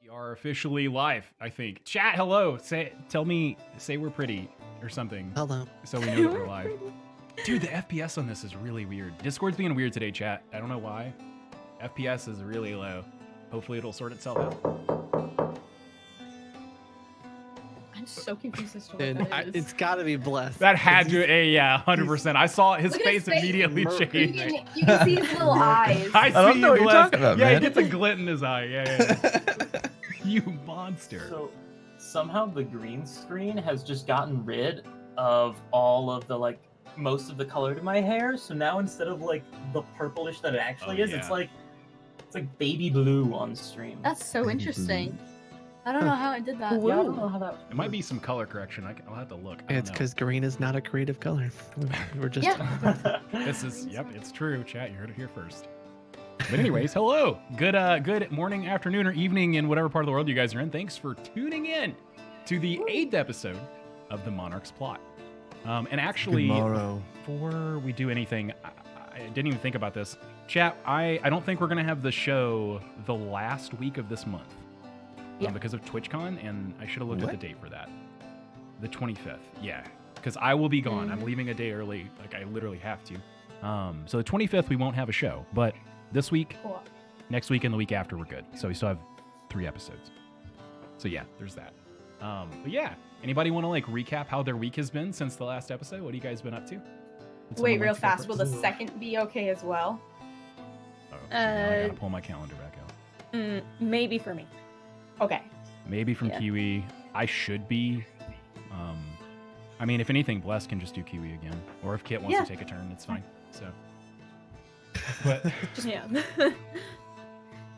We are officially live, I think. Chat, hello. Say we're pretty or something. Hello. So we know that we're live. Dude, the FPS on this is really weird. Discord's being weird today, chat. I don't know why. FPS is really low. Hopefully it'll sort itself out. I'm so confused as to what that is. It's gotta be blessed. That had to, yeah, 100%. I saw his face immediately change. You can see his little eyes. I don't know what you're talking about, yeah, man. he gets a glint in his eye. Yeah. You monster. So somehow the green screen has just gotten rid of all of the most of the color to my hair. So now instead of the purplish that it actually is, yeah. it's like baby blue on stream. That's so interesting. I don't know how I did that. Yeah, I don't know how that. It might be some color correction. I'll have to look. It's because green is not a creative color. We're just. Yeah. Yep, it's true. Chat, you heard it here first. But anyways, hello. Good morning, afternoon, or evening in whatever part of the world you guys are in. Thanks for tuning in to the 8th episode of the Monarch's plot. And actually, before we do anything, I didn't even think about this. Chat, I don't think we're going to have the show the last week of this month. Yeah. Because of TwitchCon, and I should have looked at the date for that. The 25th, yeah. Because I will be gone. I'm leaving a day early. I literally have to. So the 25th, we won't have a show. But this week, next week, and the week after, we're good. So we still have 3 episodes. So yeah, there's that. But yeah, anybody want to recap how their week has been since the last episode? What have you guys been up to? Wait, real fast. Will the second be okay as well? Oh, so now I gotta pull my calendar back out. Maybe for me. Okay. Maybe from Kiwi. I should be. I mean, if anything, Bless can just do Kiwi again. Or if Kit wants to take a turn, it's fine. So. But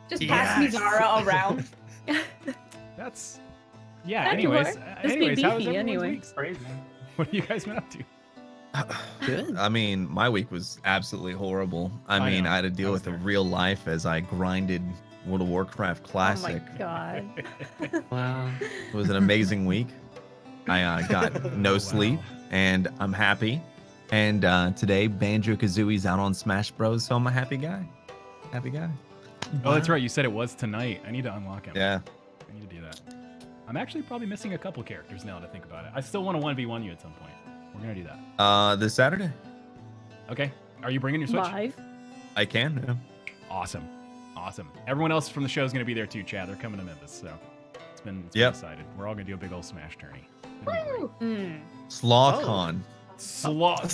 just pass me Zara around. That's. Yeah. That'd Anyways, be how's beefy everyone's anyway. weeks? Crazy. What have you guys been up to? Good. I mean, my week was absolutely horrible. I I mean, know. I had to deal I with was the there. real life as I grinded World of Warcraft Classic. Oh my god. Wow. It was an amazing week. I got no sleep, and I'm happy. And today, Banjo-Kazooie's out on Smash Bros, so I'm a happy guy. Happy guy. Oh, that's right. You said it was tonight. I need to unlock him. Yeah. I need to do that. I'm actually probably missing a couple characters now to think about it. I still want to 1v1 you at some point. We're going to do that. This Saturday. Okay. Are you bringing your Switch? Live. I can. Yeah. Awesome. Everyone else from the show is going to be there too, Chad. They're coming to Memphis, so it's been decided. We're all going to do a big old Smash tourney. It'll be great. SlawCon. SlawCon.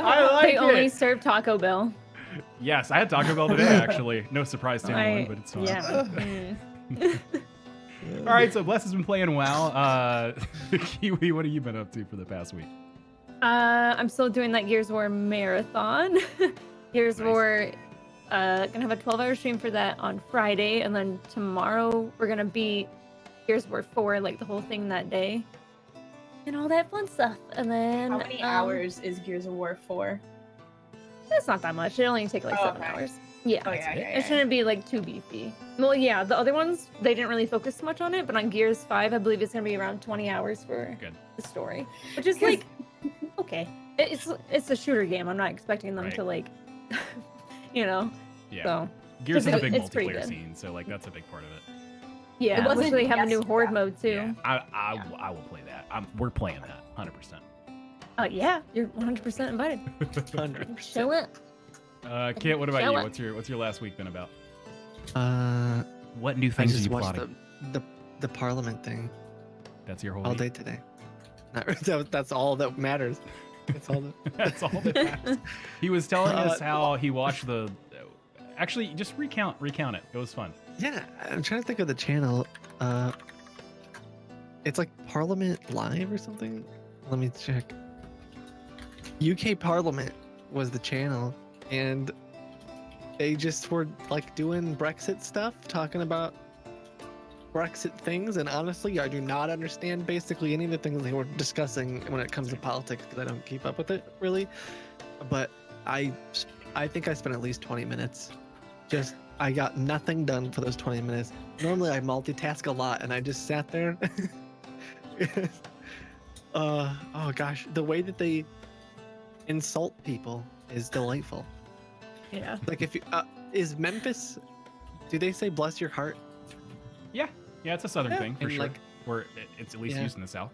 I like They it. only serve Taco Bell. Yes, I had Taco Bell today, actually. No surprise to anyone, but it's fine. Yeah. All right, so Bless has been playing WoW. Kiwi, what have you been up to for the past week? I'm still doing that Gears of War marathon. Gears of War, gonna have a 12-hour stream for that on Friday, and then tomorrow we're gonna beat Gears of War 4, the whole thing that day, and all that fun stuff. And then How many hours is Gears of War 4? It's not that much. It only take 7 hours. Yeah. Oh, yeah. It shouldn't be too beefy. Well, yeah, the other ones they didn't really focus much on it, but on Gears 5, I believe it's gonna be around 20 hours for the story, which is okay. It's a shooter game. I'm not expecting them to Yeah. So Gears has a big it's pretty multiplayer good. scene, so that's a big part of it. yeah, It wasn't they have a new yes, horde yeah. mode too. Yeah, I will play that. We're playing that 100%. Yeah, you're 100% invited. 100%. Show up. Kit, what about Show you? it. What's your last week been about? What new I things are just you watched plotting? the Parliament thing That's your whole all week? day today. That's all that matters. That's all that. That's all that matters. He was telling us how he watched the. Actually, just recount it. It was fun. Yeah, I'm trying to think of the channel. It's Parliament Live or something. Let me check. UK Parliament was the channel, and they just were doing Brexit stuff, talking about Brexit things. And honestly, I do not understand basically any of the things they were discussing when it comes to politics because I don't keep up with it really. But I think I spent at least 20 minutes. I got nothing done for those 20 minutes. Normally I multitask a lot, and I just sat there. Oh gosh, the way that they insult people is delightful. Yeah. Like if you is Memphis, do they say bless your heart? Yeah, it's a southern Yeah, thing for and, sure. like- Or it's at least Yeah. used in the South.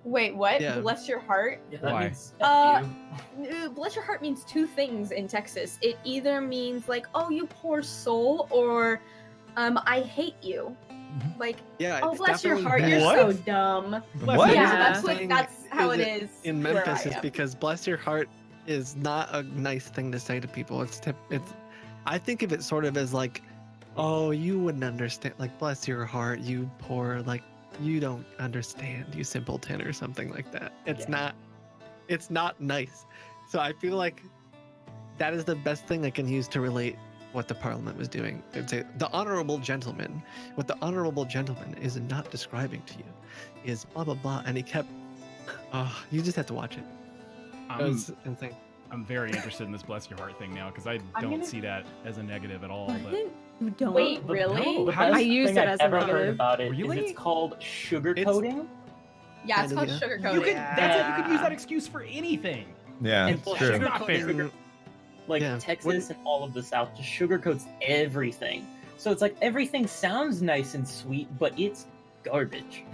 Wait, what? Yeah. Bless your heart? Yeah, that Why? means F Bless your heart means two things in Texas. It either means like, oh, you poor soul, or I hate you. Like, Yeah. oh, it's bless your definitely heart, you're What? so dumb. What? Yeah, reason that's I'm what. saying That's how it is is in where Memphis I is am. because bless your heart is not a nice thing to say to people. It's I think of it sort of as like, oh, you wouldn't understand. Like, bless your heart, you poor, like, you don't understand, you simpleton, or something like that. It's not nice. So I feel like that is the best thing I can use to relate what the Parliament was doing. They'd say, the honorable gentleman, what the honorable gentleman is not describing to you is blah, blah, blah. And he kept, oh, you just have to watch it. It was insane. I'm very interested in this bless your heart thing now because I I'm don't gonna- see that as a negative at all. But What? You don't? Wait, The- really? The How best do you- I used thing it I've as a ever heard negative. about it is Really? it's called sugarcoating. Yeah, it's called Kinda, yeah. sugarcoating. you could that's it. You could use Yeah. that excuse for anything. Yeah, And it's well, true. sugar- not fair. Sugarcoating- Like Yeah. Texas and all of the South just sugarcoats everything. So it's like everything sounds nice and sweet, but it's garbage.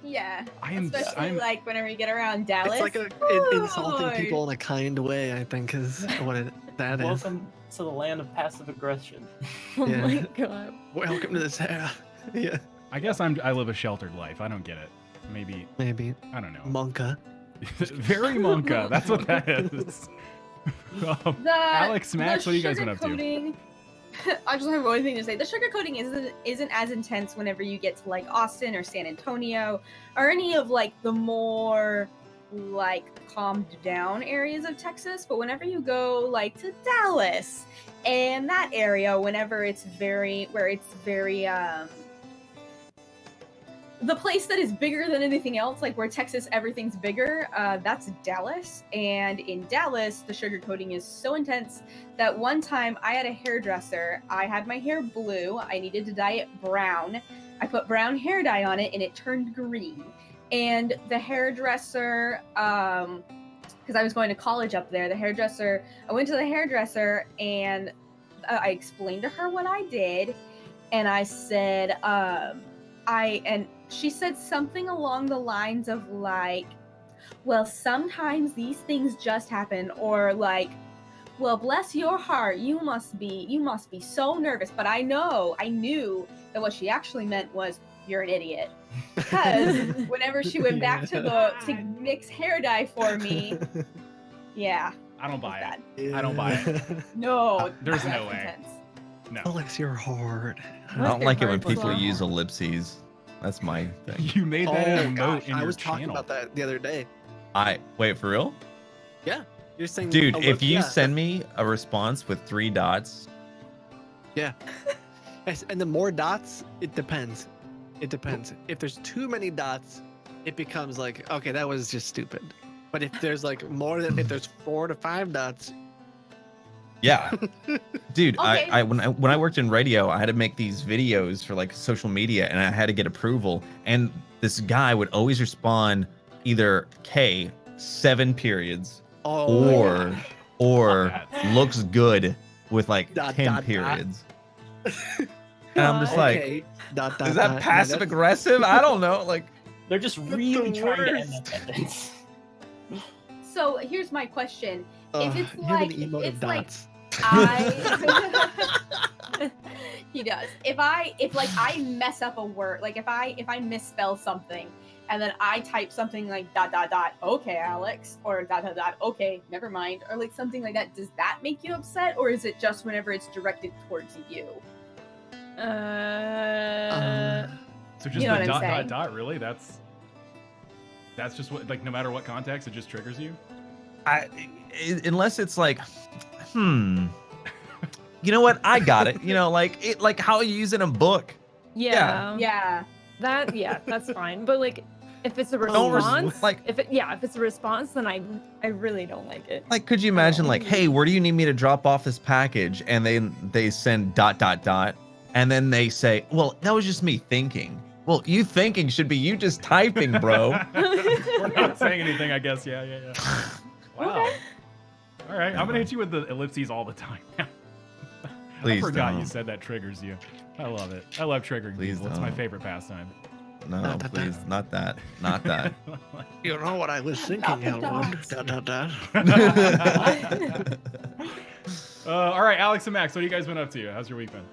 Yeah. I'm Especially like whenever you get around Dallas. It's like insulting Lord. people in a kind way, I think, is what that is. Welcome to the land of passive aggression. Oh Yeah. my god. Welcome to this era. Yeah, I guess I live a sheltered life. I don't get it. Maybe maybe. I don't know. Monka. Very Monka. That's what that is. The, Alex, Max, the what are you guys been up to? sugarcoating- I just have one thing to say. The sugarcoating isn't as intense whenever you get to like Austin or San Antonio or any of like the more like calmed down areas of Texas. But whenever you go like to Dallas and that area, whenever it's very the place that is bigger than anything else, like where Texas everything's bigger, that's Dallas. And in Dallas, the sugarcoating is so intense that one time I had a hairdresser. I had my hair blue. I needed to dye it brown. I put brown hair dye on it and it turned green. And the hairdresser, because I was going to college up there, I went to the hairdresser and I explained to her what I did. And I said, and she said something along the lines of like, well, sometimes these things just happen, or like, well, bless your heart, you must be so nervous. But I knew that what she actually meant was, you're an idiot. Because whenever she went back to mix hair dye for me, yeah, I don't it was buy bad. it. I don't buy it. No, There's that's no way. intense. No. Bless your heart. I don't like it when Bless people your use heart. ellipses. That's my thing. You made that Oh, emote gosh, in I your was talking channel. about that the other day. Wait, for real? You're saying, Dude, if you yeah, send me a response with 3 dots, yes, and the more dots, it depends. It depends. If there's too many dots, it becomes like, okay, that was just stupid. But if there's like if there's 4 to 5 dots, yeah. Dude, Okay. I when I worked in radio, I had to make these videos for like social media and I had to get approval. And this guy would always respond either K, 7 periods, oh, or That. looks good with like Dot, 10 dot, dot. periods. And I'm just like, okay, dot, dot, is dot. that Yeah, passive that's- aggressive? I don't know. Like, They're just really the trying to end worst. that sentence. So here's my question. Ugh, it's you have an like- emote it's of like- dots. He does. If I mess up a word, like if I misspell something and then I type something like ... okay, Alex, or ... okay, never mind, or like something like that, does that make you upset, or is it just whenever it's directed towards you? So just You know the what I'm saying? dot, really? That's just what, like, no matter what context, it just triggers you? unless it's like, you know what? I got it. You know, like how you use it in a book. Yeah. Yeah. That's fine. But like, if it's a Don't response, like, if it's a response, then I really don't like it. like, could you imagine like, hey, where do you need me to drop off this package? And they send ... and then they say, well, that was just me thinking. Well, you thinking should be you just typing, bro. We're not saying anything, I guess. Yeah. Wow. Okay. All right, I'm gonna hit you with the ellipses all the time now. Please I forgot don't. you said that triggers you. I love it. I love triggering Please people. It's my don't. favorite pastime. No, Da, da, da. please, not that. Not that. You know what I was thinking, the Elwood? dots. Da, da, da. All right, Alex and Max, what have you guys been up to? How's your week been?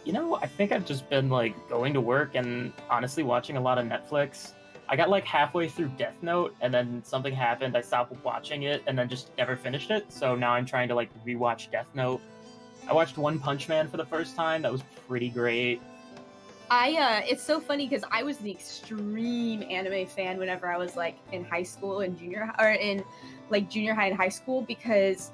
You know, I think I've just been like going to work and honestly watching a lot of Netflix. I got like halfway through Death Note and then something happened. I stopped watching it and then just never finished it. So now I'm trying to like rewatch Death Note. I watched One Punch Man for the first time. That was pretty great. It's so funny because I was the extreme anime fan whenever I was like in high school and junior high and high school because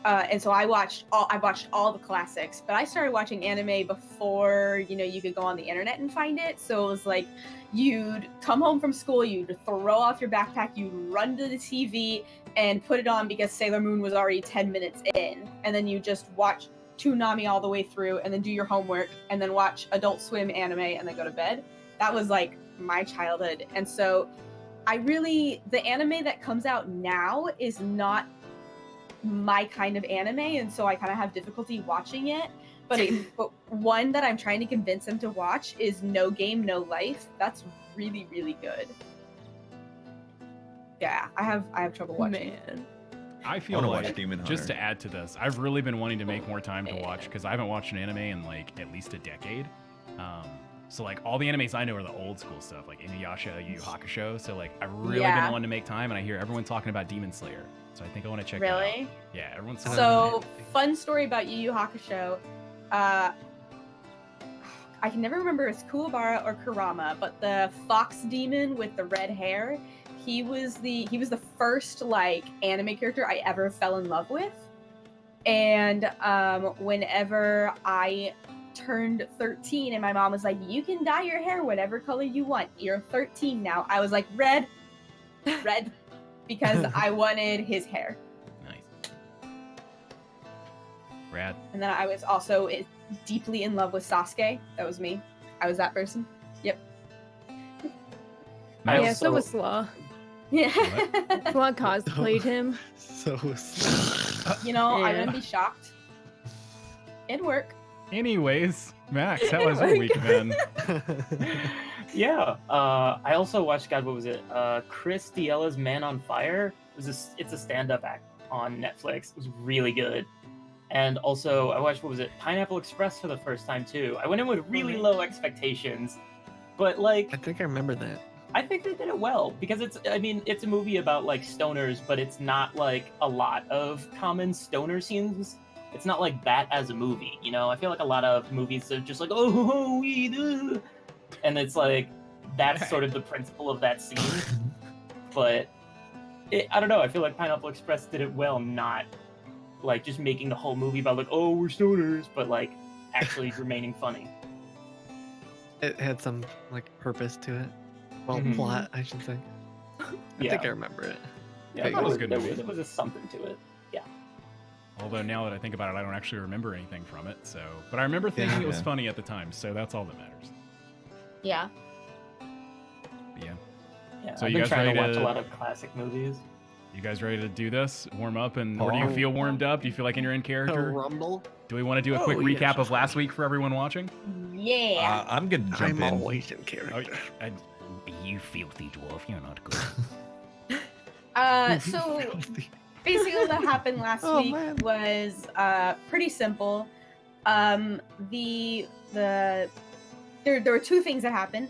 and so I watched all the classics, but I started watching anime before, you could go on the internet and find it. So it was like you'd come home from school, you'd throw off your backpack, you'd run to the TV and put it on because Sailor Moon was already 10 minutes in, and then you just watch Toonami all the way through and then do your homework and then watch Adult Swim anime and then go to bed. That was like my childhood. And so the anime that comes out now is not my kind of anime, and so I kind of have difficulty watching it. But one that I'm trying to convince him to watch is No Game, No Life. That's really, really good. Yeah, I have trouble watching it. Man. I feel wanna like, watch Demon just Hunter. to add to this, I've really been wanting to make more time to watch because I haven't watched an anime in like at least a decade. So like all the animes I know are the old school stuff, like Inuyasha, Yu Yu Hakusho. So like I've really been wanting to make time, and I hear everyone talking about Demon Slayer. So I think I want to check that out. Really? Yeah, everyone's talking So, fun story about Yu Yu Hakusho. I can never remember if it's Kuwabara or Kurama, but the fox demon with the red hair, he was the first like anime character I ever fell in love with. And whenever I turned 13 and my mom was like, you can dye your hair whatever color you want, you're 13 now, I was like, red, because I wanted his hair. Nice. Rad. And then I was also deeply in love with Sasuke. That was me. I was that person. Yep. I Yeah, also- so was Slaw. Yeah. Slaw cosplayed him. So I Yeah. wouldn't be shocked. It'd work. Anyways, Max, how has your week been? Yeah. I also watched, God, what was it? Chris D'Ella's Man on Fire. It's a stand-up act on Netflix. It was really good. And also, I watched, what was it? Pineapple Express for the first time, too. I went in with really low expectations, but, like, I think I remember that. I think they did it well, because it's a movie about, like, stoners, but it's not, like, a lot of common stoner scenes. It's not like that as a movie, I feel like a lot of movies are just like, oh, we do. And it's like, that's sort of the principle of that scene. But, I don't know, I feel like Pineapple Express did it well, not like just making the whole movie about like, oh, we're stoners, but like actually remaining funny. It had some like purpose to it. Well, Mhm. plot, I should say. I think I remember it. Yeah, Okay, that was was a good there, movie. there was a something to it. Although now that I think about it, I don't actually remember anything from it. So, but I remember thinking it was Yeah. funny at the time. So that's all that matters. Yeah. But yeah. Yeah, So I've you been guys trying to ready watch to- a lot of classic movies. You guys ready to do this? Warm up, and or do you Oh. feel warmed up? Do you feel like you're in A character? rumble. Do we want to do a Oh, quick yes, recap of of last week for everyone watching? Yeah. I'm gonna jump I'm in. always in character. You filthy dwarf, you're not good. So basically what happened last Oh, week man. was pretty simple. There were two things that happened.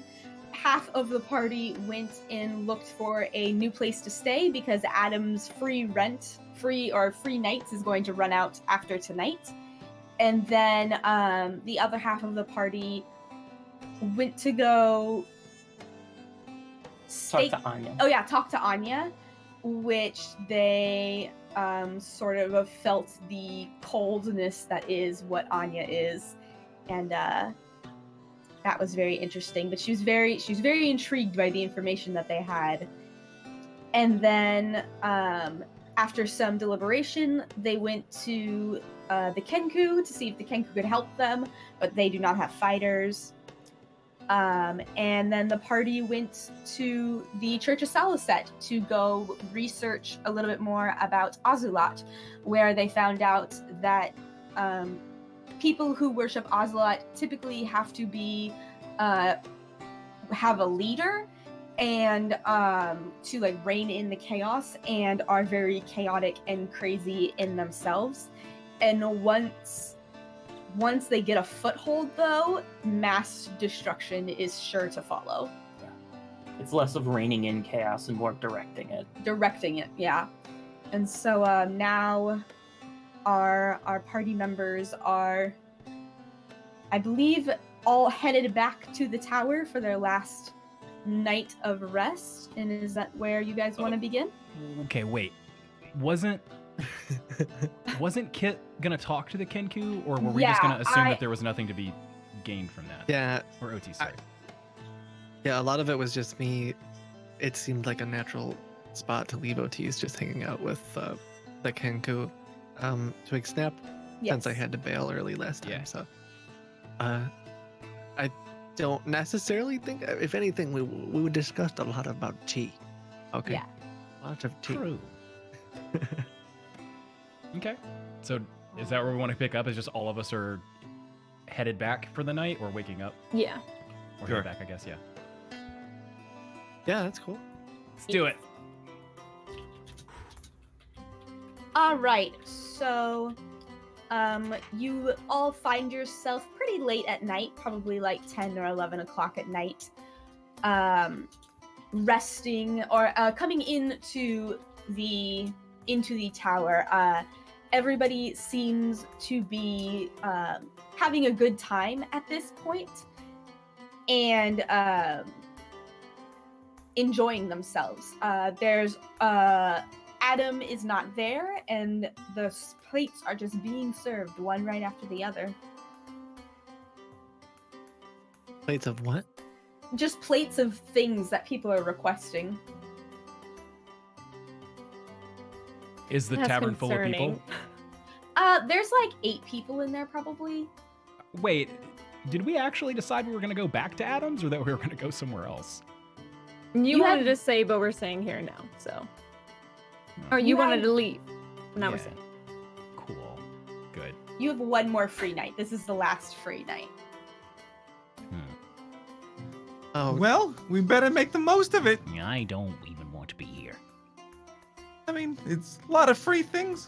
Half of the party went and looked for a new place to stay because Adam's free nights is going to run out after tonight. And then the other half of the party went to go Talk to Anya. talk to Anya, which they sort of felt the coldness that is what Anya is, and that was very interesting. But she was very intrigued by the information that they had. And then after some deliberation, they went to the Kenku to see if the Kenku could help them, but they do not have fighters. And then the party went to the Church of Saliset to go research a little bit more about Azulat, where they found out that people who worship Azulat typically have to be have a leader and to like rein in the chaos, and are very chaotic and crazy in themselves. And once they get a foothold, though, mass destruction is sure to follow. It's less of reining in chaos and more directing it. Directing it, yeah. And so now our party members are, I believe, all headed back to the tower for their last night of rest. And is that where you guys want to begin? Okay, wait. Wasn't Kit gonna talk to the Kenku, or were we just gonna assume that there was nothing to be gained from that? Yeah. Or OT, sorry. Yeah, a lot of it was just me. It seemed like a natural spot to leave OTs just hanging out with the Kenku. Twig Snap, since I had to bail early last time. Yeah. So I don't necessarily think, if anything, we discussed a lot about tea. Okay. Yeah. Lots of tea. True. Okay. So is that where we want to pick up? Is just all of us are headed back for the night, or waking up? Yeah. Or Sure. head back, I guess, yeah. Yeah, that's cool. Let's do it. All right, so you all find yourself pretty late at night, probably like 10 or 11 o'clock at night, resting or coming into the tower. Everybody seems to be having a good time at this point, and enjoying themselves. There's Adam is not there, and the plates are just being served one right after the other. Plates of what? Just plates of things that people are requesting. Is the That's tavern full of people? concerning. There's like 8 people in there probably. Wait, did we actually decide we were going to go back to Adams, or that we were going to go somewhere else? You You wanted had- to say, but we're saying here now, so. Or You you wanted had- to leave. Now we're Yeah. saying. Cool. Good. You have one more free night. This is the last free night. Oh, Well, we better make the most of it. I don't even want to be here. I mean, it's a lot of free things.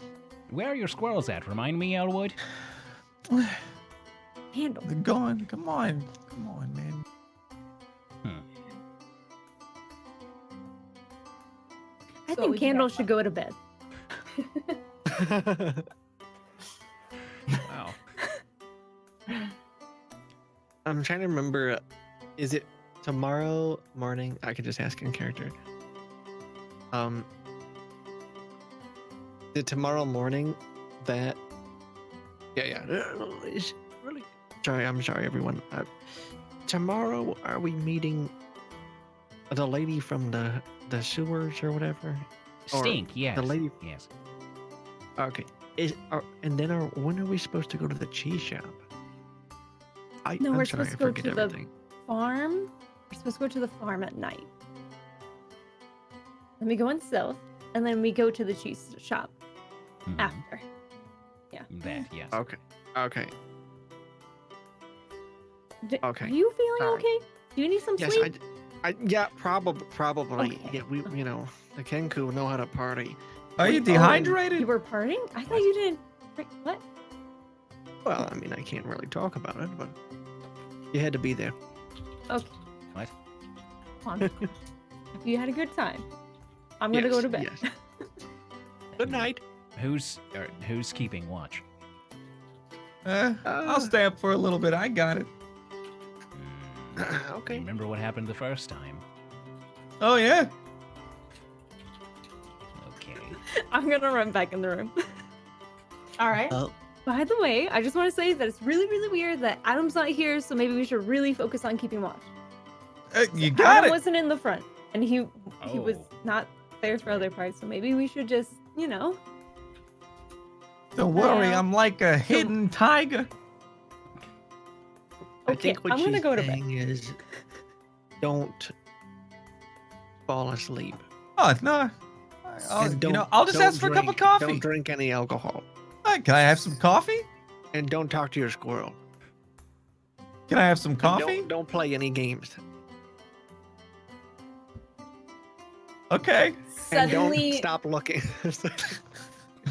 Where are your squirrels at? Remind me, Elwood. Handle. They're gone. Come on, man. I So think would you Candle guys should go to bed. Wow. I'm trying to remember. Is it tomorrow morning? I could just ask in character. Did tomorrow morning that? Yeah. Is really. Sorry, I'm sorry, everyone. Tomorrow, are we meeting the lady from the sewers or whatever? Or Stink, yes. the lady. Yes. Okay. When are we supposed to go to the cheese shop? No, I'm we're sorry, supposed I to go forget to the everything. farm. We're supposed to go to the farm at night. Then we go in south, and then we go to the cheese shop Mhm. after. That, yes. Okay. Okay. Okay. Are you feeling Alright. okay? Do you need some Yes, sleep? yeah, probably. Okay. Yeah, we, the Kenku know how to party. Are you Oh, dehydrated? You were partying? I thought you didn't. What? Well, I mean, I can't really talk about it, but you had to be there. Okay. What? Come on. You had a good time. I'm gonna go to bed. Yes. Good night. Who's keeping watch? I'll stay up for a little bit. I got it. Okay. Remember what happened the first time? Oh yeah. Okay. I'm gonna run back in the room. All right. By the way, I just want to say that it's really, really weird that Adam's not here, so maybe we should really focus on keeping watch. You got Adam it. wasn't in the front, and he was Oh. not there for other parts, so maybe we should just, Don't worry, Yeah. I'm like a hidden tiger. I Okay, think what I'm gonna she's go to bed. saying is, don't fall asleep. Oh no. And I'll just don't ask for a cup of drink- coffee. Don't drink any alcohol. Can I have some coffee? And don't talk to your squirrel. Can I have some And coffee? Don't play any games. Okay. And Suddenly, don't stop looking.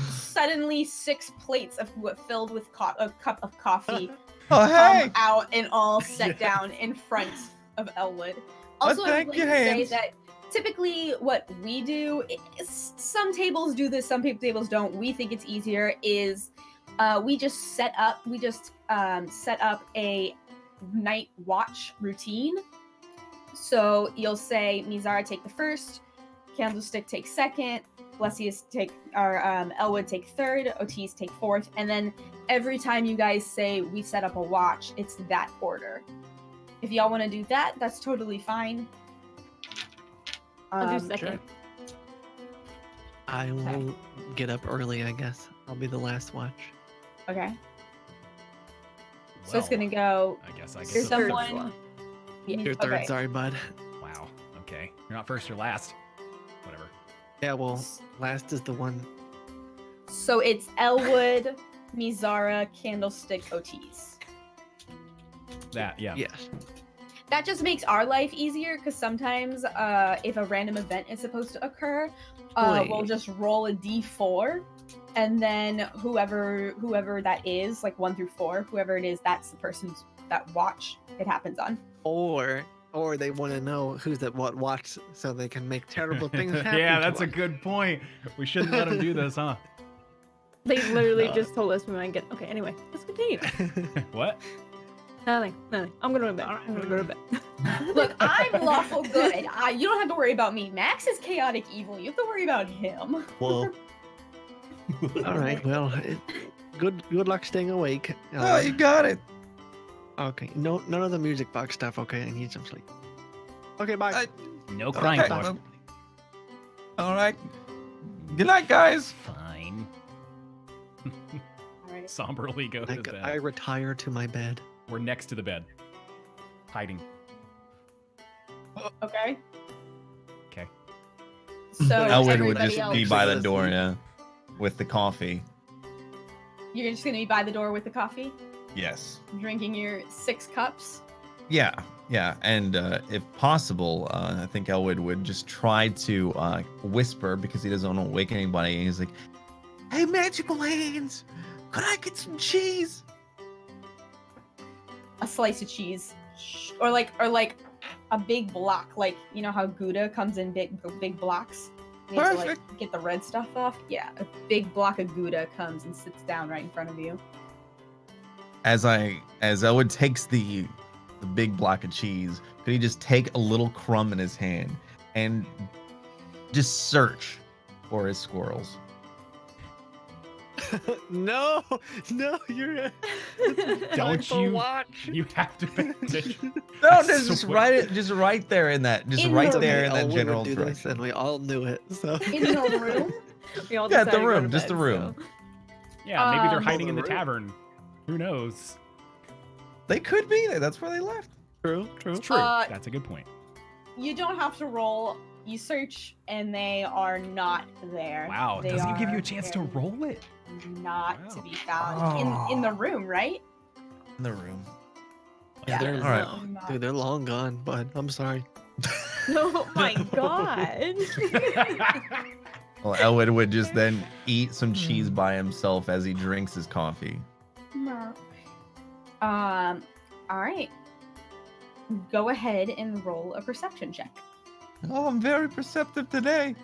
suddenly 6 plates of filled with a cup of coffee Oh hey. come out and all set down in front of Elwood. Also, I thank would you, like to say Hans. that typically what we do, some tables do this, some tables don't. We think it's easier is we just set up a night watch routine. So you'll say Mizara take the first, Candlestick take second, Blessius take, or Elwood take third, Otis take fourth, and then every time you guys say we set up a watch, it's that order. If y'all want to do that, that's totally fine. I'll do second. I will get up early, I guess. I'll be the last watch. Okay. So it's Well, gonna go. I guess I Here's get the Third someone- slot. You're third, Okay. sorry, bud. Wow. Okay. You're not first or last. Whatever. Yeah, well, last is the one. So it's Elwood, Mizara, Candlestick, Otis. That. Yeah. Yes. That just makes our life easier because sometimes if a random event is supposed to occur, we'll Wait. just roll a d4, and then whoever that is, like 1 through 4, whoever it is, that's the person's that watch it happens on. Or they want to know who's at what watch so they can make terrible things happen. Yeah, to that's a us. good point. We shouldn't let them do this, huh? They literally No. just told us we might get. Okay, anyway, let's continue. What? Nothing. I'm going to bed. I'm going to go to bed. Look, I'm lawful good. You don't have to worry about me. Max is chaotic evil. You have to worry about him. Well, all right. Well, good luck staying awake. Oh, you got it. Okay. No, none of the music box stuff. Okay, I need some sleep. Okay, bye. No crying. Okay, Buck. well, all right. Good night, guys. Fine. All right. Somberly go to bed. I retire to my bed. We're next to the bed. Hiding. Okay. Okay. So Elwood would everybody just else, be by the Actually, door, that's- yeah, with the coffee. you're just gonna be by the door with the coffee, Yes. drinking your 6 cups. Yeah, and if possible, I think Elwood would just try to whisper because he doesn't want to wake anybody. He's like, "Hey, magical hands, could I get some cheese?" A slice of cheese, or like a big block, like you know how Gouda comes in big blocks. You have to, like, Perfect. get the red stuff off. Yeah, a big block of Gouda comes and sits down right in front of you. As Elwood takes the big block of cheese, could he just take a little crumb in his hand and just search for his squirrels? No, you're. Don't you- watch? You have to pay attention. No, just Swear. write it. Just right there in that. Just In right the there in that Elwood general would do this, direction. and we all knew it. So In the room. We all Yeah, decided the to go room, to just the bed, room. so- Yeah, maybe they're Um, hiding in the the room. tavern. Who knows? They could be. That's where they left. true. It's true. That's a good point. You don't have to roll. You search, and they are not there. Wow, They doesn't it give you a are chance to very roll it? Not Wow. to be found in the room, right? In the room. Yeah, they're All right. Not- Dude, they're long gone, bud. I'm sorry. Oh my god. Well, Elwood would just then eat some cheese by himself as he drinks his coffee. All right. Go ahead and roll a perception check. Oh, I'm very perceptive today.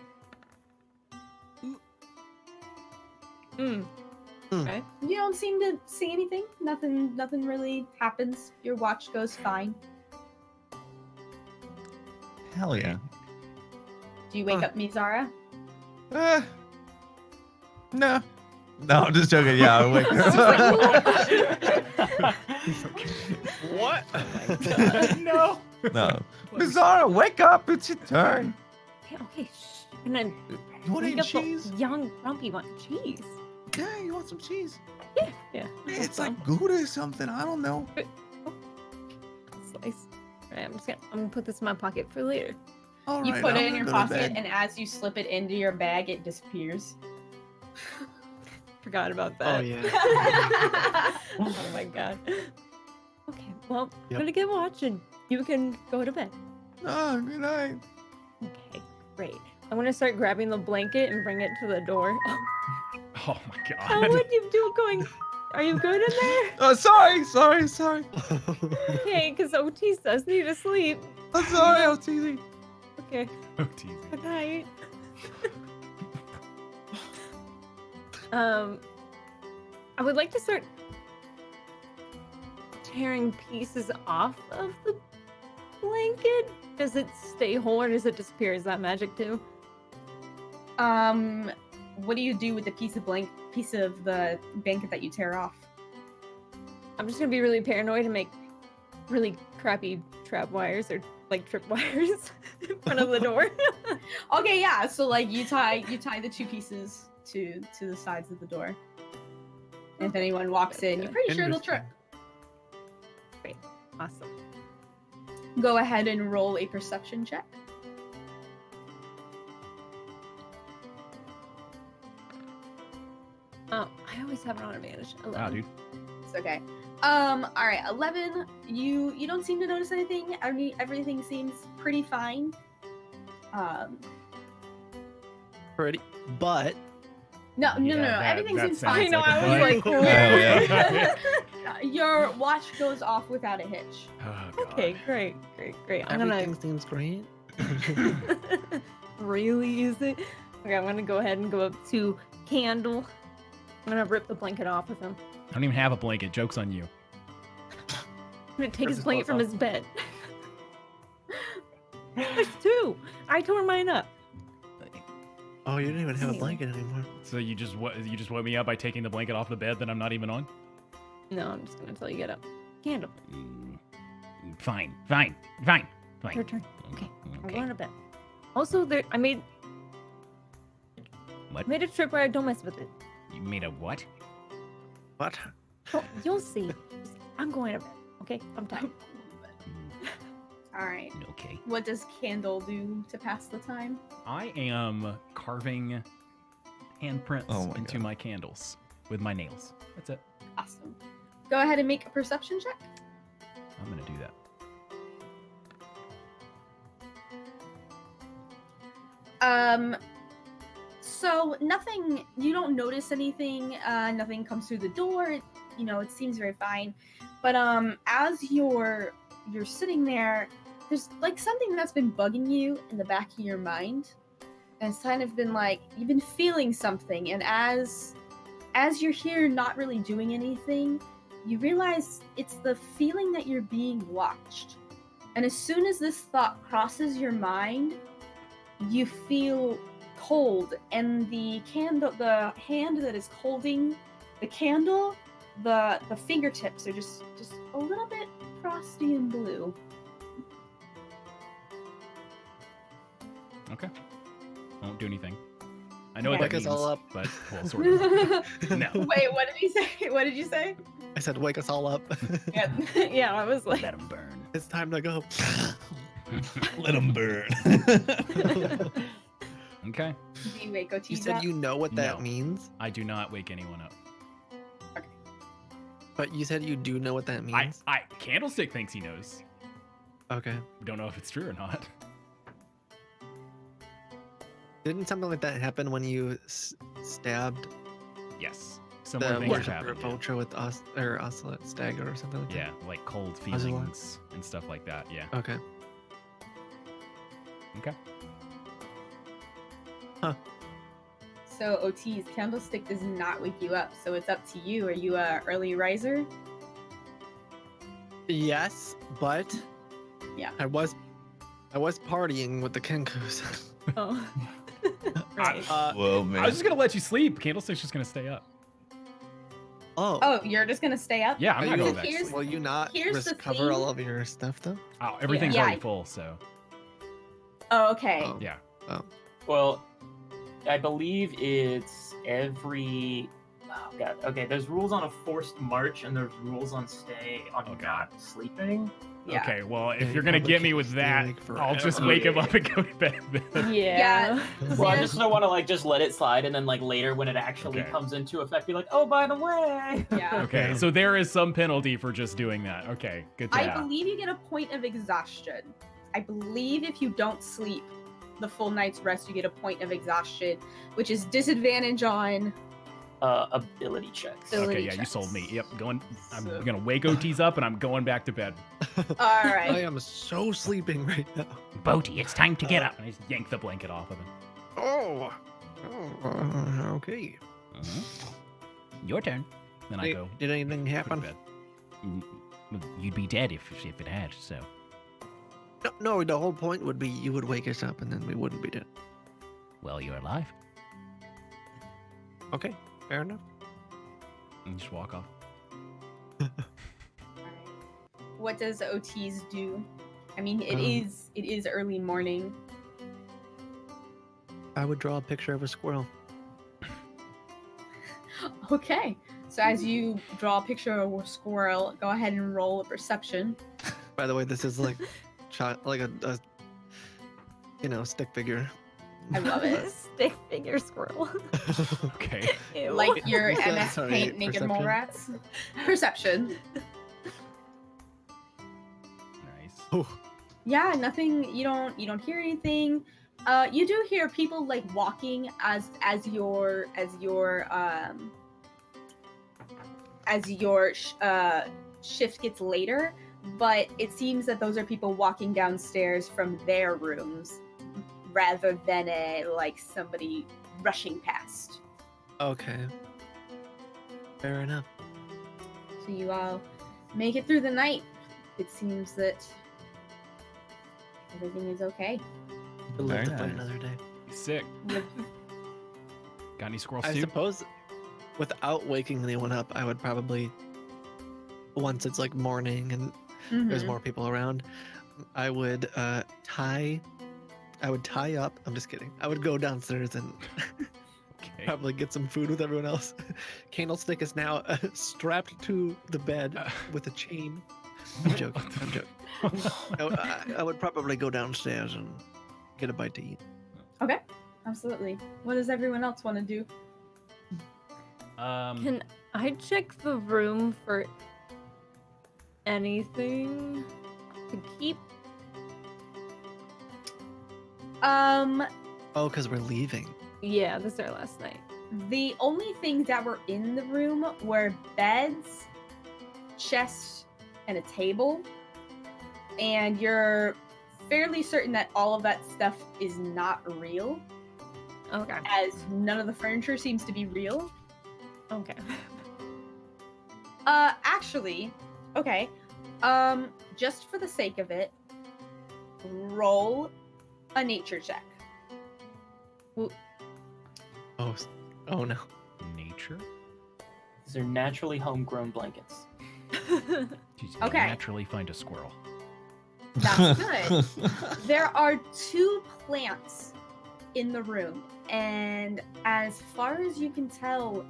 Mm. Okay. You don't seem to see anything. Nothing really happens. Your watch goes fine. Hell yeah. Do you wake Huh. up Mizara? No. No, I'm just joking. Yeah, I wake What? No. No. Bizarre, wake up. It's your turn. Okay. Shh. And then You want to wake eat up the cheese? young grumpy one. Cheese. Yeah, you want some cheese? Yeah. It's like Gouda or something. I don't know. nice. All right, I'm gonna put this in my pocket for later. You put it in your pocket, and as you slip it into your bag, it disappears. Forgot about Oh that. yeah. Oh my god. Okay, well, I'm Yep. gonna get watching. You can go to bed. Oh, good night. Okay, great. I'm gonna start grabbing the blanket and bring it to the door. Oh my god. How would you do going? Are you good in there? Oh, sorry. Okay, because Otis does need to sleep. I'm sorry, I was teasing. Okay, Oh, teasing. good night. I would like to start tearing pieces off of the blanket. Does it stay whole or does it disappear? Is that magic too? What do you do with the piece of the blanket that you tear off? I'm just gonna be really paranoid and make really crappy trap wires or like trip wires in front of the door. Okay, yeah. So like you tie the two pieces to the sides of the door. And if anyone walks in, you're pretty sure they'll trip. Great, awesome. Go ahead and roll a perception check. Oh, I always have it on advantage. 11. Wow, dude. It's okay. All right, 11. You don't seem to notice anything. Everything seems pretty fine. Pretty, but No. Yeah, Everything that seems sounds fine. like a I was like, blank. yeah. Your watch goes off without a hitch. Oh, God. okay, great. I'm everything seems great. gonna really is it? Okay, I'm gonna go ahead and go up to Candle. I'm gonna rip the blanket off of him. I don't even have a blanket. Joke's on you. I'm gonna take Rip his his blanket from clothes his bed. There's two. I tore mine up. Oh, you don't even have a Anyway. blanket anymore. So you just woke me up by taking the blanket off the bed that I'm not even on? No, I'm just gonna tell you get up. Candle, Fine. your turn. Okay, I'm Okay. going to bed. Also, I made What? a trip where I don't mess with it. You made a what? What? Oh, you'll see. I'm going to bed. Okay, I'm tired. All right. Okay. What does Candle do to pass the time? I am carving handprints Oh my into God. my candles with my nails. That's it. Awesome. Go ahead and make a perception check. I'm gonna do that. So nothing. You don't notice anything. Nothing comes through the door. It seems very fine. But as you're sitting there, there's like something that's been bugging you in the back of your mind, and it's kind of been like you've been feeling something. And as you're here, not really doing anything, you realize it's the feeling that you're being watched. And as soon as this thought crosses your mind, you feel cold, and the hand that is holding the candle, the fingertips are just a little bit frosty and blue. Okay. Won't do anything. I know Okay. what that Wake us means, all up. but well, sort of. No. Wait, what did he say? What did you say? I said, wake us all up. Yeah. Yeah, I was like, Let them burn. It's time to go. Let them burn. Okay. Do you wake You Otis said up? you know what that No. means, I do not wake anyone up. but you said you do know what that means. Candlestick thinks he knows. Okay. We don't know if it's true or not. Didn't something like that happen when you stabbed Yes. Similar the things have worshiper of happened. Ultra with us or Ocelot Stagger or something like Yeah, like cold Ocelot? feelings and stuff like that. Yeah. that? Okay. Okay. So Otis, Candlestick does not wake you up, so it's up to you. Are you a early riser? Yes, but Yeah. I was partying with the Kenkus. oh. Right. Whoa, man. I was just gonna let you sleep. Candlestick's just gonna stay up. Oh, you're just gonna stay up? Yeah, I'm Are not you- going back. to here's- sleep. Will you not here's the recover all thing. of your stuff though? Oh, everything's Yeah. already full, so Oh, okay. Oh. yeah. Well, I believe it's every. Oh god. Okay, there's rules on a forced march and there's rules on stay on Okay. not sleeping. Yeah. Okay, well, if Yeah, you're you gonna probably get me can't with stay that, awake I'll just forever. wake him up and go to bed. Yeah. Well, I Santa- just don't want to like just let it slide and then like later when it actually Okay. comes into effect, be like, oh, by the way. Yeah. Okay, Yeah. so there is some penalty for just doing that. Okay, good to I have. believe you get a point of exhaustion. I believe if you don't sleep the full night's rest, you get a point of exhaustion, which is disadvantage on. Ability checks. Ability Okay, yeah, you checks. sold me. Yep, I'm So- gonna wake OTs up and I'm going back to bed. All I right. am so sleeping right now. Boaty, it's time to get up. And I just yank the blanket off of him. Oh. Okay. Your turn. Then I go Did anything go to happen? bed. You'd be dead if it had, so. No, the whole point would be you would wake us up and then we wouldn't be dead. Well, you're alive. Okay, fair enough. And just walk off. What does OTs do? I mean, it Um, is early morning. I would draw a picture of a squirrel. Okay. So as you draw a picture of a squirrel, go ahead and roll a perception. By the way, this is like, like a stick figure. I love it. Stick figure squirrel. Okay. Ew. Like your What's that? MS Sorry, Paint naked mole perception? rats. Perception. Nice. Oh, Yeah, nothing. You don't hear anything. You do hear people like walking as your shift gets later, but it seems that those are people walking downstairs from their rooms rather than somebody rushing past. okay. Fair enough. So you all make it through the night. It seems that everything is okay. We'll live Very to fight nice. another day. Sick. Got any squirrel I soup? suppose without waking anyone up, I would probably, once it's like morning and there's Mhm. more people around, I would tie up. I'm just kidding. I would go downstairs and Okay. probably get some food with everyone else. Candlestick is now strapped to the bed with a chain. I'm joking. I'm joking. I would probably go downstairs and get a bite to eat. Okay, absolutely. What does everyone else want to do? Can I check the room for anything to keep? Oh, because we're leaving. Yeah, this is our last night. The only things that were in the room were beds, chests, and a table. And you're fairly certain that all of that stuff is not real, Okay. as none of the furniture seems to be real. Okay. Actually, okay. Just for the sake of it, roll a nature check. Oh no. Nature? These are naturally homegrown blankets. Jeez, you Okay. naturally find a squirrel. That's good. There are 2 plants in the room, and as far as you can tell,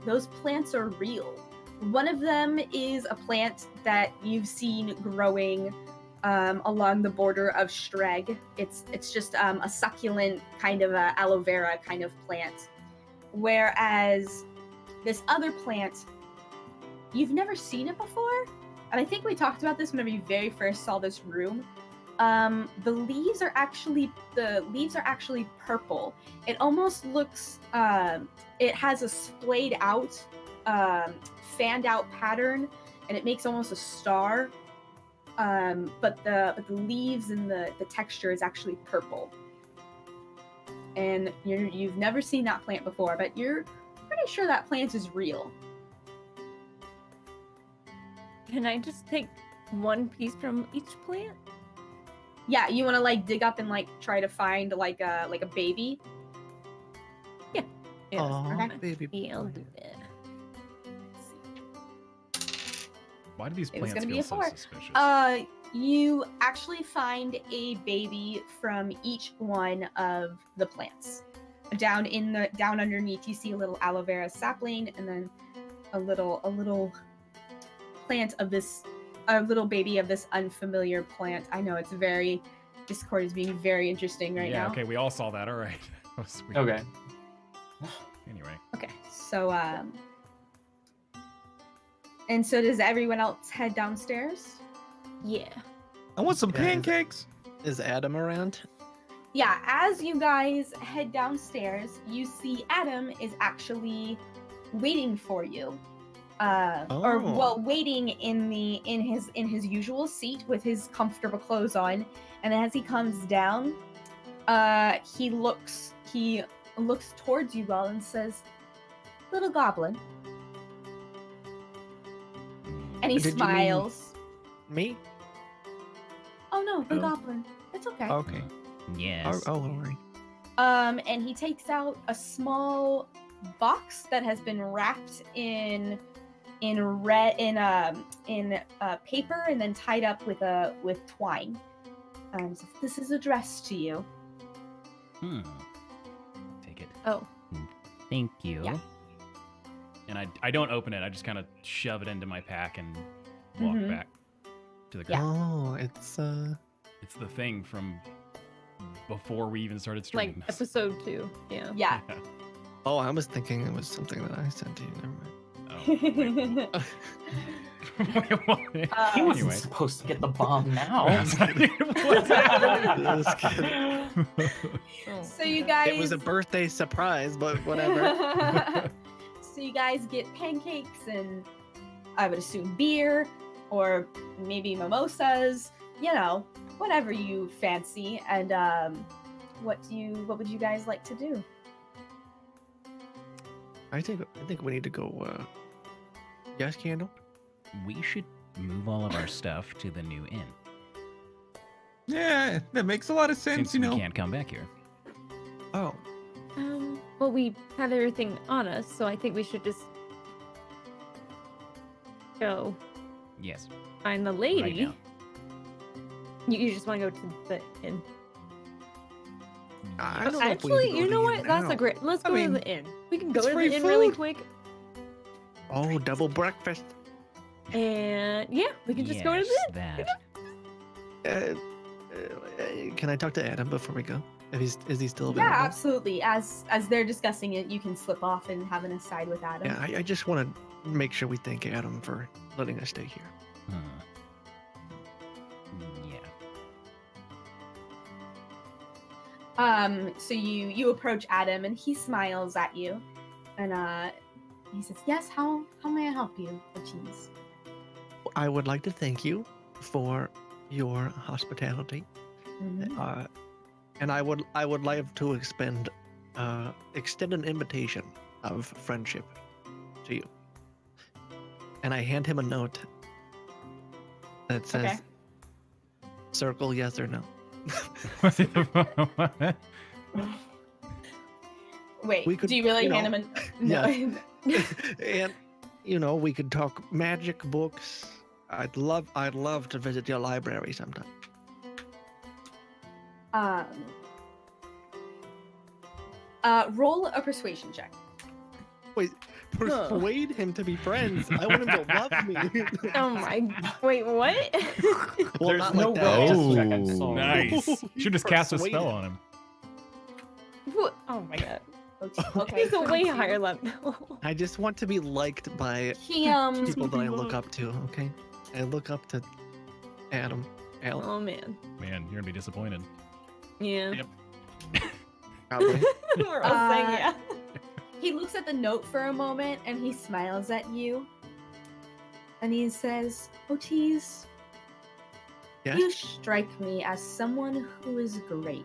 those plants are real. One of them is a plant that you've seen growing along the border of Streg. It's just a succulent kind of aloe vera kind of plant, whereas this other plant, you've never seen it before. And I think we talked about this whenever you very first saw this room. The leaves are actually purple. It almost looks it has a splayed out, fanned out pattern, and it makes almost a star. But the leaves and the texture is actually purple. And you've never seen that plant before, but you're pretty sure that plant is real. Can I just take one piece from each plant? Yeah, you want to dig up and try to find a baby. Yeah. Aw, okay. baby. Yeah, I'll do that. Why do these It was plants gonna be feel so a 4. suspicious? You actually find a baby from each one of the plants. down underneath, you see a little aloe vera sapling, and then a little plant of this, a little baby of this unfamiliar plant. I know it's very, Discord is being very interesting right now. Okay, we all saw that. All right. That was sweet. Okay. Anyway. Okay, so and so does everyone else head downstairs? Yeah. I want some Yeah, pancakes. Is Adam around? Yeah, as you guys head downstairs, you see Adam is actually waiting for you. Or Oh. well, waiting in his usual seat with his comfortable clothes on, and then as he comes down, he looks towards you all and says, "Little goblin," and he Did you mean- smiles. Me? Oh no, the Oh. goblin. It's okay. Okay. Yes. Oh, don't worry. And he takes out a small box that has been wrapped in paper and then tied up with twine. Says, "This is addressed to you." Take it. Oh. Thank you. Yeah. And I don't open it. I just kind of shove it into my pack and walk Mhm. back to the Yeah. Oh, it's It's the thing from before we even started Like streaming this. episode 2. Yeah. Yeah. Oh, I was thinking it was something that I sent to you. Never mind. Oh, wait, what? He Uh, wasn't Anyway. supposed to get the bomb now. What's happening? Just kidding. So you guys. It was a birthday surprise, but whatever. So you guys get pancakes and I would assume beer or maybe mimosas, you know, whatever you fancy. And what would you guys like to do? I think we need to go. Yes, Candle. We should move all of our stuff to the new inn. Yeah, that makes a lot of sense, Since you we know. can't come back here. Oh, Well, we have everything on us, so I think we should just go Yes. find the Right lady. now. You just want to go to the inn. I don't know if we need Actually, to go you to know the what? inn That's now. a great. Let's I go mean, to the inn. We can go it's to the free inn really food. quick, Oh, double breakfast. and yeah, we can just go to the inn. that. Can I talk to Adam before we go? Is he still Yeah, available? absolutely. As they're discussing it, you can slip off and have an aside with Adam. Yeah, I just want to make sure we thank Adam for letting us stay here. Hmm. Yeah. So you approach Adam and he smiles at you, and he says, "Yes, how may I help you, Ortiz?" I would like to thank you for your hospitality, Mhm. and I would like to extend an invitation of friendship to you. And I hand him a note that says, Okay. "Circle yes or no." Wait, We could, do you really you hand know, him a no? And we could talk magic books. I'd love to visit your library sometime. Roll a persuasion check. Persuade him to be friends. I want him to love me. Oh my! Wait, what? Well, There's not no like way that. to check Oh, on soul. Nice. Should just cast a Persuade spell him. on him. What? Oh my god! Okay, He's a way 22. higher level. I just want to be liked by He people that I look up to. Okay, I look up to Adam, Alan. Oh man. Man, you're gonna be disappointed. Yeah. Yep. Probably. We're all saying yeah. He looks at the note for a moment and he smiles at you. And he says, "Ortiz, Yes? you strike me as someone who is great."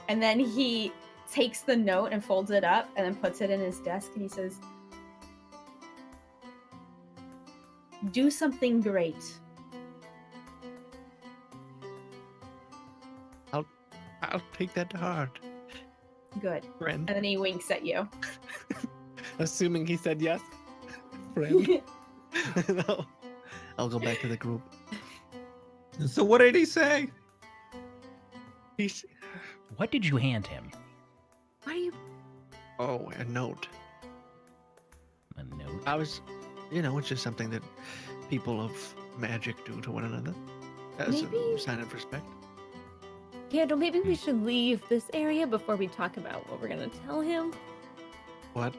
And then he takes the note and folds it up and then puts it in his desk and he says, "Do something great." I'll take that to heart, Good. friend. And then he winks at you. Assuming he said yes, friend. No. I'll go back to the group. So what did he say? He's What did you hand him? Why do you? Oh, a note. A note. I was, it's just something that people of magic do to one another as Maybe- a sign of respect. Candle, maybe we should leave this area before we talk about what we're gonna tell him. What?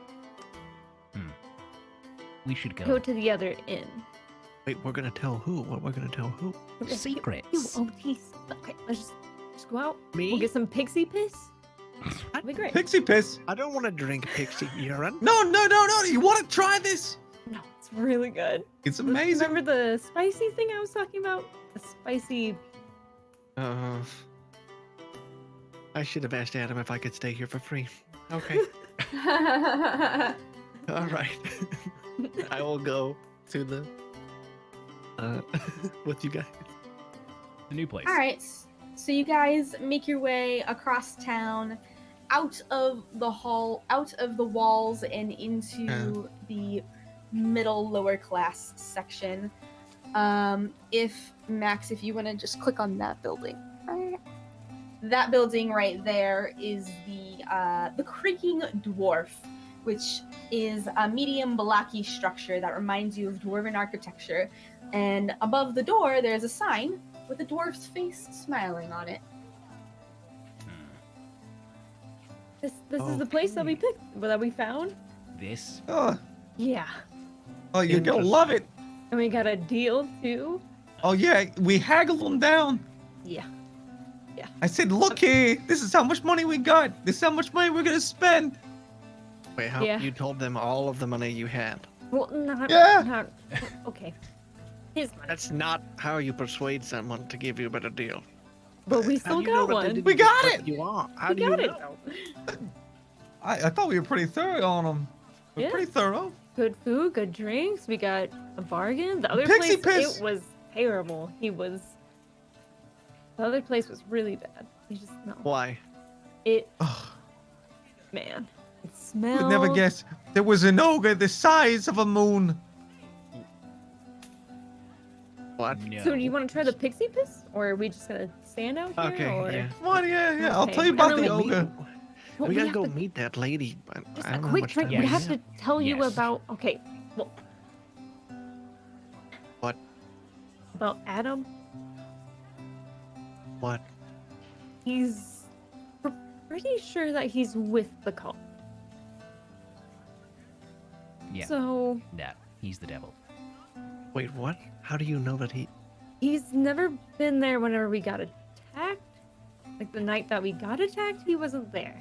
We should Go go. to the other inn. Wait, we're gonna tell who? What we're gonna tell who? Secrets. You, Otis. Okay, let's just go out. Me? We'll get some pixie piss. That'd be great. Pixie piss. I don't want to drink pixie urine. No. You want to try this? No, it's really good. It's amazing. Remember the spicy thing I was talking about? The spicy. I should have asked Adam if I could stay here for free. Okay. All right. I will go to the with you guys. The new place. All right. So you guys make your way across town, out of the hall, out of the walls, and into the middle lower class section. If Max, if you want to just click on that building, right? That building right there is the Creaking Dwarf, which is a medium blocky structure that reminds you of dwarven architecture. And above the door, there's a sign with a dwarf's face smiling on it. This is the place that we Okay. picked, that we found. This. Oh, Yeah, you're gonna Interesting. love it. and we got a deal too. Oh yeah, we haggled them down. Yeah. I said, look here, this is how much money we got. This is how much money we're gonna spend. Wait, how Yeah. you told them all of the money you had? Well, not. Yeah. Not, okay. His money. That's not how you persuade someone to give you a better deal. But we How still do you know got that they one. didn't We get got what it! You want? How We do you got it. know? I thought we were pretty thorough on them. We're Yeah. pretty thorough. Good food, good drinks. We got a bargain. The other Pixie place, piss. it was terrible. The other place was really bad. We just no. Why? It, Ugh, man. It would smelled. never guess there was an ogre the size of a moon. What? No. So do you want to try the pixie piss, or are we just gonna stand out here? Okay, or... yeah. Come on, yeah. I'll Okay. tell you And about then the we- ogre. Well, we gotta have go to- meet that lady, but Just I a don't know quick much drink. time We Yes. have to tell you Yes. about. Okay. Well. What? About Adam. What? We're pretty sure that he's with the cult. Yeah. So That. He's the devil. Wait, what? How do you know that he? he's never been there whenever we got attacked. Like the night that we got attacked, he wasn't there.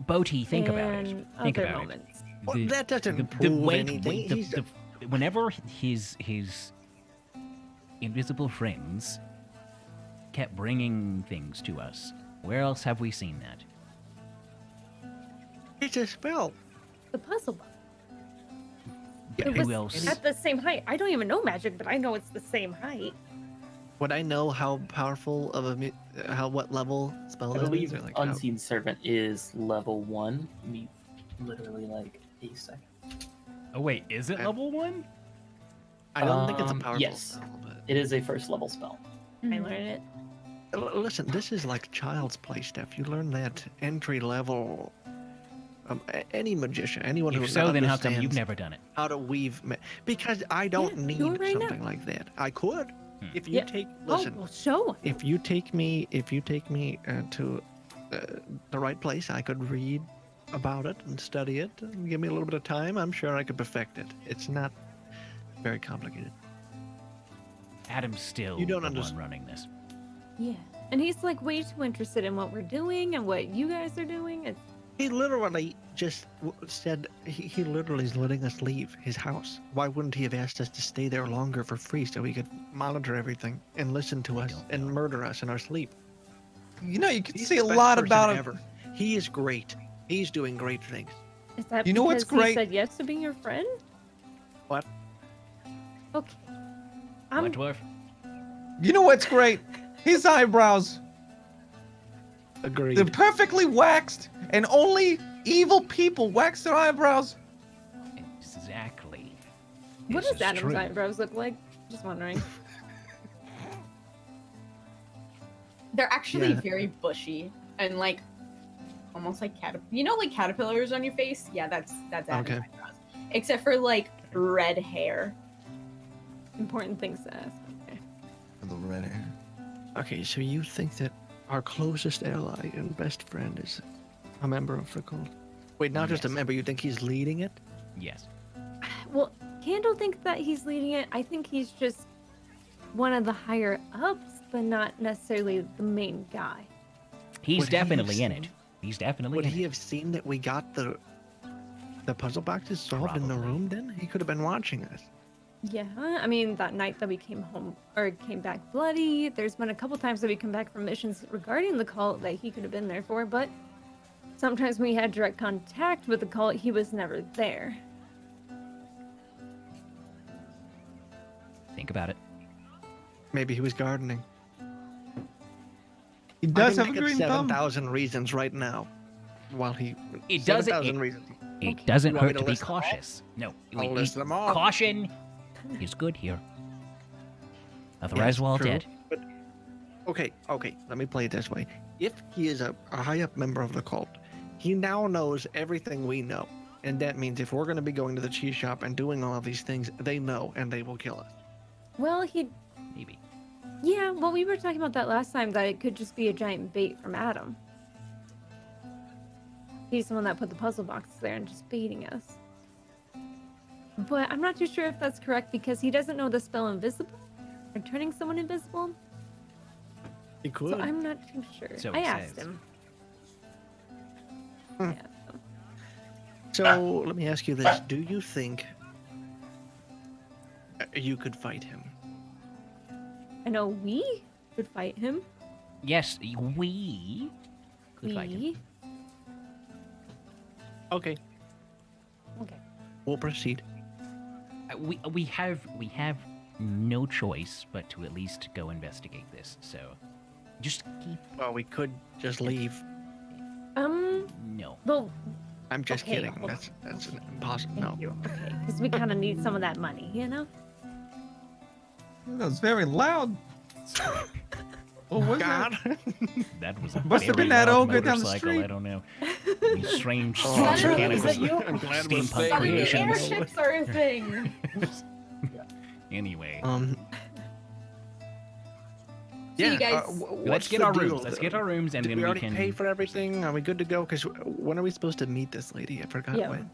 Boaty, think about it. And Think other about moments. it. Well, that doesn't the prove way- anything. the- He's the- whenever his invisible friends kept bringing things to us, where else have we seen that? It's a spell. The puzzle box. But It who was else? at the same height. I don't even know magic, but I know it's the same height. Would I know how powerful of a what level spell I that believe is? Or like how- Unseen Servant is level 1. Me, literally like a second. Oh wait, is it Okay. level 1? I don't think it's a Um, powerful yes. spell, but It is a first level spell. I learned it. Listen, this is like child's play stuff. You learn that entry level. Any magician, anyone who If so, then how come understands you've never done it? how to weave? Because I don't Yeah, need do it right now. something like that. I could, Hmm. if you Yeah. take. Oh, Listen, well, show us. if you take me to the right place, I could read about it and study it. And give me a little bit of time. I'm sure I could perfect it. It's not very complicated. Adam's still You don't the one understand. running this. Yeah. And he's like way too interested in what we're doing and what you guys are doing. It's He literally just said he literally is letting us leave his house. Why wouldn't he have asked us to stay there longer for free so he could monitor everything and listen to I us don't and know. murder us in our sleep? You know, you can He's see the a best lot person about him. ever. He is great. He's doing great things. is that You know what's because he great? said yes to being your friend? What? Okay. What dwarf? You know what's great? His eyebrows. Agreed. They're perfectly waxed, and only evil people wax their eyebrows. Exactly. What This does is Adam's true. eyebrows look like? Just wondering. They're actually Yeah. very bushy. and like almost like like caterpillars on your face. Yeah, that's Adam's Okay. eyebrows, except for like red hair. Important things to ask. Okay. The red hair. Okay, so you think that our closest ally and best friend is a member of the cult? Wait, not just a Yes. member. You think he's leading it? Yes. Well, Candle thinks that he's leading it. I think he's just one of the higher ups, but not necessarily the main guy. He's Would he have definitely in seen- it. He's definitely Would in he it. have seen that we got the puzzle boxes solved in the Probably. room? Then he could have been watching us. Yeah, I mean, that night that we came home or came back bloody, there's been a couple times that we come back from missions regarding the cult that he could have been there for, but sometimes when we had direct contact with the cult, he was never there. Think about it. Maybe he was gardening. He I does can have a think of green thumb. 7,000 reasons right now. While he It doesn't. 7,000 reasons. It doesn't You want me hurt to to be list them all? cautious. No. I'll list them all. Caution is good here. Otherwise, Yes, we're all true. dead. But okay, let me play it this way. If he is a high up member of the cult, he now knows everything we know. And that means if we're going to be going to the cheese shop and doing all of these things, they know and they will kill us. Well, Maybe. yeah, well, we were talking about that last time, that it could just be a giant bait from Adam. He's the one that put the puzzle boxes there and just baiting us. But I'm not too sure if that's correct because he doesn't know the spell invisible or turning someone invisible. He could. So I'm not too sure. So I he asked says. him. Hmm. Yeah. So let me ask you this: do you think you could fight him? I know we could fight him. Yes, we could fight him. We. Okay, Okay. we'll proceed. We have no choice but to at least go investigate this. So, just keep Well, we could just leave. no. Well, I'm just Okay, kidding. hold on. That's an impossible. thank No. you. Okay. Because we kind of need some of that money, you know? That was very loud. Oh, was God. That was a Must have very been that loud ogre down the motorcycle, street. I don't know. These strange, Oh, strange Suddenly, mechanical is it you? I'm glad we're steampunk safe. Suddenly creations. airships are a thing. Anyway, So you guys- let's what's get the our deal? rooms. Let's get our rooms, and Did then we we already can. pay for everything? Are we good to go? Because when are we supposed to meet this lady? I forgot Yeah. when.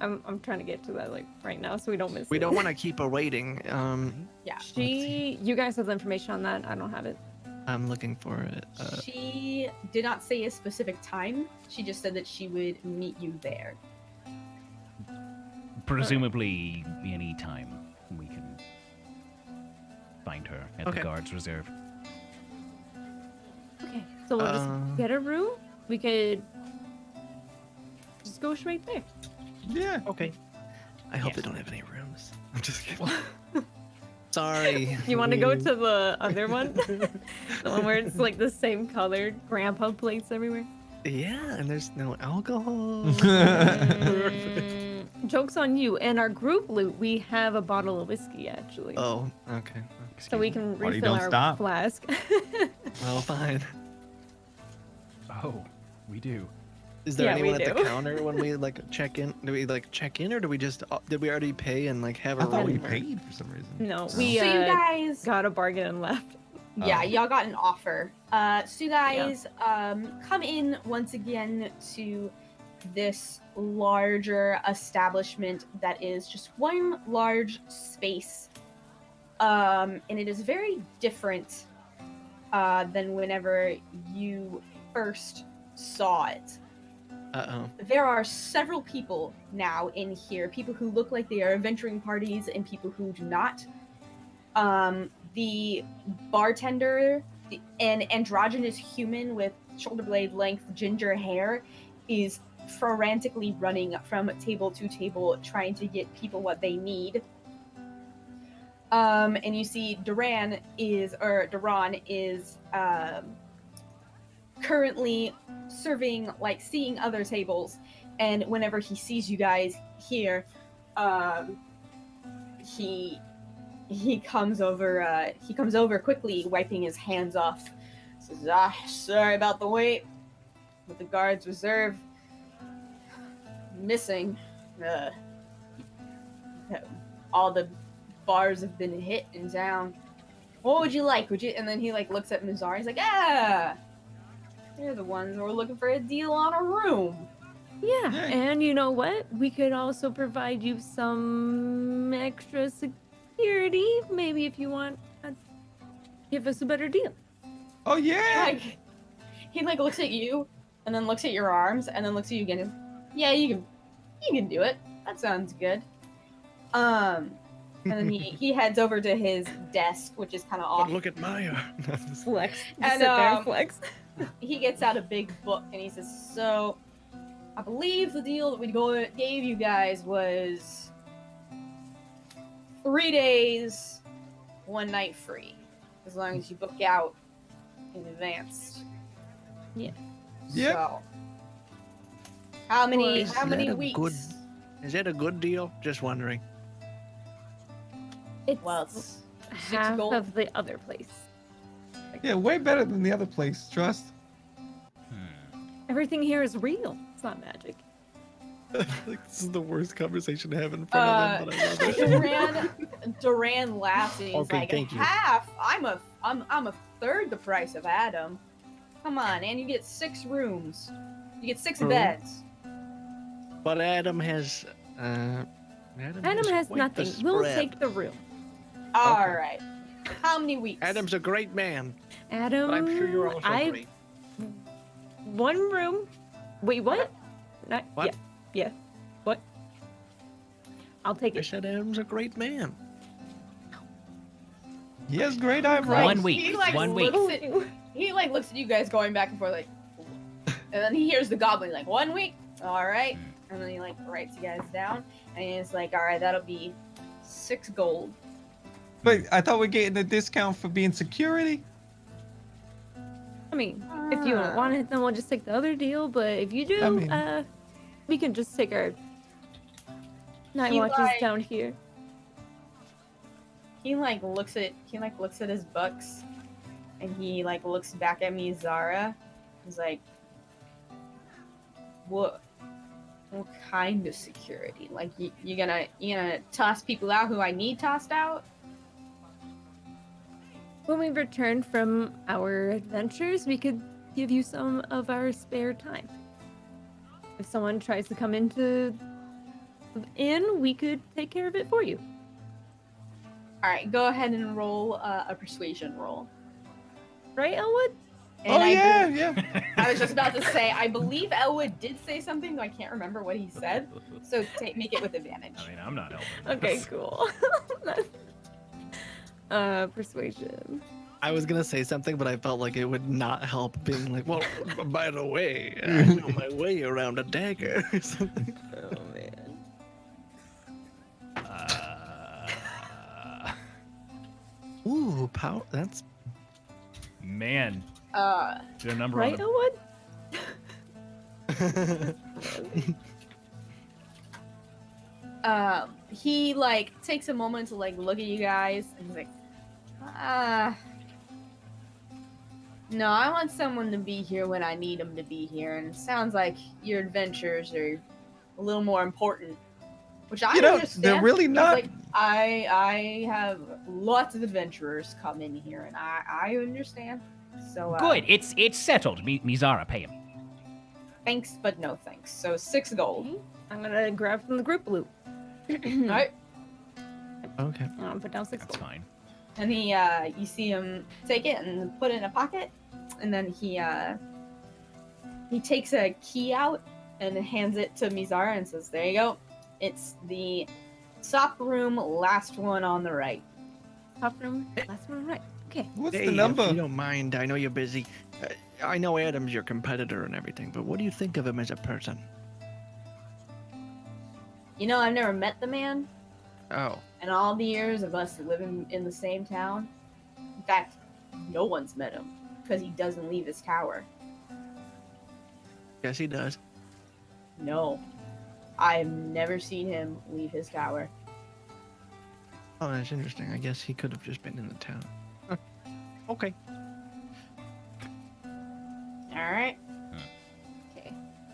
I'm trying to get to that like right now so we don't miss We it. don't want to keep her waiting. Yeah. You guys have the information on that. I don't have it. I'm looking for it. She did not say a specific time. She just said that she would meet you there. Presumably, any time we can find her at Okay. the guards' reserve. Okay. So we'll Uh, just get a room. We could just go straight there. Yeah. Okay. I hope Yes. they don't have any rooms. I'm just kidding. Sorry. You want to go to the other one? The one where it's like the same colored grandpa plates everywhere? Yeah, and there's no alcohol. Joke's on you. In our group loot, we have a bottle of whiskey actually. Oh, okay. So we can Party refill don't our stop. flask. Well, fine. Oh, we do. Is there Yeah, we anyone at the do. counter when we like check in? Do we like check in, or do we just did we already pay and like have a I thought we room? or- paid for some reason. No, we so you guys, got a bargain and left. yeah, Oh. y'all got an offer. So you guys, come in once again to this larger establishment that is just one large space, and it is very different than whenever you first saw it. Uh-oh. There are several people now in here, people who look like they are adventuring parties and people who do not. The bartender, an androgynous human with shoulder blade length ginger hair, is frantically running from table to table trying to get people what they need. And you see Duran is currently serving, like, seeing other tables, and whenever he sees you guys here, he comes over quickly, wiping his hands off. Says, sorry about the wait. with the guards reserve missing. Uh, all the bars have been hit in town. What would you like? Would you? And then he like looks at Mizar. He's like, they're the ones who are looking for a deal on a room. Yeah, Yay. and you know what? We could also provide you some extra security, maybe if you want to give us a better deal. Oh yeah. Like, he like looks at you, and then looks at your arms, and then looks at you again. Yeah, you can do it. That sounds good. And then he heads over to his desk, which is kind of off. But look at Maya. Flex. And, Sit there and flex. He gets out a big book and he says, "So, I believe the deal that we gave you guys was 3 days, 1 night free, as long as you book out in advance." Yeah. Yep. So, how many Is how many that a weeks? good- Is that a good deal? Just wondering. It's Well, it's half gold. of the other place. Yeah, way better than the other place. Trust. Everything here is real. It's not magic. Like, this is the worst conversation to have in front of them, but I love it. Duran laughs and he's Okay, like, thank you. half. I'm a third the price of Adam. Come on, and you get 6 rooms. You get 6 Room? beds. But Adam has. Adam has quite nothing. the We'll spread. take the room. All Okay. right. How many weeks? Adam's a great man, Adam, but I'm sure you're also I great. one room. Wait, what? Not, What? Yeah. What? I'll take I it. said Adam's a great man. He has great eyebrows. Like, 1 week. He, like, 1 week. looks at, he like looks at you guys going back and forth like, and then he hears the goblin like 1 week. All right. And then he like writes you guys down, and he's like, all right, that'll be 6 gold. But I thought we're getting a discount for being security. I mean, if you don't want it, then we'll just take the other deal. But if you do, I mean- we can just take our night He, watches like- down here. He looks at his books, and he like looks back at me, Zara. He's like, what kind of security? Like you gonna toss people out who I need tossed out? When we return from our adventures, we could give you some of our spare time. If someone tries to come into the inn, we could take care of it for you. All right, go ahead and roll a persuasion roll. Right, Elwood? And Oh I yeah, bel- yeah. I was just about to say, I believe Elwood did say something, though I can't remember what he said. So make it with advantage. I mean, I'm not helping. Okay, cool. Persuasion. I was gonna say something, but I felt like it would not help being like, well, by the way, I know my way around a dagger or something. Oh man. Ooh, power. That's Man, Uh, did a number Right, on Elwood? he like takes a moment to like look at you guys, and he's like, no, I want someone to be here when I need them to be here, and it sounds like your adventures are a little more important. Which I You know, understand. they're really because, not. Like, I have lots of adventurers come in here, and I understand. So Good. It's settled. Mizara, pay him. Thanks, but no thanks. So 6 gold. I'm gonna grab from the group loot. All right. okay. I'll put down 6 That's gold. fine. And he, you see him take it and put it in a pocket, and then he takes a key out and hands it to Mizara and says, "There you go. It's the top room, last one on the right." Top room, last one, right? Okay. What's Hey, the number? if you don't mind, I know you're busy. I know Adam's your competitor and everything, but what do you think of him as a person? You know, I've never met the man, Oh, and all the years of us living in the same town. In fact, no one's met him because he doesn't leave his tower. yes, he does. No, I have never seen him leave his tower. Oh, that's interesting. I guess he could have just been in the town. Huh. Okay. All right.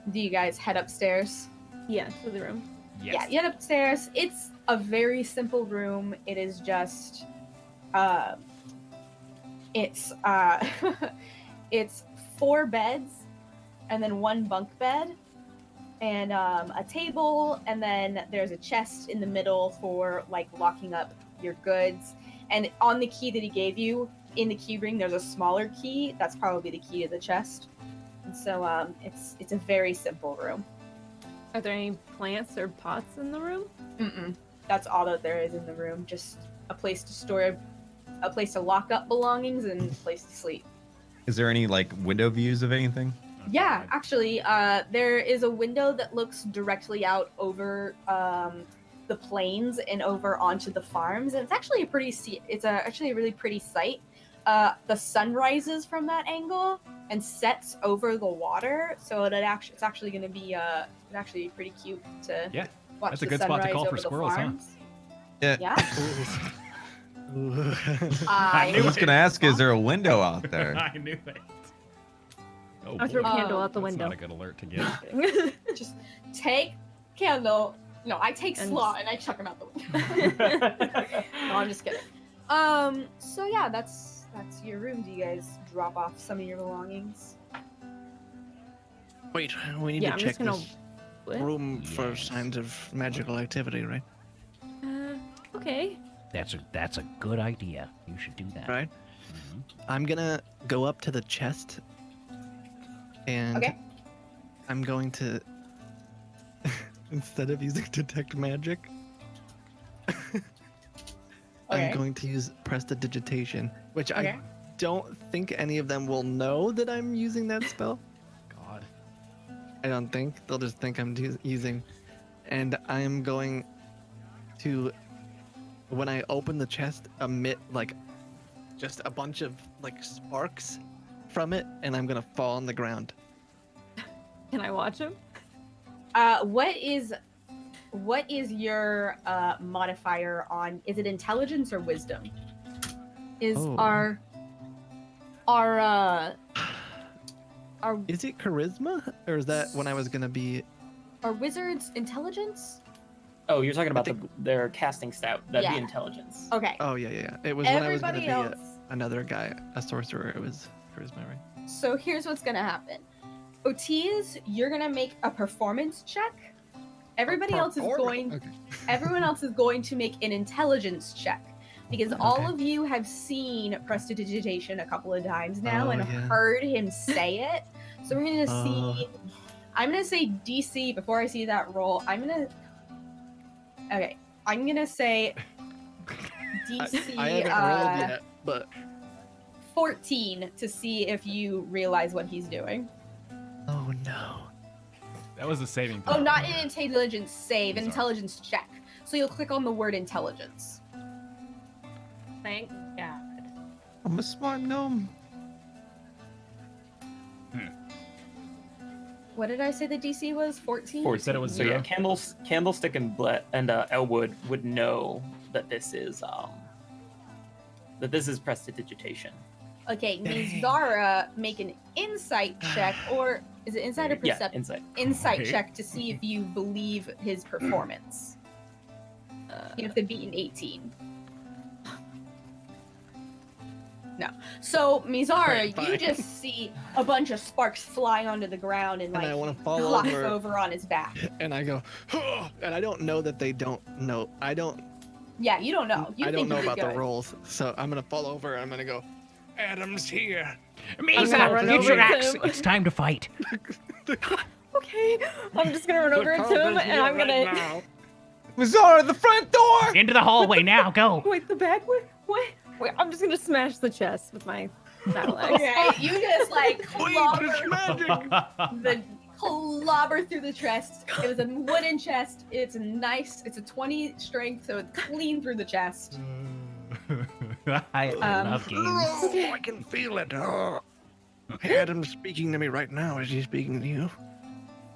do you guys head upstairs? Yeah, to the room. Yes. Yeah, you head upstairs. It's a very simple room. It is just, it's it's 4 beds, and then 1 bunk bed, and a table, and then there's a chest in the middle for like locking up your goods. And on the key that he gave you, in the key ring, there's a smaller key. That's probably the key to the chest. And so it's a very simple room. Are there any plants or pots in the room? Mm-mm. That's all that there is in the room. Just a place to store, a place to lock up belongings, and a place to sleep. Is there any like window views of anything? Yeah, actually, there is a window that looks directly out over the plains and over onto the farms, and it's actually actually a really pretty sight. The sun rises from that angle and sets over the water, so it's actually going to be actually pretty cute to Yeah, watch that's a the good spot to sunrise call for over the squirrels, huh? farms. Yeah. Yeah. Ooh. I I knew was gonna ask, is there a window out there? I knew that. Oh, I'll throw a boy. candle out the That's window. not a good alert to get. Just take candle. No, I take And- slaw and I chuck him out the window. No, I'm just kidding. So yeah, that's your room. Do you guys drop off some of your belongings? Wait, we need Yeah, to I'm check just gonna- this What? room for Yes. signs of magical activity, right? Okay. That's a good idea. You should do that. Right. Mhm. I'm gonna go up to the chest, and Okay. I'm going to, instead of using detect magic, Okay. I'm going to use prestidigitation, which Okay. I don't think any of them will know that I'm using that spell. God. I don't think they'll just think I'm using, and I am going to, when I open the chest, emit like just a bunch of like sparks from it, and I'm gonna fall on the ground. Can I watch him? What is your modifier on? Is it intelligence or wisdom? Is Oh. our Is it charisma, or is that when I was gonna be? our wizards intelligence? Oh, you're talking about think- their casting stat. That'd Yeah. be intelligence. Okay. Oh yeah. It was when I was gonna Everybody be else. another guy, a sorcerer. It was charisma, right? So here's what's gonna happen. Otis, you're gonna make a performance check. Everybody else is going. Okay. Everyone else is going to make an intelligence check because all Okay. of you have seen prestidigitation a couple of times now Oh, and yeah. heard him say it. So we're gonna Oh. see. I'm gonna say DC before I see that roll. I'm gonna say DC I haven't rolled yet, but 14 to see if you realize what he's doing. oh no. That was a saving Oh, throw. not an intelligence save, an Sorry. intelligence check. So you'll click on the word intelligence. Thank God. I'm a smart gnome. What did I say the DC was? 14? You said it was So yeah, zero? Candlestick and Elwood would know that this is prestidigitation. Okay, Ms. Zara, make an insight check, or is it insight or Yeah, perception? insight. Insight Okay. check to see if you believe his performance. You have to beat an 18. No. So, Mizara, Alright, you fine. just see a bunch of sparks flying onto the ground and And I like want to fall gloss over, over on his back. and I go, and I don't know that they don't know. I don't Yeah, you don't know. You I don't think know you did about the good. rolls, so I'm gonna fall over. And I'm gonna go. Adam's here. Mesa, gonna run get over your to axe. him. It's time to fight. Okay. I'm just gonna run over to him and I'm gonna. Mazara, the front door! Into the hallway now. Go. Wait, the back? Wait. I'm just gonna smash the chest with my battle axe. Okay, you just like Wait, clobber, it's magic. clobber through the chest. It was a wooden chest. It's a 20 strength, so it's clean through the chest. I Um, love games. Oh, I can feel it. Oh. Adam's speaking to me right now. Is he speaking to you?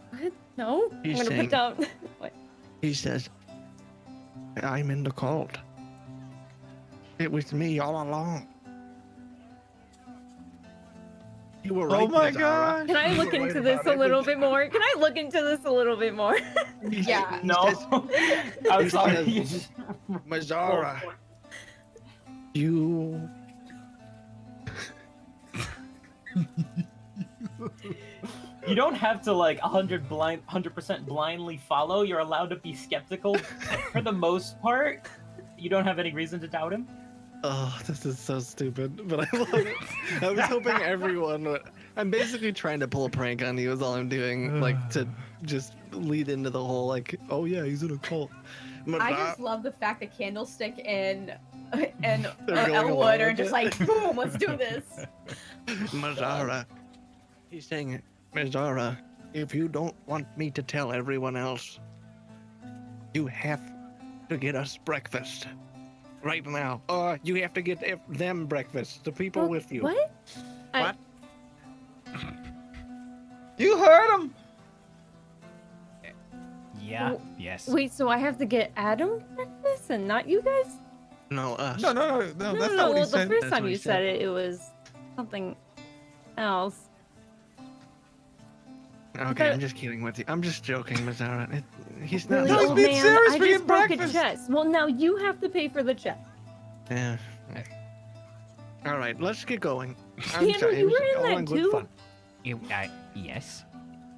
What? No. He's I'm gonna saying- put down. What? He says, I'm in the cult. It was me all along. You were Oh right, my Mazara. gosh. Can I You look were right into this about a little everything. bit more? Can I look into this a little bit more? Yeah. No. He I'm sorry. says, You just Mazara, you. You don't have to like 100% blindly follow. You're allowed to be skeptical. For the most part, you don't have any reason to doubt him. Oh, this is so stupid, but I love it. I was hoping everyone would. I'm basically trying to pull a prank on you, is all I'm doing, like to just lead into the whole like, oh yeah, he's in a cult. I just love the fact that Candlestick and They're going along Elwood are with just it. like, boom, let's do this. Mazara. He's saying, Mazara, if you don't want me to tell everyone else, you have to get us breakfast right now. Or you have to get them breakfast, the people Well, with you. What? What? You heard him. Yeah. Oh, Yes. Wait, so I have to get Adam breakfast and not you guys? No, us. No, that's not what he Well, said. the first That's time what he you said. said it, it was something else. Okay, I'm just kidding with you. I'm just joking, Mazara. He's not. Really, No, he's old being man, serious I for just getting broke breakfast. a chest. Well, now you have to pay for the chest. Yeah. All right, let's get going. Candle, you were in all that in good too? fun. Yes.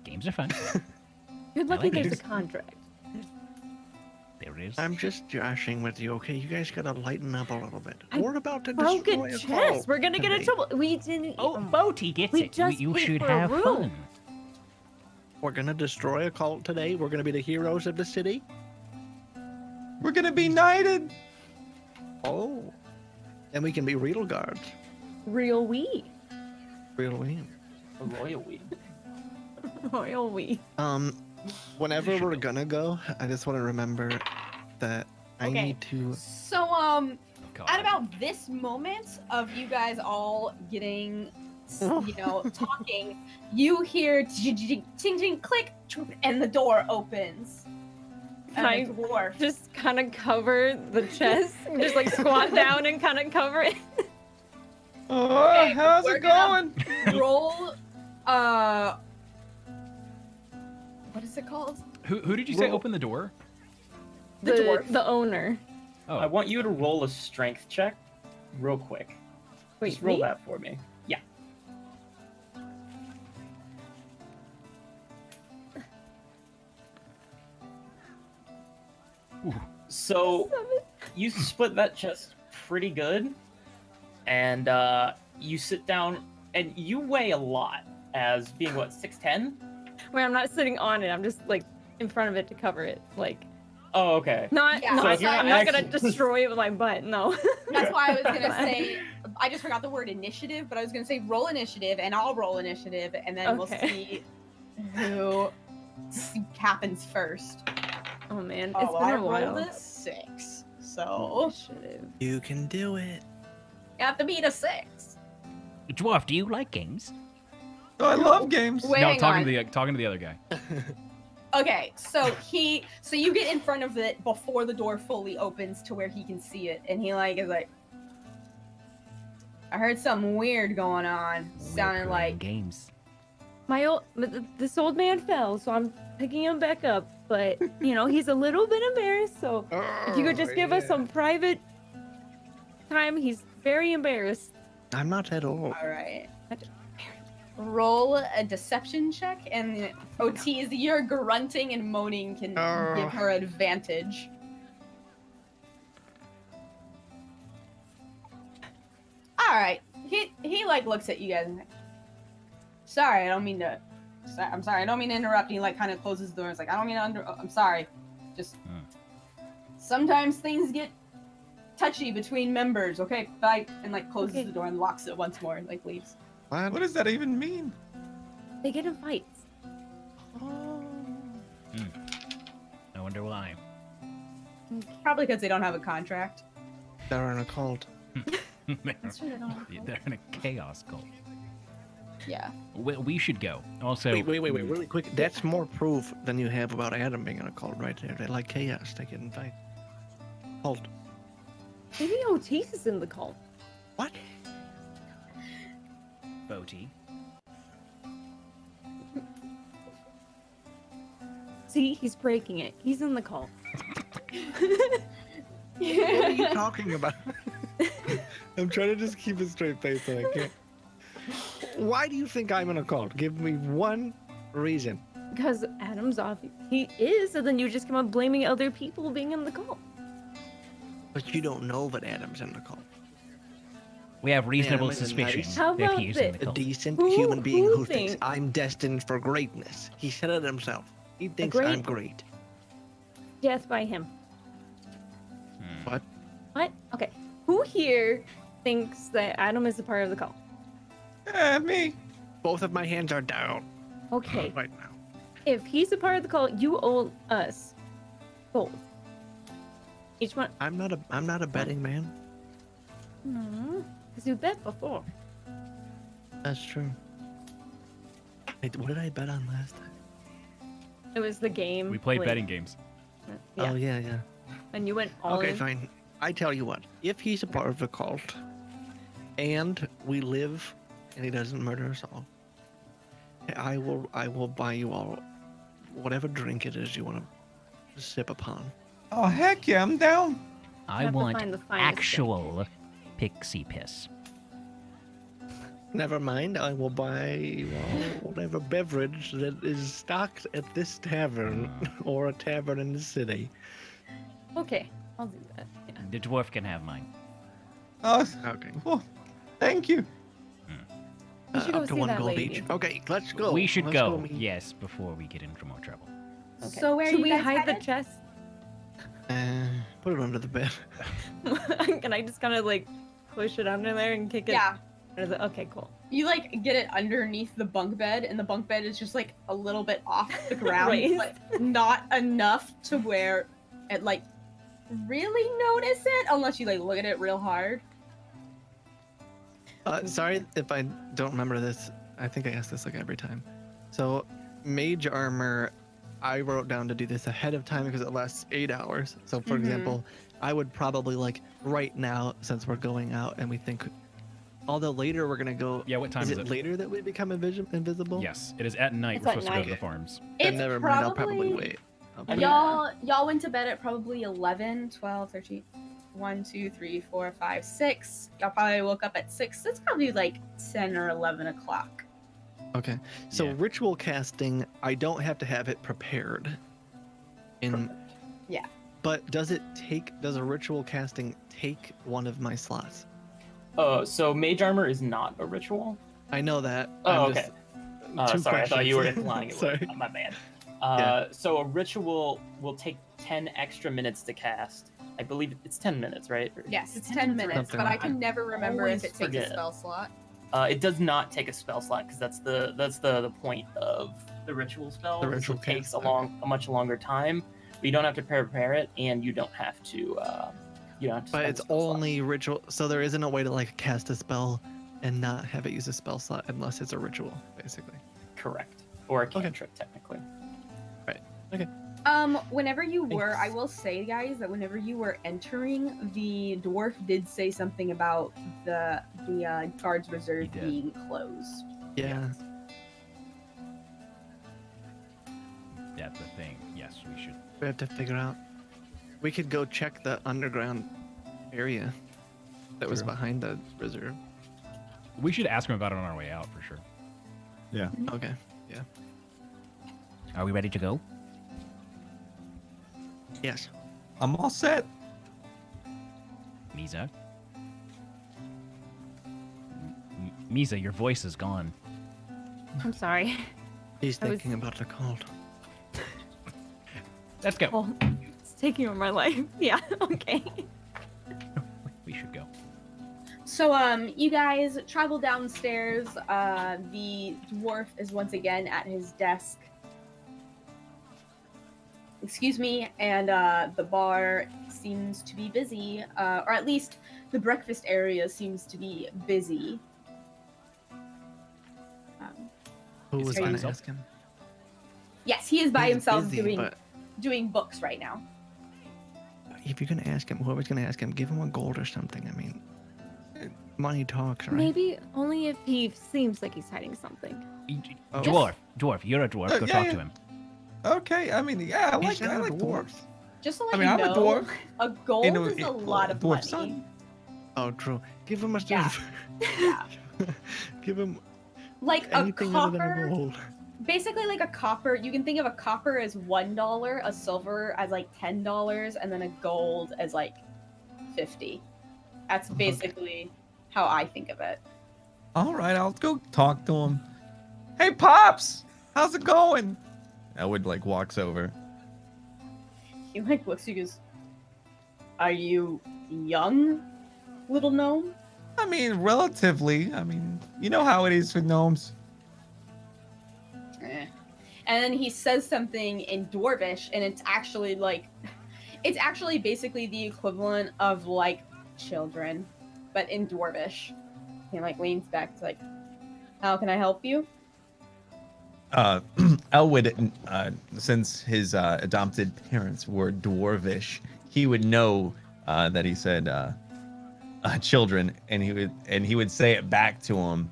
Games are fun. Good luck like there's a it. contract. There is. I'm just joshing with you, okay? You guys gotta lighten up a little bit. I We're about to Broke destroy a a chest. cult We're gonna get in today. trouble. We didn't. Oh, even- Boaty gets we it. just You paid should for a have room. fun. We're gonna destroy a cult today. We're gonna be the heroes of the city. We're gonna be knighted. Oh. And we can be real guards. Real we. Real we. A royal weed. Royal we. Whenever should we're go. gonna go, I just want to remember that I Okay. need to. So, God. at about this moment of you guys all getting, talking, you hear ting ting click, and the door opens. Can I And the dwarf. just kind of cover the chest? Just like squat down and kind of cover it. Oh, Okay, how's we're it going? roll. What is it called? Who did you say Roll. opened the door? The dwarf. The owner. Oh, I want you to roll a strength check, real quick. Wait, Just roll me? that for me. Yeah. Ooh. So you split that chest pretty good, and you sit down, and you weigh a lot as being what 6'10". Wait, I'm not sitting on it. I'm just like in front of it to cover it. Like Oh, okay. not. Yeah, not so if you're I'm not not gonna actually- destroy it with my butt. No. That's why I was gonna say. I just forgot the word initiative, but I was gonna say roll initiative, and I'll roll initiative, and then we'll Okay. see who happens first. Oh man, Oh, it's well, been I a while. rolled a 6, so Initiative. You can do it. you have to beat a 6. Dwarf, do you like games? Oh, I love games. Wait, no, hang talking on. to the other guy. Okay, so you get in front of it before the door fully opens to where he can see it, and he is like, I heard something weird going on. We're Sounded playing like games. This old man fell, so I'm picking him back up. But he's a little bit embarrassed. So if you could just give us some private time, he's very embarrassed. I'm not at all. all right. Roll a deception check, and OTs, your grunting and moaning can give her advantage. All right, he looks at you guys and sorry, I don't mean to. I'm sorry, I don't mean to interrupt. And he kind of closes the door. It's like I don't mean to. I'm sorry. Just sometimes things get touchy between members. Okay, bye, and closes Okay. the door and locks it once more and leaves. What? What does that even mean? They get in fights. I wonder why. Probably because they don't have a contract. They're in a cult. That's true, they don't have a They're in a chaos cult. Yeah. We should go. Also, Wait, really quick. That's more proof than you have about Adam being in a cult right there. They like chaos. They get in fights. Cult. Maybe Otis is in the cult. What? Boaty, See, he's breaking it. He's in the cult. What are you talking about? I'm trying to just keep a straight face and I can't. Why do you think I'm in a cult? Give me one reason. Because Adam's off. He is, and then you just come up blaming other people being in the cult. But you don't know that Adam's in the cult. We have reasonable Adam is a suspicion nice- How that about he is in the this? A cult. decent Who- human being who who thinks thinks- I'm destined for greatness. He said it himself. He thinks great- I'm great. Death by him. What? What? Okay. Who here thinks that Adam is a part of the cult? Me. Both of my hands are down Okay. right now. If he's a part of the cult, you owe us both. Each one. I'm not a betting man. Because you bet before. That's true. Wait, what did I bet on last time? It was the game. We played like, betting games. Yeah. Oh yeah. And you went all Okay, in. fine. I tell you what. If he's a part of the cult, and we live, and he doesn't murder us all, I will buy you all whatever drink it is you want to sip upon. Oh heck yeah, I'm down. I have to want find the finest actual pixie piss. Never mind. I will buy you all whatever beverage that is stocked at this tavern or a tavern in the city. Okay, I'll do that. Yeah. The dwarf can have mine. Oh, Okay. oh, thank you. We should go Up to see one that gold lady. each. Okay, let's go. We should Let's go, meet- yes, before we get into more trouble. Okay. So where Should are you we guys hide the headed? chest? Put it under the bed. Can I just kind of like push it under there and kick it? Yeah. Under the... Okay, cool. You like get it underneath the bunk bed, and the bunk bed is just like a little bit off the ground, Raised. but not enough to where it like really notice it unless you like look at it real hard. Sorry if I don't remember this. I think I ask this like every time. So, mage armor, I wrote down to do this ahead of time because it lasts 8 hours. So, for Mhm. example, I would probably like right now, since we're going out and we think, although later we're gonna go. Yeah, what time is is it it? later that we become invisible? Yes, it is at night. It's We're at supposed to go to night. the farms. Then It's never mind. I'll probably wait. I mean- Y'all went to bed at probably 11, 12, 13, 1, 2, 3, 4, 5, 6. Y'all probably woke up at 6. That's probably like 10 or 11 o'clock. Okay. So Yeah. ritual casting, I don't have to have it prepared. Yeah. But does a ritual casting take one of my slots? So mage armor is not a ritual. I know that. Oh, I'm okay. just- two Sorry, I thought you were questions. implying it was. Sorry. My bad. Yeah. So a ritual will take 10 extra minutes to cast. I believe it's 10 minutes, right? Or- Yes, it's 10 minutes, Something but I like can never remember if always it takes a forget. spell slot. It does not take a spell slot because that's the point of the ritual spell. The is ritual it takes cast, a much longer time, but you don't have to prepare it, and you don't have to. You don't have to. But spend it's a spell slot. only ritual, so there isn't a way to like cast a spell and not have it use a spell slot unless it's a ritual, basically. correct, or a Okay. cantrip technically. Whenever you were, I Thanks. will say, guys, that whenever you were entering, the dwarf did say something about the guards reserve He did. being closed. Yeah. That's the thing. Yes, we should. We have to figure out. We could go check the underground area that was True. behind the reserve. We should ask him about it on our way out for sure. Yeah. Okay. Are we ready to go? Yes. I'm all set. Misa? Misa, your voice is gone. I'm sorry. He's I was- thinking about the cult. Let's go. Oh, it's taking over my life. Yeah. Okay. We should go. So, you guys travel downstairs. The dwarf is once again at his desk. Excuse me, and the bar seems to be busy, or at least the breakfast area seems to be busy. Who Is was he by gonna himself? ask him? Yes, he is by He's himself busy, but doing books right now. if you're gonna ask him, whoever's gonna ask him, give him a gold or something. I mean, money talks, right? Maybe only if he seems like he's hiding something. Oh. Dwarf, you're a dwarf. Go Yeah, talk yeah. to him. Okay, I mean, yeah, I He's like not a dwarves. dwarf. Just to let I mean, you I'm know, a dwarf. a gold You know, is a well, lot of money. dwarf son. Oh, true. Give him a Yeah. silver. Yeah. Give him Like a anything other than a copper, gold. basically like a copper. You can think of a copper as $1, a silver as like $10, and then a gold as like 50. That's Okay. basically how I think of it. All right, I'll go talk to him. Hey, Pops, how's it going? Elwood like walks over. He like looks at you and goes, "Are you young, little gnome?" I mean, relatively. I mean, you know how it is with gnomes. Eh. And then he says something in Dwarvish, and it's actually basically the equivalent of like children, but in Dwarvish. He like leans back, it's like, "How can I help you?" Elwood, since his adopted parents were dwarvish, he would know that he said children, and he would say it back to him,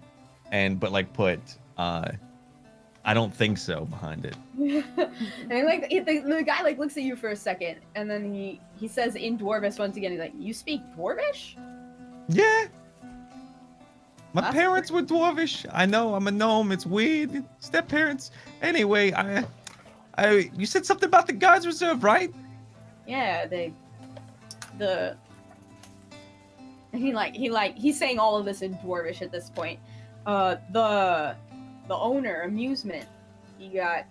but like put I don't think so behind it. And then, like the guy like looks at you for a second, and then he says in Dwarvish once again. He's like, "You speak Dwarvish?" Yeah. My That's parents were dwarvish. I know, I'm a gnome. It's weird. Step parents. Anyway, you said something about the guards reserve, right? Yeah, he's saying all of this in Dwarvish at this point. The owner, Amusement, he got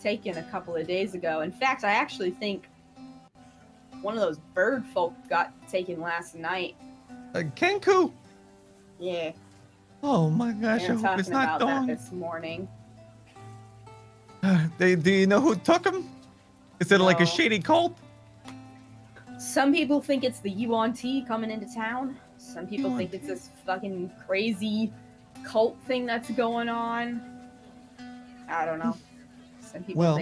taken a couple of days ago. In fact, I actually think one of those bird folk got taken last night. Kenku. Yeah, Oh my gosh, we I were hope it's talking not about that Dong. this morning. Do you know who took him? Is it like a No. shady cult? Some people think it's the Yuan-Ti coming into town. Some people think Yuan-Ti. it's this fucking crazy cult thing that's going on. I don't know. Some people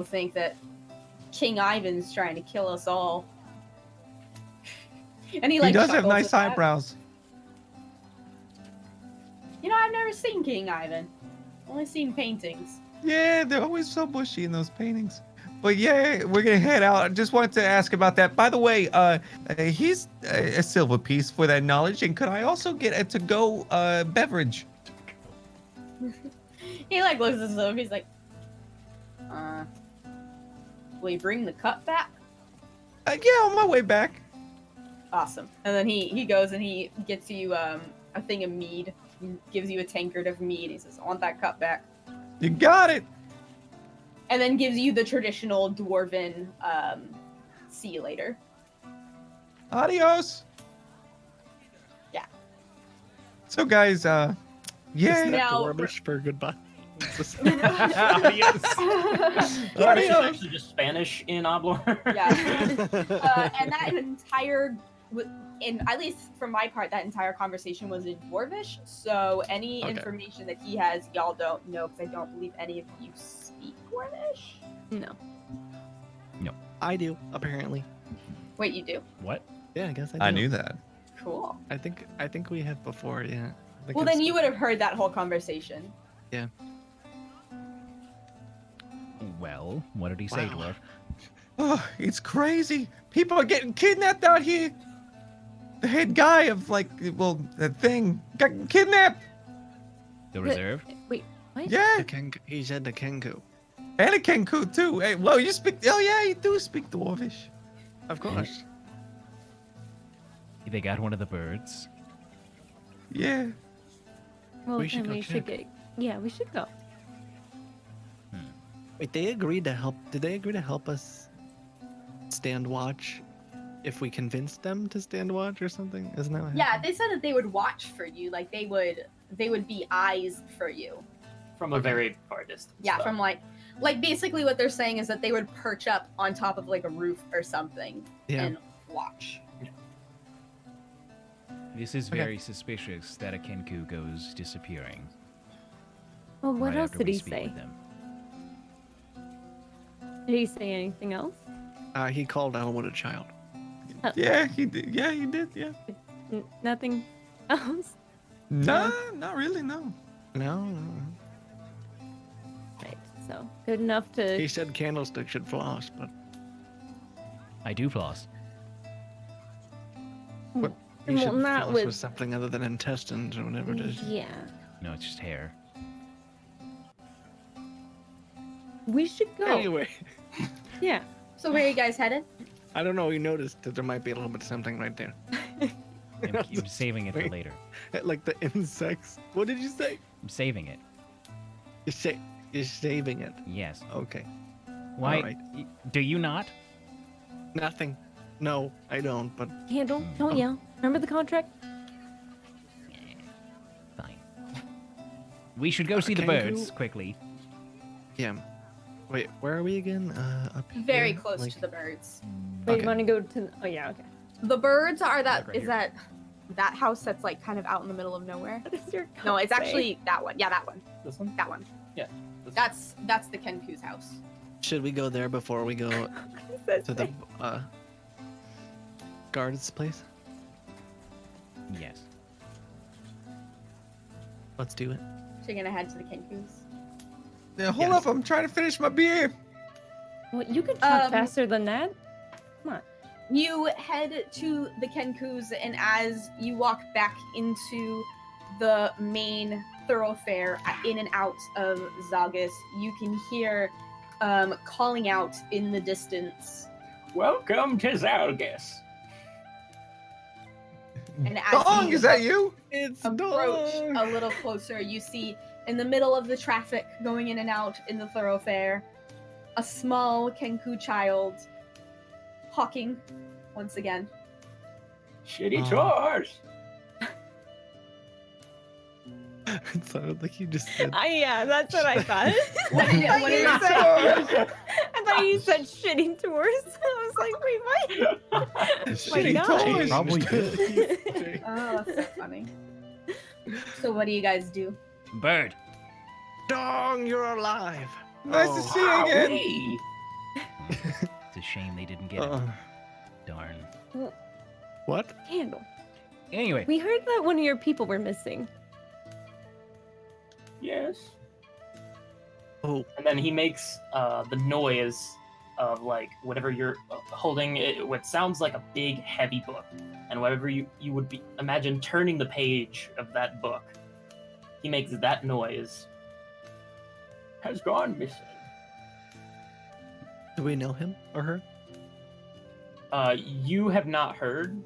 think that King Ivan's trying to kill us all. And he He like does have chuckles nice at that. eyebrows. You know, I've never seen King Ivan. Only seen paintings. Yeah, they're always so bushy in those paintings. But yeah, we're gonna head out. I just wanted to ask about that. By the way, he's a silver piece for that knowledge. And could I also get a to-go beverage? He like looks at himself. He's like, will you bring the cup back? Yeah, on my way back. Awesome. And then he goes and he gets you a thing of mead. He gives you a tankard of mead. He says, "I want that cup back." You got it. And then gives you the traditional dwarven "see you later." Adios. Yeah. So guys, Isn't yeah. that Now- Dwarvish for goodbye? Yes. Dwarvish is actually just Spanish in Oblor. Yeah. And that entire, at least from my part, that entire conversation was in Dwarvish. So any Okay. information that he has, y'all don't know, because I don't believe any of you speak Dwarvish. No. I do, apparently. Wait, you do? What? Yeah, I guess I do. I knew that. Cool. I think we have before, yeah. I think Well, I've then you would have heard that whole conversation. Well, what did he say, Wow. dwarf? Oh, it's crazy. People are getting kidnapped out here. The head guy of that thing got kidnapped. The reserve? Wait, what? Yeah, he said the Kenku. and a Kenku too. Hey, well, you speak. Oh yeah, you do speak Dwarvish. Of course. They got one of the birds. Yeah. Well, We should then go we should check. get. Yeah, we should go. Wait, they agreed to help. Did they agree to help us stand watch if we convinced them to stand watch or something? Isn't that what Yeah, happened? they said that they would watch for you. Like they would be eyes for you. From a very far distance. Yeah, though. from like basically what they're saying is that they would perch up on top of like a roof or something Yeah. and watch. This is Okay. very suspicious that a Kenku goes disappearing. Well, what right else after did we he speak say? with them. Did he say anything else? He called Elwood a child. Yeah, he did. Yeah, he did. Yeah. Nothing else? Nah, not really. No. No. Right. So good enough He to. said Candlestick should floss, but I do floss. what? He Well, should not floss with- with something other than intestines or whatever it is. Yeah. No, it's just hair. We should go. Anyway, Yeah. So where are you guys headed? I don't know. You noticed that there might be a little bit of something right there. I'm saving it for Wait. later. Like the insects. What did you say? I'm saving it. You're saving it. Yes. Okay. Why? Alright. Do you not? Nothing. No, I don't. But Candle, don't yell. Remember the contract? Fine. We should go see the Kangaroo? birds quickly. yeah. Wait, where are we again? Up here? Very close Like- to the birds. Wait, Okay. you want to go to? Oh yeah, okay. The birds are Right here. that house that's like kind of out in the middle of nowhere. What does your No, cup it's say? actually that one. Yeah, that one. This one? That one. Yeah. This That's the Kenku's house. Should we go there before we go What does that to the say? guard's place? Yes. Let's do it. So you're gonna head to the Kenku's. Yeah, hold Yes. up, I'm trying to finish my beer. Well, you could talk Um, faster than that. You head to the Kenku's, and as you walk back into the main thoroughfare in and out of Zagus, you can hear calling out in the distance. Welcome to Zalgus. And as Dong, you is that you? It's approach dog. a little closer, you see in the middle of the traffic going in and out in the thoroughfare, a small Kenku child hawking once again. Shitty Oh. chores. It sounded like you just said. Yeah, that's what I thought. What did it- I what thought did you it said- I thought you said shitty tours. I was like, wait, what? Shitty God. toys. Probably did. Oh, that's so funny. So what do you guys do? Bird. Dong, you're alive. Nice to see you again. Hey. It's a shame they didn't get it. Uh, Darn. what? Candle. Anyway, We heard that one of your people were missing. Yes. Oh, And then he makes the noise of like whatever you're holding. What sounds like a big heavy book, and whatever you would be imagine turning the page of that book. He makes that noise. Has gone missing. do we know him or her? You have not heard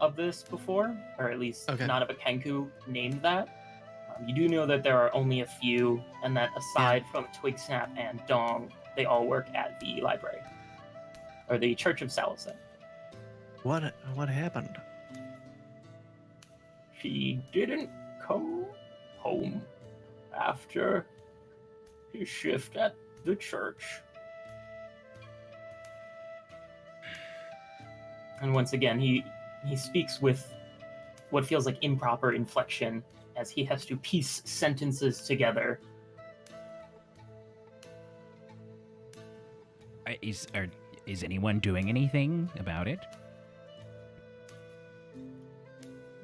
of this before, or at least Okay. not of a Kenku named that. You do know that there are only a few, and that aside from Twigsnap and Dong, they all work at the library, or the Church of Salicin. What happened? She didn't come home after his shift at the church. And once again, he speaks with what feels like improper inflection as he has to piece sentences together. Is anyone doing anything about it?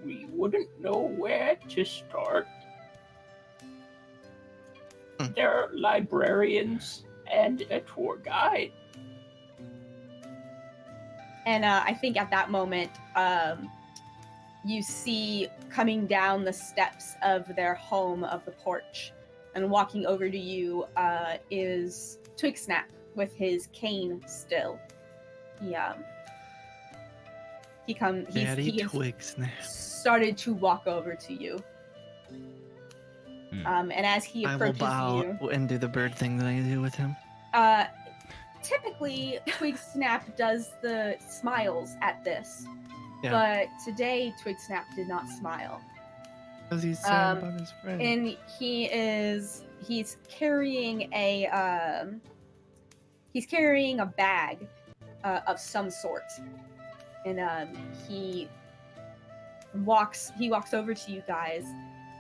We wouldn't know where to start. Hmm. There are librarians and a tour guide. And I think at that moment, you see coming down the steps of their home of the porch, and walking over to you is Twigsnap with his cane still. He Daddy he has Twigsnap. started to walk over to you. Hmm. And as he I will approaches bow you, and do the bird thing that I do with him. typically Twigsnap does the smiles at this, Yeah. but today Twigsnap did not smile. Because he's sad Um, about his friend. And he's carrying a bag of some sort, and he walks over to you guys,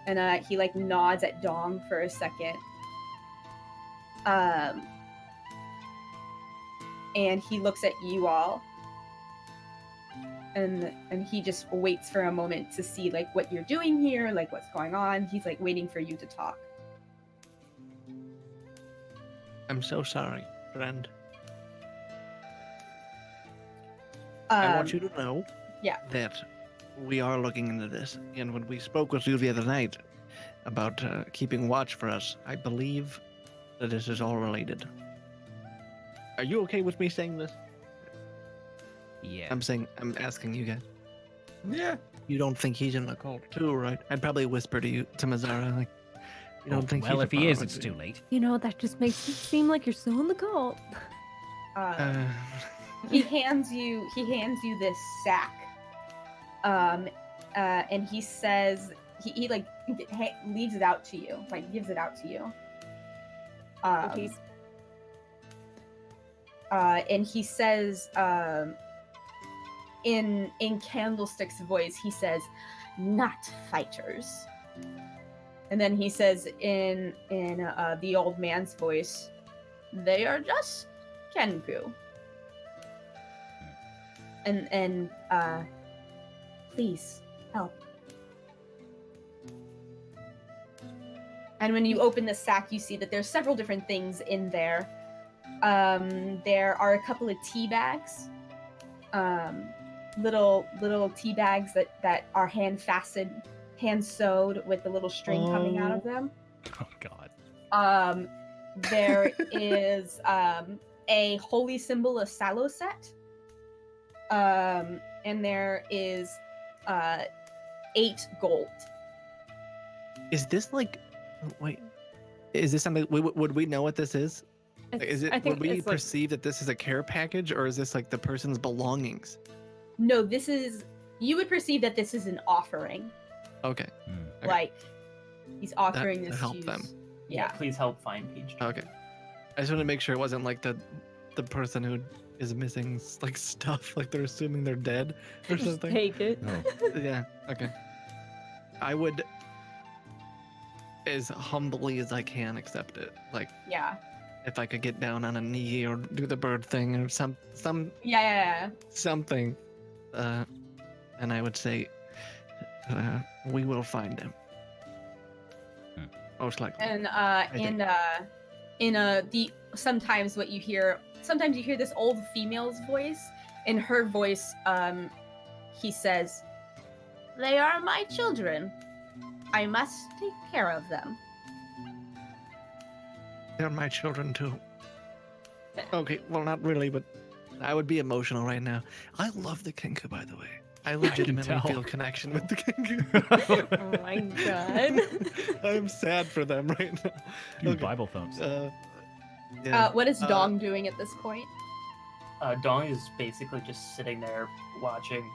and he like nods at Dong for a second, and he looks at you all, and he just waits for a moment to see like what you're doing here, like what's going on. He's like waiting for you to talk. I'm so sorry, friend. I want you to know yeah. that we are looking into this. And when we spoke with you the other night about keeping watch for us, I believe that this is all related. Are you okay with me saying this? Yeah. I'm asking you guys. Yeah. You don't think he's in the cult too, right? I'd probably whisper to Mazara, like, you don't think well, he's a if he part is, of it, it's do you? too late. You know, that just makes it seem like you're still in the cult. Uh, he hands you this sack, and he says he like leaves it out to you, like gives it out to you. He's And he says, in Candlestick's voice, he says, "Not fighters." And then he says in the old man's voice, "They are just Kenku." And please help. And when you open the sack, you see that there's several different things in there. There are a couple of tea bags, little tea bags that are hand fastened, hand sewed with the little string coming out of them. Oh God. There is a holy symbol of Salo set. And there is 8 gold. Is this like, wait, is this something, would we know what this is? Like, is it, I think would we it's like, perceive that this is a care package, or is this like the person's belongings? No, you would perceive that this is an offering. Okay, Okay. Like, he's offering to this help to them. Yeah. Please help find Peach. Okay. I just want to make sure it wasn't like the person who is missing like stuff, like they're assuming they're dead or just something. take it. Yeah. Okay. I would, as humbly as I can, accept it. Like, Yeah. if I could get down on a knee or do the bird thing or Yeah. something, and I would say, we will find him. Most likely. And think. sometimes you hear this old female's voice. In her voice, he says, "They are my children. I must take care of them." They're my children too. Okay, well, not really, but I would be emotional right now. I love the Kenku, by the way. I legitimately tell. feel connection with the Kenku. Oh my god. I'm sad for them right now. Dude, Okay. Bible thumbs. Yeah. What is Dong doing at this point? Dong is basically just sitting there watching,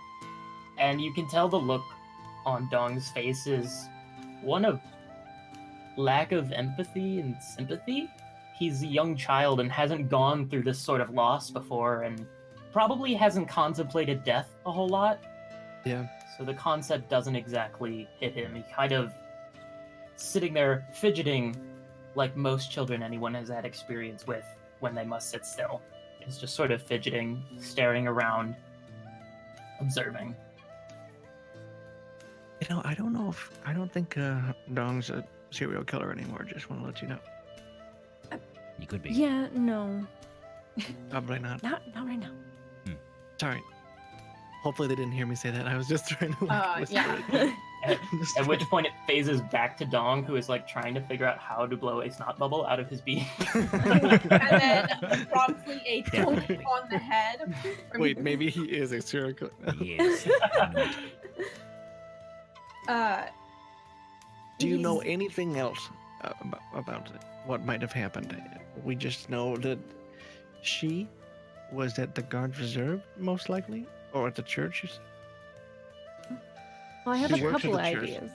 and you can tell the look on Dong's face is one of lack of empathy and sympathy. He's a young child and hasn't gone through this sort of loss before, and probably hasn't contemplated death a whole lot. Yeah. So the concept doesn't exactly hit him. He kind of sitting there fidgeting like most children anyone has had experience with when they must sit still. He's just sort of fidgeting, staring around, observing. You know, I don't think Dong's a serial killer anymore. Just want to let you know. You could be. Yeah, no. Probably not. Not right now. Sorry. Hopefully they didn't hear me say that. I was just trying to whisper Yeah. it. At which point it phases back to Dong, who is like trying to figure out how to blow a snot bubble out of his beak. And then promptly a thunk Definitely. on the head. Wait, maybe he is a serial killer. Yes. Do you know he's- anything else about it? What might have happened? We just know that she was at the Guard Reserve, most likely, or at the church. Well, I have She a works at couple the church. ideas.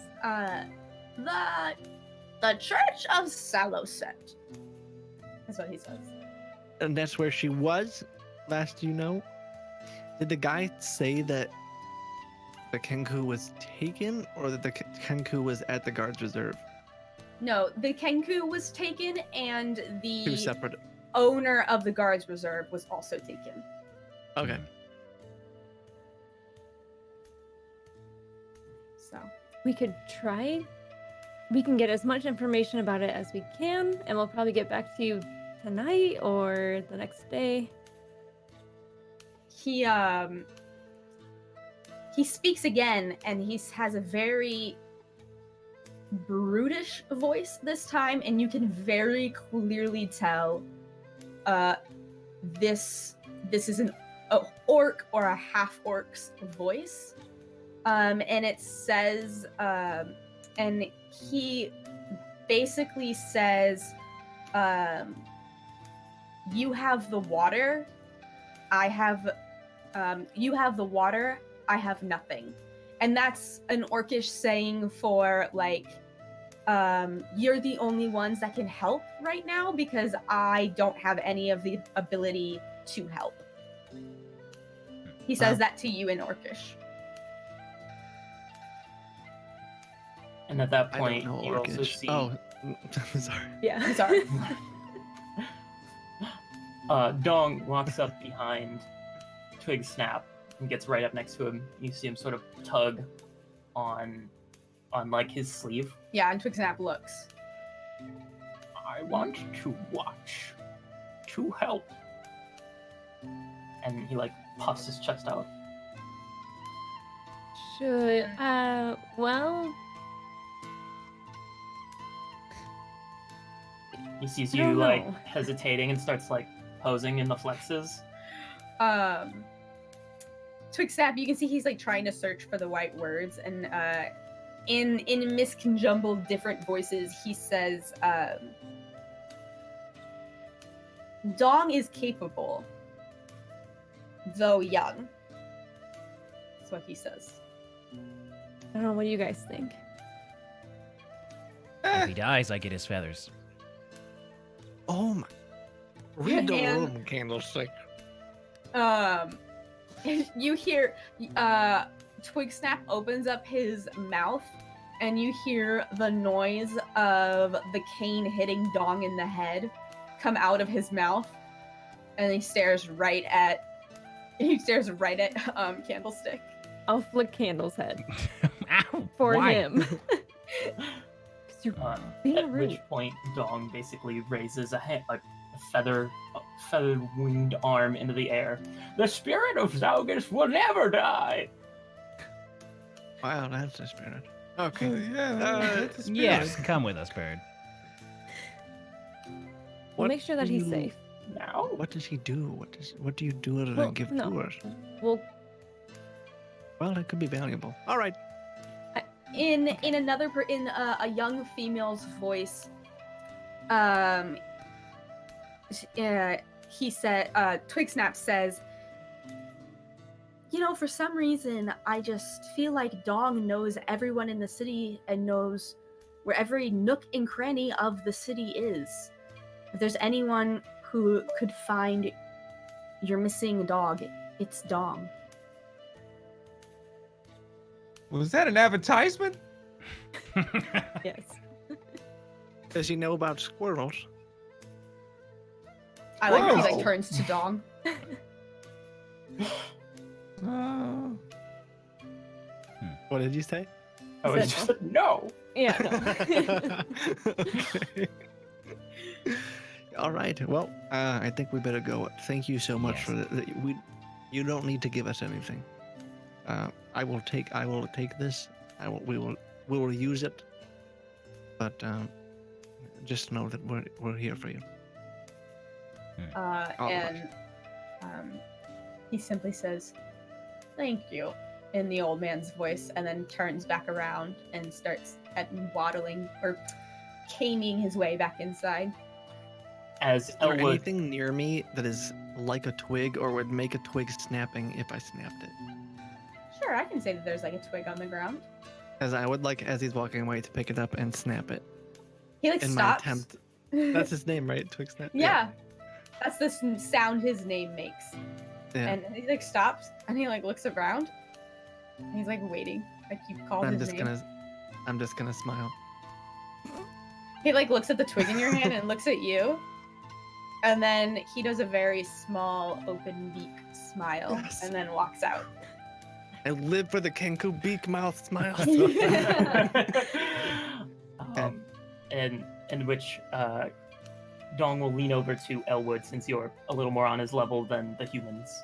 The Church of Saloset. That's what he says. And that's where she was, last you know. Did the guy say that the Kenku was taken, or that the Kenku was at the Guards Reserve? No, the Kenku was taken, and Two the separate. owner of the Guards Reserve was also taken. Okay. So We could try. We can get as much information about it as we can, and we'll probably get back to you tonight or the next day? He speaks again, and he has a very brutish voice this time, and you can very clearly tell this is an orc or a half orc's voice. And it says, and he basically says, you have the water, you have the water, I have nothing. And that's an orcish saying for, like, you're the only ones that can help right now because I don't have any of the ability to help. He says that to you in orcish. And at that I point, don't know you also Orcish. see Oh, sorry. Yeah. I'm sorry. Dong walks up behind Twig Snap and gets right up next to him. You see him sort of tug on like his sleeve. Yeah, and Twigsnap looks. I want to watch, to help. And he like puffs his chest out. Should well, He sees I you don't like know. hesitating and starts like posing in the flexes. Twigsnap, you can see he's like trying to search for the right words, and in misconjumbled different voices, he says, Dong is capable, though young. That's what he says. I don't know. What do you guys think? If he dies, I get his feathers. Oh my. Read the And- room, Candlestick. You hear Twigsnap opens up his mouth, and you hear the noise of the cane hitting Dong in the head come out of his mouth, and he stares right at Candlestick. I'll flick Candle's head Ow! for Why? him. 'Cause you're being At rude. which point, Dong basically raises a hand, like a feathered winged arm into the air. The spirit of Zaugus will never die. Wow, that's a spirit. Okay. Yeah, that's a spirit. Yes, come with us, bird. We'll What make sure that do he's you- safe. Now? What does he do? What do you do other Well, than give no. to us? We'll Well, it could be valuable. All right. In a young female's voice, he said, Twigsnap says, you know, for some reason, I just feel like Dong knows everyone in the city and knows where every nook and cranny of the city is. If there's anyone who could find your missing dog, it's Dong. Was that an advertisement? yes. Does he know about squirrels? I like he Whoa. like turns to Dong. What did you say? Oh, he just said no. Yeah. No. Okay. All right. Well, I think we better go. Thank you so much Yes. for that. You don't need to give us anything. I will take this. We will use it. But just know that we're here for you. All of And he simply says, "Thank you," in the old man's voice, and then turns back around and starts waddling or caning his way back inside. As Is there Elwood, anything near me that is like a twig or would make a twig snapping if I snapped it? Sure, I can say that there's like a twig on the ground. As I would like, as he's walking away, to pick it up and snap it. He like In stops. my attempt. That's his name, right? Twig snap. Yeah, that's the sound his name makes. Yeah. And he like stops and he like looks around. And he's like waiting, like you called I'm his just name. I'm just gonna smile. He like looks at the twig in your hand and looks at you. And then he does a very small open beak smile Yes. and then walks out. I live for the Kenku beak mouth smile. and in which Dong will lean over to Elwood, since you're a little more on his level than the humans,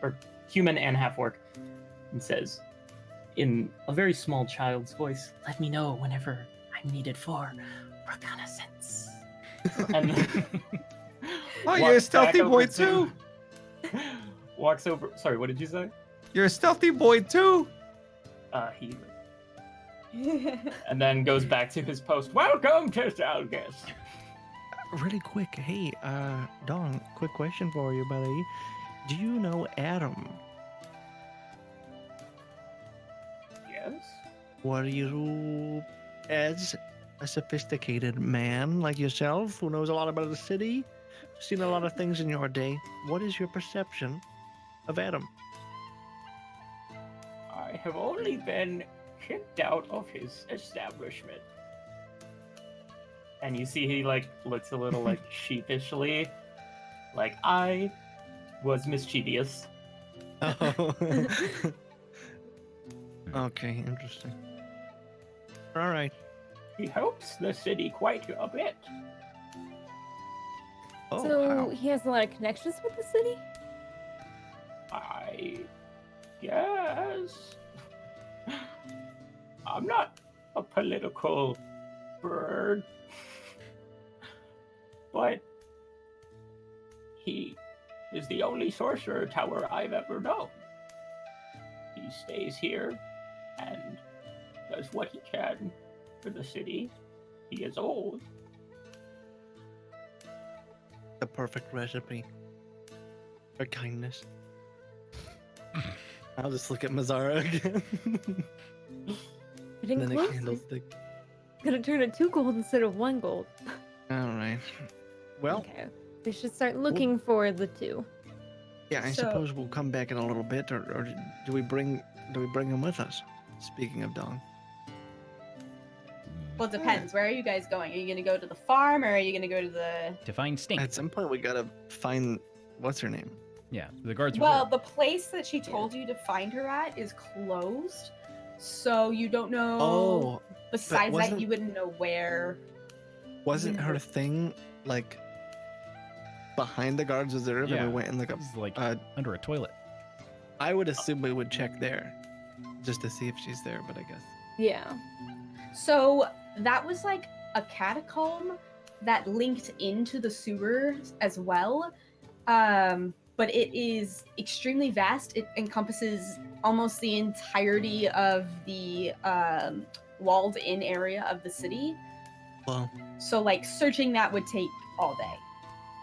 or human and half-orc, and says, in a very small child's voice, "Let me know whenever I'm needed for reconnaissance." And Oh, you're a walks back stealthy over boy to- too. Walks over. Sorry, what did you say? You're a stealthy boy too. He. And then goes back to his post. Welcome to Zalgus. Really quick, hey, Don, quick question for you, buddy. Do you know Adam? Yes. What are you, as a sophisticated man like yourself, who knows a lot about the city, seen a lot of things in your day, what is your perception of Adam? I have only been kicked out of his establishment. And you see he like looks a little like sheepishly. Like, I was mischievous. Oh. Okay, interesting. All right. He helps the city quite a bit. Oh, So wow. he has a lot of connections with the city? I guess. I'm not a political bird. But he is the only sorcerer tower I've ever known. He stays here and does what he can for the city. He is old. The perfect recipe for kindness. I'll just look at Mazzara again. Getting then a close. candlestick. Gonna turn it 2 gold instead of 1 gold. All right. Well, Okay. We should start looking for the 2. yeah, I So- suppose we'll come back in a little bit, or do we bring him with us? Speaking of Dong. Well, it depends. Where are you guys going? Are you gonna go to the farm, or are you gonna go to the? To find Stink. At some point, we gotta find what's her name. Yeah, the guards are Well, there. the place that she told you to find her at is closed, so you don't know. Oh, Besides that, wasn't- you wouldn't know where. wasn't her thing like behind the guards reserve, Yeah. and we went in like a? It's like Uh, under a toilet. I would assume we would check there, just to see if she's there. But I guess. Yeah. So that was like a catacomb that linked into the sewers as well. But it is extremely vast. It encompasses almost the entirety of the walled-in area of the city. Well. So like searching that would take all day,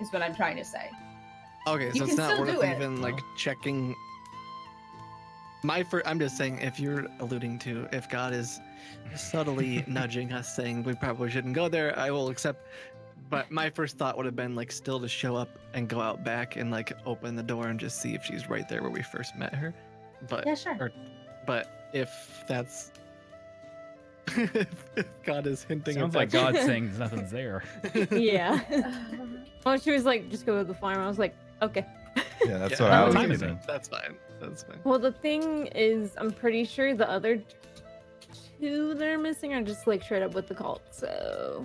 is what I'm trying to say. Okay, You so it's can not still worth do it. even like checking. I'm just saying, if you're alluding to if God is subtly nudging us, saying we probably shouldn't go there, I will accept. But my first thought would have been like still to show up and go out back and like open the door and just see if she's right there where we first met her. But Yeah, sure. but if that's if God is hinting, Sounds at like that- God saying nothing's there. Yeah. Well, she was like, just go to the farm. I was like, okay. Yeah, that's Yeah, what I what was time is thinking. it? That's fine. That's fine. Well, the thing is, I'm pretty sure the other 2 that are missing are just like straight up with the cult. So.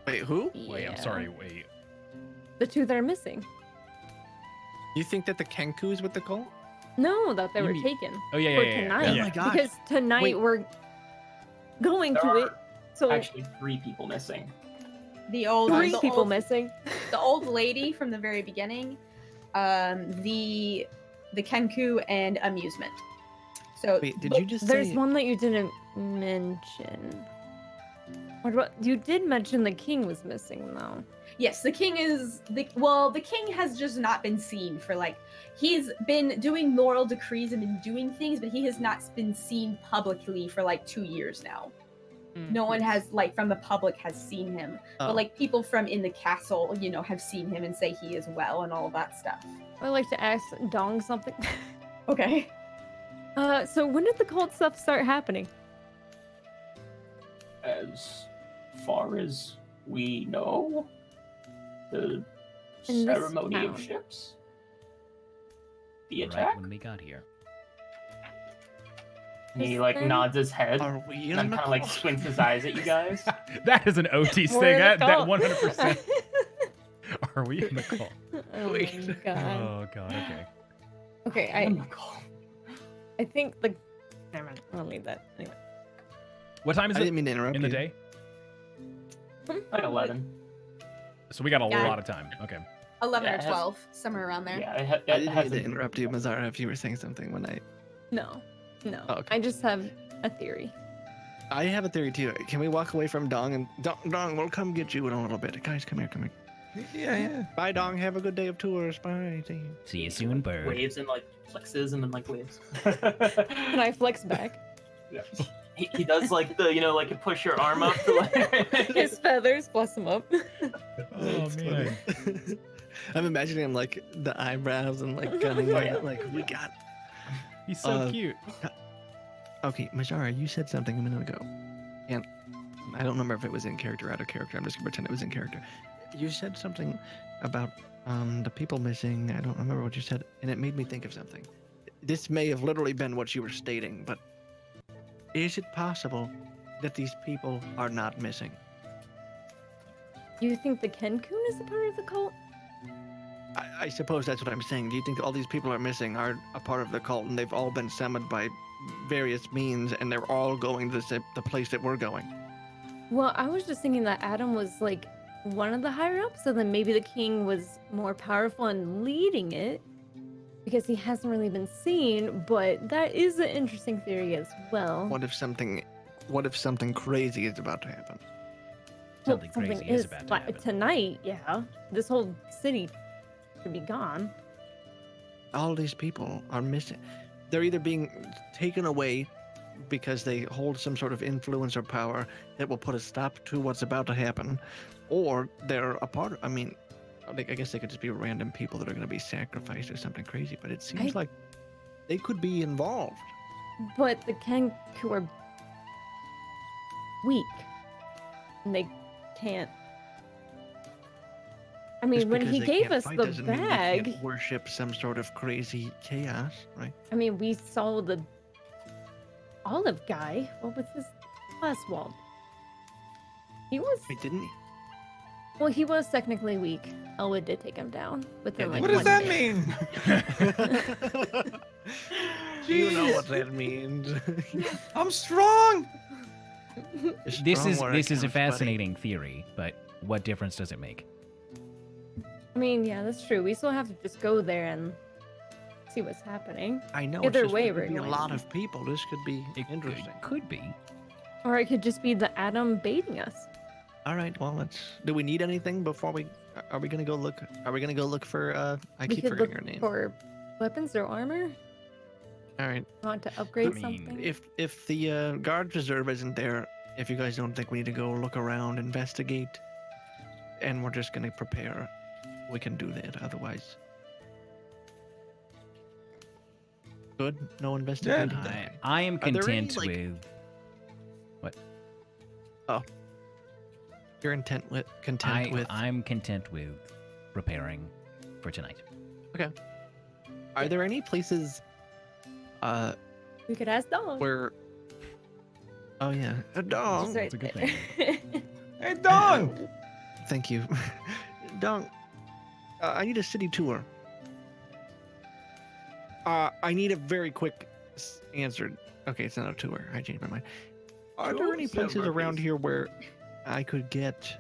Wait, who? Wait, I'm yeah. sorry. Wait. The 2 that are missing. You think that the Kenku is with the cult? No, that they You were mean- taken. Oh yeah, For yeah, yeah. tonight. Oh my gosh. Because tonight Wait. we're going There to are it. So actually 3 people missing. The old 3 the people old, missing. the old lady from the very beginning, the Kenku and amusement. So Wait, did but- you just There's say? one that you didn't mention. What about you did mention the king was missing though. Yes, the king is the king has just not been seen for like he's been doing moral decrees and been doing things, but he has not been seen publicly for like 2 years now. No one has like from the public has seen him, Oh. but like people from in the castle, you know, have seen him and say he is well and all of that stuff. I'd like to ask Dong something. Okay. So when did the cult stuff start happening? As far as we know, the In this ceremony of town. ships, the Right attack. when we got here. He Is like there- nods his head Are we in and then the kind of like cult? squints his eyes at you guys. That is an OT We're thing. in That the cult. 100%. Are we in the call? Oh my god. Oh god. Okay. Okay, On the call. I think the. Never mind. I'll leave that anyway. What time is I it didn't mean to interrupt in the you. day? Like 11. So we got a Yeah. lot of time. Okay. 11 Yeah, or it has- 12, somewhere around there. Yeah, I it didn't mean hasn't to been interrupt you, Mazara, if you were saying something when No. No. Oh, okay. I just have a theory. I have a theory too. Can we walk away from Dong and Dong, we'll come get you in a little bit. Guys, come here. Yeah. Bye, Dong. Have a good day of tours. Bye. See you. See you soon, bird. waves and like flexes and then like waves. Can I flex back? Yeah. He does like the like you push your arm up to like His feathers bless him up. Oh man. I'm imagining him like the eyebrows and like gunning Oh, at yeah. it, like we got. He's so Uh, cute. Okay, Mazara, you said something a minute ago, and I don't remember if it was in character or out of character. I'm just gonna pretend it was in character. You said something about the people missing. I don't remember what you said, and it made me think of something. This may have literally been what you were stating, but is it possible that these people are not missing? You think the Kenkun is a part of the cult? I suppose that's what I'm saying. Do you think all these people are missing are a part of the cult, and they've all been summoned by various means, and they're all going to the place that we're going? Well, I was just thinking that Adam was like one of the higher ups, so then maybe the king was more powerful and leading it because he hasn't really been seen. But that is an interesting theory as well. What if something crazy is about to happen? Well, Something crazy is about to like, happen. tonight. Yeah, this whole city could be gone. All these people are missing. They're either being taken away because they hold some sort of influence or power that will put a stop to what's about to happen, or they're a part of, I guess they could just be random people that are going to be sacrificed or something crazy, but it seems like they could be involved. But the Kenku are weak, and they can't. I mean, Just when because he they gave can't us fight the doesn't mean they bag, can't worship some sort of crazy chaos, right? I mean, we saw the olive guy. What was his Oswald? He was Wait, didn't he? well. He was technically weak. Elwood did take him down within like What does one that hit. mean? You know what that means. I'm strong. This is Strong this is a work, buddy. fascinating theory, but what difference does it make? I mean, yeah, that's true. We still have to just go there and see what's happening. I know. Either it's just, way, there could we're be a going. lot of people. This could be It interesting. could be. Or it could just be the Adam baiting us. All right. Well, let's. Do we need anything before we? Are we gonna go look? Are we gonna go look for? I We keep could forgetting look her name. for weapons or armor. All right. Want to upgrade I mean, something? If the guard reserve isn't there, if you guys don't think we need to go look around, investigate, and we're just gonna prepare, we can do that. Otherwise, good. No investigating. I am Are there any, content like- with. You're content with. I'm content with preparing for tonight. Are there any places We could ask Dong. where? Oh yeah, a dog. She's right That's a good there. Hey, Dong. Thank you. Dong, I need a city tour. I need a very quick answer. Okay, it's not a tour. I changed my mind. Are there Sure, any Sam places around Murphy's. here where I could get,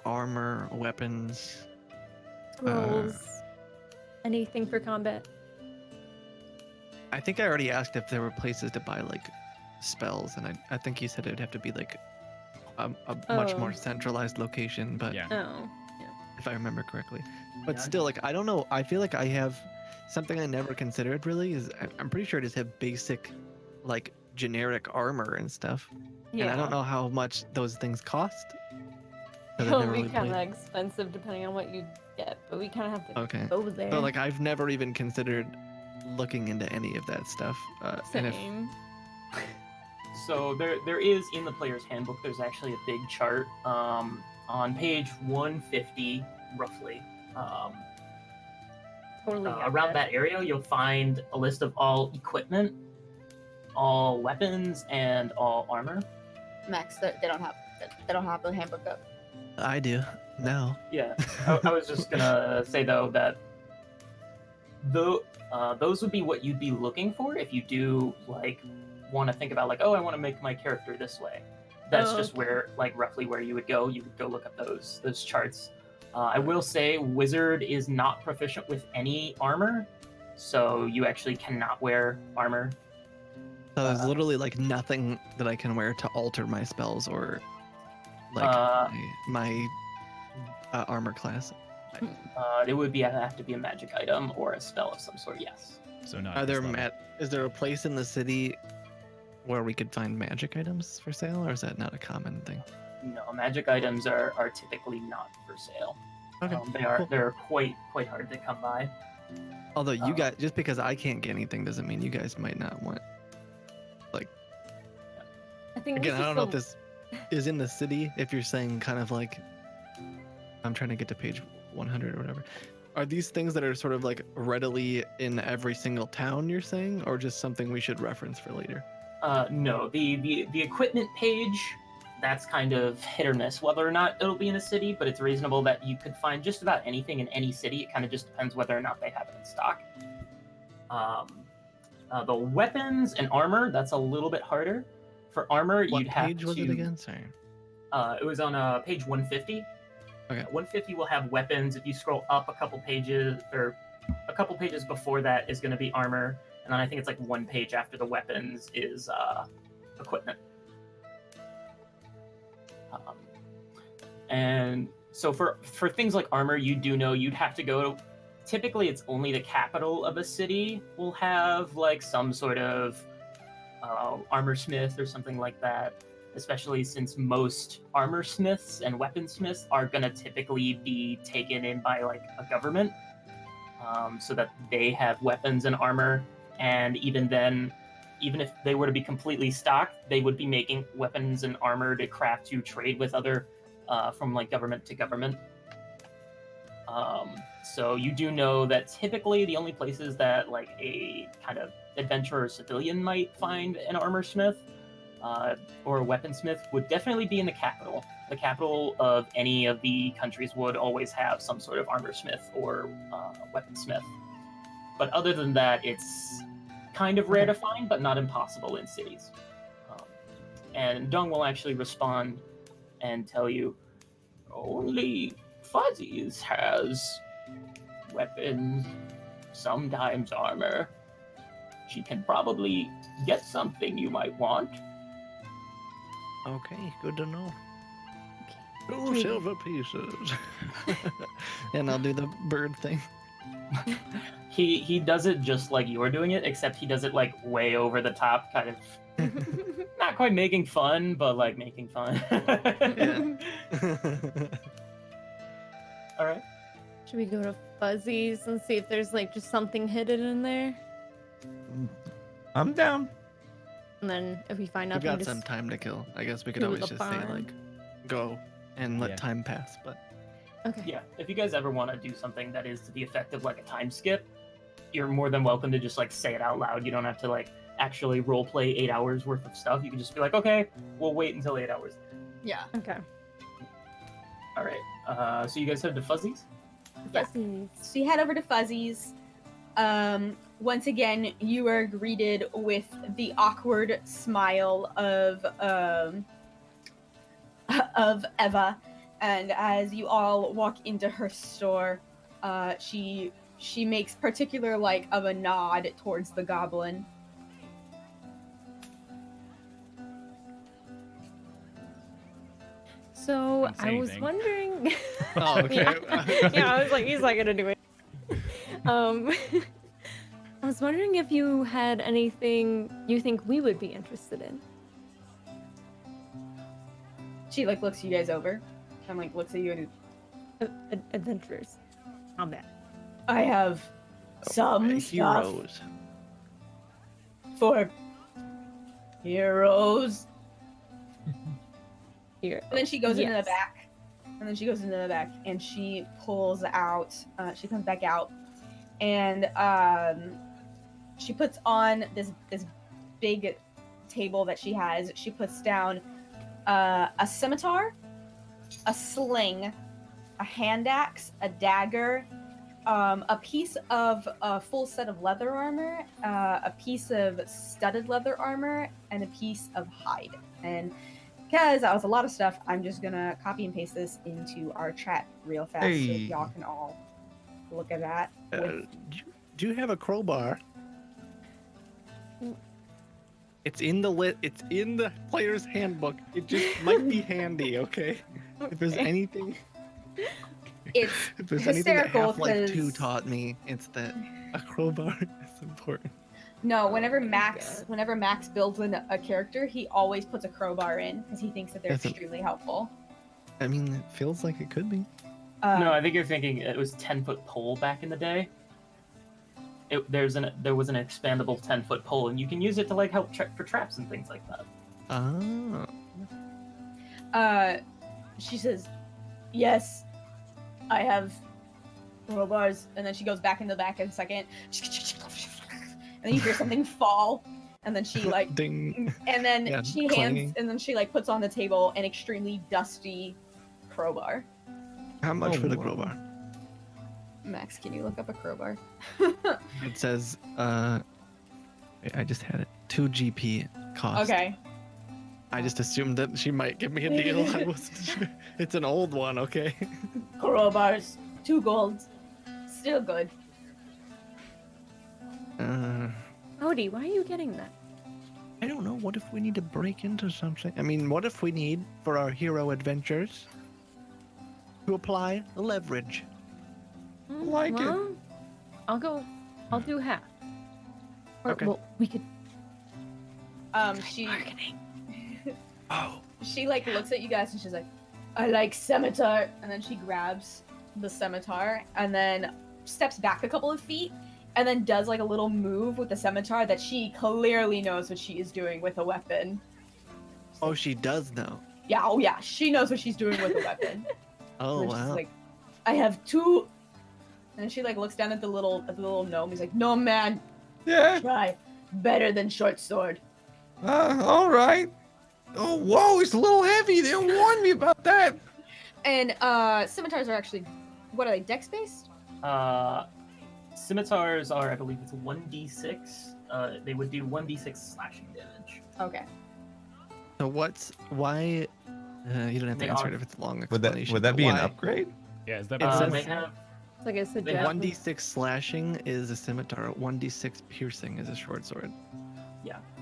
armor, weapons? Scrolls. Anything for combat. I think I already asked if there were places to buy like spells, and I think you said it would have to be like a much more Oh. centralized location, but Yeah. Oh. if I remember correctly. But Yeah. still, like, I don't know. I feel like I have something I never considered really is I'm pretty sure I just have basic, like, generic armor and stuff. Yeah. And I don't know how much those things cost. 'cause I've It'll never be really kind of played. expensive depending on what you get, but we kind of have to Okay. go there. So, like, I've never even considered looking into any of that stuff. And if Same. So there is in the player's handbook. There's actually a big chart on page 150, roughly. Totally. get Around that area, you'll find a list of all equipment, all weapons, and all armor. Max, they don't have the handbook up. I do. No. Yeah, I was just gonna say though that those would be what you'd be looking for if you do like want to think about like, oh, I want to make my character this way. That's Oh, just okay. where like roughly where you would go. You would go look up those charts. I will say, wizard is not proficient with any armor, so you actually cannot wear armor. So there's literally like nothing that I can wear to alter my spells or like Uh, my armor class. It would have to be a magic item or a spell of some sort. Yes. So not. Are this there level. is there a place in the city where we could find magic items for sale, or is that not a common thing? No, magic items are typically not for sale. Okay. Cool. They're quite hard to come by. Although you guys, just because I can't get anything doesn't mean you guys might not want. I think Again, this I is don't know if the- this is in the city. If you're saying kind of like, I'm trying to get to page 100 or whatever. Are these things that are sort of like readily in every single town you're saying, or just something we should reference for later? No, the equipment page, that's kind of hit or miss whether or not it'll be in a city, but it's reasonable that you could find just about anything in any city. It kind of just depends whether or not they have it in stock. The weapons and armor, that's a little bit harder. For armor, What you'd have page was to. it again? Sorry. It was on page 150. Okay. 150 will have weapons. If you scroll up a couple pages, or a couple pages before that is going to be armor, and then I think it's like one page after the weapons is equipment. And so for things like armor, you do know you'd have to go. Typically, it's only the capital of a city will have like some sort of armor smith or something like that. Especially since most armor smiths and weaponsmiths are gonna typically be taken in by like a government, so that they have weapons and armor. And even then, even if they were to be completely stocked, they would be making weapons and armor to craft to trade with other from like government to government. So you do know that typically the only places that like a kind of adventurer civilian might find an armor smith or a weaponsmith would definitely be in the capital. The capital of any of the countries would always have some sort of armor smith or weaponsmith. But other than that, it's kind of rare to find, but not impossible in cities. And Dung will actually respond and tell you, only Fuzzies has weapons, sometimes armor. She can probably get something you might want. Okay, good to know. Okay. 2 silver pieces. And I'll do the bird thing. He does it just like you're doing it, except he does it like way over the top, kind of not quite making fun, but like making fun. All right. Should we go to Fuzzies and see if there's like just something hidden in there? I'm down. And then if we find We've nothing, got just some time to kill. I guess we could do always the just say barn. like, go and let Yeah. time pass. But okay. Yeah, if you guys ever want to do something that is to the effect of like a time skip, you're more than welcome to just like say it out loud. You don't have to like actually role play 8 hours worth of stuff. You can just be like, okay, we'll wait until 8 hours. Yeah. Okay. All right. So you guys head to Fuzzies. Yeah. Fuzzies. So you head over to Fuzzies. Once again, you are greeted with the awkward smile of Eva, and as you all walk into her store, she makes particular like of a nod towards the goblin. So Don't say I was anything. wondering. Oh, okay. yeah, I was like, he's not gonna do it. I was wondering if you had anything you think we would be interested in. She like looks you guys over, and like looks at you and Adventurers. Combat. I have some stuff heroes. for heroes. Here. And then she goes into the Yes. back. And then she goes into the back and she pulls out, she comes back out and she puts on this big table that she has. She puts down a scimitar, a sling, a hand axe, a dagger, a piece of a full set of leather armor, a piece of studded leather armor, and a piece of hide. And because that was a lot of stuff, I'm just gonna copy and paste this into our chat real fast so Hey. y'all can all look at that. Do you have a crowbar? Mm. It's in the player's handbook. It just might be handy, okay? If there's Okay. anything It's if there's anything that hysterical Half-Life 2 'cause- taught me, it's that a crowbar is important. No, whenever my Max God. whenever Max builds a character, he always puts a crowbar in because he thinks that they're That's a- extremely helpful. I mean, it feels like it could be. No, I think you're thinking it was 10-foot pole back in the day. There was an expandable 10-foot pole, and you can use it to like help check for traps and things like that. Ah. She says, "Yes, I have crowbars," and then she goes back in the back in a second, and then you hear something fall, and then she like, Ding. and then Yeah, she clanging. and then she like puts on the table an extremely dusty crowbar. How much Oh, for the wow. crowbar? Max, can you look up a crowbar? It says, wait, I just had it. 2 GP cost. Okay. I just assumed that she might give me a deal. I wasn't sure. It's an old one, okay? Crowbars, 2 gold, still good. Odie, why are you getting that? I don't know. What if we need to break into something? I mean, what if we need, for our hero adventures, to apply leverage? Like it. well, I'll do half. Or, Okay. well, we could She bargaining. Oh. she like looks at you guys and she's like, "I like scimitar," and then she grabs the scimitar and then steps back a couple of feet and then does like a little move with the scimitar that she clearly knows what she is doing with a weapon. Oh, she does know. Yeah, oh yeah, she knows what she's doing with a weapon. Oh, And she's wow. like, "I have 2," and she like looks down at the little gnome. He's like, "No man, Yeah. try better than short sword." All right. Oh, whoa, it's a little heavy. They didn't warn me about that. And scimitars are actually, what are they, dex based? Scimitars are, I believe, it's 1d6. They would do 1d6 slashing damage. Okay. So why? You don't have to They answer are- it if it's a long Would explanation. that but be an why? upgrade? Yeah, is that It says- They have It's like a They suggestion. have- 1d6 slashing is a scimitar. 1d6 piercing is a short sword.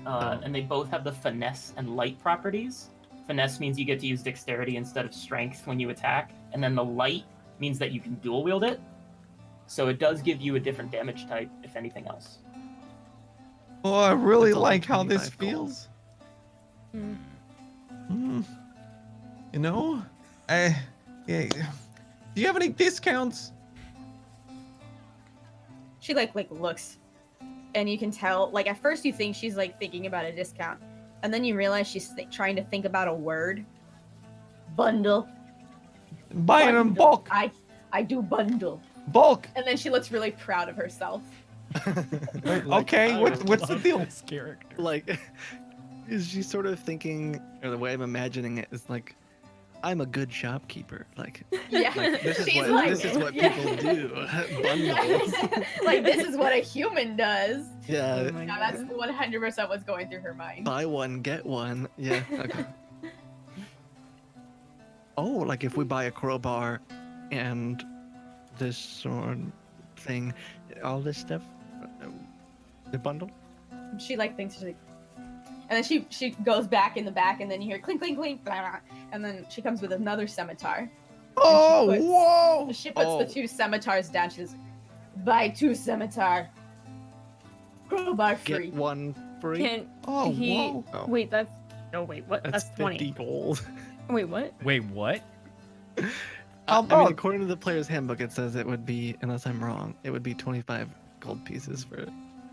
and they both have the finesse and light properties. Finesse means you get to use dexterity instead of strength when you attack, and then the light means that you can dual wield it. So it does give you a different damage type, if anything else. Oh, I really That's also like how this 25 gold. feels. Mm. You know, yeah. Do you have any discounts? She like looks, and you can tell, like, at first you think she's like thinking about a discount, and then you realize she's trying to think about a word. Bundle. Buying in Bundle. bulk. I do bundle. Bulk. And then she looks really proud of herself. Okay, I what's the love deal? This character. Like, is she sort of thinking, or the way I'm imagining it is like, I'm a good shopkeeper. Like, Yeah. like this is She's what like, this is what yeah. people do. Bundles. Like, this is what a human does. Yeah. Oh my Yeah, that's God. 100% what's going through her mind. Buy one, get one. Yeah. Okay. Oh, like if we buy a crowbar and this sword thing, all this stuff, the bundle. She like thinks, she's like, and then she goes back in the back, and then you hear clink clink clink, blah, blah, and then she comes with another scimitar. Oh, puts- whoa! She puts Oh. the 2 scimitars down. She says, "Buy 2 scimitar. Crowbar free." Get one free. Can Oh, he? whoa! Oh. Wait, that's. No, wait. What? That's That's 50 20. gold. Wait, what? Wait, what? How I mean, about- according to the player's handbook, it says it would be, unless I'm wrong, it would be 25 gold pieces for it.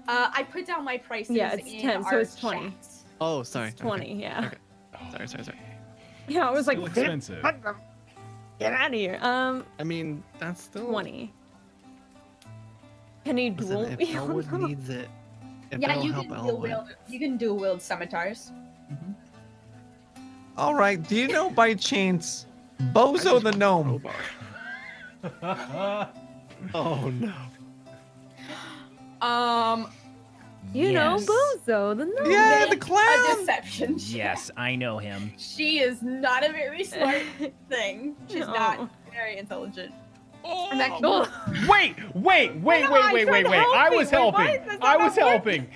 I put down my prices. Yeah, it's in 10, so our it's 20. chat. Oh, sorry. It's 20. Yeah. Okay. Sorry. Yeah, I was like, Still expensive. get out of here. I mean, that's still 20. Can he Listen, dual if wield Elwood them? needs it, if Yeah, it'll you help can dual Elwood. wield. You can dual wield scimitars. All right. Do you know by chance I Bozo just the want gnome? crowbar. Oh no. You know, Yes. Bozo, the gnome. Yeah, the Make clown. A deception check. Yes, I know him. She is not a very smart thing. She's No. not very intelligent. And that can Oh. Wait. I was helping. I was helping.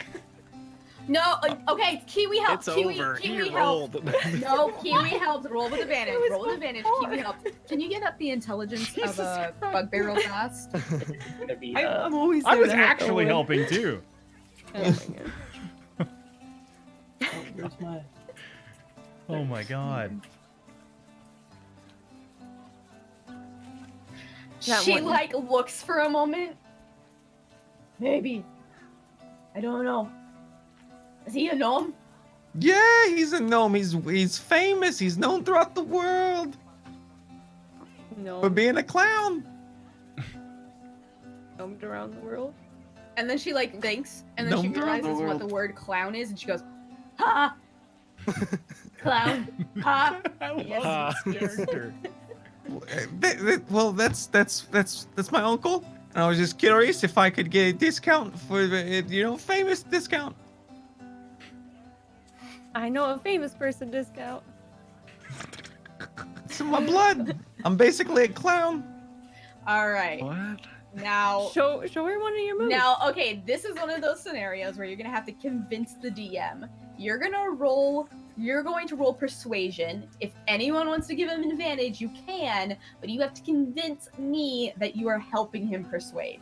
No, okay, Kiwi helped. It's Kiwi, over. Kiwi He helped. rolled. No, Kiwi helped. Roll with advantage. It was Roll with advantage. before. Kiwi helped. Can you get up the intelligence of Jesus a Christ. bugbear real fast? Gonna be, I'm always I there was to help actually Owen. helping too. Oh my god. where's my... Oh my god. That She one. like looks for a moment. Maybe. I don't know. Is he a gnome? Yeah, he's a gnome. He's famous. He's known throughout the world No, for being a clown. roamed around the world. And then she like thinks, and then she Gnome around the realizes what world. the word clown is, and she goes, "Ha, clown, ha." I love Yes. this character. Well, that's my uncle. And I was just curious if I could get a discount for the, famous discount. I know a famous person discount. It's in my blood. I'm basically a clown. All right, What? now. Show her one of your moves. Now, okay, this is one of those scenarios where you're gonna have to convince the DM. You're going to roll persuasion. If anyone wants to give him an advantage, you can, but you have to convince me that you are helping him persuade.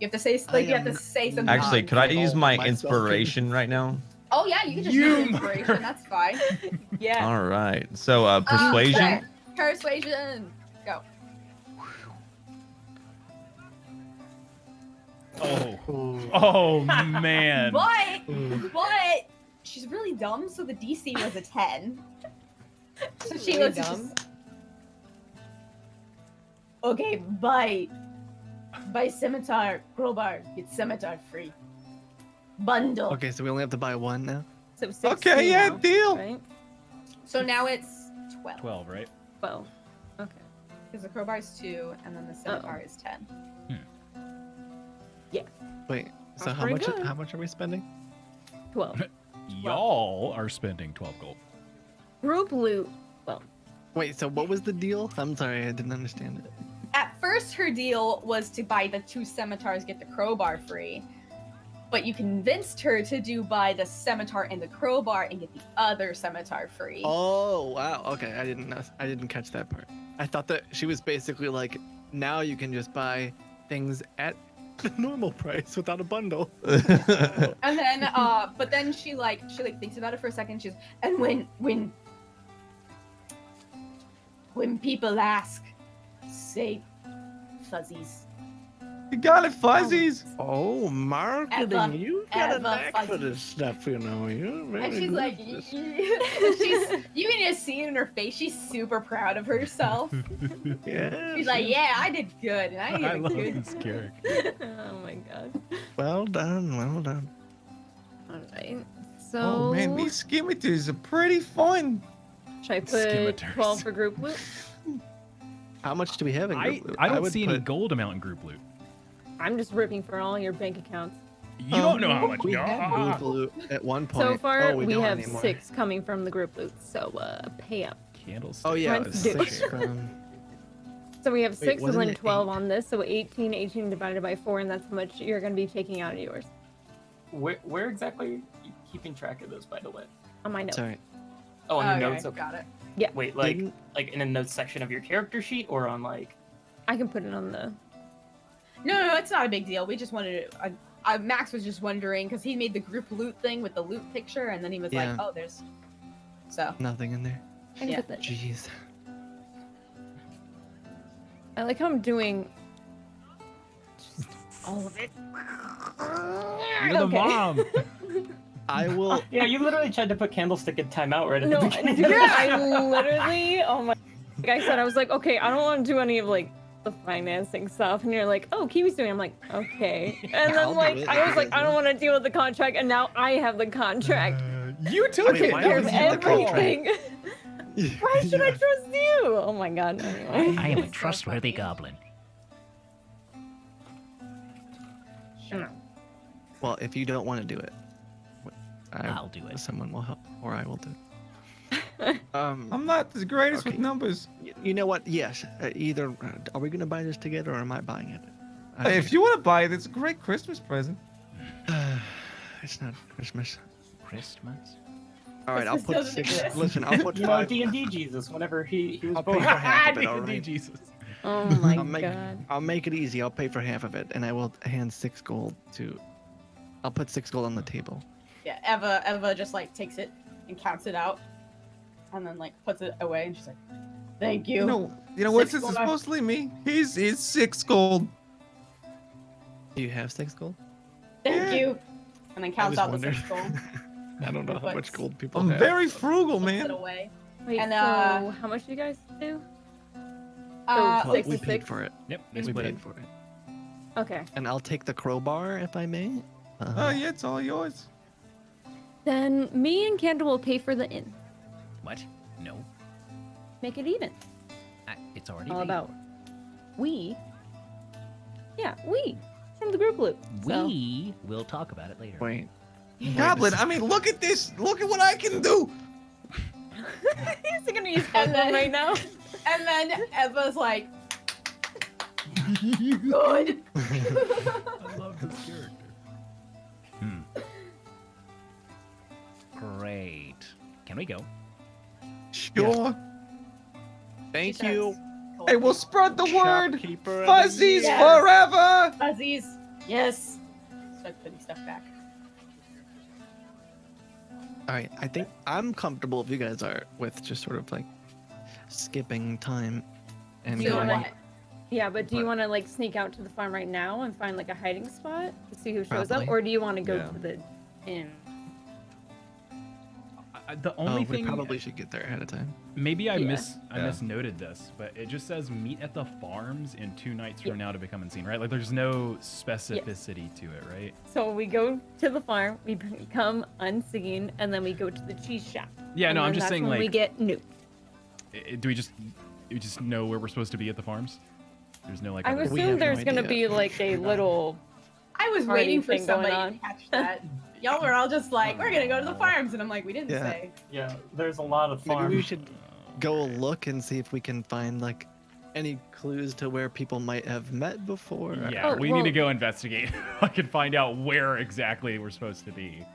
You have to say something. Actually, could I use my myself inspiration right now? Oh yeah, you can just You use inspiration. That's fine. Yeah. All right. So, persuasion. Okay. Persuasion. Go. Oh. Ooh. Oh man. But she's really dumb, so the DC was a 10. So she Really was dumb? just... Okay, buy scimitar, crowbar, get scimitar free. Bundle. Okay, so we only have to buy one now. So 16 Okay, yeah, now, deal. Right? So now it's 12. 12, right? 12. Okay. Because the crowbar is 2, and then the scimitar is 10. Wait, so That's how pretty much? good. How much are we spending? 12. Y'all are spending 12 gold. Group loot. Well, Wait, so what was the deal? I'm sorry, I didn't understand it. At first, her deal was to buy the 2 scimitars, get the crowbar free. But you convinced her to buy the scimitar and the crowbar and get the other scimitar free. Oh wow. Okay, I didn't know. I didn't catch that part. I thought that she was basically like, now you can just buy things at the normal price without a bundle. And then, but then she thinks about it for a second. She's and when people ask, say fuzzies. You got it, fuzzies. Oh, marketing! Eva, You got a Eva knack for Fuzzy. this stuff, you know. You're And very she's good like, at this. you can just see it in her face. She's super proud of herself. Yeah. She's like, yeah, I did good, and I I did a love good. this character. oh my god. Well done. Well done. Alright. So, Oh man, these scimitars are pretty fun. should I put Scimitars. 12 for group loot? How much do we have in I group loot? don't would see any put- gold amount in group loot. I'm just ripping for all your bank accounts. You don't know how much. We had group Ah. loot at one point. So far, oh, we we don't have anymore. 6 coming from the group loot. So, pay up. Candlestick. Oh yeah, Rent's it's due. 6 from. So we have 6 and wasn't then it 12 8? on this. So 18 divided by 4, and that's how much you're going to be taking out of yours. Where exactly are you keeping track of those, by the way? On my notes. Sorry. Oh, on Okay, your notes? Okay. got it. Wait, like Didn't- in a notes section of your character sheet, or on like? I can put it on the. No, it's not a big deal. We just wanted to. Max was just wondering because he made the group loot thing with the loot picture, and then he was Yeah. like, "Oh, there's." So Nothing in there. I can Yeah. put that. Jeez. I like how I'm doing all of it. You're the Okay. mom. I will. Yeah, you literally tried to put Candlestick in timeout right at No, the beginning. dude, I literally, oh my, like I said, I was like, okay, I don't want to do any of like the financing stuff, and you're like, oh, Kiwi's doing it. I'm like, okay, and then I'll do like it. I was like, I don't want to deal with the contract, and now I have the contract. You took Wait, it. why Take care don't of you have the contract? everything. Why should I trust you? Oh my god. Anyway. I am a trustworthy goblin. Well, if you don't want to do it, I'll do it. someone will help, or I will do it. I'm not the greatest with Okay. numbers. You know what? Yes. Either are we gonna buy this together, or am I buying it? Hey, if you want to buy it, it's a great Christmas present. It's not Christmas. Christmas? All right, I'll Christmas put doesn't 6. exist. Listen, I'll put You know, 5. D&D Jesus, whenever he was I'll pay born. for half of it. D&D All right. Jesus. Oh my I'll make god. I'll make it easy. I'll pay for half of it, and I will hand 6 gold to. I'll put 6 gold on the table. Yeah, Eva just like takes it and counts it out, and then like puts it away, and she's like, "Thank you." You know what? 6 Since it's gold. mostly me, he's 6 gold. Do you have 6 gold? Thank you. And then counts just out the wondered. 6 gold, I don't know how Puts- much gold people I'm have. very frugal, puts it man. away. Wait, And, so how much do you guys do? Well, six we to paid six? for it. Yep, they We split it. paid for it. Okay. And I'll take the crowbar if I may. Oh yeah, it's all yours. Then me and Kendall will pay for the inn. What? No. Make it even. It's already All paid about for. we. Yeah, we. From the group loop. So. We will talk about it later. Wait. Goblin, I mean, look at this. Look at what I can do. He's gonna use And Kendall then- right now. And then Eva's like, "Good." I love this character. Great. Can we go? Sure. Thank She you. says, Hey, we'll spread the word. Shopkeeper of the Fuzzies year. forever. Fuzzies. Yes. Start putting stuff back. All right, I think I'm comfortable if you guys are with just sort of like skipping time and Do you going. wanna, yeah, but do you want to like sneak out to the farm right now and find like a hiding spot to see who shows Probably. up, or do you want to go Yeah. to the inn? The Oh, only we thing, probably should get there ahead of time. maybe I Yeah. I Yeah. misnoted this, but it just says meet at the farms in 2 nights from now to become unseen, right? Like there's no specificity to it, right? So we go to the farm, we become unseen, and then we go to the cheese shop. Yeah, And no, I'm then just that's saying, when like, we get new. do we just know where we're supposed to be at the farms? There's no like. I other- We assume have no there's gonna idea. be like a little. I was Party waiting for thing going somebody on. to catch that. Y'all were all just like, "We're gonna go to the farms," and I'm like, "We didn't Yeah. say." Yeah, there's a lot of Maybe farm. we should go look and see if we can find like any clues to where people might have met before. Yeah, Oh, we need well- to go investigate. I can find out where exactly we're supposed to be.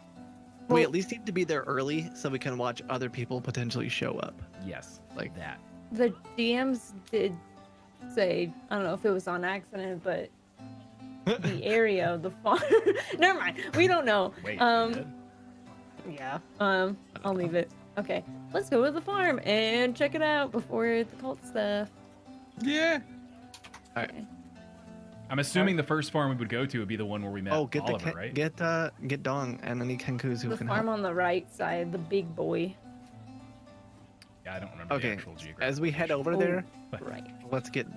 We Well- at least need to be there early so we can watch other people potentially show up. Yes, Like- that. The DMs did say, I don't know if it was on accident, but the area of the farm. Never mind. We don't know. Wait. Yeah. I'll leave it. Okay. Let's go to the farm and check it out before the cult stuff. Yeah. I'm assuming the first farm we would go to would be the one where we met Oh, get Oliver, the right? get Dong and any Kenkus who The can farm help. on the right side, the big boy. Yeah, I don't remember the Okay, actual geographic. as we head over Oh, there, Right. let's get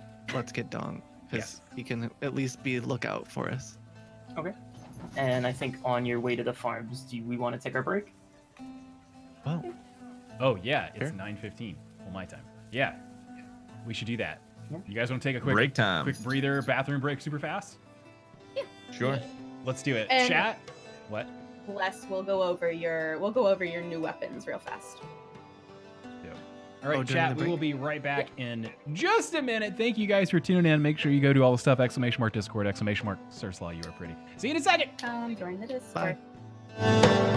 Dong because he can at least be lookout for us. And I think on your way to the farms, do we want to take our break? Well, Oh yeah, it's Sure. 9:15. Well, my time. Yeah, we should do that. Yeah. You guys want to take a quick Break time. quick breather, bathroom break, super fast? Sure. Let's do it. And- Chat. What? Les, we'll go over your new weapons real fast. All right, Oh, during chat. the We will break? be right back in just a minute. Thank you guys for tuning in. Make sure you go do all the stuff. !Discord, !, Surslaw, you are pretty. See you in a second. Join the Discord. Bye.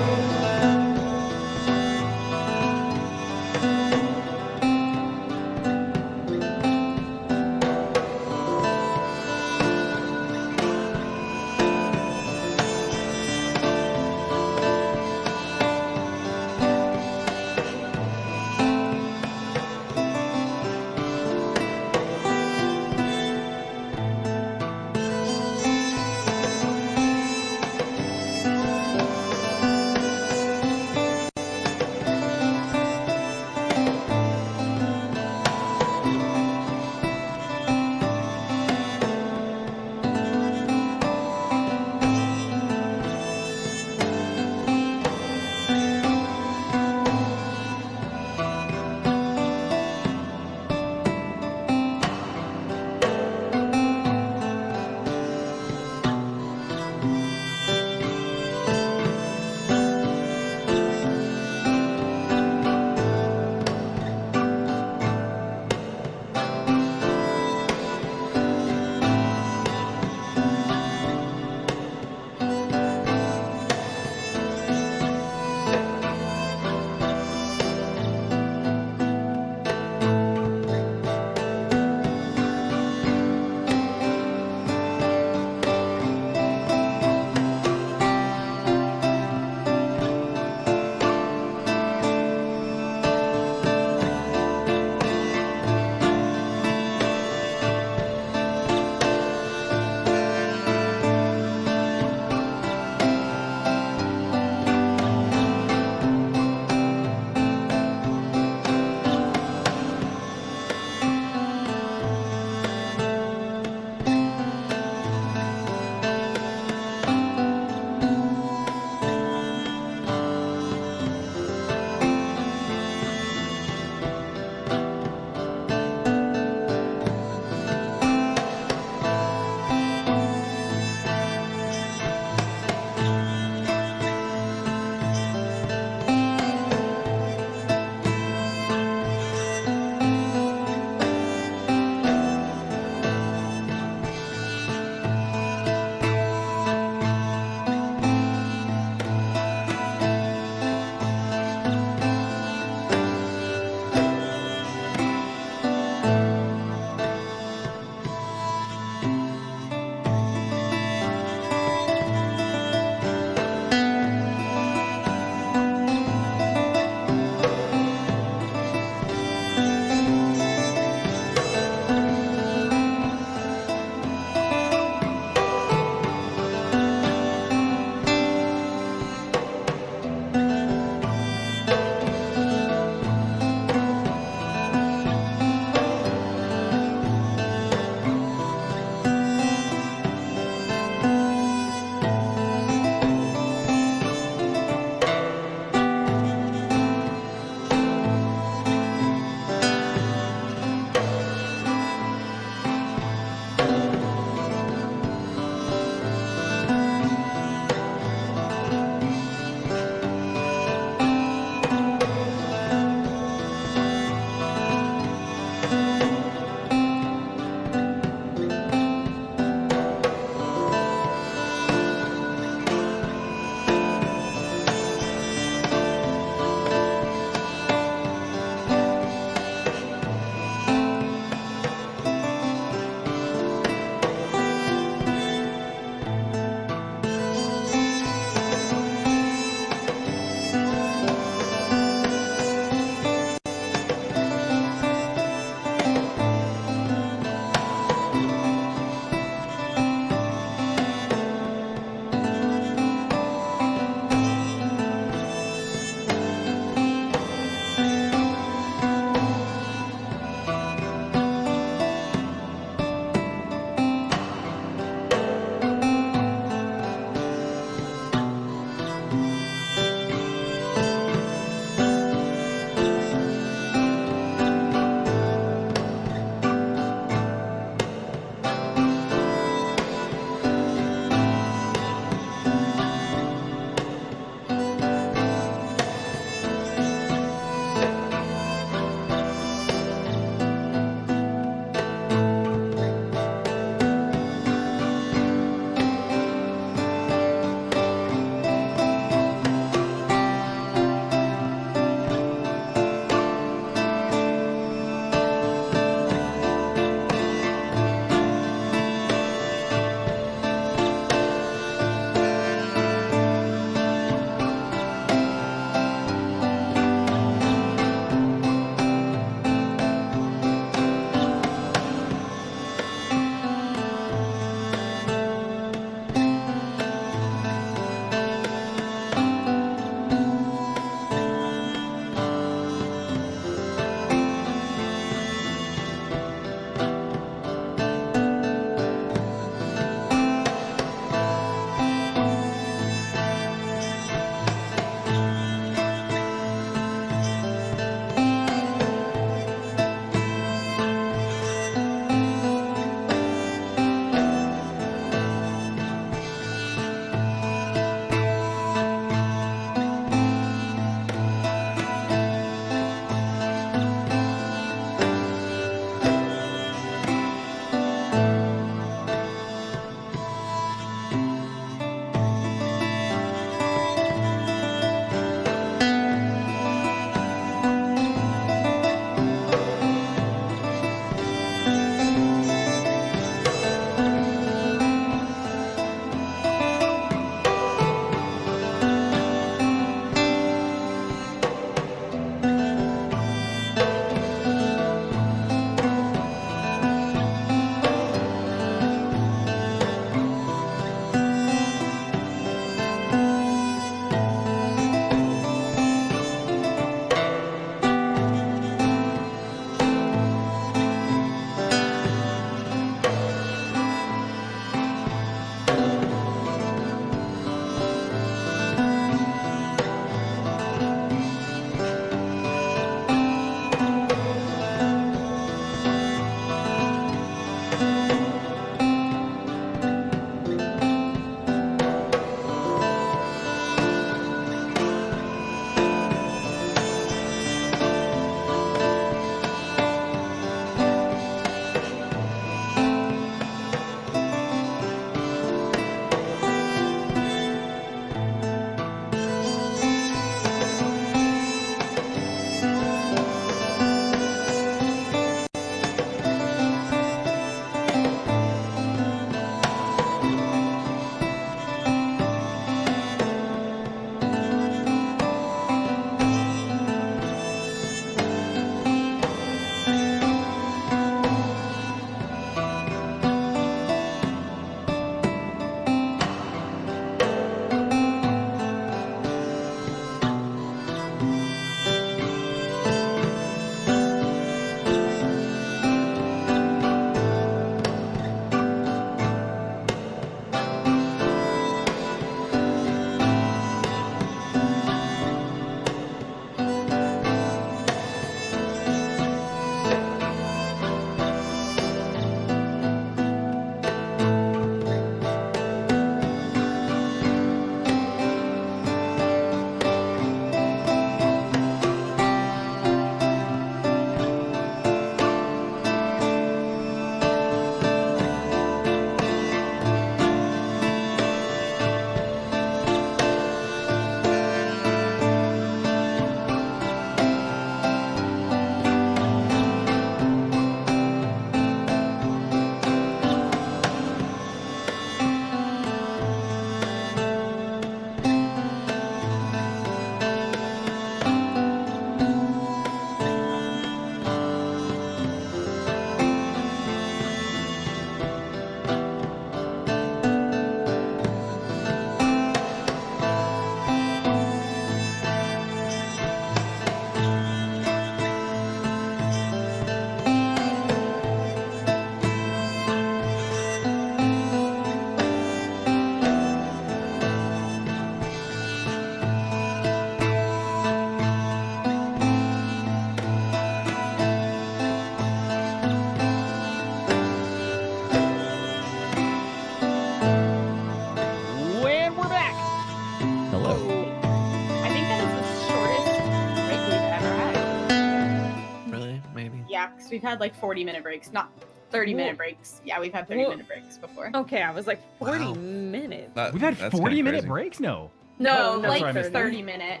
breaks. We've had like 40-minute breaks, not 30-minute breaks. Yeah, we've had 30-minute breaks before. Okay, I was like 40 Wow. minutes. We've had That's kinda 40-minute crazy. breaks? No. No, that's like what I missed. 30-minute.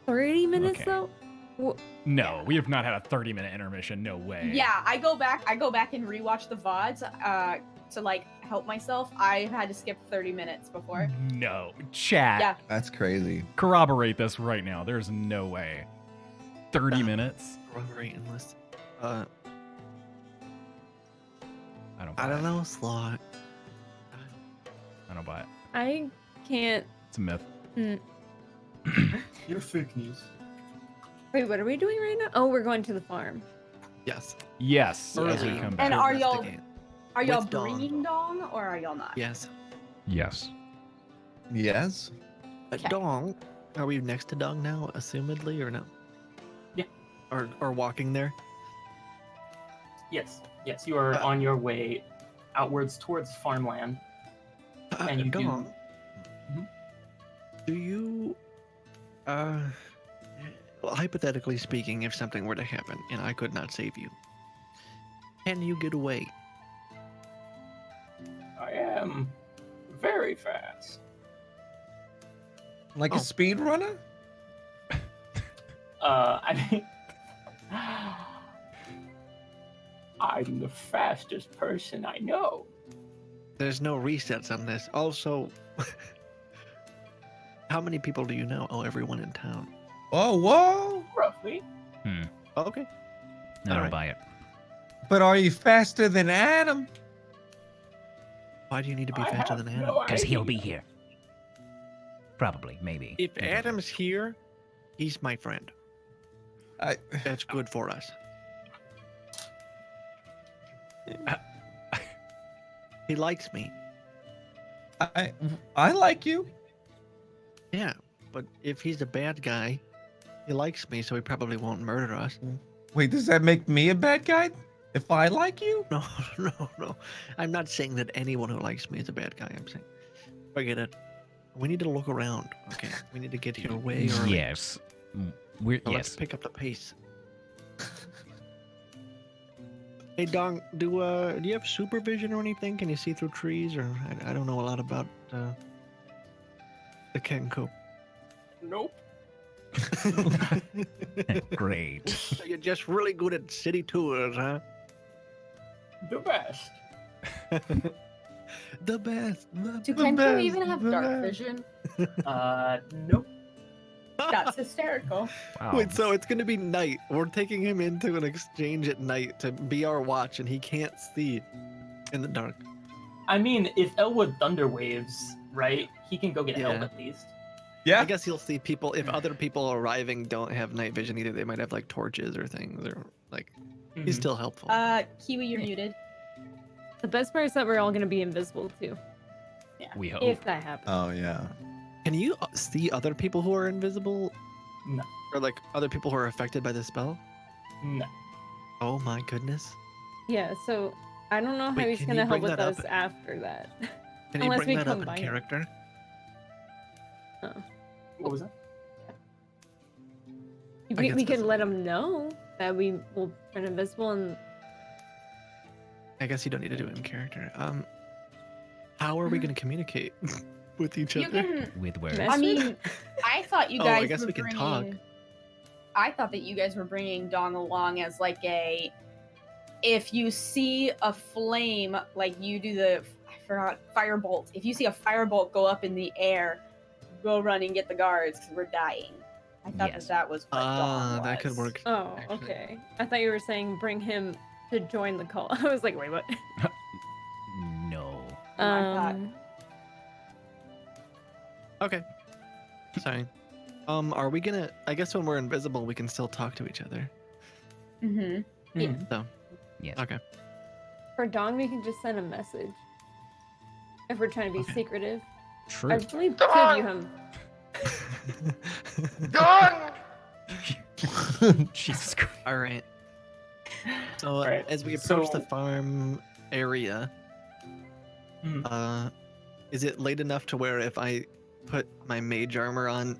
30 minutes Okay. though? No, we have not had a 30-minute intermission. No way. Yeah, I go back and rewatch the VODs to like help myself. I've had to skip 30 minutes before. No. Chat. Yeah. That's crazy. Corroborate this right now. There's no way. 30 minutes? Right, unless, I don't buy I don't it. know, Slot. I don't buy it. I can't. It's a myth. You're fake news. Wait, what are we doing right now? Oh, we're going to the farm. Yes. Yes. Yeah. As we come back. And are y'all Investigate. are y'all With Dong. bringing Dong or are y'all not? Yes. Yes. Yes. Okay. Dong. Are we next to Dong now, assumedly, or no? Yeah. Or walking there? Yes, yes, you are on your way outwards towards farmland. And you do- Dong. Mhm. Do you, well, hypothetically speaking, if something were to happen and I could not save you, can you get away? I am very fast. Like Oh. a speed runner? I mean, I'm the fastest person I know. There's no resets on this. Also, how many people do you know? Oh, everyone in town. Oh, whoa! Roughly. Oh, okay. I don't Alright. buy it. But are you faster than Adam? Why do you need to be I faster have than Adam? no Because he'll be idea. here. Probably, maybe. If We don't know. Adam's here, he's my friend. I, That's good for us. He likes me. I like you. Yeah, but if he's a bad guy, he likes me, so he probably won't murder us. Wait, does that make me a bad guy? If I like you? No, no. I'm not saying that anyone who likes me is a bad guy. I'm saying, forget it. We need to look around. Okay, we need to get here way early. Yes. We're, So let's yes. pick up the pace. Hey Dong, do you have supervision or anything? Can you see through trees? Or I don't know a lot about the Kenko. Nope. Great. So you're just really good at city tours, huh? The best. The best. Do the Kenko best, even have the dark best. vision? Nope. That's hysterical. Wow. Wait, so it's gonna be night. We're taking him into an exchange at night to be our watch, and he can't see in the dark. I mean, if Elwood thunder waves, right, he can go get Yeah. help at least. Yeah. I guess he'll see people if other people arriving don't have night vision either. They might have like torches or things, or like he's Mhm. still helpful. Kiwi, you're muted. The best part is that we're all going to be invisible too, We hope. if that happens. Oh yeah. Can you see other people who are invisible? No. Or like other people who are affected by the spell? No. Oh my goodness. Yeah, so I don't know how Wait, he's can going to you help bring with that up? us after that. Can you Unless bring we that up in combine it. character? Oh. What was that? I We, guess we could that's- let him know that we will turn invisible and I guess you don't need to do it in character. How are we going to communicate with each You other? can. With words. Mess- I mean, I thought you Oh, guys I guess were we can bringing. talk. I thought that you guys were bringing Dong along as like a. If you see a flame, like you do the, I forgot, firebolt. If you see a firebolt go up in the air, go run and get the guards because we're dying. I thought Yes. that was what Dong That could was. work. Oh, actually. okay. I thought you were saying bring him to join the cult. I was like, wait, what? No. I thought- Okay. Sorry. Are we gonna? I guess when we're invisible, we can still talk to each other. Mm-hmm. Yeah. Mhm. So, Yes. okay. For Dong, we can just send a message. If we're trying to be Okay. secretive. True. I believe two of you have. Jesus Christ. All right. So Alright, as we approach the so- farm area, Mhm. is it late enough to where if I put my mage armor on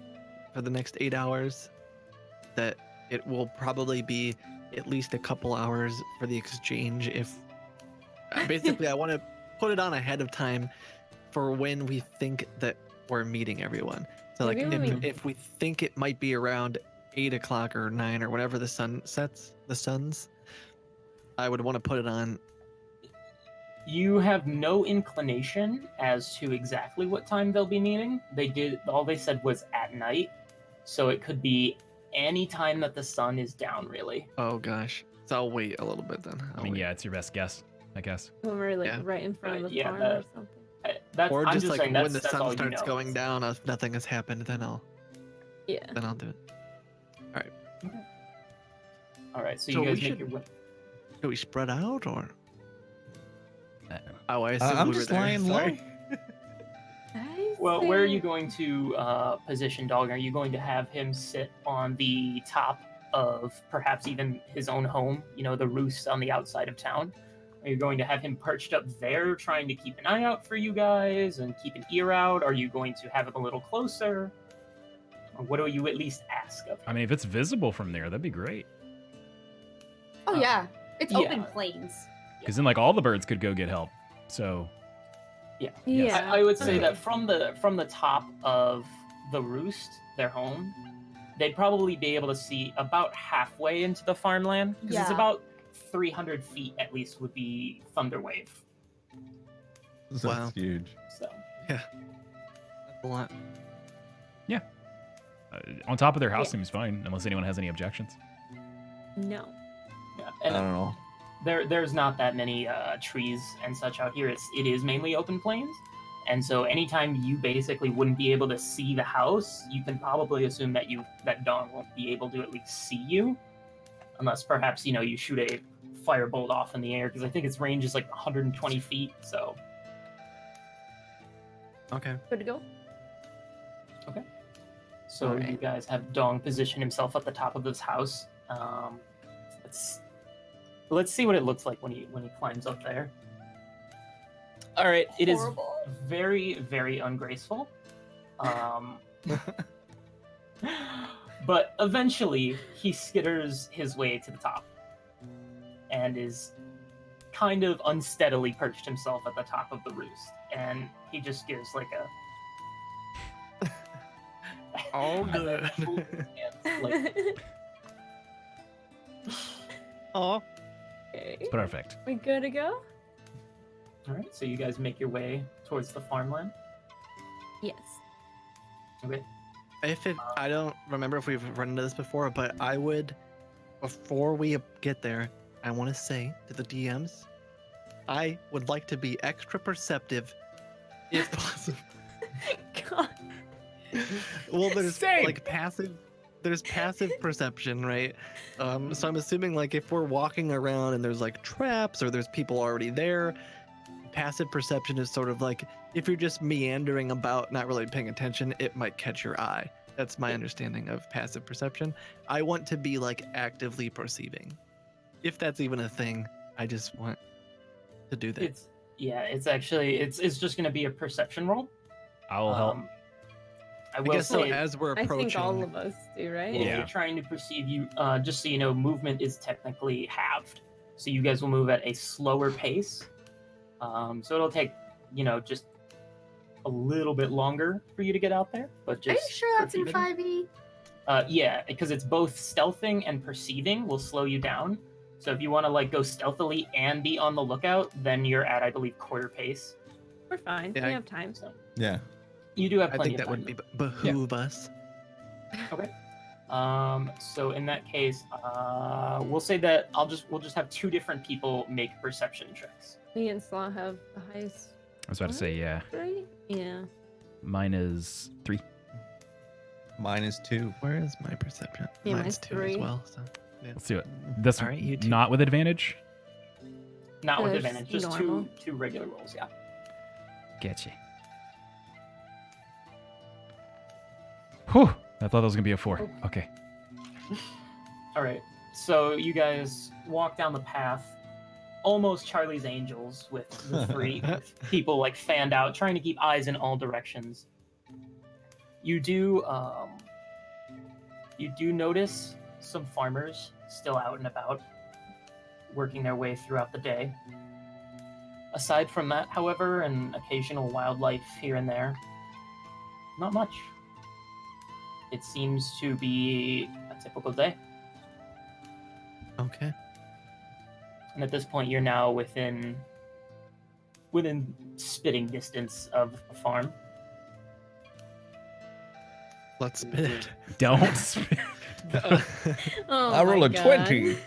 for the next 8 hours, that it will probably be at least a couple hours for the exchange. If basically, I want to put it on ahead of time for when we think that we're meeting everyone. So like Maybe when if we think it might be around 8 o'clock or 9 or whenever the sun sets, the suns, I would want to put it on. You have no inclination as to exactly what time they'll be meeting. All they said was at night, so it could be any time that the sun is down, really. Oh gosh, so I'll wait a little bit then. I mean, yeah, it's your best guess, I guess. when we're like Yeah. right in front of the Yeah, farm that- or something. Or I'm just like saying when that's, the that's sun all starts you know. going down, if nothing has happened, then I'll Yeah. do it. All right, so So you guys we make should- your way. Do we spread out or? Uh-oh. Oh, I assume I'm we were just there. lying Sorry. low. I Well, where are say- you going to position Dog? Are you going to have him sit on the top of perhaps even his own home, the roost on the outside of town? Are you going to have him perched up there trying to keep an eye out for you guys and keep an ear out? Are you going to have him a little closer? Or what do you at least ask of him? I mean, if it's visible from there, that'd be great. Oh yeah, it's yeah. open plains. Because then, like, all the birds could go get help. So, Yeah. Yeah. I would say Yeah. that from the top of the roost, their home, they'd probably be able to see about halfway into the farmland. Because it's Yeah. about 300 feet at least would be Thunderwave. That's Wow. huge. So That's a lot. on top of their house Yeah. seems fine, unless anyone has any objections. No. yeah, I and don't know. there's not that many trees and such out here. It is mainly open plains, and so anytime you basically wouldn't be able to see the house, you can probably assume that Dawn won't be able to at least see you, unless perhaps you shoot a firebolt off in the air, because I think its range is like 120 feet. So Okay. Good to go. so you Alright. guys have Dong position himself at the top of this house. Let's see what it looks like when he climbs up there. All right, it is Horrible. very, very ungraceful. But eventually he skitters his way to the top and is kind of unsteadily perched himself at the top of the roost. And he just gives like a Oh, and good. then pulls his hands, like, Oh, Okay. Perfect. We good to go? all right, so you guys make your way towards the farmland. Yes. Okay. I don't remember if we've run into this before, but I would, before we get there, I want to say to the DMs, I would like to be extra perceptive, if possible. God. Well, there's Same. like passive. There's passive perception, right? So I'm assuming like if we're walking around and there's like traps or there's people already there, passive perception is sort of like if you're just meandering about, not really paying attention, it might catch your eye. That's my understanding of passive perception. I want to be like actively perceiving, if that's even a thing. I just want to do that. It's actually it's just gonna be a perception roll. I'll help. I I will guess so. say As we're I approaching, think all of us do, right? if Yeah. you're trying to perceive you, just so you know, movement is technically halved. So you guys will move at a slower pace. So it'll take, just a little bit longer for you to get out there. But Are just you sure that's in perceiving. 5e? Yeah, because it's both stealthing and perceiving will slow you down. So if you want to like go stealthily and be on the lookout, then you're at, I believe, quarter pace. We're fine. Yeah, We I- have time. So Yeah. you do have I plenty think of that time. would behoove us. Okay. So in that case, we'll say that we'll just have two different people make perception checks. Me and Slaw have the highest I was about to say, yeah. rate. Yeah. Mine is 3. -2. Where is my perception? Yeah, Mine's mine's 2 3. as well. So Let's do it. This All right, you two. not with advantage. Not with Just advantage, just normal. two regular rolls. Yeah. Getcha. Whew. I thought that was going to be a 4. Oh. Okay. All right. So you guys walk down the path, almost Charlie's Angels with the three people like fanned out, trying to keep eyes in all directions. You do notice some farmers still out and about, working their way throughout the day. Aside from that, however, and occasional wildlife here and there, not much. It seems to be a typical day. Okay. And at this point, you're now within spitting distance of a farm. Let's spit it. Don't spit. Oh I roll my a God. 20.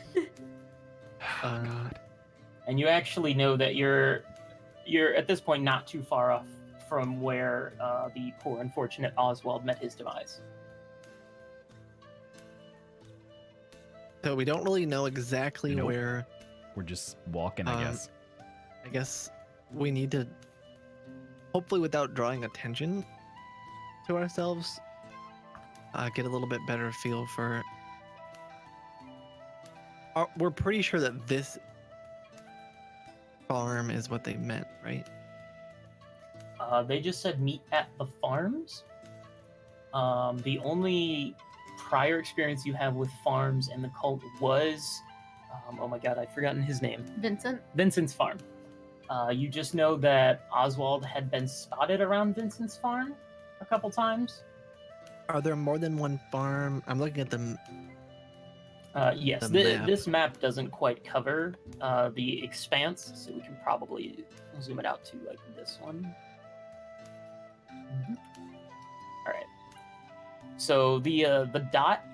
God. And you actually know that you're at this point not too far off from where the poor unfortunate Oswald met his demise. So we don't really know exactly Nope. where. We're just walking, I guess. I guess we need to, hopefully without drawing attention to ourselves, get a little bit better feel for. We're pretty sure that this farm is what they meant, right? They just said meet at the farms. The only prior experience you have with farms and the cult was, oh my god, I've forgotten his name. Vincent's farm. You just know that Oswald had been spotted around Vincent's farm a couple times. Are there more than one farm? I'm looking at them. Yes, The map. this map doesn't quite cover the expanse, so we can probably zoom it out to like this one. All right. So the dot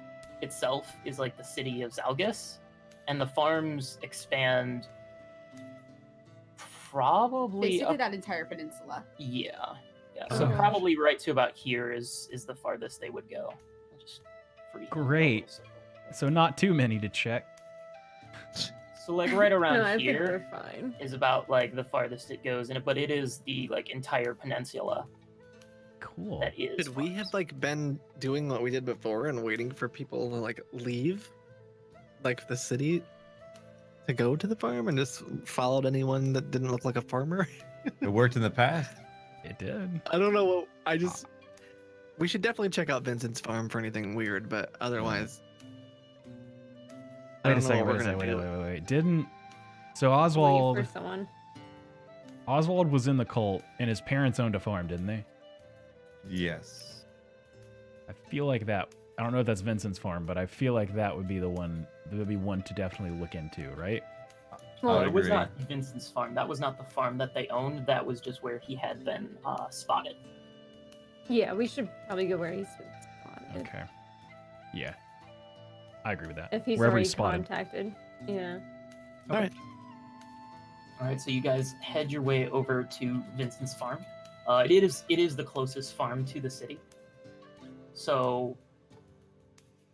itself is like the city of Zalgus, and the farms expand probably Basically, up, that entire peninsula. yeah. Oh, So gosh. probably right to about here is the farthest they would go. Just for you. Great. So not too many to check. So like right No, around I think here we're fine. is about like the farthest it goes, but it is the like entire peninsula Cool. that is. Could we have farms. like been doing what we did before and waiting for people to like leave, like the city, to go to the farm and just followed anyone that didn't look like a farmer? It worked in the past. It did. I don't know what I just. We should definitely check out Vincent's farm for anything weird, but otherwise. I Wait a don't know second. what Wait a we're second. gonna Wait, do. wait, wait. Didn't. So Wait Oswald. for someone. Oswald was in the cult, and his parents owned a farm, didn't they? Yes. I feel like that. I don't know if that's Vincent's farm, but I feel like that would be the one. There would be one to definitely look into, right? Well, It was agree. not Vincent's farm. That was not the farm that they owned. That was just where he had been spotted. Yeah, we should probably go where he's been spotted. Okay. Yeah. I agree with that. If he's Wherever already he's spotted. contacted. Yeah. All right. All right, so you guys head your way over to Vincent's farm. It is the closest farm to the city. So,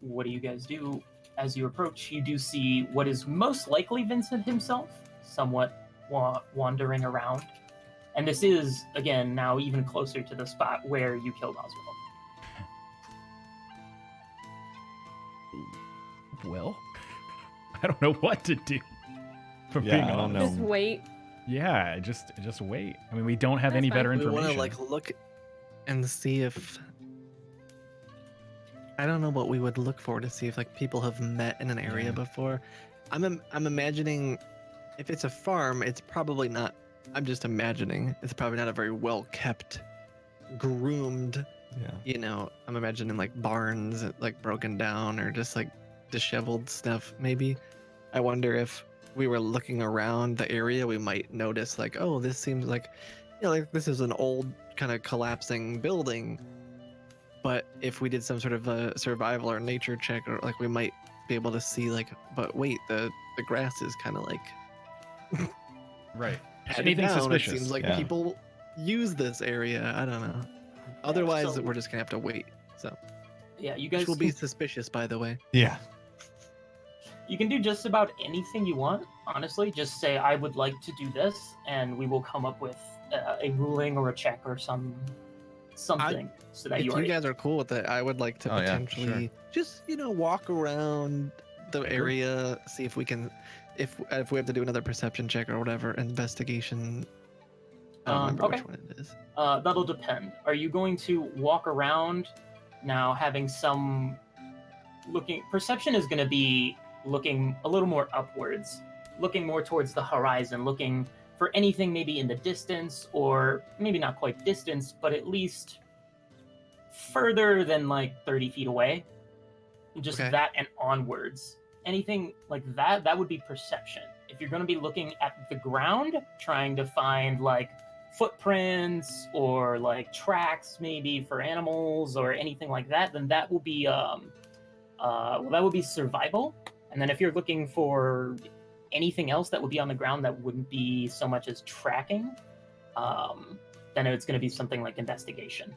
what do you guys do? As you approach, you do see what is most likely Vincent himself, somewhat wandering around. And this is, again, now even closer to the spot where you killed Oswald. Well, I don't know what to do. For Yeah, being I don't honest. Just wait. Yeah, just wait. I mean, we don't have That's any fine. better We information. want to like look and see if. I don't know what we would look for to see if like people have met in an area Yeah. before. I'm imagining if it's a farm, it's probably not. I'm just imagining it's probably not a very well kept, groomed. Yeah. You know, I'm imagining like barns like broken down or just like disheveled stuff. Maybe. I wonder if we were looking around the area, we might notice like, oh, this seems like, you know, like this is an old kind of collapsing building. But if we did some sort of a survival or nature check, or like we might be able to see like, but wait, the grass is kind of like Right. patted Anything down. suspicious. It seems like Yeah. people use this area. I don't know. Otherwise, so- we're just gonna have to wait. So, Yeah, you which guys will be suspicious, by the way. Yeah. You can do just about anything you want, honestly. Just say, I would like to do this, and we will come up with a ruling or a check or something so that If you you are. guys are cool with it, I would like to Oh, yeah, for potentially just, you know, walk around the I agree. area, see if we can, if we have to do another perception check or whatever, investigation. I don't remember Okay. which one it is. That'll depend. Are you going to walk around now having some looking? Perception is going to be looking a little more upwards, looking more towards the horizon, looking for anything maybe in the distance, or maybe not quite distance, but at least further than like 30 feet away. Just Okay. that and onwards. Anything like that, that would be perception. If you're going to be looking at the ground, trying to find like footprints or like tracks maybe for animals or anything like that, then that will be that would be survival. And then if you're looking for anything else that would be on the ground that wouldn't be so much as tracking, then it's going to be something like investigation.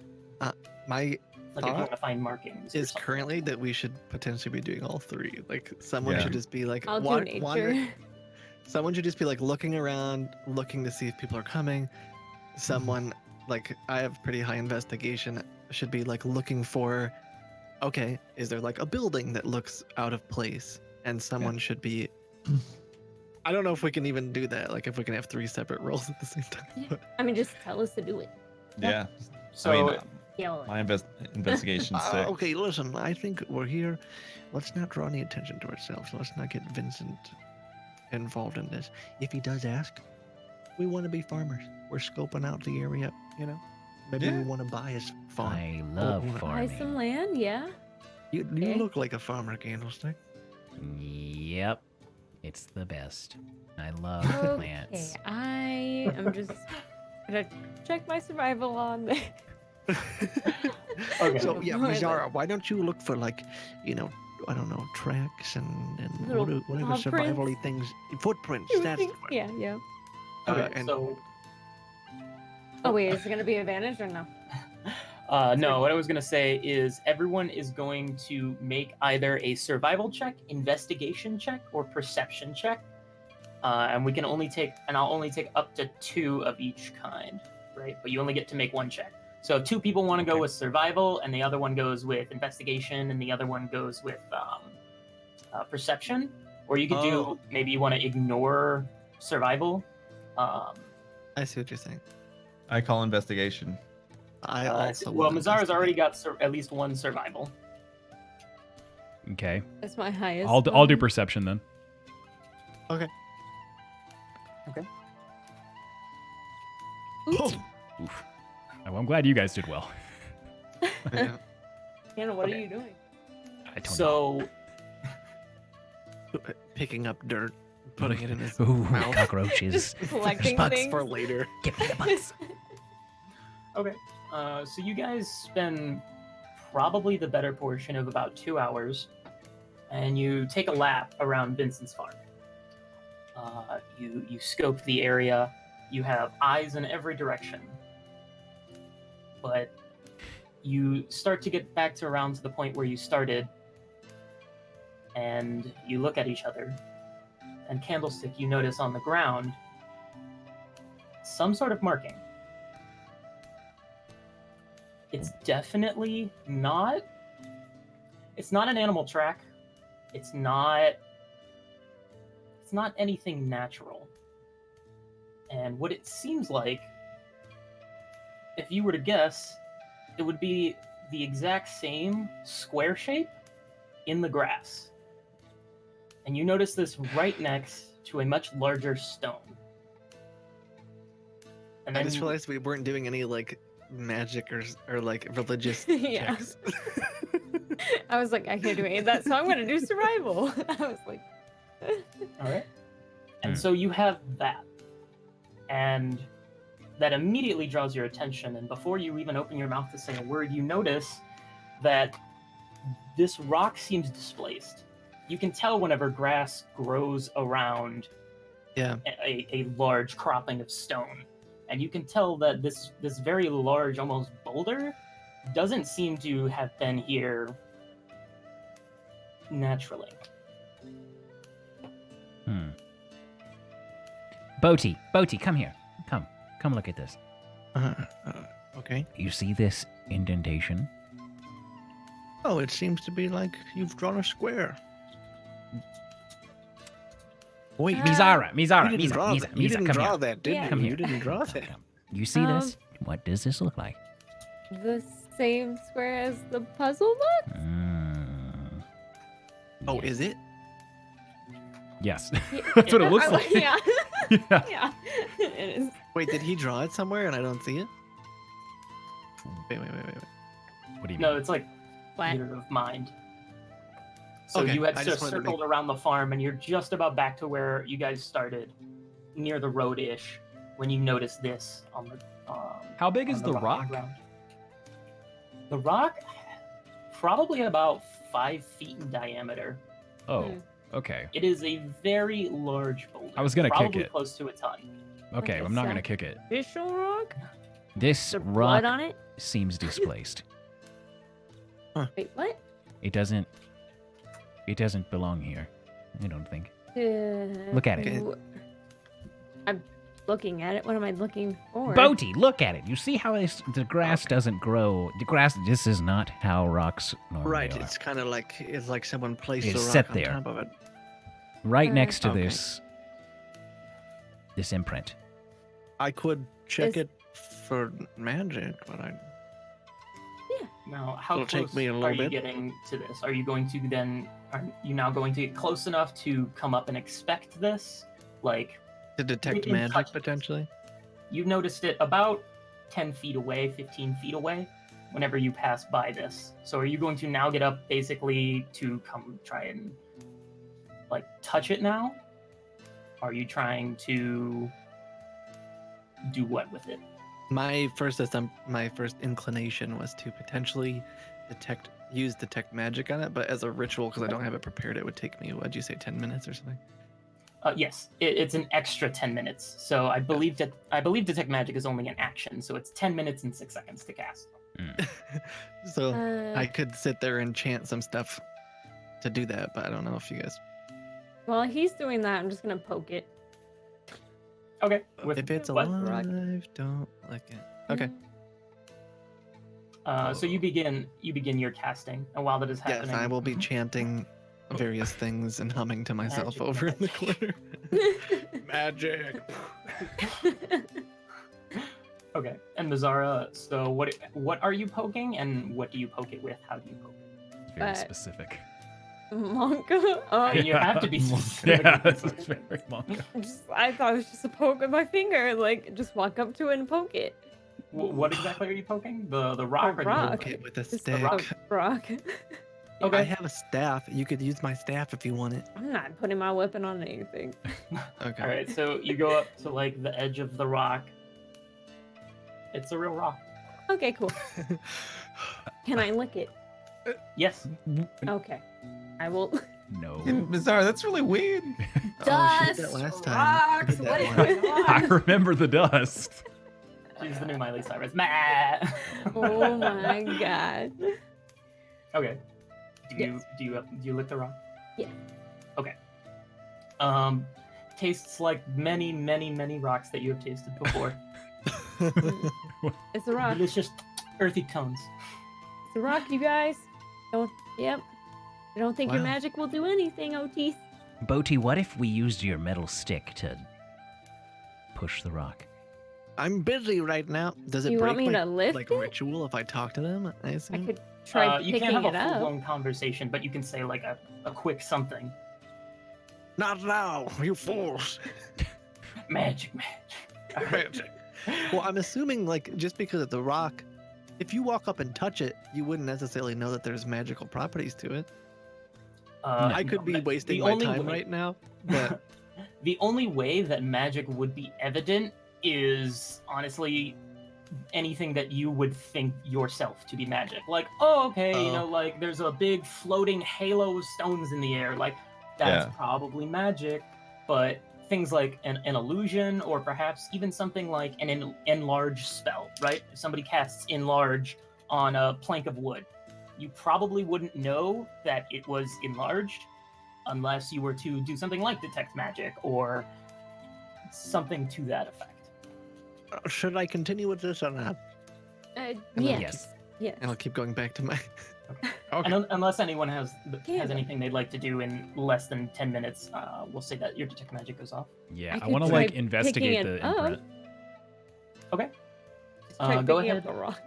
My Like if you thought want to find markings. or is something. currently that we should potentially be doing all three. Like someone Yeah. should just be like I'll do wander- nature. Someone should just be like looking around, looking to see if people are coming. Someone like I have pretty high investigation should be like looking for, okay, is there like a building that looks out of place? And someone should be. I don't know if we can even do that. Like if we can have three separate roles at the same time. But I mean, just tell us to do it. Yeah. So I mean, Yeah. my investigation's sick. okay, listen. I think we're here. Let's not draw any attention to ourselves. Let's not get Vincent involved in this. If he does ask, we want to be farmers. We're scoping out the area. You know, maybe we Yeah. want to buy his farm. I love Oh, Buy some farming. land, yeah. You Okay. look like a farmer, Candlestick. Yep. It's the best. I love Okay, plants. I am just gonna check my survival on there. Okay. So yeah, Right, Mizara, why don't you look for like, you know, I don't know, tracks and Little whatever paw survival-y things, footprints. That's the word. Yeah, yeah. okay, and so Oh wait, is it gonna be advantage or no? no, what I was going to say is everyone is going to make either a survival check, investigation check, or perception check. And we can only take, and I'll only take up to 2 of each kind, right? But you only get to make 1 check. So if 2 people want to go Okay. with survival, and the other one goes with investigation, and the other one goes with perception, or you could do, Oh. maybe you want to ignore survival. I see what you're saying. I call investigation. I also well, will Mazara's already investigate. got at least 1 survival. Okay. That's my highest. I'll do one. perception then. Oops. Oof. Oh, I'm glad you guys did well. Yeah. Hannah, what Okay. are you doing? I don't know. So Picking up dirt, putting it in his Ooh, mouth. cockroaches. Just collecting bugs things. for later. Give me the bugs. okay, so you guys spend probably the better portion of about 2 hours, and you take a lap around Vincent's farm. You scope the area. You have eyes in every direction, but you start to get back to around to the point where you started, and you look at each other. And Candlestick, you notice on the ground some sort of marking. It's definitely not. It's not an animal track. It's not anything natural. And what it seems like, if you were to guess, it would be the exact same square shape in the grass. And you notice this right next to a much larger stone. And I then just realized we weren't doing any like magic or like religious Yeah. checks. I was like, I can't do any of that, so I'm gonna do survival. I was like, all right. And Hmm. so you have that. And that immediately draws your attention. And before you even open your mouth to say a word, you notice that this rock seems displaced. You can tell whenever grass grows around Yeah. a large cropping of stone. And you can tell that this very large, almost boulder, doesn't seem to have been here naturally. Boaty, come here. Come look at this. Okay. You see this indentation? Oh, it seems to be like you've drawn a square. Wait, Mizara, you didn't draw Misa, that. You didn't come draw here. that, did Yeah. you? Come You here. didn't draw that. You see this? What does this look like? the same square as the puzzle book? Mm. Oh, Yes. is it? Yes. Yeah, That's what it looks like. Yeah. Yeah. Yeah. It is. Wait, did he draw it somewhere and I don't see it? Wait. What do you mean? No, it's like What? theater of mind. So Okay, you had I just just wanted to circled around the farm, and you're just about back to where you guys started, near the road-ish, when you notice this on the. How big on is the rocky rock? ground. The rock, probably about 5 feet in diameter. Oh, Hmm. okay. It is a very large boulder. I was gonna kick probably it. close to a ton. Okay, Okay, I'm not so- gonna kick it. Official rock? This The rock blood on it? seems displaced. Wait, what? It doesn't belong here. I don't think. Look at it. Okay. I'm looking at it. What am I looking for? Boaty, look at it. You see how the grass doesn't grow. The grass. This is not how rocks normally Right, are. it's kind of like someone placed It's a rock set on there. top of it. Right next to Okay. this imprint. I could check Is- it for magic, but I Now, how It'll take close me a are little you bit. getting to this? Are you going to then? Are you now going to get close enough to come up and expect this? Like, to detect can magic touch it. potentially. you noticed it about 10 feet away, 15 feet away, whenever you pass by this. So, are you going to now get up basically to come try and like touch it now? Are you trying to do what with it? My first inclination was to potentially use detect magic on it, but as a ritual, because I don't have it prepared, it would take me, what'd you say, 10 minutes or something? Yes, it's an extra 10 minutes. So I believe detect magic is only an action, so it's 10 minutes and 6 seconds to cast. So Uh, I could sit there and chant some stuff to do that, but I don't know if you guys. While he's doing that, I'm just gonna poke it. Okay. With If it's what? alive, don't lick it. Okay. So you begin your casting, and while that is happening, Yes, I will be chanting various things and humming to myself Magic, over in the magic. corner. Magic. Okay. And Mazara, so what are you poking, and what do you poke it with? How do you poke it? It's very Uh, specific. Monka. I mean, you have to be specific Yeah, with it's this. very manga. I thought it was just a poke with my finger. Like, just walk up to it and poke it. What exactly are you poking? The rock or rock. the Okay, with a Just stick. a rock. Okay. I have a staff. You could use my staff if you want it. I'm not putting my weapon on anything. Okay. All right. So you go up to like the edge of the rock. It's a real rock. Okay, cool. Can I lick it? Yes. Okay. I will. No. Bizarre. That's really weird. Oh, she did Dust, that last time. rocks, She did what is that one. going I on? remember the dust. She's the new Miley Cyrus. Meh. Oh my god. Okay. Yes. Do you lick the rock? Yeah. Okay. Tastes like many rocks that you have tasted before. It's a rock. Delicious, earthy tones. It's a rock, you guys. Don't. Yep. I don't think your Wow. magic will do anything, Otis. Boaty, what if we used your metal stick to push the rock? I'm busy right now. Does it You break want me my to lift like it? ritual if I talk to them? I I assume. could try You picking can't have it a up. full-blown conversation, but you can say like a quick something. Not now, you fools. Magic. Magic. Well, I'm assuming like just because it's a rock, if you walk up and touch it, you wouldn't necessarily know that there's magical properties to it. I could be wasting my time right now, but The only way that magic would be evident is honestly anything that you would think yourself to be magic. Like, oh, okay, you Oh. know, like there's a big floating halo of stones in the air. Like, that's Yeah. probably magic. But things like an illusion, or perhaps even something like an enlarge spell, right? If somebody casts enlarge on a plank of wood, you probably wouldn't know that it was enlarged unless you were to do something like detect magic or something to that effect. should I continue with this or not? Yes. Yes. Yes. And I'll keep going back to my. And unless anyone has Yeah. anything they'd like to do in less than 10 minutes, we'll say that your detect magic goes off. Yeah, I I could want to try like picking investigate it the up. imprint. Okay. Just try Go picking ahead. up the rock.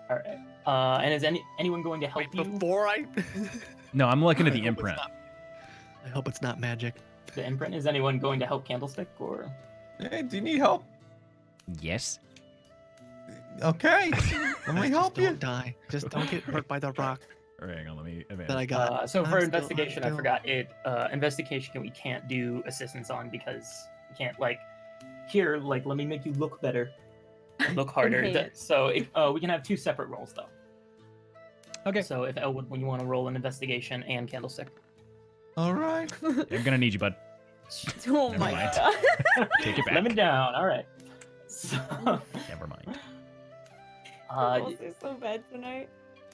All right. And is anyone going to help Wait, you? before I. No, I'm looking at the I hope it's imprint. not- I hope it's not magic. the imprint. Is anyone going to help Candlestick or? Hey, do you need help? Yes. Okay, let me Just help don't you. die. Just don't get hurt by the rock All right, hang on, let me advance. that I got. So I'm for still- investigation, I still- forgot it. Investigation we can't do assistance on because we can't like here. Like, let me make you look better, and look harder. Enhance. So we can have 2 separate rolls though. Okay. So if Elwood, when you want to roll an investigation and Candlestick. All right. I'm gonna need you, bud. Oh Never my mind. god. Take it back. Lemon down. All right. So, Never mind. Rolls are so bad tonight.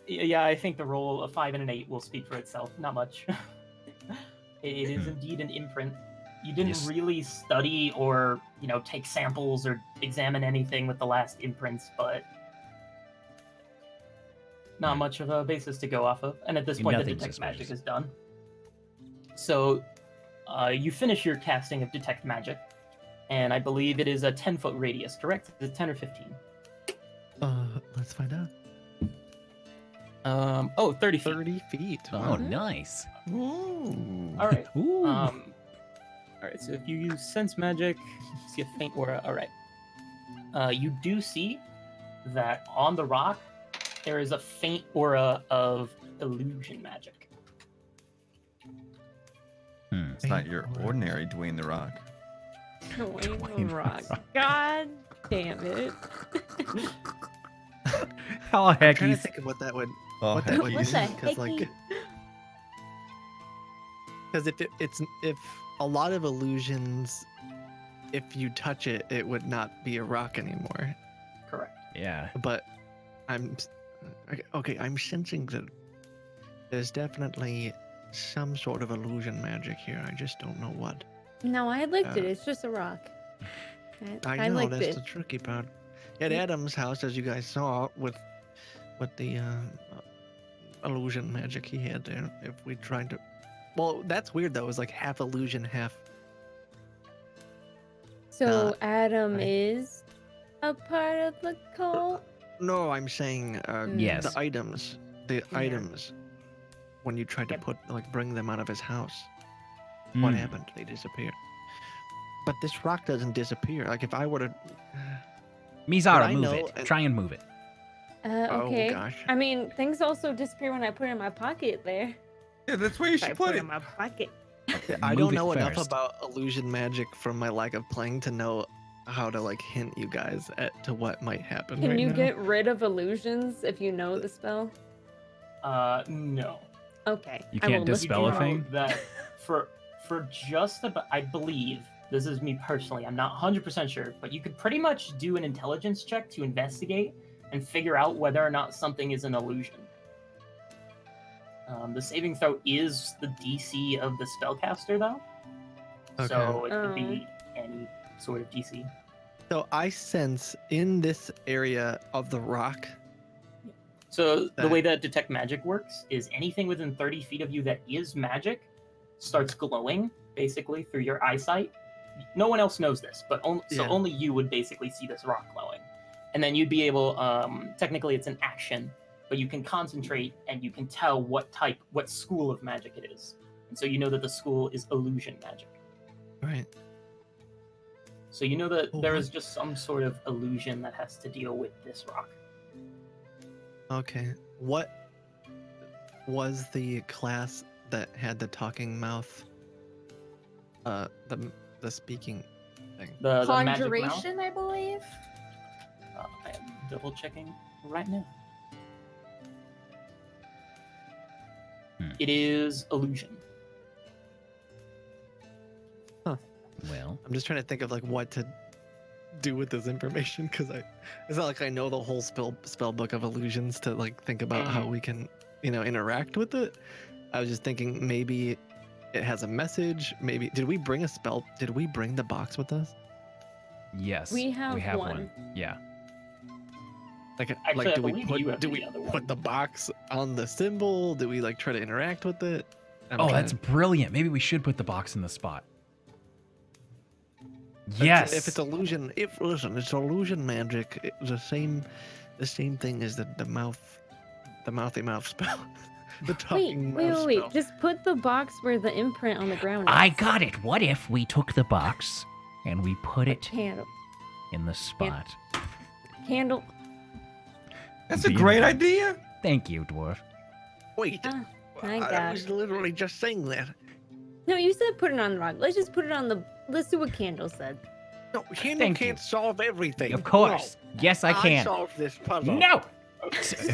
yeah, I think the roll of 5 and an 8 will speak for itself. Not much. It is indeed an imprint. You didn't Yes. really study or take samples or examine anything with the last imprints, but not much of a basis to go off of. And at this point, the Nothing detect magic suspicious. is done. So you finish your casting of detect magic, and I believe it is a 10-foot radius, correct? Is it 10 or 15? Let's find out. 30 feet. 30 feet. Oh, Wow. nice. Ooh. All right. Ooh. All right. So if you use sense magic, see a faint aura. All right. You do see that on the rock there is a faint aura of illusion magic. It's not your ordinary Dwayne the Rock. Dwayne Rock. God damn it. How I'm heck trying to he's think of what that would Oh, what that would heck What mean, the because like hecky? because if a lot of illusions, if you touch it, it would not be a rock anymore. Correct. Yeah. But I'm okay. I'm sensing that there's definitely some sort of illusion magic here. I just don't know what. No, I liked it. It's just a rock. I know liked that's it. the tricky part. At Adam's house, as you guys saw, with the illusion magic he had there, if we tried to, well, that's weird though. It was like half illusion, half. So Adam right. is a part of the cult. No, I'm saying Yes. the items, Yeah. when you tried to Yep. bring them out of his house. Hmm. What happened? They disappeared. But this rock doesn't disappear. Like if I were to. Mizara, I move know, it. and- Try and move it. Okay. Oh gosh. I mean, things also disappear when I put it in my pocket there. Yeah, that's where you If I should put put it it. in my pocket. I Move don't it know enough first. about illusion magic from my lack of playing to know how to like hint you guys to what might happen. Can right you now. get rid of illusions if you know the spell? No. Okay. You I can't will dispel look a You do it know thing? that for just about, I believe this is me personally. I'm not 100% sure, but you could pretty much do an intelligence check to investigate and figure out whether or not something is an illusion. The saving throw is the DC of the spellcaster, though. So it could be any sort of DC. So I sense in this area of the rock. So the That- way that detect magic works is anything within 30 feet of you that is magic starts glowing basically through your eyesight. No one else knows this, but Yeah. only you would basically see this rock glowing, and then you'd be able. Technically, it's an action, but you can concentrate and you can tell what school of magic it is, and so you know that the school is illusion magic. Right. So you know that Oh, there what? is just some sort of illusion that has to deal with this rock. Okay. What was the class that had the talking mouth? The speaking thing. The magic mouth. Conjuration, I believe. I am double checking right now. It is illusion. Well, I'm just trying to think of like what to do with this information because it's not like I know the whole spell book of illusions to like think about how we can interact with it. I was just thinking maybe it has a message. Maybe did we bring the box with us? Yes. We have one. one. Yeah. Like Actually, I do we believe you have do the we other put one. the box on the symbol? Do we like try to interact with it? I'm Oh, trying that's to- brilliant. Maybe we should put the box in the spot. If Yes. it's illusion, listen, it's illusion magic. The same thing as the mouthy mouth spell. The talking Wait. mouse spell. Just put the box where the imprint on the ground is. I got it. What if we took the box and we put it Candle. in the spot? Candle. That's a great idea. Thank you, dwarf. Wait, I I got was it. literally just saying that. No, you said put it on the rock. Let's just put it on the. Let's do what Candle said. No, Candle Thank you. can't solve everything. Of course. Yes, I No, can. solved this puzzle. No.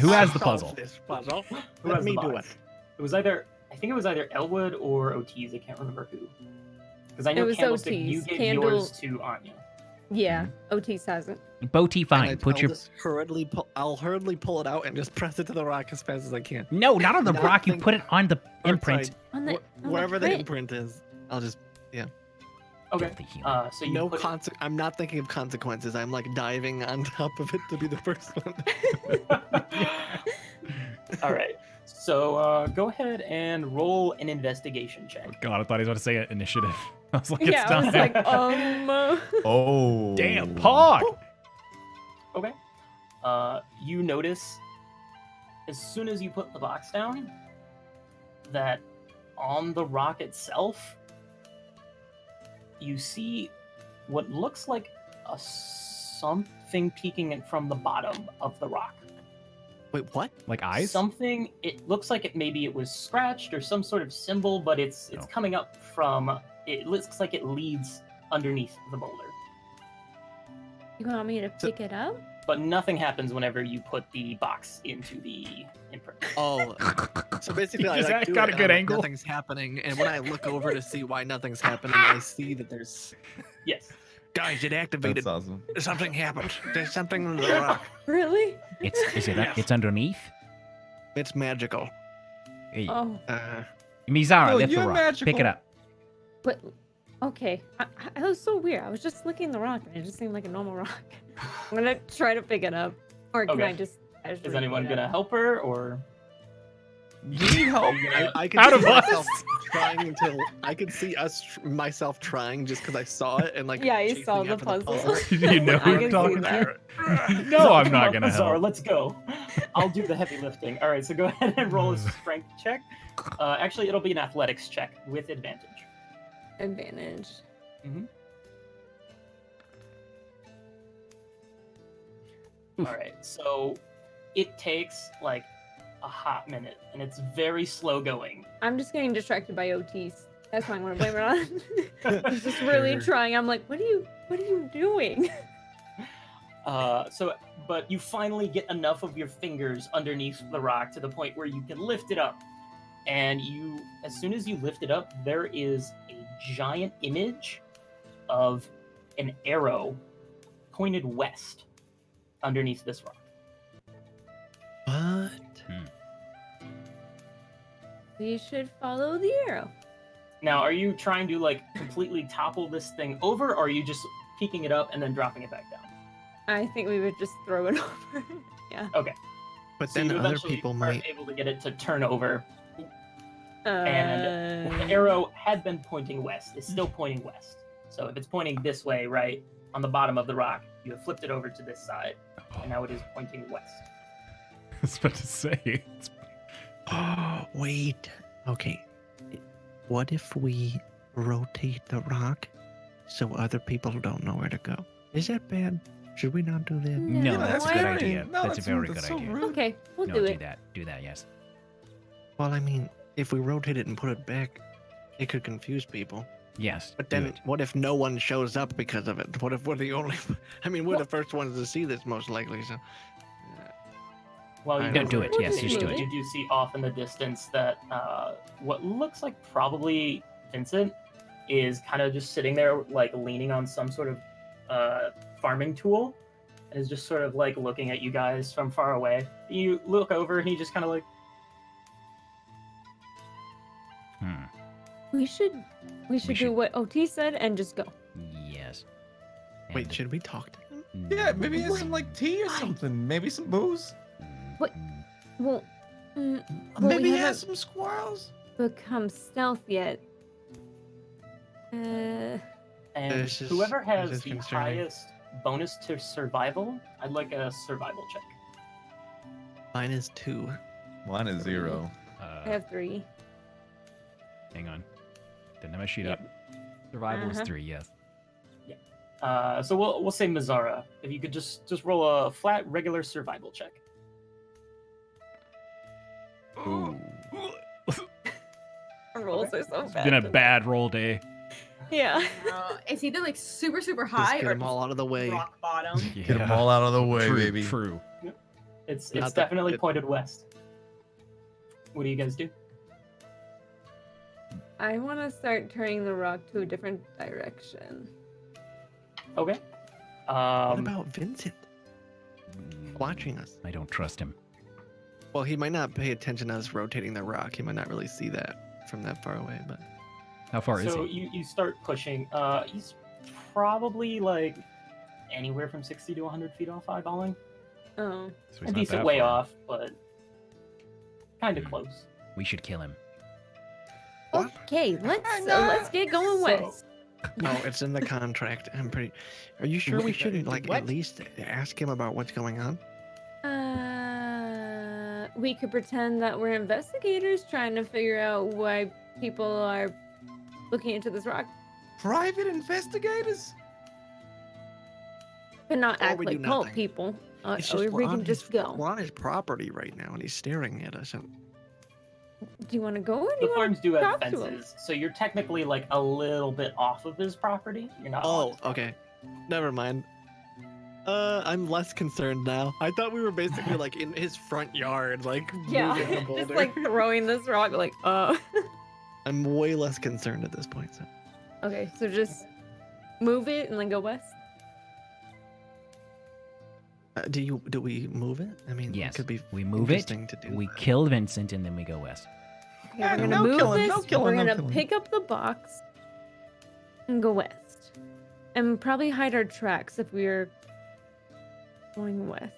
Who has the I solved puzzle? This puzzle. Who Let has the me do it. box? It was either I think it was either Elwood or Otis. I can't remember who. Because I know It was Candlestick, you Otis. gave Candle- yours to Anya. Yeah, Otis has it. Boti, And fine. Put I'll your. just I'll hurriedly pull it out and just press it to the rock as fast as I can. No, not on the Not rock. You think- put it on the Or, imprint. sorry, On the wherever the print. imprint is, I'll just Okay. Filthy human. So you no put I'm not thinking of consequences. I'm like diving on top of it to be the first one. All right. So go ahead and roll an investigation check. God, I thought he was about to say it, initiative. I was like, Yeah, it's I was time. like, Oh. Damn, Pog. Okay. You notice as soon as you put the box down that on the rock itself, you see what looks like something peeking in from the bottom of the rock. Wait, what? Like eyes? Something. It looks like maybe it was scratched or some sort of symbol, but it's Oh. coming up from. It looks like it leads underneath the boulder. you want me to pick it up? But nothing happens whenever you put the box into the imprint. Oh, so basically, I Just like, do got it, a good and angle. Nothing's happening, and when I look over to see why nothing's happening, I see that there's Yes. guys. It activated. That's awesome. Something happened. There's something in the rock. Really? Is it? Yes. It's underneath. It's magical. Hey, Oh, Mizara, No, lift the you're rock. Pick magical. it up. but okay. I was so weird. I was just looking the rock, and it just seemed like a normal rock. I'm gonna try to pick it up, or can Okay. I just? Is anyone gonna help her, or You need help. I could Out see of us. myself trying to. I could see myself trying just because I saw it and like. Yeah, you chasing saw the after puzzle. You know I who can I'm see talking that. to? No, I'm not Come gonna on, Zara, help. let's go. I'll do the heavy lifting. All right, so go ahead and roll a strength check. Actually, it'll be an athletics check with advantage. Advantage. All right, so it takes like a hot minute, and it's very slow going. I'm just getting distracted by Otis. That's why I'm gonna blame it on. He's just really trying. I'm like, what are you doing? But you finally get enough of your fingers underneath the rock to the point where you can lift it up. And as soon as you lift it up, there is a giant image of an arrow pointed west underneath this rock. What? We should follow the arrow. Now, are you trying to like completely topple this thing over, or are you just picking it up and then dropping it back down? I think we would just throw it over. Yeah. Okay. But So then you other eventually people are might. able to get it to turn over. Uh, And the arrow had been pointing west. It's still pointing west. So if it's pointing this way, right, on the bottom of the rock, you have flipped it over to this side, and now it is pointing west. I was about to say. It's... Oh, wait. Okay. What if we rotate the rock so other people don't know where to go? Is that bad? Should we not do that? No, No, that's a why good not? idea. No, That's a very that's good so idea. rude. Okay, we'll No, do do it. that. Do that. Yes. Well, I mean, if we rotate it and put it back, it could confuse people. Yes. But do then, it. what if no one shows up because of it? What if we're the only? I mean, we're the first ones to see this, most likely. So, Well, you I guys don't do it. are- Yes, just do it. You do see off in the distance that what looks like probably Vincent is kind of just sitting there, like leaning on some sort of farming tool, and is just sort of like looking at you guys from far away. You look over, and he just kind of like, Hmm. We should do should- what Otis said and just go. Yes. wait, And- should we talk to him? Yeah, maybe it's Wait, some like tea or why? something. Maybe some booze. What? Well, well, Maybe we he haven't has some squirrels. become stealth yet. and This is- whoever has this is the concerning. highest bonus to survival, I'd like a survival check. Mine is 2. Mine is 0. I have 3. Hang on. Didn't have my sheet Yeah. up. Survival is Uh-huh. 3, yes. So we'll say Mazzara. If you could just roll a flat regular survival check. Ooh. Rolls are so It's bad. been a today. bad roll day. Yeah. It's either like super, super Just high get or them all out of the way. rock bottom. Get them all out of the way, True, baby. True. It's Not that definitely it- pointed west. What do you guys do? I want to start turning the rock to a different direction. Okay. What about Vincent watching us? I don't trust him. Well, he might not pay attention to us rotating the rock. He might not really see that from that far away, but How far is So he? you start pushing. He's probably like anywhere from 60 to 100 feet off eyeballing. Oh. So he's A not decent that way far. off, but kind of Hmm. close. We should kill him. What? Okay, let's get going west. no, it's in the contract. I'm pretty. Are you sure we Wait, shouldn't like what? at least ask him about what's going on? We could pretend that we're investigators trying to figure out why people are looking into this rock, Private investigators? but not Or act we like do cult nothing. people. It's Or just we we're on can just his, go. We're on his property right now, and he's staring at us. And Do you want to go or do The you want farms do have talk to him? fences, so you're technically like a little bit off of his property. You're not. on oh, his property. okay, never mind. I'm less concerned now. I thought we were basically like in his front yard, like Yeah, moving the just boulder. like throwing this rock, like, I'm way less concerned at this point. So Okay, so just move it and then go west. do we move it? I mean, Yes, it could be we move it, interesting to do. we but- kill Vincent, and then we go west. Okay, Yeah, we're gonna no move killing, this. no killing, we're no gonna killing. pick up the box and go west, and probably hide our tracks if we're going west.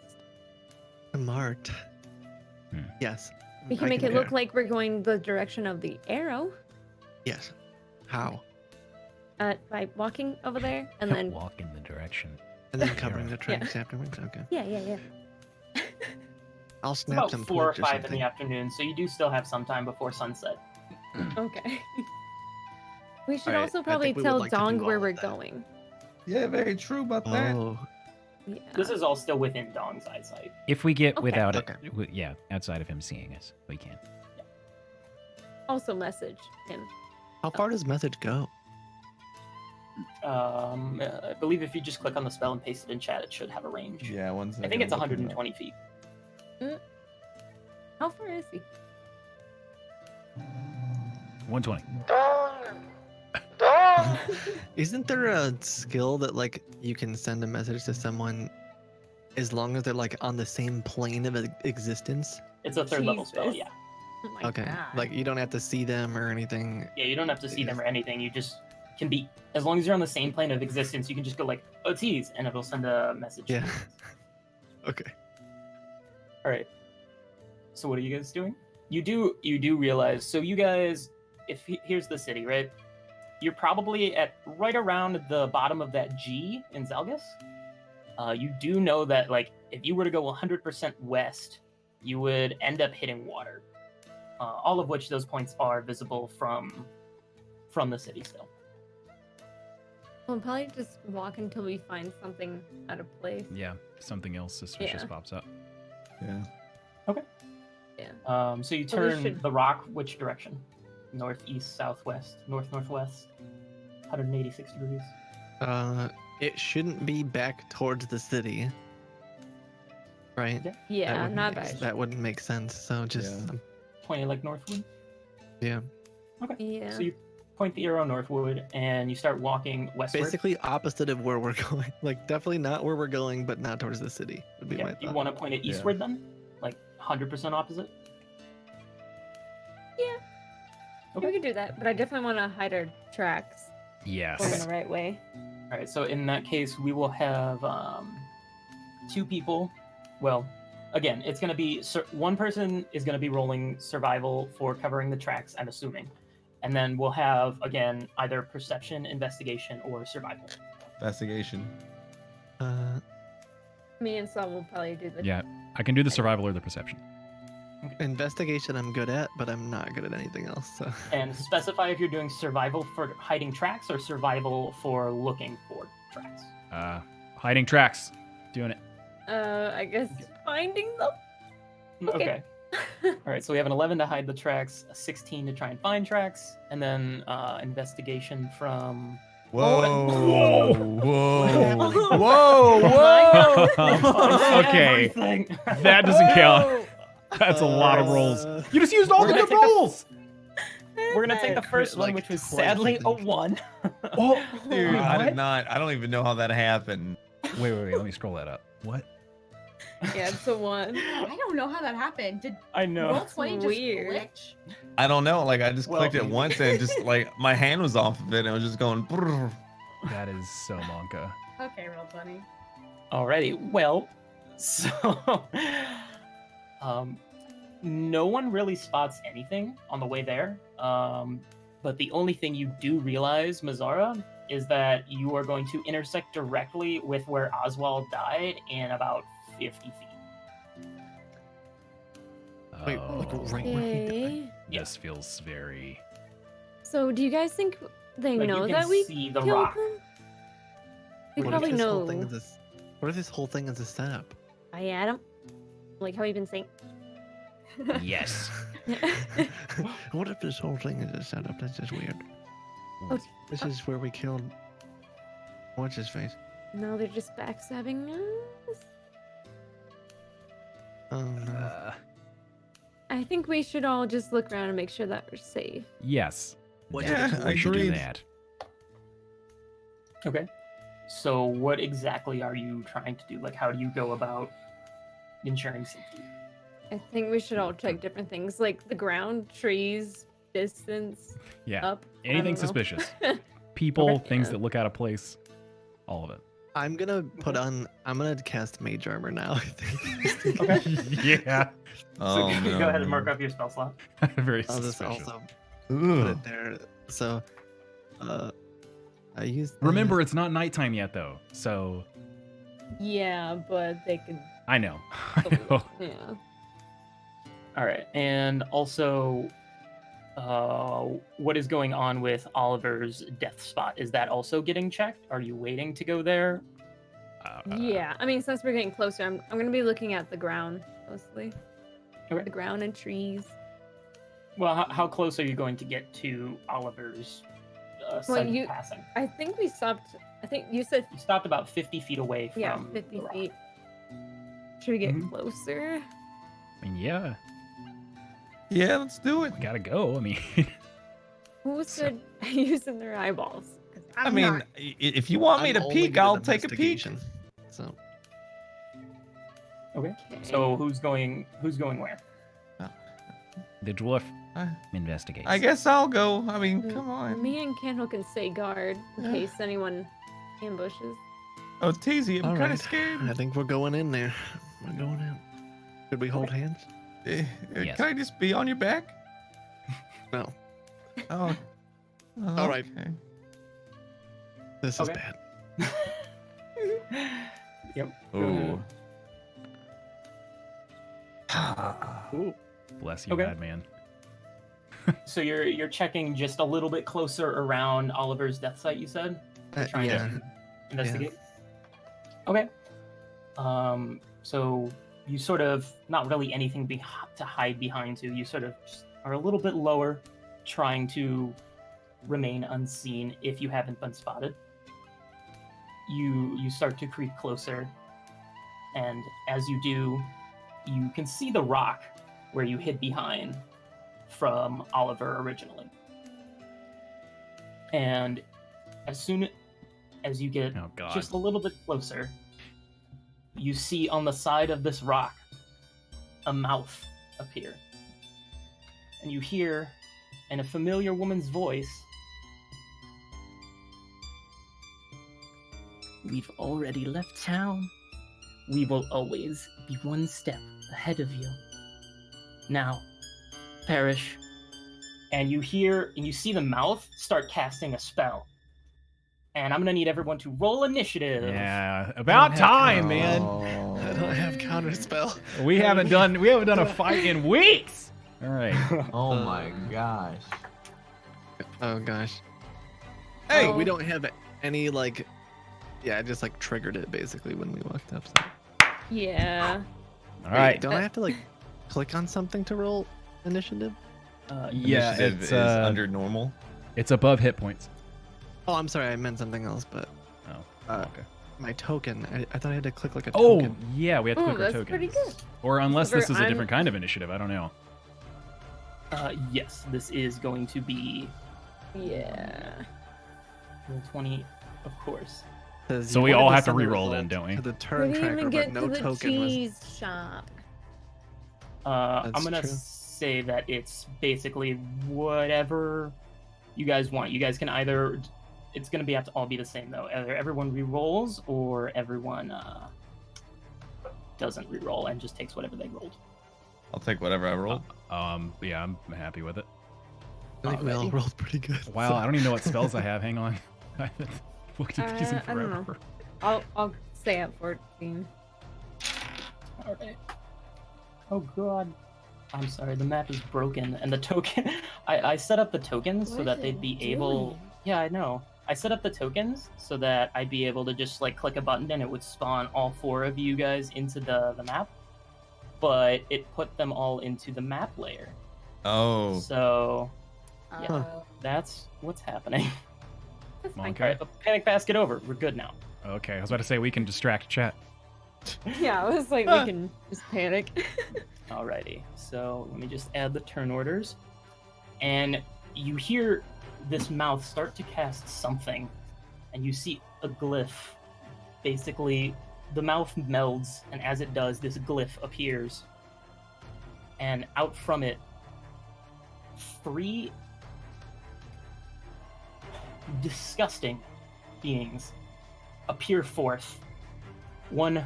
Marked. Hmm. Yes. We can I make it do. look like we're going the direction of the arrow Yes. How? by walking over there, and then Walk in the direction. And then covering the Yeah. tracks afterwards. Okay. yeah. I'll It's snap about some 4 or twigs 5 in something. the afternoon, so you do still have some time before sunset. Okay. We should Alright, also I probably think we would tell like to do Dong where all we're of that. going. Yeah, very true about that. Oh, Yeah. This is all still within Dong's eyesight. If we get Okay. without Okay. it, yeah, outside of him seeing us, we can. Also message him. how far does message go? I believe if you just click on the spell and paste it in chat, it should have a range. Yeah, one I second. think it's I'm looking it up. 120 feet. How far is he? 120. Isn't there a skill that like you can send a message to someone as long as they're like on the same plane of existence? It's a third level spell, Jesus. yeah. Oh my Okay. God. Like you don't have to see them or anything. Yeah, you don't have to see them or anything. You just can be, as long as you're on the same plane of existence, you can just go like, Otis, and it'll send a message. Yeah. Okay. All right. So what are you guys doing? You do realize. So you guys, here's the city, right? You're probably at right around the bottom of that G in Zalgus. You do know that like if you were to go 100% west, you would end up hitting water. All of which those points are visible from the city still. We'll probably just walk until we find something out of place. Yeah, something else suspicious Yeah. pops up. Yeah. So you So we turn should- the rock which direction? Northeast, southwest, northwest, 186 degrees. It shouldn't be back towards the city. Right? Yeah. Yeah, wouldn't not make- bad. That wouldn't make sense. So just Yeah. Pointing like northward. yeah. Yeah. So you point the arrow northward and you start walking westward. Basically opposite of where we're going. Like definitely not where we're going, but not towards the city would be Yeah, my you thought. want to point it Yeah. eastward then? Like 100% opposite? We could do that, but I definitely want to hide our tracks. Yes. Going the right way. All right, so in that case, we will have 2 people. Well, again, it's going to be one person is going to be rolling survival for covering the tracks, I'm assuming. And then we'll have, again, either perception, investigation, or survival. Investigation. Uh, Me and Saul will probably do the. Yeah, I can do the survival or the perception. Investigation I'm good at, but I'm not good at anything else. So And specify if you're doing survival for hiding tracks or survival for looking for tracks. Hiding tracks. Doing it. I guess finding them. Okay. All right, so we have an 11 to hide the tracks, a 16 to try and find tracks, and then investigation from. Whoa! Whoa! Oh Whoa! Whoa! Okay. Everything. That doesn't count. That's a lot of rolls. You just used all We're the gonna good take the- rolls. We're gonna take the first one, like which was twice, I sadly a think. 1. Oh, Dude, I what? did not. I don't even know how that happened. Wait. Let me scroll that up. What? Yeah, it's a 1. I don't know how that happened. Did I know. roll 20 just Weird. glitch? I don't know. Like I just Well, clicked it once and it just like my hand was off of it and it was just going. brrr. That is so Monka. Okay, roll 20. Alrighty, well, so no one really spots anything on the way there. But the only thing you do realize, Mazzara, is that you are going to intersect directly with where Oswald died in about 50 feet. Wait, like right where he died. Okay. This feels very. So, do you guys think they Like, know you can that we see the killed rock. them? We What if probably this whole know. thing is this- What if this whole thing is a setup? I Adam. Like how we've been saying. Yes. What if this whole thing is a setup? That's just weird. Oh, This is where we killed. What's his face? No, they're just backstabbing us. Oh no. I think we should all just look around and make sure that we're safe. Yes. Yeah, We should do agreed. that. Okay. So what exactly are you trying to do? Like, how do you go about ensuring safety? I think we should all check different things like the ground, trees, distance, Yeah. up. I Anything don't know. suspicious. People, Okay. things Yeah. that look out of place. All of it. I'm gonna put on. I'm gonna cast mage armor now. I think. Okay. Yeah. Oh, so no. go ahead and mark up your spell slot. Very I'll just suspicious. also put Ugh. it there. So, I used. Remember, it's not nighttime yet, though. So Yeah, but they could. I know. I know. Yeah. All right, and also, what is going on with Oliver's death spot? Is that also getting checked? Are you waiting to go there? Yeah. I mean, since we're getting closer, I'm gonna be looking at the ground mostly. Okay. The ground and trees. Well, how close are you going to get to Oliver's site you- of passing? I think we stopped. I think you said You stopped about 50 feet away from. yeah, the 50 rock. feet. Should we get Mhm. closer? I mean, yeah. Yeah, let's do it. We gotta go. I mean, Who said using their eyeballs? 'Cause I I'm mean, not. If you want me I'm to only peek, good at I'll take a peek. investigation, So Okay. Okay. So who's going where? the dwarf I, investigates. I guess I'll go. I mean, Mm, come on. Me and Candle can stay guard in Yeah. case anyone ambushes. Oh, Teasy, I'm All kind of right. scared. I think we're going in there. We're going in. Could we hold hands? Yes. Can I just be on your back? No. Oh. All right. okay. This is Okay. bad. Yep. Ooh. Ooh. Bless you, Okay. bad man. So you're checking just a little bit closer around Oliver's death site. You said. Trying yeah. to investigate. Okay. So you sort of not really anything to hide behind. So you sort of just are a little bit lower, trying to remain unseen if you haven't been spotted. You start to creep closer, and as you do, you can see the rock where you hid behind from Oliver originally. And as soon as you get Oh God. just a little bit closer, you see on the side of this rock a mouth appear. And you hear in a familiar woman's voice, "We've already left town. We will always be one step ahead of you. Now, perish." And you hear and you see the mouth start casting a spell. And I'm gonna need everyone to roll initiative. Yeah, about time, man. I don't have counterspell. We haven't done a fight in weeks. All right. Oh my gosh. Oh gosh. Hey, Oh, we don't have any like. Yeah, I just like triggered it basically when we walked up. So. Yeah. All right. Don't I have to like click on something to roll initiative? Yeah, initiative it's is under normal. It's above hit points. Oh, I'm sorry, I meant something else. But Oh. Okay. my token, I thought I had to click like a Oh, token. yeah, we have to Oh, click our that's tokens. pretty good. Or unless this is a I'm- different kind of initiative, I don't know. Yes, this is going to be Yeah. roll 20, of course. Says So you we all wanted have to send the re-roll then, result don't we? To the We turn didn't tracker, even get but no to the token was. cheese shop. I'm That's gonna true. say that it's basically whatever you guys want. You guys can either. It's gonna have to all be the same though. Either everyone re-rolls or everyone doesn't re-roll and just takes whatever they rolled. I'll take whatever I roll. Yeah, I'm happy with it. I think we all Alrighty. rolled pretty good. Wow, I don't even know what spells I have. Hang on. I haven't looked at these in I don't know. forever. I'll stay at 14. All right. Oh god. I'm sorry, the map is broken and the token. I set up the tokens so What that is they'd it be able. doing? Yeah, I know. I set up the tokens so that I'd be able to just like click a button and it would spawn all 4 of you guys into the map. But it put them all into the map layer. Oh, So Uh, that's what's happening. That's fine. Okay. Alright, but panic basket over. We're good now. Okay, I was about to say we can distract chat. Yeah, I was like, we can just panic. Alrighty. So let me just add the turn orders. And you hear this mouth start to cast something, and you see a glyph. Basically, the mouth melds, and as it does, this glyph appears. And out from it, 3 disgusting beings appear forth. One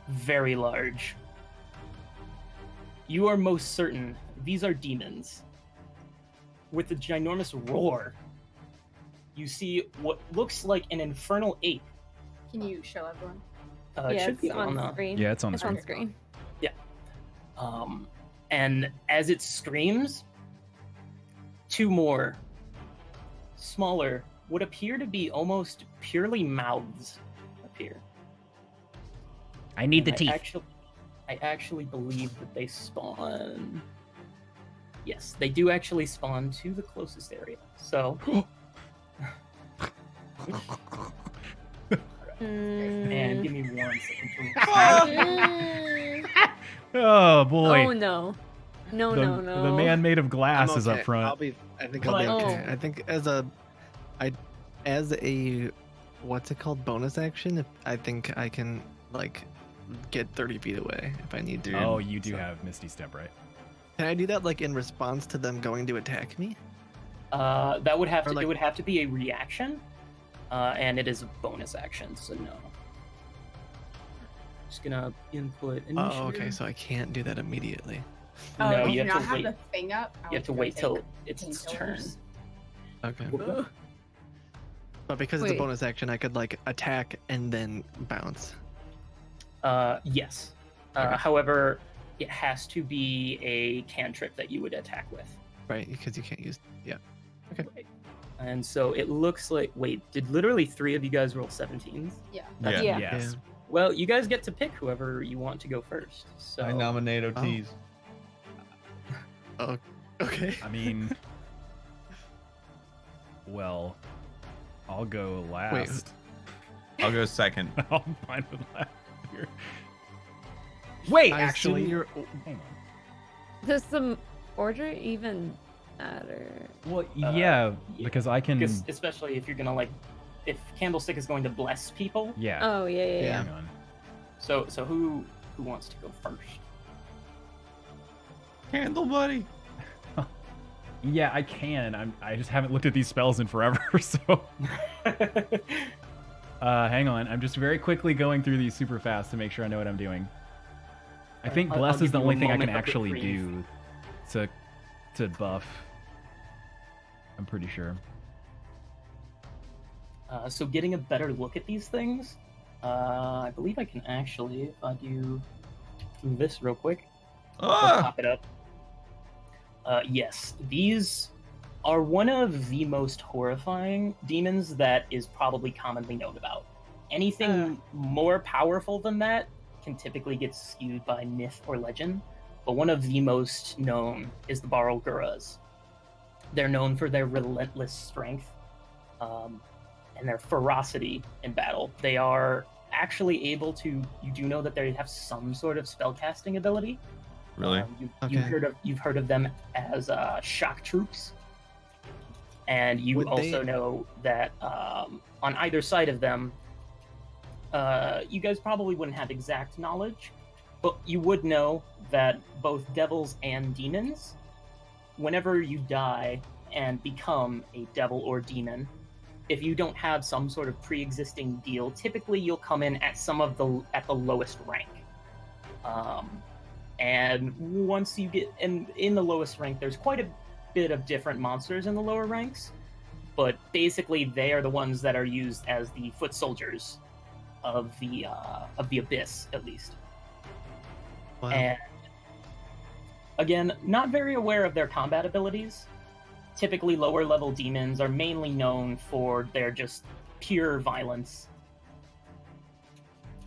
very large. You are most certain these are demons. With a ginormous roar, you see what looks like an infernal ape. can you show everyone? It Yeah, should it's be on the. screen. Yeah, it's on the It's screen. on screen. And as it screams, 2 more, smaller, what appear to be almost purely mouths appear. I need the And teeth. I actually believe that they spawn. Yes, they do actually spawn to the closest area. So, and give me 1 second. Oh boy. Oh no. No, the, no, no. the man made of glass I'm is up okay. front. I think I'll be Oh. okay. I think as a what's it called, bonus action, if I think I can like get 30 feet away if I need to. Oh, you do So- have Misty Step, right? Can I do that like in response to them going to attack me? That would have Or to. like- It would have to be a reaction, and it is a bonus action. So no. Just gonna input. Oh, okay. initiative. So I can't do that immediately. No, Oh, you do have not to have wait. the thing up. I You have to would wait go till take it's its painkillers. turn. Okay. But because it's a Wait. bonus action, I could like attack and then bounce. Yes. Okay. However, it has to be a cantrip that you would attack with. Right, because you can't use. Yeah. Okay. Right. And so it looks like. Wait, did literally 3 of you guys roll 17s? Yeah. yeah. Yeah. Yes. Well, you guys get to pick whoever you want to go first. So I nominate OTs. Oh. Okay. I mean, well, I'll go last. I'll go second. I'm fine with last here. Wait, I assume actually, you're. hang on. Does the order even matter? Well, yeah, because I can. because especially if you're gonna like, if Candlestick is going to bless people. Yeah. Oh yeah, yeah, yeah. Hang on. So who wants to go first? Candle buddy. Yeah, I can. I just haven't looked at these spells in forever, so. Hang on. I'm just very quickly going through these super fast to make sure I know what I'm doing. I think I'll bless give is the you a only thing I can moment of actually reprieve. do to buff. I'm pretty sure. So getting a better look at these things, I believe I can actually, if I do this real quick, I'll Ah! pop it up. Yes, these are one of the most horrifying demons that is probably commonly known about. Anything more powerful than that can typically get skewed by myth or legend, but one of the most known is the Barlguras. They're known for their relentless strength and their ferocity in battle. They are actually able to. You do know that they have some sort of spellcasting ability. Really? You've heard of them as shock troops, and you Would also they- know that on either side of them, you guys probably wouldn't have exact knowledge, but you would know that both devils and demons, whenever you die and become a devil or demon, if you don't have some sort of pre-existing deal, typically you'll come in at the lowest rank. And once you get in the lowest rank, there's quite a bit of different monsters in the lower ranks, but basically they are the ones that are used as the foot soldiers of the abyss, at least. Wow. And again, not very aware of their combat abilities. Typically, lower level demons are mainly known for their just pure violence.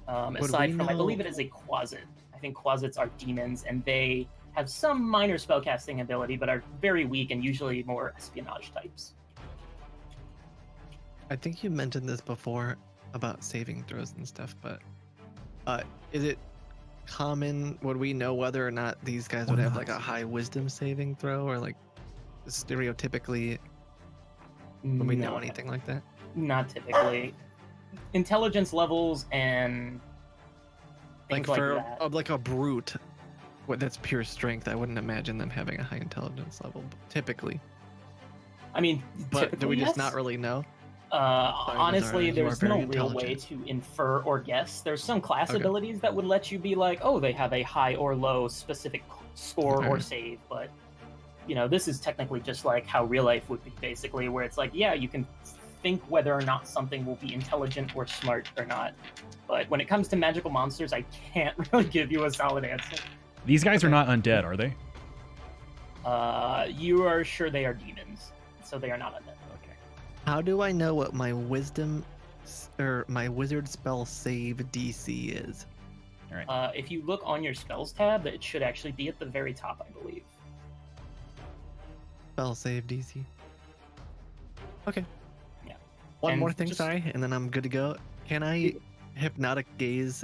Aside from, I believe it is a Quasit. I think Quasits are demons, and they have some minor spellcasting ability, but are very weak and usually more espionage types. I think you mentioned this before about saving throws and stuff, but is it common? Would we know whether or not these guys would have like a high wisdom saving throw, or like stereotypically would we know No, anything like that? Not typically. Intelligence levels and things like for that. like a brute, that's pure strength. I wouldn't imagine them having a high intelligence level typically. I mean, But do we just yes. not really know? Honestly, Bizarre, you are there's no very real way intelligent. to infer or guess. There's some class Okay. abilities that would let you be like, oh, they have a high or low specific score or Alright. save, but this is technically just like how real life would be, basically, where it's like, yeah, you can think whether or not something will be intelligent or smart or not. But when it comes to magical monsters, I can't really give you a solid answer. These guys are not undead, are they? You are sure they are demons, so they are not undead. Okay. How do I know what my wisdom or my wizard spell save DC is? All right. If you look on your spells tab, it should actually be at the very top, I believe. Spell save DC. Okay. Yeah. One And more thing, just- sorry, and then I'm good to go. Can I hypnotic gaze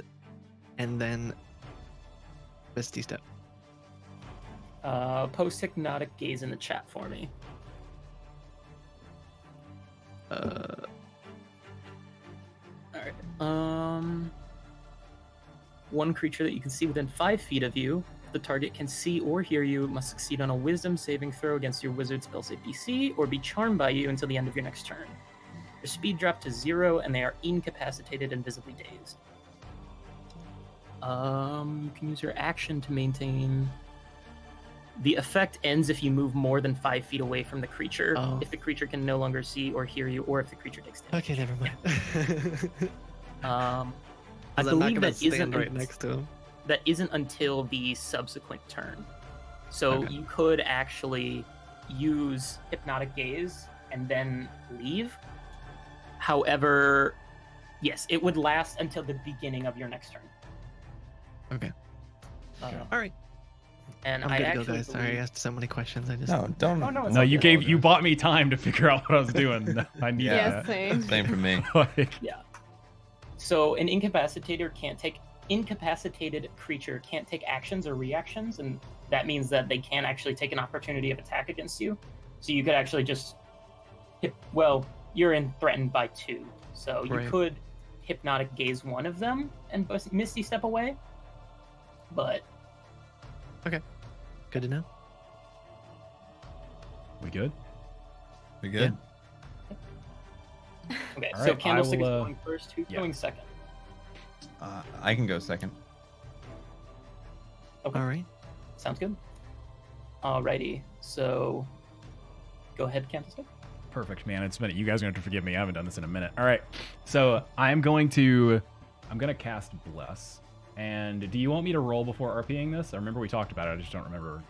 and then misty step? Post hypnotic gaze in the chat for me. Alright. One creature that you can see within 5 feet of you. The target can see or hear you, must succeed on a wisdom saving throw against your wizard spell save DC, or be charmed by you until the end of your next turn. Their speed dropped to 0, and they are incapacitated and visibly dazed. You can use your action to maintain. The effect ends if you move more than 5 feet away from the creature, Oh. if the creature can no longer see or hear you, or if the creature takes damage. Okay, never mind. I 'Cause I'm not believe gonna that isn't stand right next to him. that isn't until the subsequent turn. So Okay. you could actually use hypnotic gaze and then leave. However, yes, it would last until the beginning of your next turn. Okay. Uh, All right. and I'm I good to actually go, guys. Sorry, I believe- asked so many questions. I just No, don't. Oh, no, it's No, all you good. you bought me time to figure out what I was doing. I need Yeah, that. same. Same for me. Yeah. So an incapacitated creature can't take actions or reactions, and that means that they can't actually take an opportunity of attack against you. So you could actually just you're threatened by 2. So you Right. could hypnotic gaze one of them and misty step away. But good to know. We good? We good? okay, All so right, Candlestick I is will, going first. Who's yeah. going second? I can go second. Okay. All right. Sounds good. Alrighty. So go ahead, Candlestick. Perfect, man. It's been, you guys are going to have to forgive me. I haven't done this in a minute. All right. So I'm going to cast Bless. And do you want me to roll before RPing this? I remember we talked about it. I just don't remember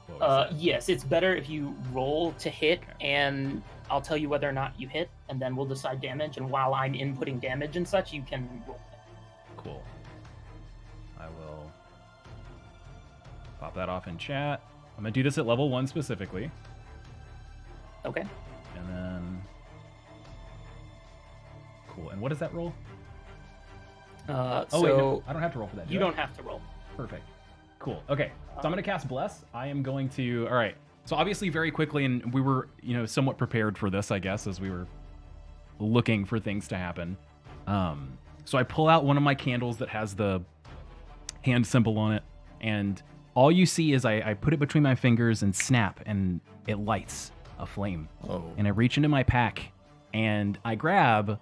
what we said. Yes, it's better if you roll to hit, and I'll tell you whether or not you hit, and then we'll decide damage. And while I'm inputting damage and such, you can roll it. Cool. I will pop that off in chat. I'm going to do this at level 1 specifically. Okay. And then... Cool. And what does that roll? So wait, no. I don't have to roll for that. you don't have to roll. Perfect. Cool. Okay. So I'm going to cast Bless. I am going to... All right. So obviously very quickly, and we were, somewhat prepared for this, I guess, as we were looking for things to happen. So I pull out one of my candles that has the hand symbol on it, and all you see is I put it between my fingers and snap, and it lights a flame. Oh. And I reach into my pack, and I grab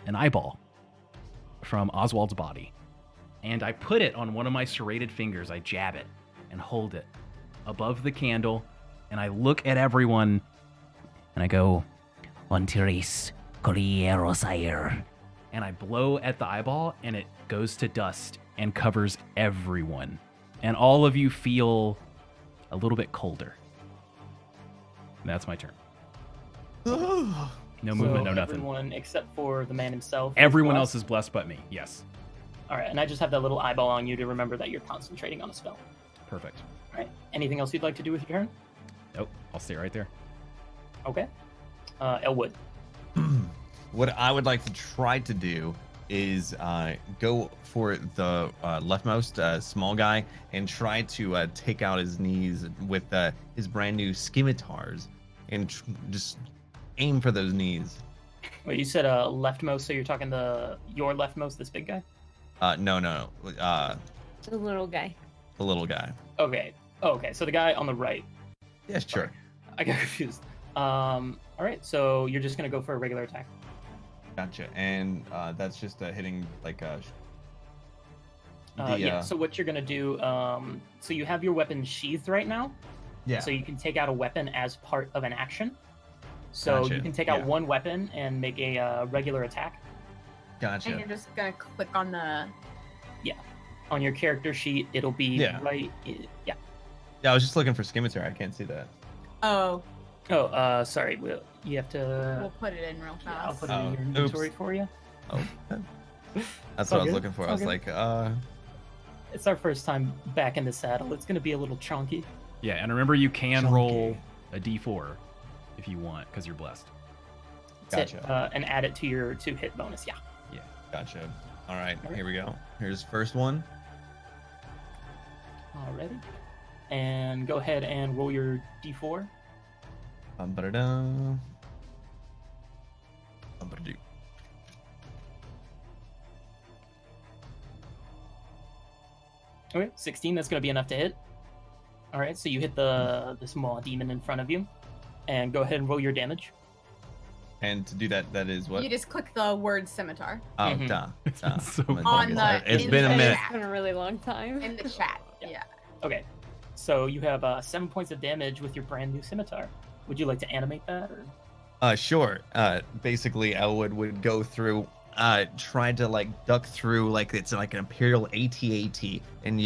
an eyeball from Oswald's body, and I put it on one of my serrated fingers. I jab it and hold it above the candle, and I look at everyone, and I go, Ontiris Corrierosair. and I blow at the eyeball, and it goes to dust and covers everyone. And all of you feel a little bit colder. That's my turn. No movement, no nothing. Everyone except for the man himself. Everyone blessed. else is blessed but me. Yes. All right, and I just have that little eyeball on you to remember that you're concentrating on a spell. Perfect. All right. Anything else you'd like to do with your turn? Nope. I'll stay right there. Okay. Elwood. What I would like to try to do is go for the leftmost small guy and try to take out his knees with his brand new scimitars and just aim for those knees. Wait, you said leftmost, so you're talking your leftmost, this big guy? No. The little guy. The little guy. Okay. Oh, okay, so the guy on the right. Yeah, sure. I got confused. All right, so you're just gonna go for a regular attack. Gotcha. And that's just hitting like yeah. So what you're gonna do? So you have your weapon sheathed right now. Yeah. So you can take out a weapon as part of an action. So Gotcha, you can take out yeah. one weapon and make a regular attack. Gotcha. And you're just gonna click on the. On your character sheet, it'll be Yeah. right. Yeah. Yeah, I was just looking for scimitar. I can't see that. Oh, Oh, sorry. You have we'll to. put it in real Yeah, I'll fast. put it in your Oops. inventory for you. Oh. That's all what I was good. looking for. It's I all was good. like, It's our first time back in the saddle. It's gonna be a little chunky. Yeah, and remember you can Chunky. roll a d4 if you want, because you're blessed. That's it. Gotcha. And add it to your 2-hit bonus. Yeah. gotcha. All right, All right. here we go. Here's first one. Already. And go ahead and roll your d4. Ba-da-da. Ba-da-doo. Okay, 16. That's gonna be enough to hit. All right, so you hit the small demon in front of you, and go ahead and roll your damage. And to do that, that is what? You just click the word scimitar Oh, Mhm. duh. It's duh. been so My On thing is the- that- It's in been a the minute. chat. It's been a really long time. in the chat. Yeah. Yeah. Okay, so you have 7 points of damage with your brand new scimitar. Would you like to animate that, or? Sure. Basically, Elwood would go through, try to like duck through like it's like an Imperial AT-AT, and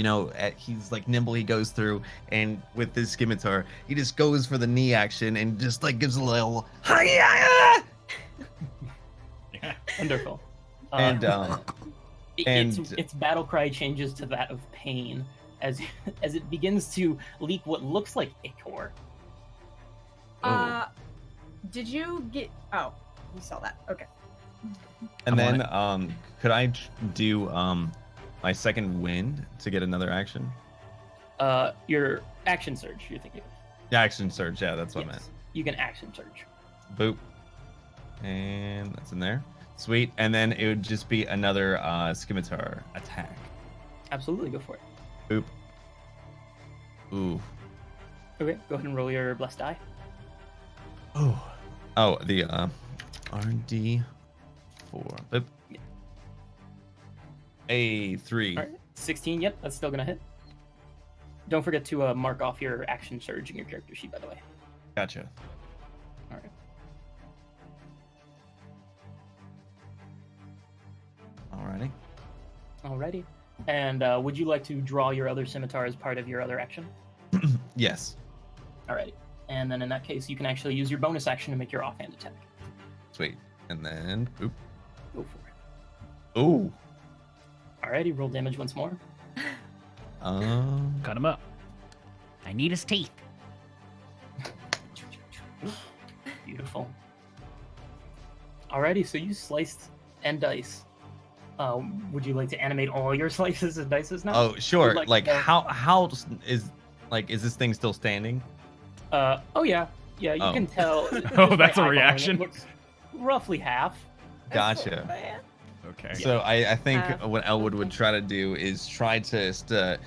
he's like nimble. He goes through, and with his scimitar, he just goes for the knee action and just like gives a little hi-ya! Wonderful. And Its battle cry changes to that of pain as it begins to leak what looks like ichor. Did you get? Oh, you saw that. Okay. and I'm then on could I do my second wind to get another action? Your action surge. You're thinking. Yeah, action surge. Yeah, that's what I meant. Yes, you can action surge. Boop. And that's in there. Sweet. And then it would just be another scimitar attack. Absolutely, go for it. Boop. Ooh. Okay, go ahead and roll your blessed die. Oh, the RD 4. Boop. A 3. All right, 16. Yep, that's still gonna hit. Don't forget to mark off your action surge in your character sheet, by the way. Gotcha. All right. Alrighty. And would you like to draw your other scimitar as part of your other action? Yes. Alrighty. And then in that case, you can actually use your bonus action to make your offhand attack. Sweet. And then, oop. Go for it. Ooh. Alrighty, roll damage once more. Cut him up. I need his teeth. Beautiful. Alrighty, so you sliced and dice. Would you like to animate all your slices and dices now? Oh, sure. Would Like, to- how is this thing still standing? Oh yeah, you Oh. can tell. Oh, that's a eyeballing it, reaction? looks roughly half. Gotcha. Okay. So I think Ah, what Elwood would try to do is try to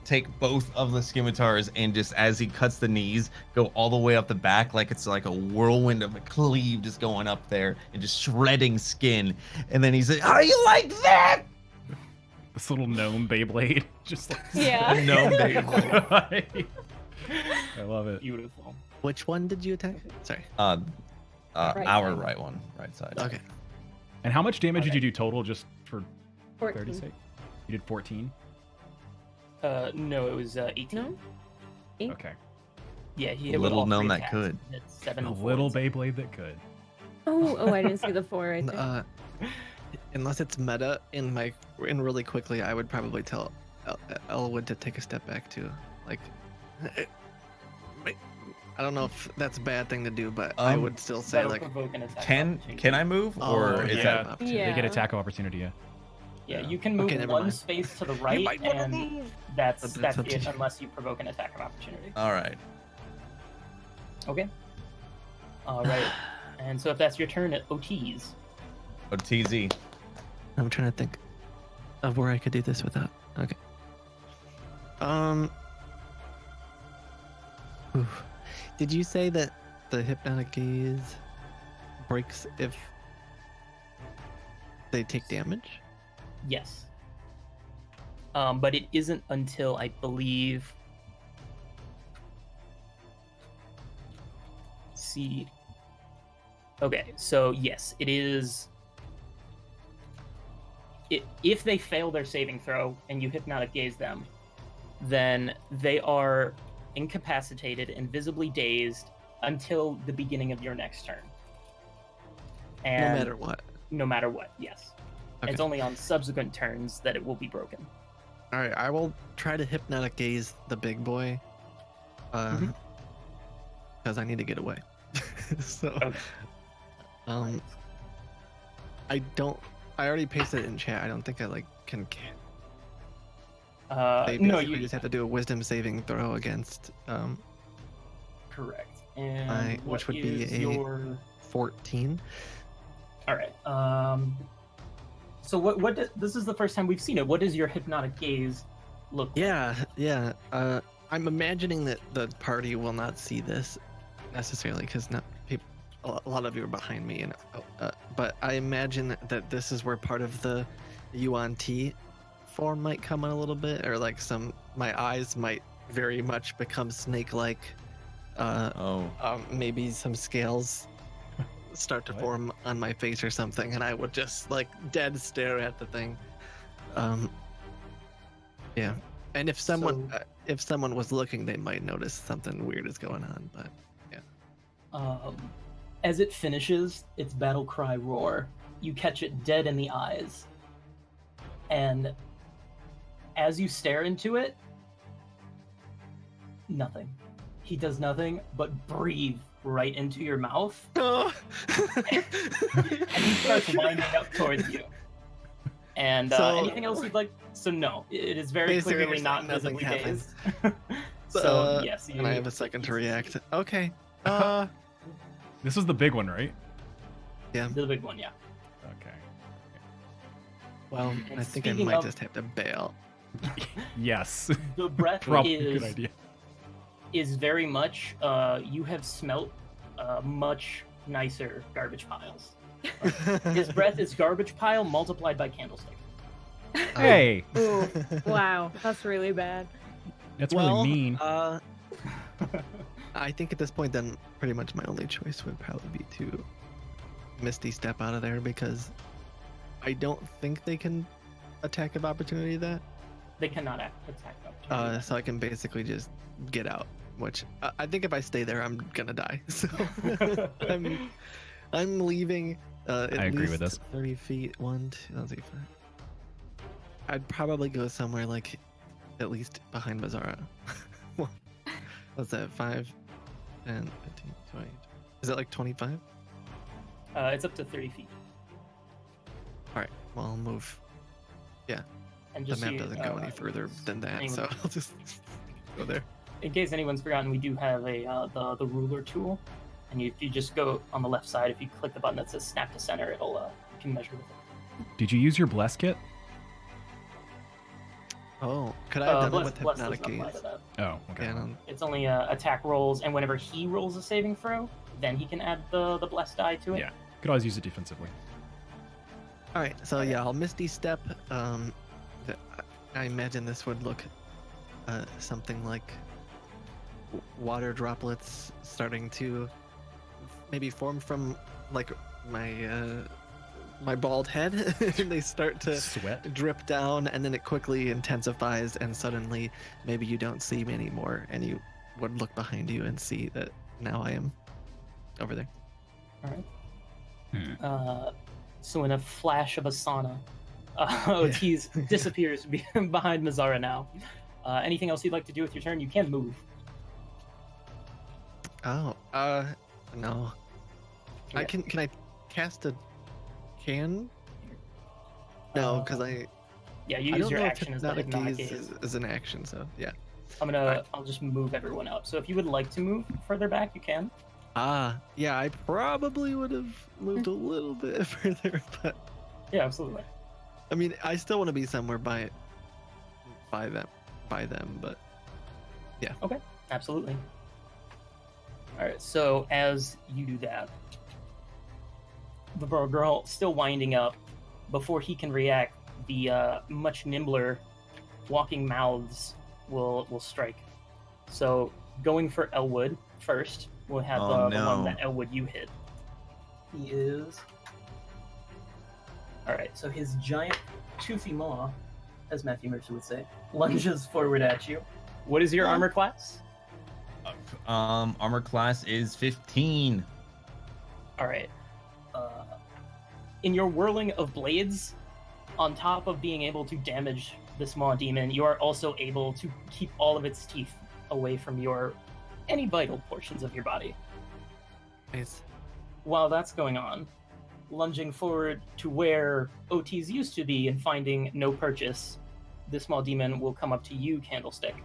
take both of the scimitars and just as he cuts the knees, go all the way up the back like it's like a whirlwind of a cleave just going up there and just shredding skin. And then he's like, "How you like that?" This little gnome Beyblade, just like Yeah. No, baby. I love it. Beautiful. Which one did you attack? Sorry. Right Our side. right one, right side. Okay. And how much damage did Okay. you do total, just for 14. 30's sake? You did 14. No, it was 18. No? Eight? Okay. Yeah, he hit with Little all known three that attacks. could. That's 7 A and little fours. Beyblade that could. Oh, I didn't see the 4 right there. Unless it's meta in really quickly, I would probably tell Elwood to take a step back too. Like, I don't know if that's a bad thing to do, but I would still say That'll like, provoke an attack Can opportunity. I move or oh, is yeah. that opportunity. Yeah. They get attack opportunity, yeah. Yeah, you can move Okay, never one mind. space to the right, might wanna and move. that's That's up to it, you. unless you provoke an attack of opportunity. all right? Okay. All right. And so if that's your turn at OTs, OTZ. I'm trying to think of where I could do this without. Okay. Oof. Did you say that the hypnotic gaze breaks if they take damage? yes. But it isn't until I believe. Let's see. Okay, so yes, it is. If they fail their saving throw and you hypnotic gaze them, then they are incapacitated and visibly dazed until the beginning of your next turn. And No matter what. No matter what, yes. Okay. It's only on subsequent turns that it will be broken. All right, I will try to hypnotic gaze the big boy, Mhm. because I need to get away. So, Okay. I don't. I already pasted it in chat. I don't think I can. They No, basically you just have to do a wisdom saving throw against correct. And which what would be is a- your 14. all right? So this is the first time we've seen it. What does your hypnotic gaze look like? Yeah. I'm imagining that the party will not see this necessarily because not people. A lot of you are behind me, and but I imagine that this is where part of the Yuan T form might come in a little bit, or like my eyes might very much become snake-like. Oh. Maybe some scales start to What? form on my face or something, and I would just like dead stare at the thing. Yeah. And if someone was looking, they might notice something weird is going on. But As it finishes its battle cry roar, you catch it dead in the eyes. And as you stare into it, nothing. He does nothing but breathe right into your mouth, and he starts winding up towards you. And So- anything else you'd like? So no, it is very Basically, clearly you're not saying nothing visibly happens. dazed. So yes, and I have a second to react. Okay. This was the big one, right? The big one, yeah. Okay. Well, And I think I speaking might of- just have to bail. Yes. The breath Probably a good is idea. very much you have smelt much nicer garbage piles. His breath is garbage pile multiplied by candlestick. Hey, Ooh, wow, that's really bad. That's Well, really mean. I think at this point, then pretty much my only choice would probably be to Misty step out of there because I don't think they can attack of opportunity that? They cannot attack opportunity. So I can basically just get out, which I think if I stay there, I'm gonna die. So I'm leaving. At I agree least with this. 30 feet. 1, 2, let's see. I'd probably go somewhere like at least behind Mazzara. What's that? 5, 10, 15, 20. Is that like 25? It's up to 30 feet. All right. Well, I'll move. And The just map so you- doesn't go any further than that, anyone- so I'll just go there. In case anyone's forgotten, we do have the ruler tool, and if you just go on the left side, if you click the button that says snap to center, it'll you can measure with it. Did you use your bless kit? Oh, could I have done it with Bless hypnotic doesn't apply gaze? to that. Oh, okay. Yeah, no. It's only attack rolls, and whenever he rolls a saving throw, then he can add the bless die to it. Yeah. Could always use it defensively. All right, so yeah, I'll Misty Step. I imagine this would look something like water droplets starting to maybe form from like my bald head. And they start to Sweat. drip down, and then it quickly intensifies, and suddenly maybe you don't see me anymore, and you would look behind you and see that now I am over there. All right. Hmm. So in a flash of Asana, Otis disappears behind Mazzara now. Anything else you'd like to do with your turn? You can move. Oh, no. Yeah. Can I cast a can? No, because Yeah, you I use don't your know if action as the hypnotic hypnotic gaze gaze. is an action, so yeah. I'll just move everyone up. So if you would like to move further back, you can. Yeah, I probably would have moved a little bit further, but Yeah, absolutely. I mean, I still want to be somewhere by them, but Absolutely. All right. So as you do that, the girl still winding up. Before he can react, the much nimbler walking mouths will strike. So going for Elwood first, we'll have Oh, the no. one that Elwood you hit. He is. All right. So his giant toothy maw, as Matthew Mercer would say, lunges forward at you. What is your armor class? Armor class is 15. All right. In your whirling of blades, on top of being able to damage the small demon, you are also able to keep all of its teeth away from any vital portions of your body. nice. While that's going on, lunging forward to where OTs used to be and finding no purchase, the small demon will come up to you, Candlestick,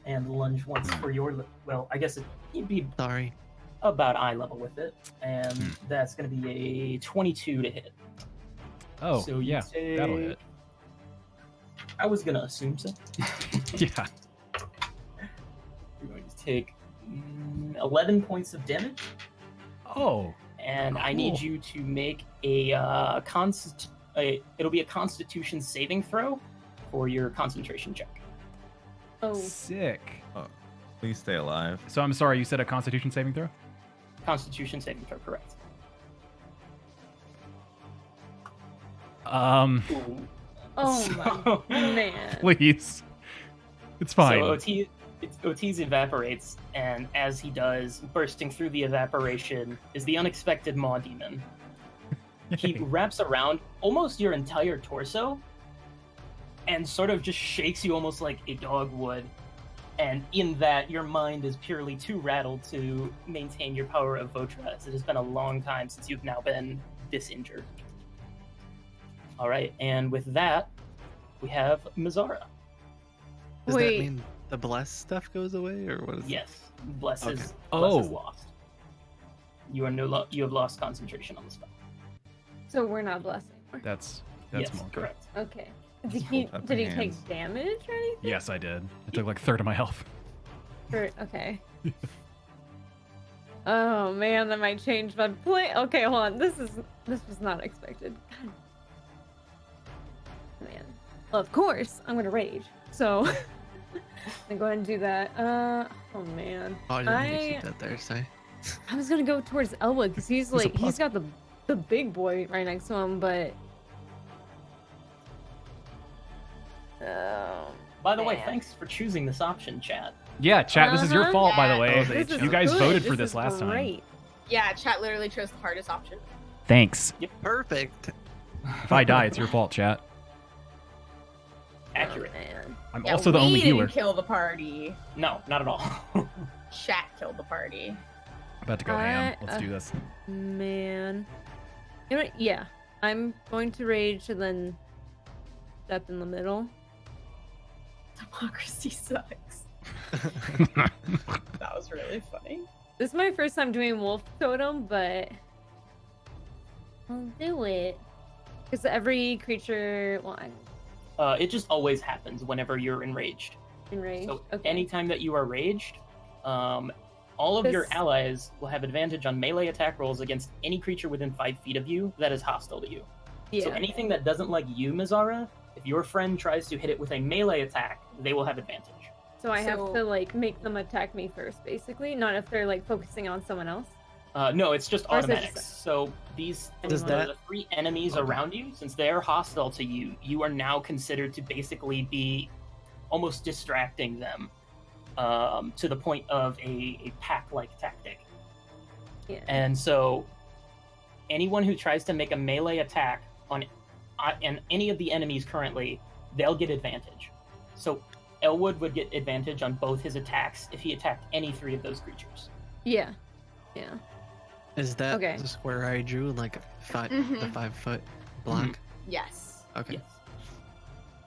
and lunge once for your. Well, I guess you'd be Sorry. about eye level with it, and that's going to be a 22 to hit. Oh, So you yeah. That'll take- hit. I was going to assume so. Yeah. You're going to take 11 points of damage, Oh. and I need Cool. you to make it'll be a Constitution saving throw for your concentration check. Oh, Sick. Please stay alive. So I'm sorry, you said a Constitution saving throw? Constitution saving throw, correct. oh So- my man. Please. It's fine. So Otis evaporates, and as he does, bursting through the evaporation is the unexpected Maw Demon. He Yay. wraps around almost your entire torso and sort of just shakes you almost like a dog would. And in that, your mind is purely too rattled to maintain your power of Votra, as it has been a long time since you've now been this injured. All right, and with that, we have Mazzara. Does Wait. that mean the bless stuff goes away, or what is Yes, Bless Okay. is Oh. lost. You are you have lost concentration on the spell. So we're not blessing. That's Yes, Monk. correct. Okay. Did Hold he, up did he your take hands. damage or anything? Yes, I did. It took like a third of my health. Okay. Oh man, that might change my play. Okay, hold on. This was not expected. God. Man. Well, of course, I'm gonna rage. So I'm going to do that. Oh man. Oh, I didn't mean to keep that there. Sorry. I was gonna go towards Elwood because he's There's a like he's got the big boy right next to him, but By the way, man. thanks for choosing this option, chat. Yeah, chat. This is your fault, by the Yeah. way. Oh, they This is you guys good. voted for This this is last time. great. Yeah, chat literally chose the hardest option. Thanks. Perfect. If I die, it's your fault, chat. Accurate. Oh, man. I'm Yeah, also the we only didn't healer. kill the party. No, not at all. Chat killed the party. About to go ham. Let's do this. Man. You know what? Yeah. I'm going to rage and then step in the middle. Democracy sucks. That was really funny. This is my first time doing wolf totem, but I'll do it. Because every creature, well, I'm It just always happens whenever you're enraged. enraged. So Okay. anytime that you are raged, all of your This- allies will have advantage on melee attack rolls against any creature within 5 feet of you that is hostile to you. Yeah. So anything that doesn't like you, Mizara, if your friend tries to hit it with a melee attack, they will have advantage. So I have So- to like make them attack me first, basically, not if they're like focusing on someone else. No, it's just Or is it automatics. just- So these Does that- the 3 enemies around you, since they're hostile to you, you are now considered to basically be almost distracting them to the point of a pack-like tactic. Yeah. And so anyone who tries to make a melee attack on any of the enemies currently, they'll get advantage. So Elwood would get advantage on both his attacks if he attacked any 3 of those creatures. Yeah. Yeah. Is that Okay. the square I drew, like the Mhm. 5-foot block? Yes. Okay. Yes.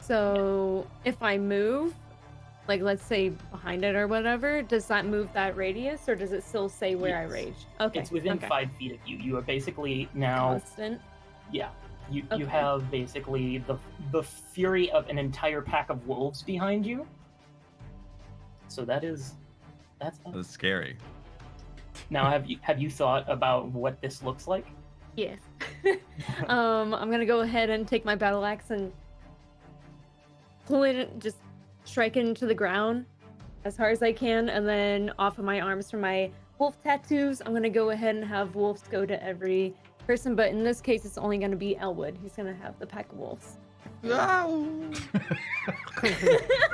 So if I move, like let's say behind it or whatever, does that move that radius or does it still say where I Yes. raged? Okay. It's within okay. 5 feet of you. You are basically now, Constant. yeah. You Okay. have basically the fury of an entire pack of wolves behind you. So that's That's scary. now. Have you thought about what this looks like? Yes. I'm gonna go ahead and take my battle axe and pull it, just strike it into the ground as hard as I can, and then off of my arms from my wolf tattoos, I'm gonna go ahead and have wolves go to every person, but in this case, it's only gonna be Elwood. He's gonna have the pack of wolves.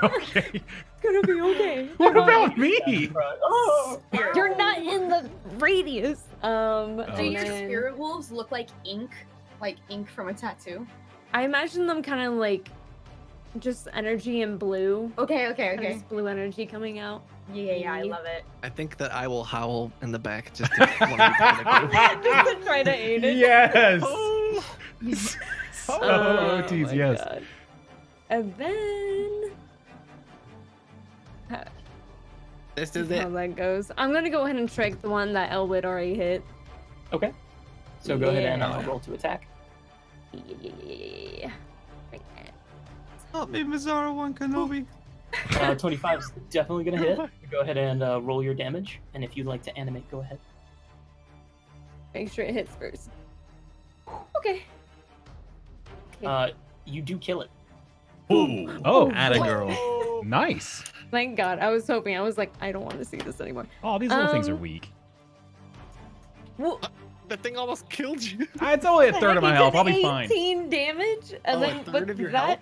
Okay. It's gonna be okay. What about me? Oh, You're not in the radius. Do Oh, your and then- spirit wolves look like ink from a tattoo? I imagine them kind of like just energy and blue. Okay, Kinda just blue energy coming out. Yeah, I love it. I think that I will howl in the back just to want to be part of it. Just to try to aid it. Yes. Oh, Oh, geez, my yes. God. And then this is how it. that goes. I'm gonna go ahead and strike the one that Elwood already hit. okay. So go ahead and Yeah. roll to attack. Yeah. Right there. Help me, Mizara One Kenobi. 25 is definitely gonna hit. Go ahead and roll your damage, and if you'd like to animate, go ahead. Make sure it hits first. Okay. You do kill it. Ooh. Oh, Atta boy. girl. Nice. Thank God. I was hoping. I was like, I don't want to see this anymore. Oh, these little things are Um, weak. Well, That thing almost killed you. It's only a the third of heck, my he health. did I'll be fine. 18 damage, and Oh, a then third with of your that, health?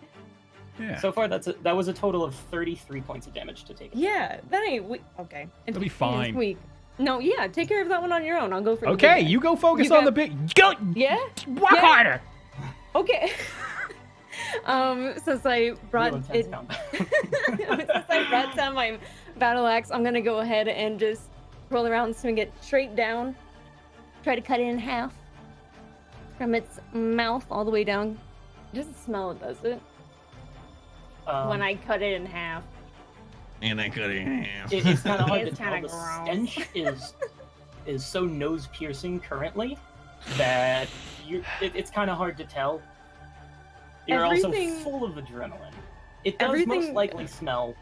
Yeah. So far, that was a total of 33 points of damage to take. yeah, that ain't weak. Okay, It'll be 15 is fine. Weak. No, yeah, take care of that one on your own. I'll go for the big Okay, guy. you go focus You on got- the big. Go. Yeah. Walk Yeah. harder. Okay. Since I brought Real intense it, combat. since I brought down my battle axe, I'm gonna go ahead and just roll around, swing it straight down, try to cut it in half from its mouth all the way down. It doesn't smell, does it? When I cut it in half. And I could have. It's kind of hard to It's tell. kinda The gross. stench is so nose piercing currently that it's kind of hard to tell. You're Everything- also full of adrenaline. It does most Everything- likely smell,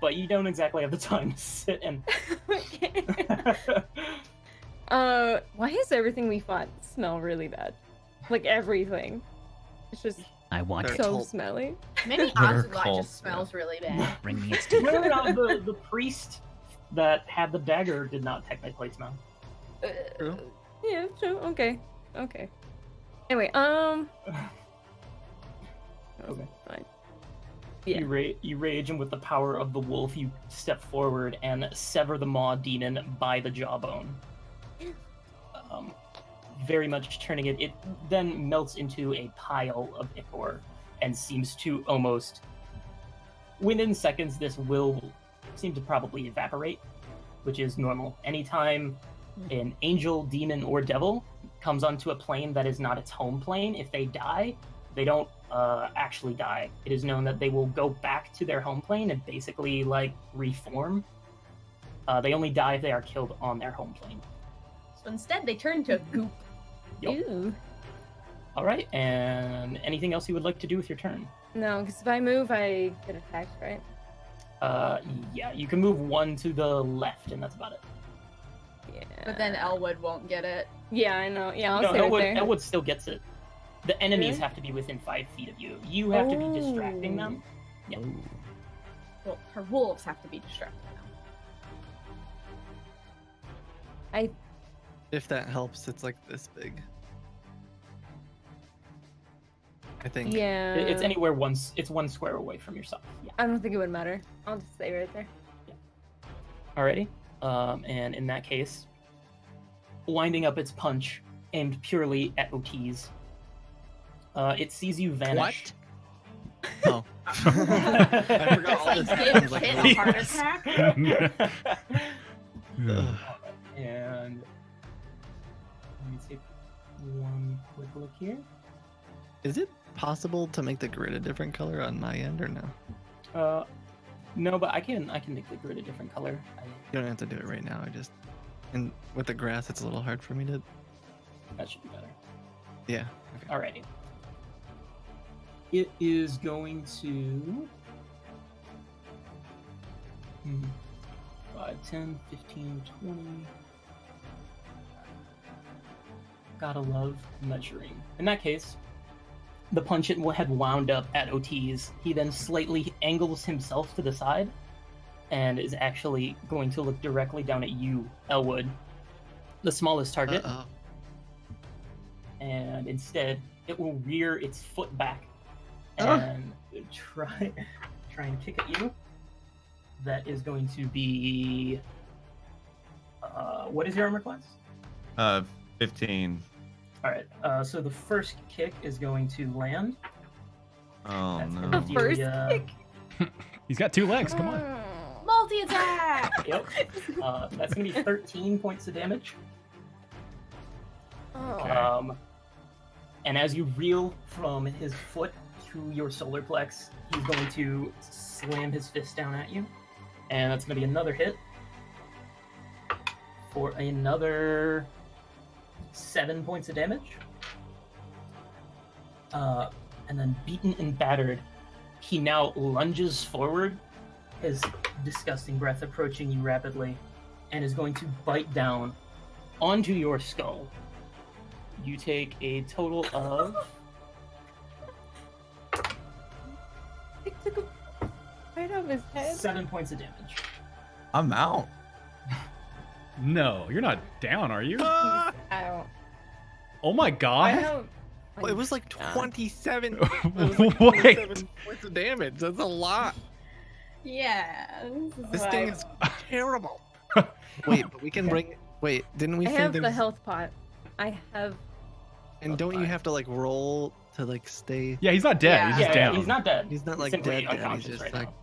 but you don't exactly have the time to sit and. Okay. Why does everything we fought smell really bad? Like everything. It's just I want They're it. so cult. smelly. Maybe They're Ocelot cult, just smells really bad. Bring me its teeth. No, the priest that had the dagger did not technically smell. True. Yeah, true. Okay. Okay. Anyway, Okay. fine. Yeah. You rage, and with the power of the wolf, you step forward and sever the maw demon by the jawbone. Very much turning it. It then melts into a pile of ichor and seems to almost. Within seconds, this will seem to probably evaporate, which is normal. Anytime an angel, demon, or devil comes onto a plane that is not its home plane, if they die, they don't actually die. It is known that they will go back to their home plane and basically like reform. They only die if they are killed on their home plane. So instead, they turn to goop. Yep. Ew. All right, and anything else you would like to do with your turn? No, because if I move, I get attacked, right? Yeah, you can move one to the left, and that's about it. Yeah. But then Elwood won't get it. Yeah, I know. Yeah, I'll No, stay right there. Elwood still gets it. The enemies Really? have to be within 5 feet of you. You have to be distracting them. Yeah. Well, her wolves have to be distracted now. If that helps, it's like this big. I think. Yeah. It's anywhere it's 1 square away from yourself. Yeah. I don't think it would matter. I'll just stay right there. Alrighty. And in that case, winding up its punch aimed purely at Otiz, it sees you vanish. Oh. I forgot all this Give happens like Kit really a heart fast. attack. Ugh. And let me take one quick look here. Is it possible to make the grid a different color on my end or no? No, but I can make the grid a different color. You don't have to do it right now. And with the grass, it's a little hard for me to. That should be better. Yeah. Okay. Alrighty. It is going to 5, 10, 15, 20. Gotta love measuring. In that case, the punch it had wound up at OT's. He then slightly angles himself to the side and is actually going to look directly down at you, Elwood, the smallest target. Uh-oh. And instead, it will rear its foot back and try and kick at you. That is going to be what is your armor class? 15. All right. So the first kick is going to land. Oh That's no. gonna The do first ya- kick? He's got 2 legs. Come on. Multi attack. Yep. That's gonna be 13 points of damage. Oh. And as you reel from his foot to your solar plex, he's going to slam his fist down at you. And that's going to be another hit for another 7 points of damage. And then beaten and battered, he now lunges forward, his disgusting breath approaching you rapidly, and is going to bite down onto your skull. You take a total of It took him right off his head. 7 points of damage. I'm out. No, you're not down, are you? Ow. Oh my I god. don't. Well, it was like 27. Wait. 27 points of damage. That's a lot. Yeah. This why- thing is terrible. Wait, but we can bring. Wait, didn't we I say have the there's? health pot. I have. And don't you fine. have to like roll to like stay? Yeah, he's not dead. He's Yeah. just down. He's not dead. He's not like simply dead. He's unconscious just right like. now.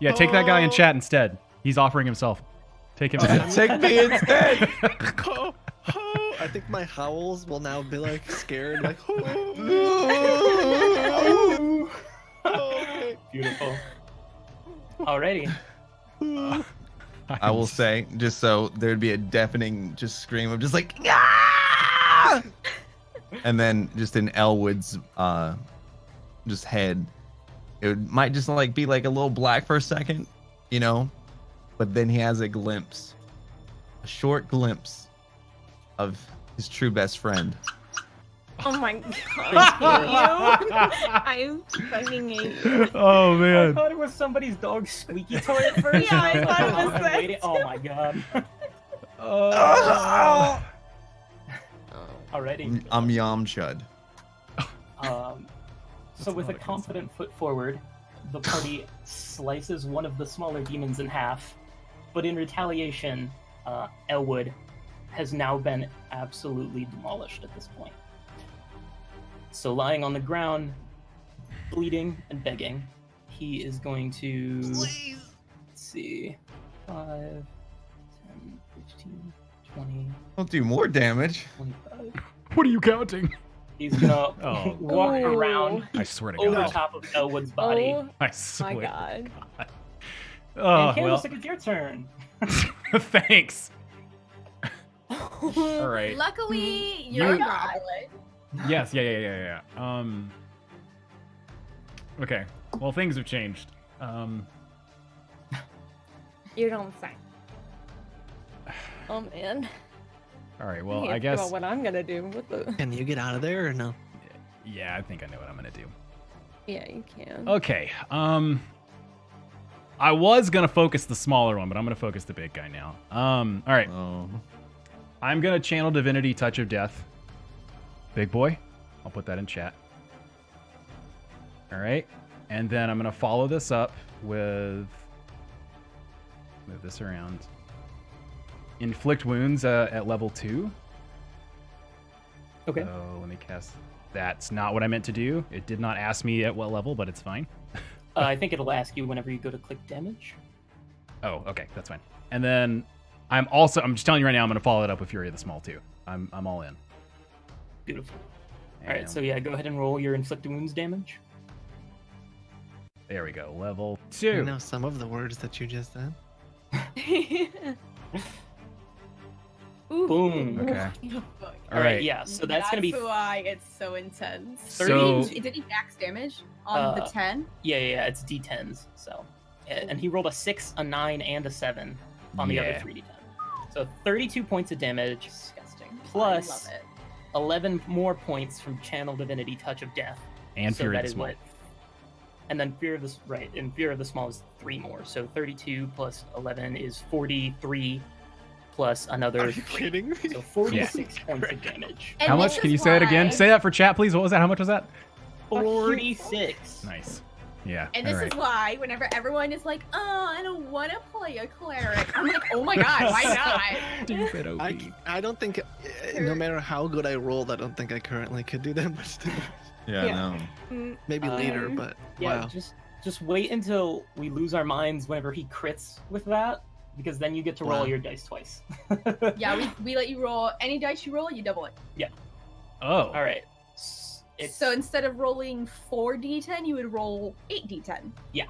Yeah, take that guy in Oh. chat instead. He's offering himself. Take him. Take me instead. Oh, oh. I think my howls will now be like scared, like. Okay. Beautiful. Alrighty. I will say, just so there'd be a deafening just scream of just like, "Ah!" And then just in Elwood's just head, might just like be like a little black for a second, you know, but then he has a glimpse, a short glimpse of his true best friend. Oh my god. I fucking hate you. Oh I man. thought it was somebody's dog's squeaky toy at first. Yeah, I and was thought it like, was I'm that waiting- Oh my god. Oh. Alrighty. I'm Yamchud. So with a confident foot forward, the party slices one of the smaller demons in half, but in retaliation, Elwood has now been absolutely demolished at this point. So lying on the ground, bleeding and begging, he is going to... Please. Let's see... 5, 10, 15, 20, Don't do more damage. 25... What are you counting? He's gonna Oh. walk Ooh. around I swear to over God. top of Elwood's body. Oh I swear. my god. Oh, And Candlestick, it's your turn. Thanks. All right. Luckily, you're a You- goblin. Yes. Yeah. Okay. Well, things have changed. You don't say. Oh man. All right. I Well, can't I figure guess. out what I'm gonna do. What the? Can you get out of there or no? Yeah, I think I know what I'm gonna do. Yeah, you can. Okay. I was gonna focus the smaller one, but I'm gonna focus the big guy now. All right. Oh. I'm gonna channel Divinity Touch of Death. Big boy. I'll put that in chat. All right. And then I'm gonna follow this up with... Move this around. Inflict wounds at level 2. Okay. So let me cast... That's not what I meant to do. It did not ask me at what level, but it's fine. I think it'll ask you whenever you go to click damage. Oh, okay, that's fine. And then I'm just telling you right now, I'm gonna follow it up with Fury of the Small too. I'm all in. Beautiful. All right, And so yeah, go ahead and roll your inflict wounds damage. there we go. Level I 2. know some of the words that you just said. Ooh. Boom. Okay. Fuck. All right. Yeah, so that's gonna be why it's so intense. So- Did he max damage on the 10? yeah, it's d10s. So, and he rolled a 6, a 9, and a 7 on the other Yeah. 3d10. So 32 points of damage, Disgusting. Plus- I love it. 11 more points from Channel Divinity Touch of Death. And So Fury of that the is Small. what. And then Fear of the and Fear of the Small is 3 more. So 32 plus 11 is 43 plus another Are you 3. kidding me? So 46 points of damage. And How this much? Can you is say that again? why- Say that for chat, please. What was that? How much was that? 46. Nice. Yeah. And all this right. is why, whenever everyone is like, "Oh, I don't want to play a cleric," I'm like, "Oh my god, why not?" Stupid OP. I don't think, no matter how good I rolled, I don't think I currently could do that much damage. Yeah, Yeah. no. Maybe later, Um, but Yeah, wow. just wait until we lose our minds whenever he crits with that, because then you get to roll Wow. your dice twice. Yeah, we let you roll any dice you roll, you double it. Oh. All right. So instead of rolling 4d10, you would roll 8d10. Yeah.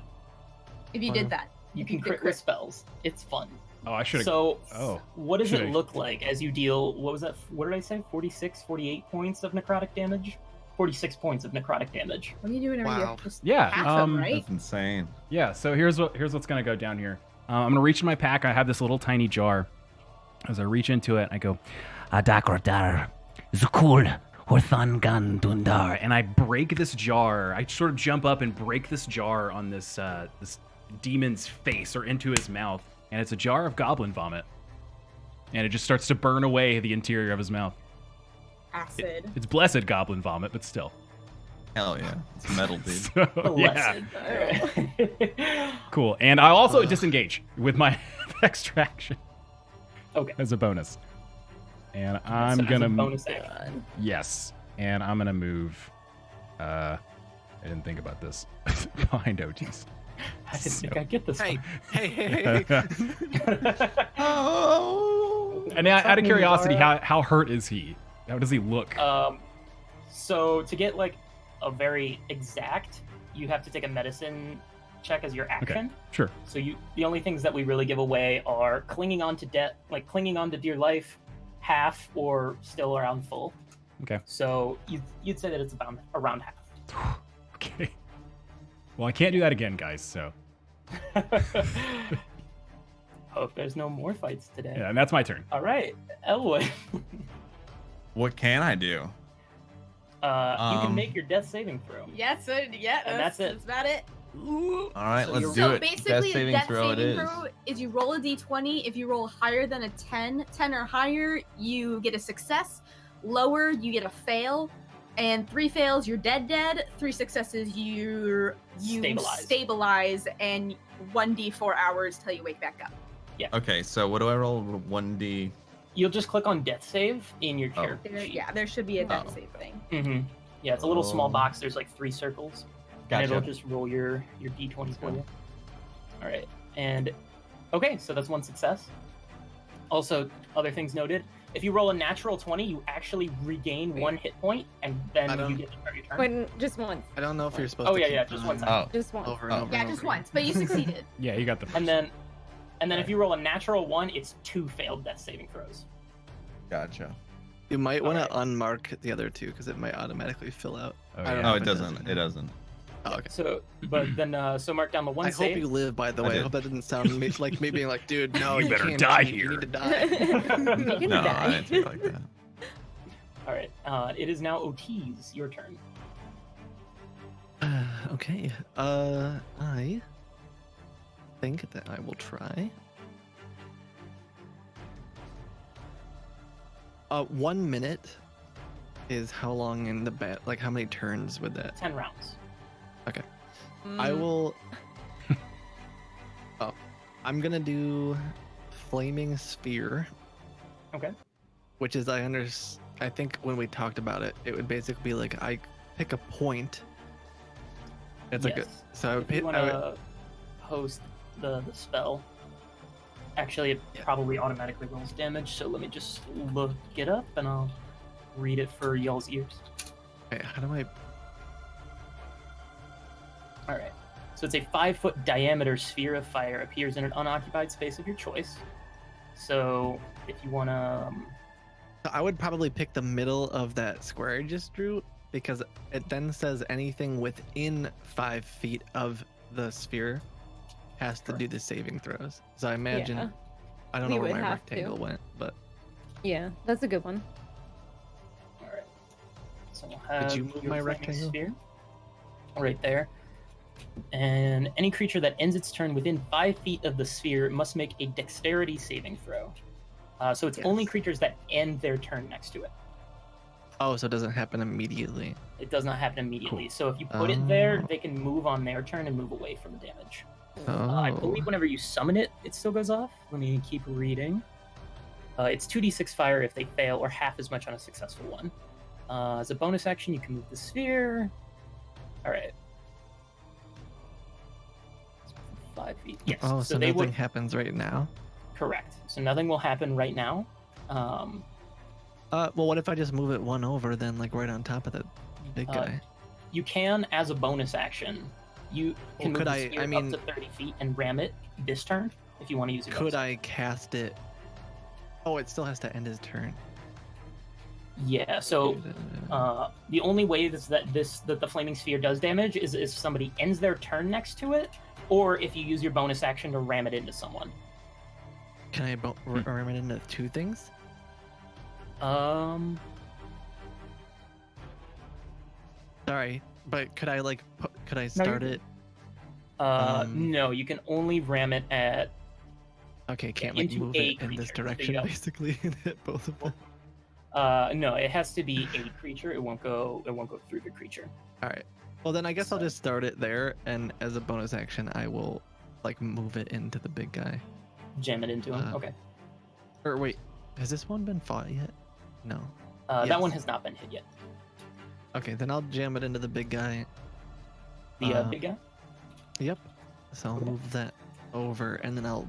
If you Wow. did that. You If can did crit with spells. It's fun. Oh, I should have. So, Oh. what does Should've- it look like as you deal, what was that, what did I say, 46, 48 points of necrotic damage? 46 points of necrotic damage. What are you doing over Wow. here? Just Yeah. half them, right? That's insane. Yeah. So here's what's gonna go down here. I'm gonna reach in my pack. I have this little tiny jar. As I reach into it, I go, Adakordar, Zukul, Horthan Gan Dundar. and I break this jar. I sort of jump up and break this jar on this this demon's face or into his mouth, and it's a jar of goblin vomit. And it just starts to burn away the interior of his mouth. Acid. It's blessed goblin vomit, but still. Hell yeah. It's metal, dude. So, yeah. Blessed. Cool. And I'll also disengage with my extraction Okay. as a bonus. And So I'm as a gonna bonus action. yes, and I'm gonna move. I didn't think about this behind Otis. I didn't think I'd get this Hey, one. hey. Oh. And out of curiosity, how hurt is he? How does he look? So to get like a very exact, you have to take a medicine check as your action. Sure. So the only things that we really give away are clinging on to clinging on to dear life, half or still around full. Okay. So you'd say that it's about around half. Okay. Well, I can't do that again, guys. So Hope there's no more fights today. yeah, and that's my turn. All right, Elwood. What can I do? You can Um, make your death saving throw. Yeah, so yeah, And that's it. That's about it. All right, So let's you're- do So it. basically, Death saving throw it is. is you roll a d20. If you roll higher than a 10 or higher, you get a success. Lower, you get a fail. And 3 fails, you're dead. 3 successes, you stabilize, and 1d4 hours till you wake back up. Okay, so what do I roll? 1d. You'll just click on death save in your character sheet. Yeah, there should be a death Oh. save thing. Mm-hmm. Yeah, it's a little small Oh. box. There's like 3 circles. Gotcha. And it'll just roll your d20 for you. All right. And okay, so that's 1 success. Also, other things noted. If you roll a natural 20, you actually regain 1 hit point, and then you get to start your turn. When just once. I don't know if you're supposed Oh to. yeah, keep yeah, just one going time. Oh. Just once. Over and Oh. over. Yeah, and just over. once, but you succeeded. Yeah, you got the first. And then if you roll a natural 1, it's 2 failed death saving throws. Gotcha. You might want to Alright. unmark the other 2 because it might automatically fill out. Oh, I don't yeah. know Oh, if it doesn't. It doesn't. Oh, okay. So, but then so mark down the 1 I save. hope you live, by the I way. I did. hope that didn't sound like me being like, dude, no, You you better can't die die. You here. need to die. You're gonna No, I die. didn't take it like that. All right. It is now OT's your turn. Okay. I think that I will try. 1 minute is how long in the bat? Like, how many turns would that? 10 rounds. I will. Oh, I'm gonna do flaming sphere. Okay. Which is I think when we talked about it, it would basically be like I pick a point. It's like a, Yes. so I would If you pick. want to host the spell, actually it probably automatically rolls damage. So let me just look it up, and I'll read it for y'all's ears. Okay, how do I? All right. So it's a 5-foot diameter sphere of fire appears in an unoccupied space of your choice. So if you want to, I would probably pick the middle of that square I just drew because it then says anything within 5 feet of the sphere has to do the saving throws. So I imagine Yeah. I don't We know where would my have to. rectangle went, but Yeah, that's a good one. all right. So we'll have you move your my flaming rectangle? sphere right there. And any creature that ends its turn within 5 feet of the sphere must make a dexterity saving throw. So it's only Yes. creatures that end their turn next to it. oh, so it doesn't happen immediately. It does not happen immediately. Cool. So if you put it there, Oh. they can move on their turn and move away from the damage. Oh, I believe whenever you summon it, it still goes off. Let me keep reading. It's 2d6 fire if they fail, or half as much on a successful one. As a bonus action, you can move the sphere. All right. 5 feet. Yes. oh, so they nothing would. happens right now. Correct. So nothing will happen right now. Well, what if I just move it 1 over, then like right on top of the big guy? You can, as a bonus action, you can Well, move could the I- sphere I mean- up to 30 feet and ram it this turn if you want to use it. Could I cast it? Oh, it still has to end his turn. Yeah. So the only way that the flaming sphere does damage is if somebody ends their turn next to it, or if you use your bonus action to ram it into someone. Can I ram it into 2 things? Sorry, but could I could I start you're it? Um, No, you can only ram it at. Okay, can't into move a it in this creature. There you direction go. basically and hit both of them. No, it has to be a creature. It won't go. It won't go through the creature. All right. Well, then I guess I'll So- just start it there, and as a bonus action, I will like move it into the big guy. Jam it into him. Uh, Okay. Or wait, has this one been fought yet? No. That yes. one has not been hit yet. Okay, then I'll jam it into the big guy. The big guy. Yep. So I'll Cool. move that over, and then I'll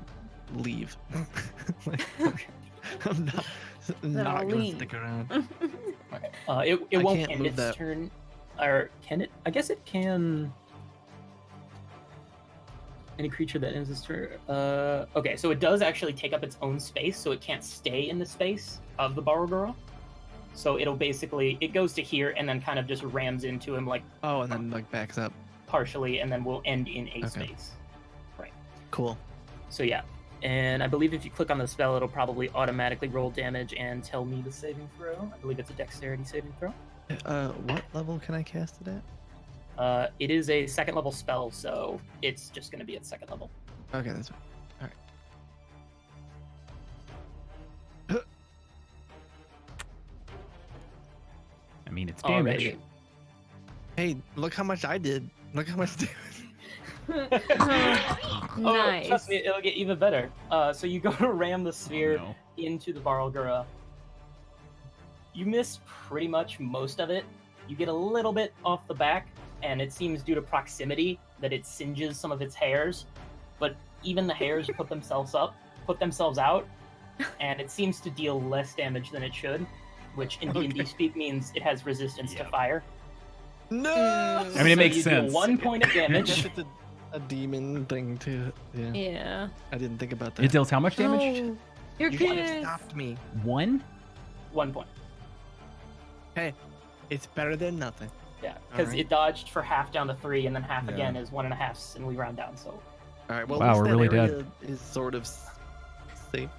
leave. Like, I'm not I'll gonna leave. stick around. Okay. It I won't can't end move its that. turn, or can it? I guess it can. Any creature that ends its turn. Okay, so it does actually take up its own space, so it can't stay in the space of the Barogoro. So it'll basically it goes to here and then kind of just rams into him like Oh, and then like backs up. partially, and then will end in a Okay. space. Cool. So yeah, and I believe if you click on the spell, it'll probably automatically roll damage and tell me the saving throw. I believe it's a dexterity saving throw. What level can I cast it at? It is a 2nd level spell, so it's just going to be at 2nd level. Okay, that's all right. I mean, it's damage. Alrighty. Hey, look how much I did. Look how much damage. Oh, Nice. trust me, it'll get even better. So you go to ram the sphere no. into the Barlgura. You miss pretty much most of it. You get a little bit off the back, and it seems due to proximity that it singes some of its hairs. But even the hairs put themselves out, and it seems to deal less damage than it should, which in D&D speak means it has resistance to Yep. fire. No. I mean, it makes you sense. Deal 1 point of I guess damage. it's a demon thing too. Yeah. Yeah. I didn't think about that. It deals how much damage? Oh, your You should have kids. stopped me. 1? 1 point. Hey, it's better than nothing. Yeah, because Alright. it dodged for half down to 3, and then half Yeah. again is 1.5, and we round down. So All right. Well, Wow, at least we're that really dead. area is sort of safe.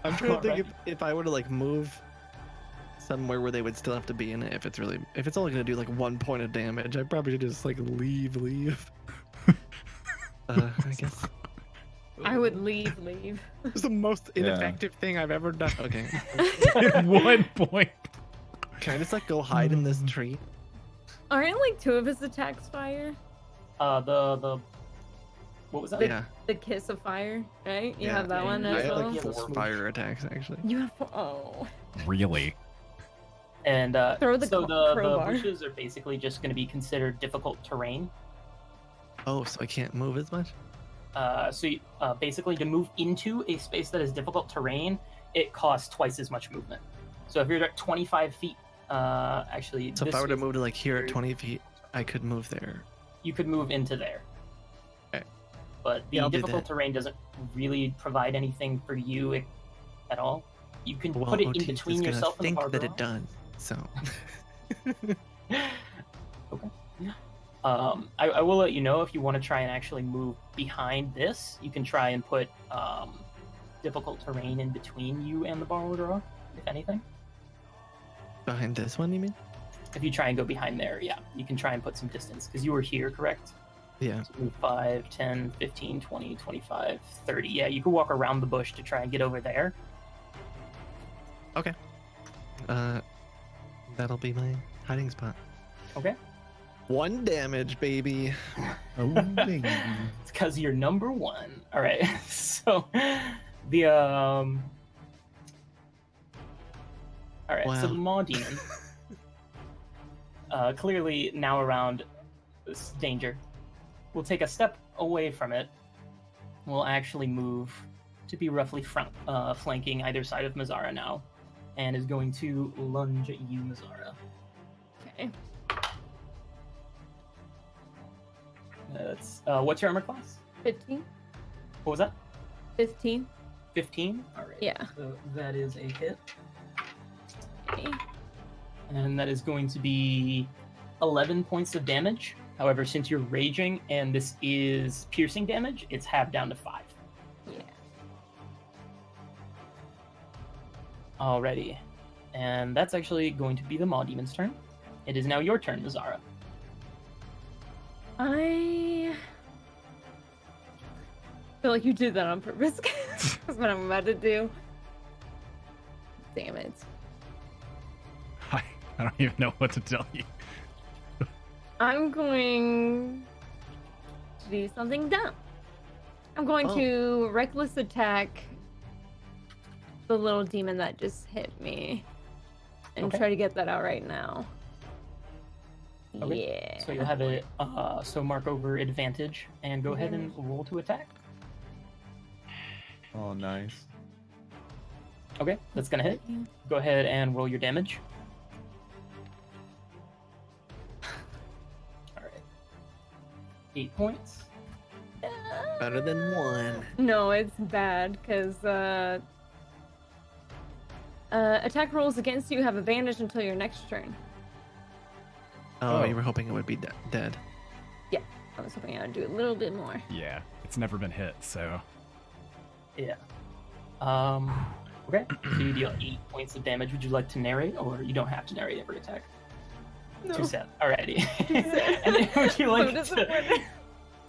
I'm trying to think if I were to like move somewhere where they would still have to be in it. If it's only gonna do like 1 point of damage, I probably should just like leave. I guess I would leave. it's the most ineffective thing I've ever done. Okay. 1 point. Can I just like go hide in this tree? Aren't like 2 of his attacks fire? the what was that? Yeah. The kiss of fire, right? You Yeah. have that one Yeah, I as have well. like Yeah, the 4 smooch. fire attacks actually. You have 4. Oh. Really? And Throw the so the crowbar. bushes are basically just going to be considered difficult terrain. Oh, so I can't move as much? Basically, to move into a space that is difficult terrain, it costs twice as much movement. So if you're at 25 feet, actually, So if this I were to is- move to like here at 20 feet, I could move there. you could move into there. Okay. But the Yeah, I'll do difficult that. terrain doesn't really provide anything for you at all. You can Well, put it in Otis between is gonna yourself and think the that it Barbarella. does. So Okay. I will let you know if you want to try and actually move behind this. You can try and put difficult terrain in between you and the Barlgura, if anything. behind this one, you mean? If you try and go behind there, yeah, you can try and put some distance because you were here, correct? Yeah. So move 5, 10, 15, 20, 25, 30. Yeah, you could walk around the bush to try and get over there. That'll be my hiding spot. Okay. 1 damage, baby. Oh, baby. It's because you're number 1. All right. So the All right. So Wow. the Maw Demon, clearly now around this danger, will take a step away from it. Will actually move to be roughly flanking either side of Mazzara now, and is going to lunge at you, Mazzara. Okay. That's what's your armor class? 15. What was that? 15. 15. All right. Yeah. So that is a hit. Okay. And that is going to be 11 points of damage. However, since you're raging and this is piercing damage, it's halved down to 5. Yeah. Alrighty. And that's actually going to be the Maw Demon's turn. It is now your turn, Mazzara. I feel like you did that on purpose. That's what I'm about to do. Damn it. I don't even know what to tell you. I'm going to do something dumb. I'm going Oh. to reckless attack the little demon that just hit me and Okay. try to get that out right now. Okay. Yeah. So you'll have a so mark over advantage and go ahead and roll to attack. Oh, nice. Okay, that's gonna hit. Go ahead and roll your damage. Alright. 8 points. Better than 1. No, it's bad because attack rolls against you have advantage until your next turn. Oh, Oh. you were hoping it would be dead. I was hoping I'd do a little bit more. Yeah, it's never been hit, so. Yeah. Okay. So you deal 8 points of damage. Would you like to narrate, or you don't have to narrate every attack? Too sad. Alrighty. sad. And then would you I'm like disappointed.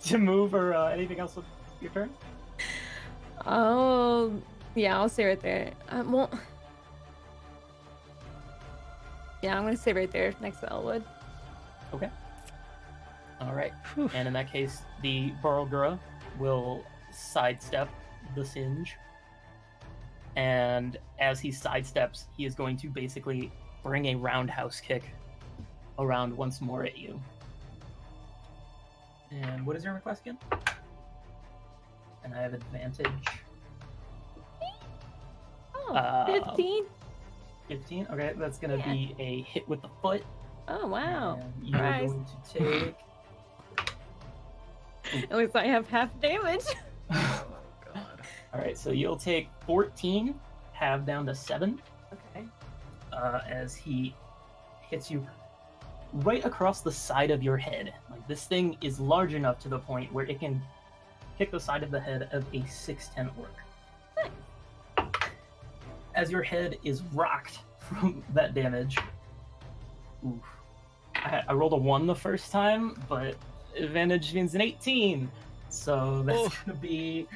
to move or anything else with your turn? Oh, yeah, I'll stay right there. Well, Yeah, I'm gonna stay right there next to Elwood. Okay. All right. And in that case, the Barlgura will sidestep the Singe. And as he sidesteps, he is going to basically bring a roundhouse kick around once more at you. And what is your request again? And I have advantage. Oh, 15. 15? Okay, that's going to be a hit with the foot. Oh, wow. And you're Nice. going to take... At least I have half damage. Oh, God. All right, so you'll take 14, halve down to 7, Okay. as he hits you right across the side of your head. Like, this thing is large enough to the point where it can hit the side of the head of a 6'10" orc. As your head is rocked from that damage, oof. I rolled a 1 the first time, but advantage means an 18. So that's going to be...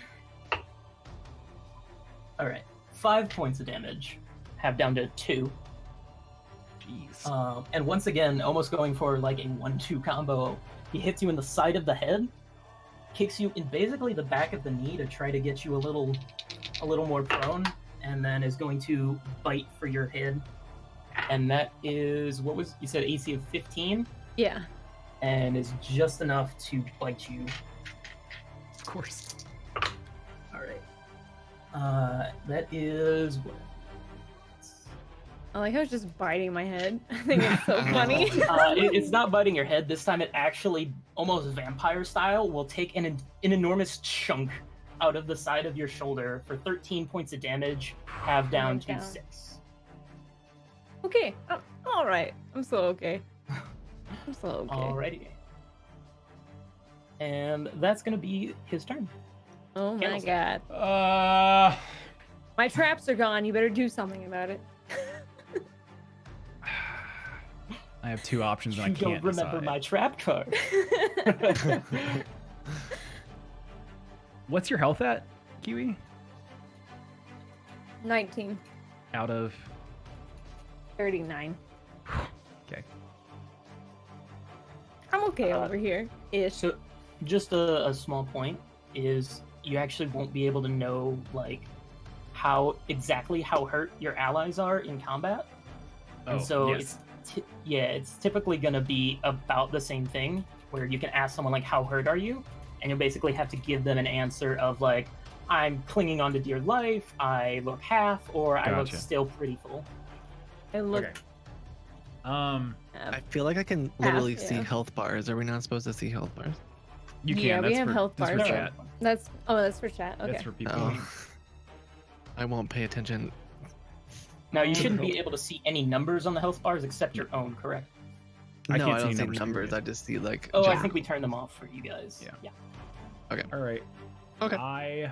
Alright, 5 points of damage. Half down to 2. Jeez. And once again, almost going for like a 1-2 combo, he hits you in the side of the head, kicks you in basically the back of the knee to try to get you a little more prone, and then is going to bite for your head. And that is, what was, you said AC of 15? Yeah. And is just enough to bite you. Of course. Alright. That is what? I like how it's just biting my head. I think it's so funny. It's not biting your head. This time it actually, almost vampire style, will take an enormous chunk out of the side of your shoulder for 13 points of damage, halve down to 6. Okay. All right. I'm still okay. I'm still okay. Alrighty. And that's going to be his turn. Oh my Candlestick. god. My traps are gone. You better do something about it. I have 2 options and I You can't don't remember decide. my trap card. What's your health at, Kiwi? 19. Out of... 39. Okay. I'm okay over here. Ish. So, just a small point is you actually won't be able to know like how hurt your allies are in combat, and so yes. it's typically going to be about the same thing where you can ask someone like, how hurt are you, and you'll basically have to give them an answer of like, I'm clinging on to dear life, I look half, or I look Gotcha. still pretty full. I look. Okay. I feel like I can literally see yeah. health bars. Are we not supposed to see health bars? You can. Yeah, we That's have for, health that's for bars. chat. That's for chat. Okay. That's for people. Oh. I won't pay attention. Now you shouldn't be able to see any numbers on the health bars except your own, correct? I No, can't I see don't see numbers, numbers. period. I just see like. Oh, I general. think we turned them off for you guys. Yeah. Yeah. All right. Okay.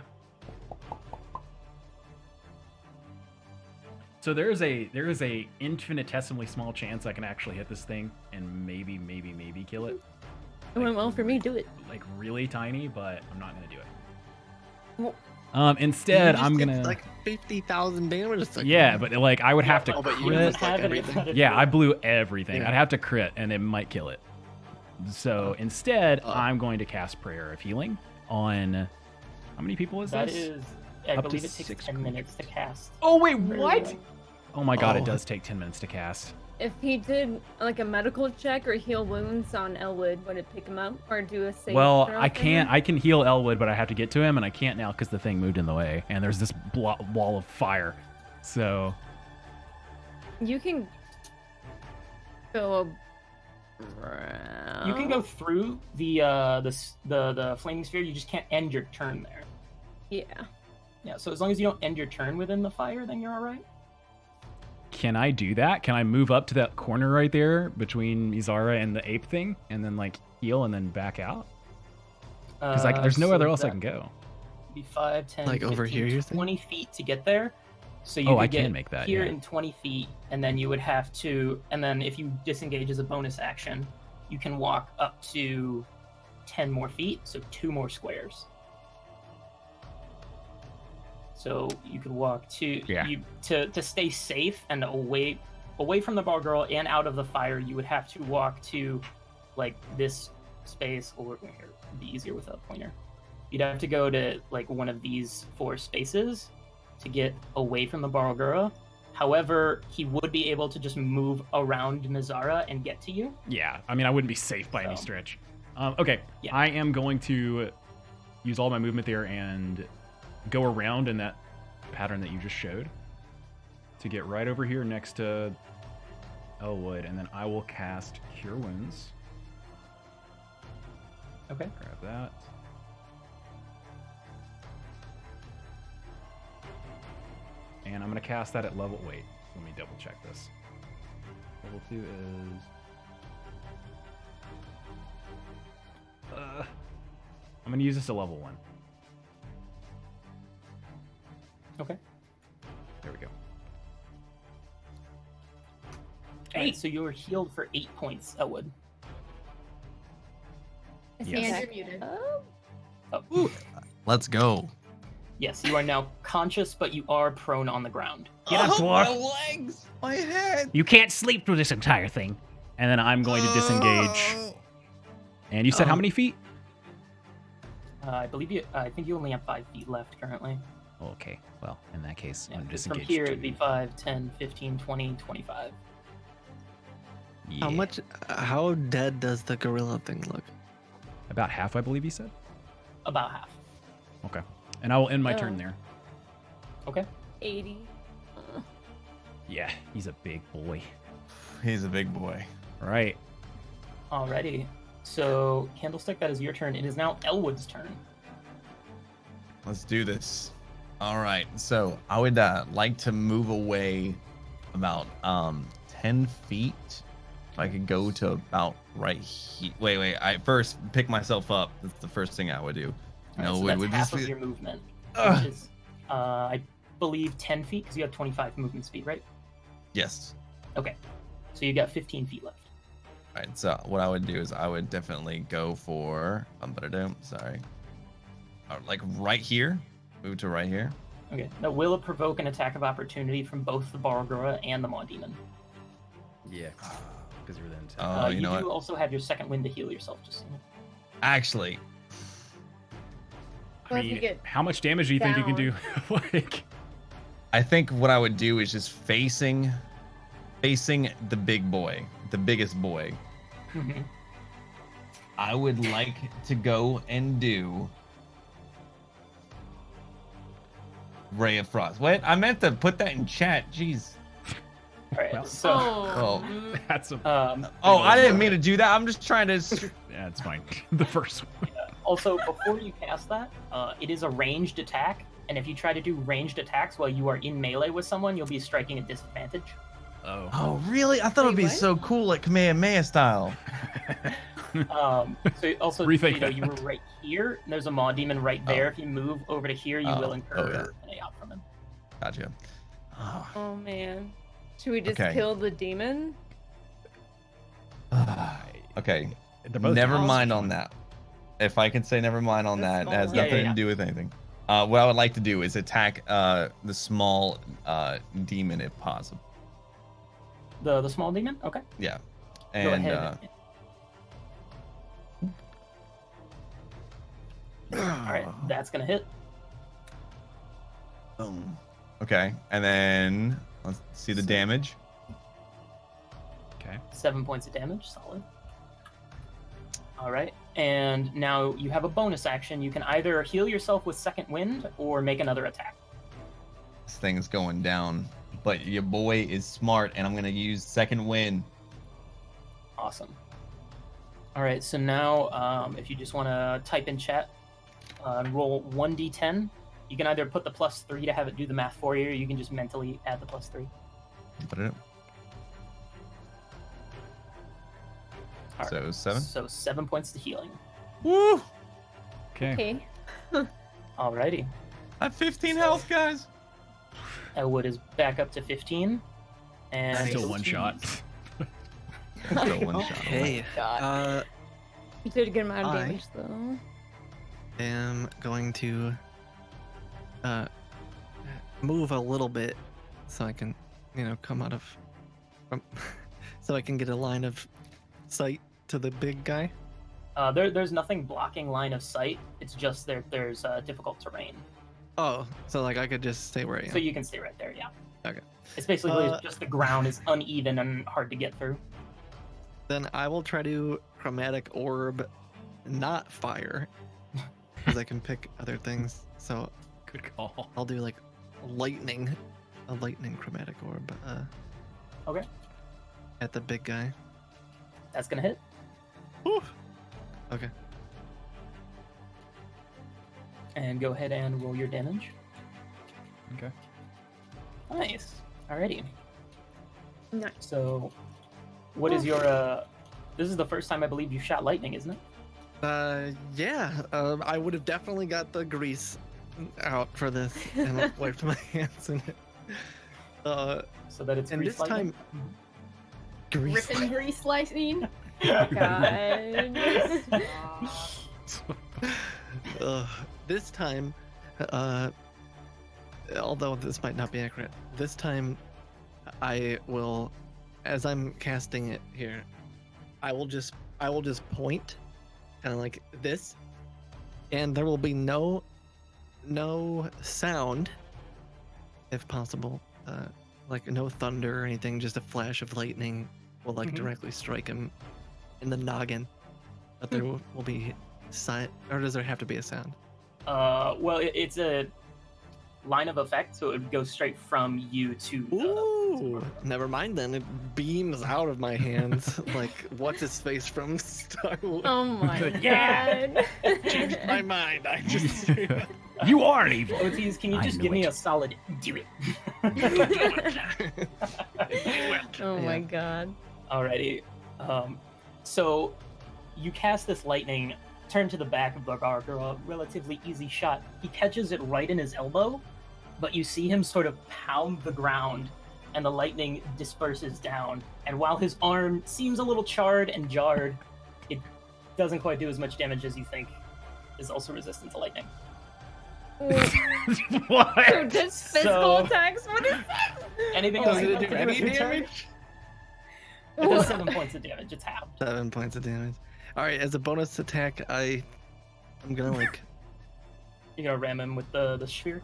So there is a infinitesimally small chance I can actually hit this thing and maybe kill it. It went well for me. Do it. Like really tiny, but I'm not gonna do it. Well, Instead, You just I'm did, gonna like 50,000 damage. It's like, yeah, but like I would have to Oh, but you crit. missed, like, everything. Yeah, I blew everything. Yeah. I'd have to crit, and it might kill it. So instead, Oh. I'm going to cast Prayer of Healing on how many people is That this? is, I Up to believe it takes 6 10 minutes to cast. Oh wait, what? Oh my god, Oh. it does take 10 minutes to cast. if he did like a medical check or heal wounds on Elwood, would it pick him up or do a save? Well, throw I for can't. him? I can heal Elwood, but I have to get to him, and I can't now because the thing moved in the way, and there's this wall of fire. So You can go around. You can go through the flaming sphere. You just can't end your turn there. Yeah. Yeah. So as long as you don't end your turn within the fire, then you're all right. can I do that? Can I move up to that corner right there between Izara and the ape thing, and then like heal and then back out? Because there's no so other else I that can go. would Be 5, 10, Like over 15, here, you're saying? 20 feet to get there. So you Oh, could I get can make that, here yeah. in 20 feet, and then you would have to, and then if you disengage as a bonus action, you can walk up to 10 more feet, so 2 more squares. So you could walk Yeah. to stay safe and away away from the bar girl and out of the fire, you would have to walk to like this space, or here, it'd be easier with a pointer. You'd have to go to like one of these 4 spaces to get away from the Barogura. However, he would be able to just move around Mizara and get to you. Yeah, I mean, I wouldn't be safe by any So. stretch. Okay, Yeah. I am going to use all my movement there and go around in that pattern that you just showed to get right over here next to Elwood, and then I will cast Cure Wounds. Okay. Grab that. And I'm going to cast that at level... Wait, let me double check this. Level 2 is... I'm going to use this at level 1. Okay. There we go. Alright, so you're healed for 8 points, Elwood. Yes. And you're muted. Oh, Let's go. Yes, you are now conscious, but you are prone on the ground. Get up, Oh, dwarf. my legs, my head. You can't sleep through this entire thing. And then I'm going to disengage. And you said how Oh. many feet? I think you only have 5 feet left currently. Okay, well, in that case, Yeah, I'm 'cause from disengaged. here it'd be 5, 10, 15, 20, 25. Yeah. How dead does the gorilla thing look? About half, I believe you said. About half. Okay. And I will end my Yeah. turn there. Okay. 80. Yeah, he's a big boy. He's a big boy. All right. Alrighty. So, Candlestick, that is your turn. It is now Elwood's turn. Let's do this. All right. So I would like to move away about 10 feet. If I could go to about right here. Wait. I first pick myself up. That's the first thing I would do. Alright, so it that's would half just of be. your movement, Ugh. which is, I believe, 10 feet, because you have 25 movement speed, right? Yes. Okay. So you got 15 feet left. All right. So what I would do is I would definitely go for. Sorry. Like right here. Move to right here. Okay. Now, will it provoke an attack of opportunity from both the Barogura and the Maw Demon? Yeah. Because you're then. Oh, you you know do what? also have your second wind to heal yourself, just so you know. Actually, I Well, if you mean, get how much damage do you think you can do? Like, I think what I would do is just facing the big boy, the biggest boy. Mhm. I would like to go and do Ray of Frost. What? I meant to put that in chat. Jeez. Alright, Well- so... Oh. that's a. Oh, I didn't mean to do that. I'm just trying to. Yeah, it's fine. The first one. Also, before you cast that, it is a ranged attack, and if you try to do ranged attacks while you are in melee with someone, you'll be striking at disadvantage. Oh. Oh, really? I thought it'd Wait, be what? so cool, like Kamehameha style. So also, Rethink you were that. right here. And there's a Maw Demon right there. If you move over to here, you will Oh, incur an AOP from him. Gotcha. Oh. oh man. Should we just Okay. kill the demon? Okay. They're both Never demons. mind on that. If I can say never mind on The that, it has small nothing one. to do with anything. What I would like to do is attack the small demon if possible. The small demon? Okay. Yeah. Go And ahead. Alright, that's gonna hit. boom. Okay. And then let's see the damage. Okay. 7 points of damage, solid. Alright, and now you have a bonus action. You can either heal yourself with second wind or make another attack. This thing's going down. But your boy is smart, and I'm gonna use second wind. Awesome. Alright, so now if you just want to type in chat, roll 1d10. You can either put the +3 to have it do the math for you, or you can just mentally add the +3. Put it up. All right, So 7. So 7 points to healing. Woo! Okay. Okay. Alrighty. I have 15 health, guys. Elwood is back up to 15. And Still one shot. Still one shot. Hey, God. You did a good amount of I- damage though. am going to move a little bit so I can, come out of so I can get a line of sight to the big guy. There's nothing blocking line of sight. It's just there's difficult terrain. Oh, so like I could just stay where I am. So you can stay right there, yeah. Okay. It's basically just the ground is uneven and hard to get through. Then I will try to chromatic orb, not fire, because I can pick other things. So Good call. I'll do like a lightning chromatic orb. Okay. At the big guy. That's gonna hit. Whew. Okay. And go ahead and roll your damage. Okay. Nice. Alrighty. Nice. So, what is your? This is the first time I believe you shot lightning, isn't it? Yeah. I would have definitely got the grease out for this and wiped my hands in it. So that it's And grease this lightning? time, grease. Ripping grease lightning. God. This time, although this might not be accurate, this time I will, as I'm casting it here, I will just point, kind of like this, and there will be no sound, if possible, like no thunder or anything, just a flash of lightning will like directly strike him in the noggin, but there will be sight, or does there have to be a sound? Well, it's a line of effect, so it would go straight from you to the. Ooh, never mind then. It beams out of my hands like what's his face from Star Wars. Oh my Yeah. God. Changed my mind. I just You are evil. Otis, can you I just knew give me it. a solid do it? Oh my God. Alrighty. So you cast this lightning, turn to the back of the gargoyle, relatively easy shot. He catches it right in his elbow, but you see him sort of pound the ground, and the lightning disperses down. And while his arm seems a little charred and jarred, it doesn't quite do as much damage as you think. Is also resistant to lightning. What? So just physical So- attacks? What is that? Anything Does else? it you'd like do to any with your turn? damage? It does 7 points of damage. It's halved. 7 points of damage. All right, as a bonus attack, I'm gonna like. You're gonna ram him with the sphere.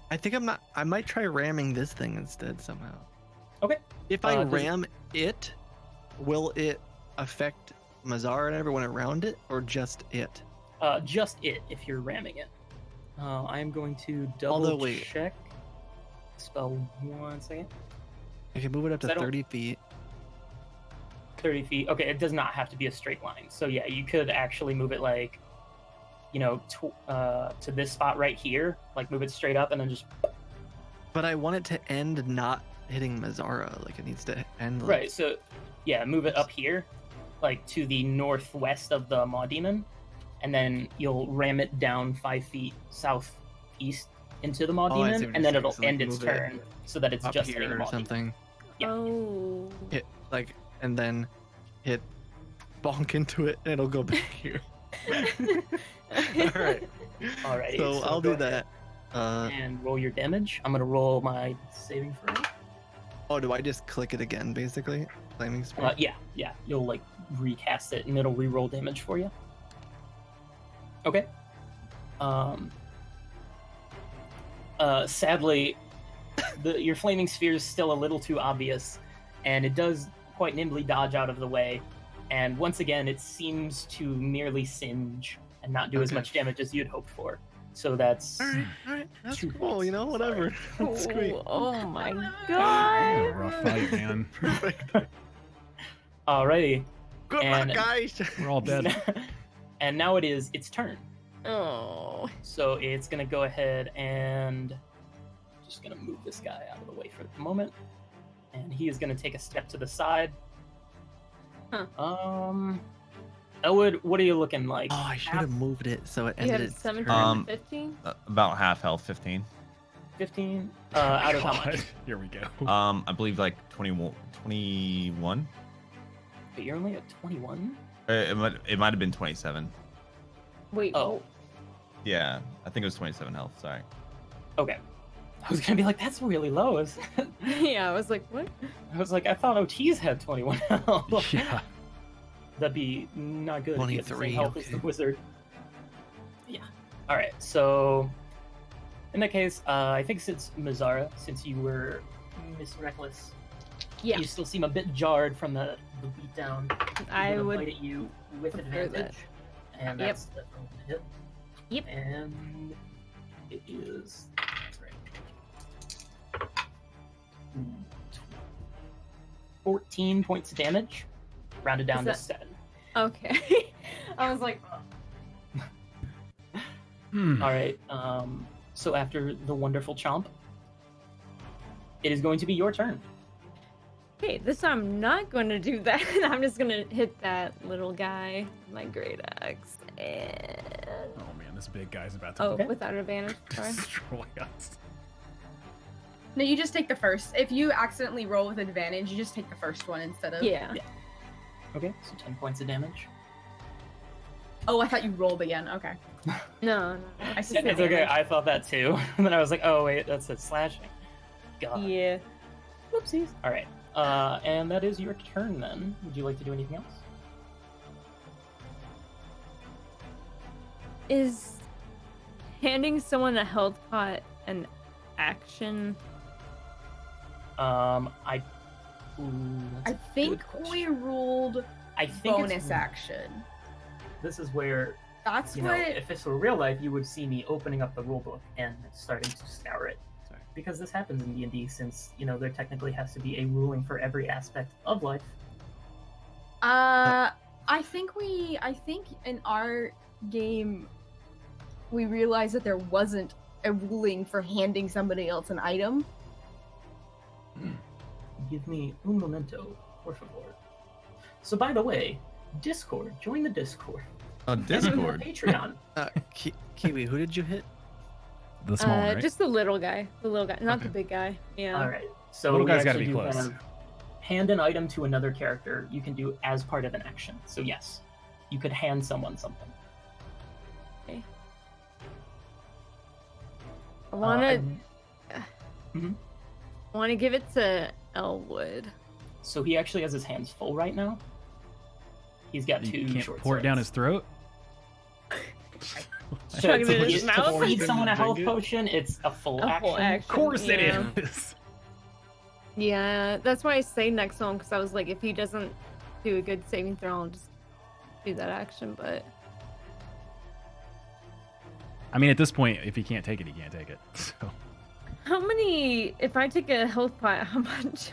I think I'm not. I might try ramming this thing instead somehow. Okay. If I Does it- ram it, will it affect Mazar and everyone around it, or just it? Just it if you're ramming it. I am going to Although, double wait. check. Spell 1 second. I can move it up to I don't- 30 feet. 30 feet. Okay, it does not have to be a straight line. So yeah, you could actually move it like, to this spot right here. Like move it straight up and then just But I want it to end not hitting Mazara. Like it needs to end. Like, right. So yeah, move it up here, like to the northwest of the Maw Demon, and then you'll ram it down 5 feet southeast into the Maw Oh, I see Demon, what and you're then saying. it'll So, like, end its move it turn so that it's up just hitting here the or Maw Demon. something. Yeah. Oh. Hit like, and then hit bonk into it, and it'll go back here. All right. Alrighty. So I'll go do ahead that. and roll your damage. I'm gonna roll my saving throw. Oh, do I just click it again, basically? Flaming Spear? Yeah. You'll like recast it and it'll re-roll damage for you. Okay. Sadly, your flaming sphere is still a little too obvious, and it does quite nimbly dodge out of the way. And once again, it seems to merely singe and not do as Okay. much damage as you'd hoped for. So that's all right. That's Two cool. points. You know, whatever. That's great. Oh my Yeah, God. rough fight, man. Perfect. alrighty. Good And- luck, guys. We're all dead. And now it is its turn. Oh. So it's gonna go ahead and just gonna move this guy out of the way for the moment, and he is gonna take a step to the side. Huh. Elwood, what are you looking like? Oh, I should have moved it so it You ended had its 17 turn. and 15? About half health, 15. 15. Out of how much? God, here we go. I believe like 21. But you're only at 21. It might have been 27. Wait. Oh, Yeah, I think it was 27 health. Sorry. okay. I was gonna be like, that's really low. Yeah, I was like, what? I was like, I thought OTs had 21 health. Yeah. That'd be not good. If you had the same 23, health as the okay. wizard. Yeah. All right. So, in that case, I think since Mazara, since you were Miss Reckless, Yeah, you still seem a bit jarred from the beatdown. I Gonna would. bite at you with prefer advantage, and Yep. that's definitely a hit. Yep. And it is. That's right. 14 points of damage, rounded down to that- 7. Okay. I was like, Hmm. All right. So after the wonderful chomp, it is going to be your turn. hey, this time I'm not going to do that. I'm just going to hit that little guy with my great axe. And... Oh man, this big guy's about to Oh, Okay. without advantage. Sorry. destroy us. No, you just take the first. If you accidentally roll with advantage, you just take the first one instead of. Yeah. Okay. So 10 points of damage. Oh, I thought you rolled again. Okay. No, no. I see. Just It's the okay. damage. I thought that too. And then I was like, oh wait, that's a slashing. God. Yeah. Whoopsies. All right. And that is your turn then. Would you like to do anything else? Is handing someone a health pot an action? I. Ooh, I that's a think good question. we ruled I think bonus action. This is where, That's you know, what. if this were real life, you would see me opening up the rulebook and starting to scour it. Because this happens in D&D, since, you know, there technically has to be a ruling for every aspect of life. I think in our game we realized that there wasn't a ruling for handing somebody else an item. Give me un momento, por favor. So, by the way, Discord. Join the Discord. On Discord. Patreon. Kiwi, who did you hit? The small one, right? Just the little guy. The little guy, not the Okay. big guy. Yeah. All right. So Little we guy's gotta actually be do close. have hand an item to another character. You can do as part of an action. So yes, you could hand someone something. I wanna Mhm. wanna give it to Elwood. So he actually has his hands full right now. He's got You two can't short pour it down his swords. throat. So Chugging to it in his to mouth. feed someone a health Drink it. potion, it's a full A action. full action. Of course yeah. it is. Yeah, that's why I say next one because I was like, if he doesn't do a good saving throw, I'll just do that action. But I mean, at this point, if he can't take it, he can't take it. So how many? If I take a health pot, how much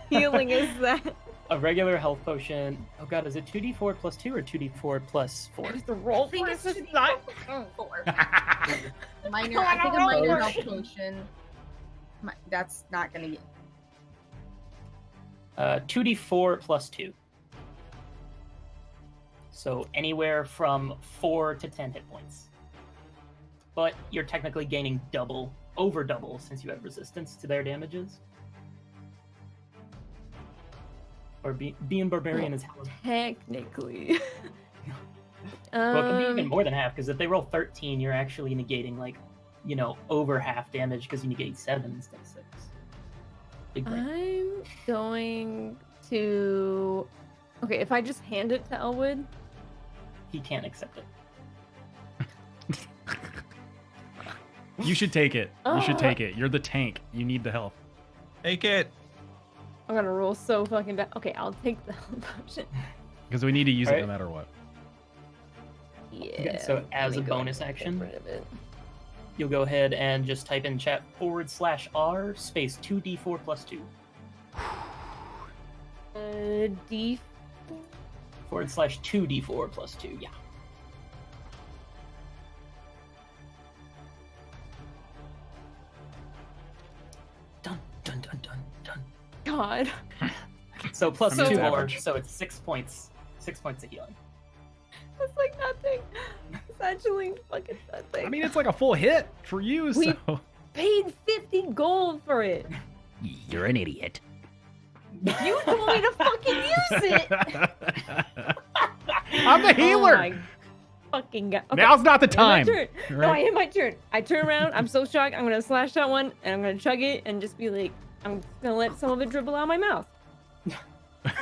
healing is that? A regular health potion. Oh god, is it 2d4 plus 2 or 2d4 plus 4? I have to roll I think for it's it. just Not- 4. I Minor. wanna I think a roll minor for health it. potion. That's not gonna get. 2d4 plus 2. So anywhere from 4 to 10 hit points. But you're technically gaining over double, since you have resistance to their damages. Or being barbarian is half. Technically. Well, it can be even more than half, because if they roll 13, you're actually negating, like, you know, over half damage, because you negate 7 instead of 6. Big brain. I'm going to. Okay, if I just hand it to Elwood, He can't accept it. you should take it. You should Ah. take it. You're the tank. You need the help. Take it. I'm gonna roll so fucking bad. Okay, I'll take the health potion. Because we need to use it Alright. no matter what. Yeah. so as let me a go bonus get action? rid of it. You'll go ahead and just type in chat /R space 2d4 plus 2 D. /2d4 plus 2. Yeah. Dun dun dun dun dun. God. So plus I mean, 2 it's more, average. so it's 6 points. 6 points of healing. That's like nothing. It's actually fucking nothing. I mean, it's like a full hit for you. We- So paid 50 gold for it. You're an idiot. You told me to fucking use it. I'm the healer. Oh my fucking god. Okay. Now's not the It's my time. turn. All No, I right. hit my turn. I turn around. I'm so shocked. I'm gonna slash that one, and I'm gonna chug it, and just be like, I'm gonna let some of it dribble out of my mouth. All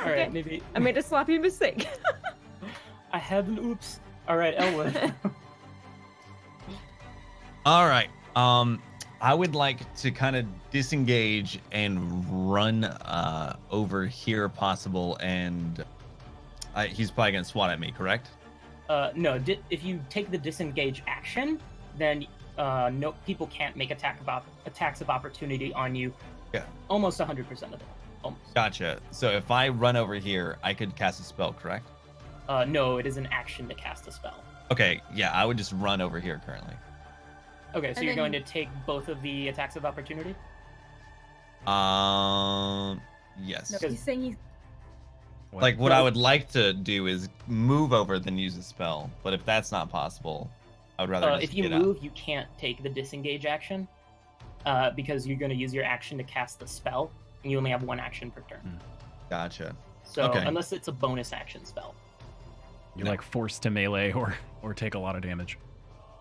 right, Okay. maybe I made a sloppy mistake. I had an oops. All right, Elwood. All right. I would like to kind of disengage and run over here, possible, and he's probably gonna swat at me, correct? No, if you take the disengage action, then no people can't make attacks of opportunity on you. Yeah. Almost 100% of them. Almost. Gotcha. So if I run over here, I could cast a spell, correct? No, it is an action to cast a spell. Okay. Yeah, I would just run over here currently. Okay, so And you're then- going to take both of the attacks of opportunity? Yes. No, he's saying he's. Like what I would like to do is move over then use a spell, but if that's not possible, I would rather just If you get move, you can't take the disengage action because you're going to use your action to cast the spell, and you only have one action per turn. out. Gotcha. So Okay. unless it's a bonus action spell. You're like forced to melee or take a lot of damage.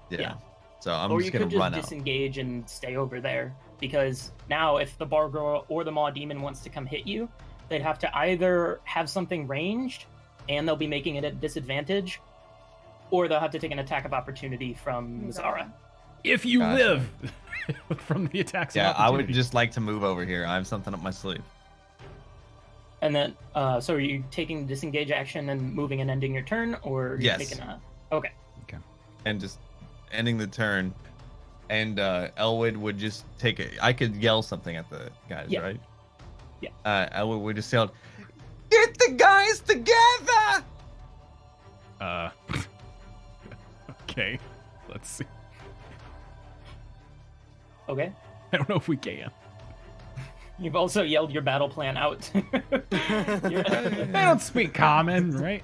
Yeah. So I'm Or just you gonna could just run out. disengage and stay over there, because now if the Bargirl or the Maw Demon wants to come hit you, they'd have to either have something ranged, and they'll be making it at disadvantage, or they'll have to take an attack of opportunity from Zara. If you Gotcha. live from the attacks. Yeah, of I would opportunity. just like to move over here. I have something up my sleeve. And then, so are you taking the disengage action and moving and ending your turn, or are you Yes. taking a... Okay. And just ending the turn. And Elwood would just take it. I could yell something at the guys, Yeah. right? Yeah. Elwood would just yell, "Get the guys together!" Okay. Let's see. Okay. I don't know if we can. You've also yelled your battle plan out. They don't speak common, right?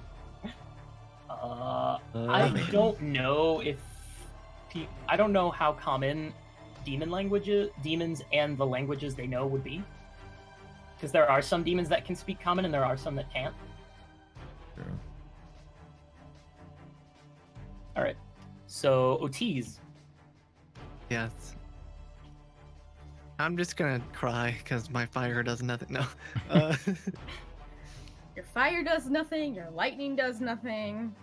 I don't know if I don't know how common demons and the languages they know would be, because there are some demons that can speak common and there are some that can't. True. All right, so Otis. Yes. I'm just gonna cry because my fire does nothing. No. Your fire does nothing. Your lightning does nothing.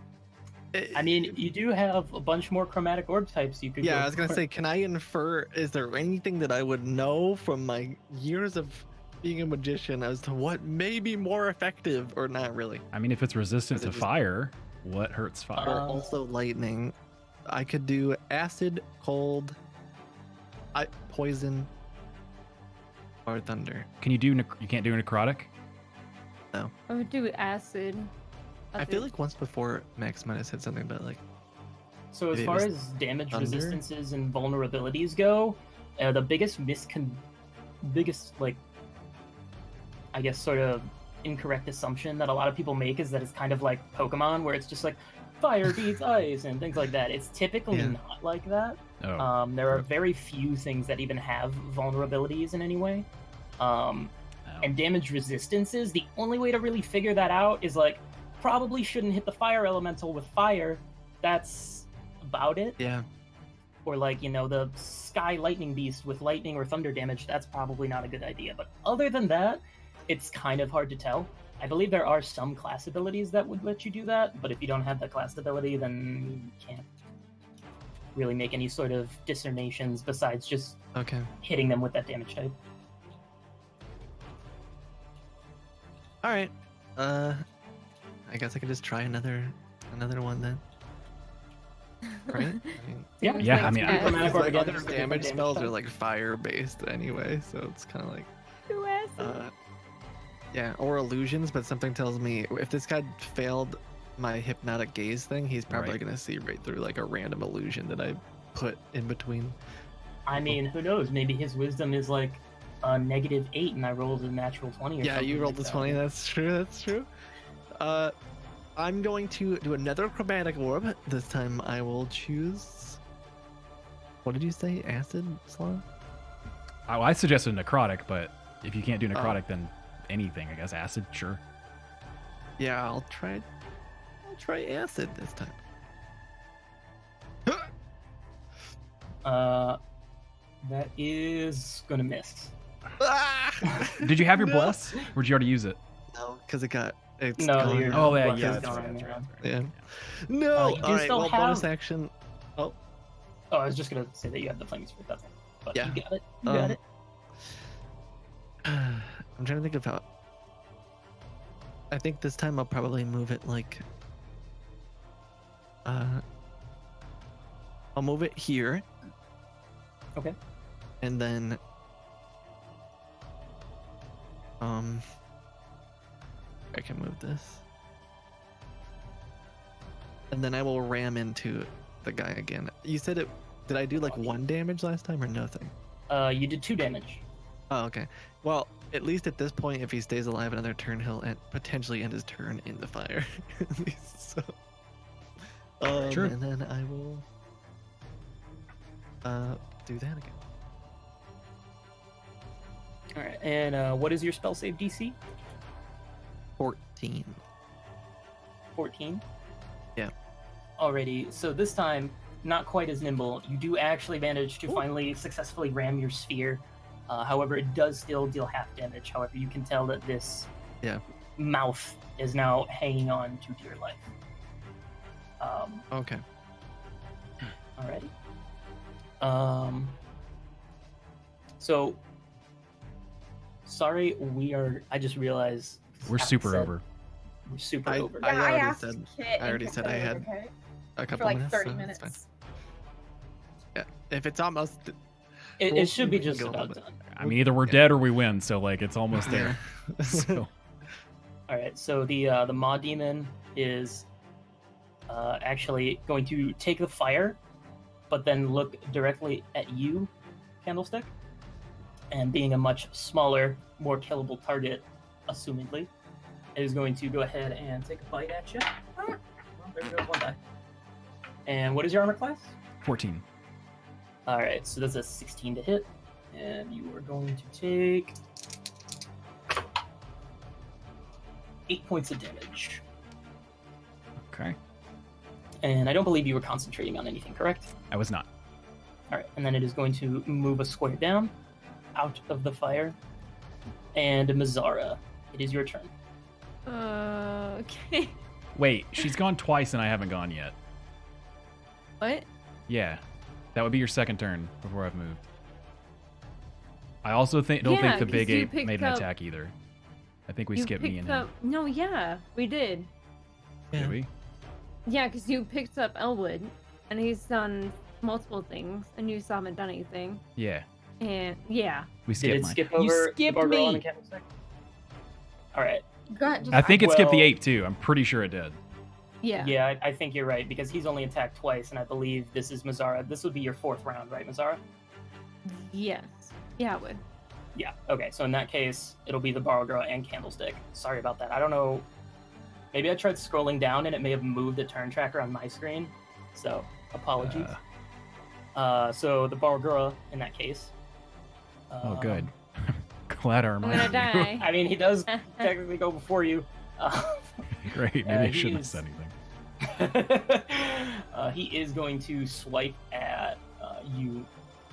I mean, you do have a bunch more chromatic orb types you could. Yeah, go I was gonna for. say, can I infer? Is there anything that I would know from my years of being a magician as to what may be more effective or not really? I mean, if it's resistant Is it to just- fire, what hurts fire? Or also lightning. I could do acid, cold, poison, or thunder. Can you do? You can't do necrotic. I would do acid. I feel like once before Max might have said something about like So as It far was as damage thunder? resistances and vulnerabilities go, the biggest like, I guess sort of incorrect assumption that a lot of people make is that it's kind of like Pokemon, where it's just like fire beats ice and things like that. It's typically Yeah. not like that. Oh. There are very few things that even have vulnerabilities in any way. And damage resistances, the only way to really figure that out is like, probably shouldn't hit the fire elemental with fire. That's about it. yeah. Or like, the sky lightning beast with lightning or thunder damage, that's probably not a good idea. But other than that, it's kind of hard to tell. I believe there are some class abilities that would let you do that, but if you don't have that class ability, then you can't really make any sort of discernations besides just Okay. hitting them with that damage type. All right. I guess I could just try another one then. Right? I mean, Yeah. Yeah, I mean, acid. Chromatic orb like again, other just a damage different spells type. are like fire based anyway, so it's kind of like Do acid. yeah, or illusions. But something tells me if this guy failed my hypnotic gaze thing, he's probably Right. gonna see right through like a random illusion that I put in between. I mean, who knows? Maybe his wisdom is like a -8 and I rolled a natural 20 or Yeah, something you rolled like the that. 20. That's true. That's true. I'm going to do another chromatic orb. This time I will choose. What did you say? Acid slaw? Oh, I suggested necrotic, but if you can't Oh. do necrotic, then anything, I guess. Acid, sure. Yeah, I'll try acid this time. That is gonna miss. Did you have your No. bless? Or did you already use it? No, because it's No, gone you're- now. Oh, yeah, Bless yeah. is That's gone, right. That's right. yeah. That's right. Yeah. No. You do All right. still Well, bonus have- action. Oh, Oh, I was just gonna say that you have the flaming sword. That's it. But Yeah. you got it. You got it. I'm trying to think of how. I think this time I'll probably move it like. I'll move it here. Okay. And then. I can move this. And then I will ram into the guy again. You said it. Did I do like 1 damage last time or nothing? You did 2 damage. Oh, okay. Well, at least at this point, if he stays alive another turn, he'll potentially end his turn in the fire. At least, so. Sure. And then I will do that again. All right. And what is your spell save DC? 14. 14. Yeah. Alrighty. So this time, not quite as nimble. You do actually manage to Ooh. finally successfully ram your sphere. However, it does still deal half damage. However, you can tell that this mouth is now hanging on to dear life. Okay. Alrighty. So, sorry, I just realized. We're Captain super said over. We're super I- over. I Yeah, already asked said- Kit I and already Kit said I it was had okay A couple for like minutes. 30 so it's fine. minutes. Yeah. If it's almost. It should be we can just go a about little bit. done. I mean, either we're dead or we win, so like it's almost there. So All right, so the Maw Demon is actually going to take the fire, but then look directly at you, Candlestick, and being a much smaller, more killable target, assumingly, is going to go ahead and take a bite at you. Well, there goes 1 die. And what is your armor class? 14. All right, so that's a 16 to hit, and you are going to take 8 points of damage. Okay. And I don't believe you were concentrating on anything, correct? I was not. All right, and then it is going to move a square down, out of the fire. And Mazara, it is your turn. Okay. Wait, she's gone twice and I haven't gone yet. What? Yeah. That would be your second turn before I've moved. I also don't Yeah, think the 'cause big you ape picked made an up- attack either. I think we You skipped me picked and up. him. No, yeah, we did. Did we? Yeah, because you picked up Elwood, and he's done multiple things, and you still haven't done anything. Yeah. And yeah, We Did skipped it mine. skip You over skipped the Barbarella me. and Candlestick? All right. Go ahead, just I think it skipped the Well- ape too. I'm pretty sure it did. yeah, Yeah, I think you're right, because he's only attacked twice, and I believe this is Mazara. This would be your 4th round, right, Mazara? yes, yeah, it would. Yeah, okay, so in that case, it'll be the Borrow Girl and Candlestick. Sorry about that. I don't know. Maybe I tried scrolling down and it may have moved the turn tracker on my screen. So, apologies. So, the Borrow Girl in that case. Oh, good. Glad I I'm reminded gonna you. die. I mean, he does technically go before you. Great. Maybe I he shouldn't is- have said anything. He is going to swipe at you,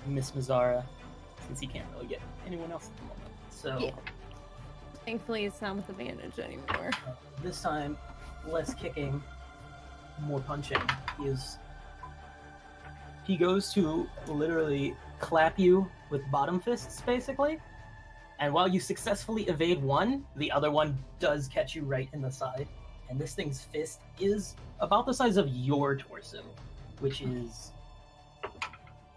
Miss Mazara, since he can't really get anyone else at the moment. So Yeah. Thankfully, it's not with advantage anymore. this time, less kicking, more punching. He goes to literally clap you with bottom fists, basically. And while you successfully evade one, the other one does catch you right in the side. And this thing's fist is about the size of your torso, which is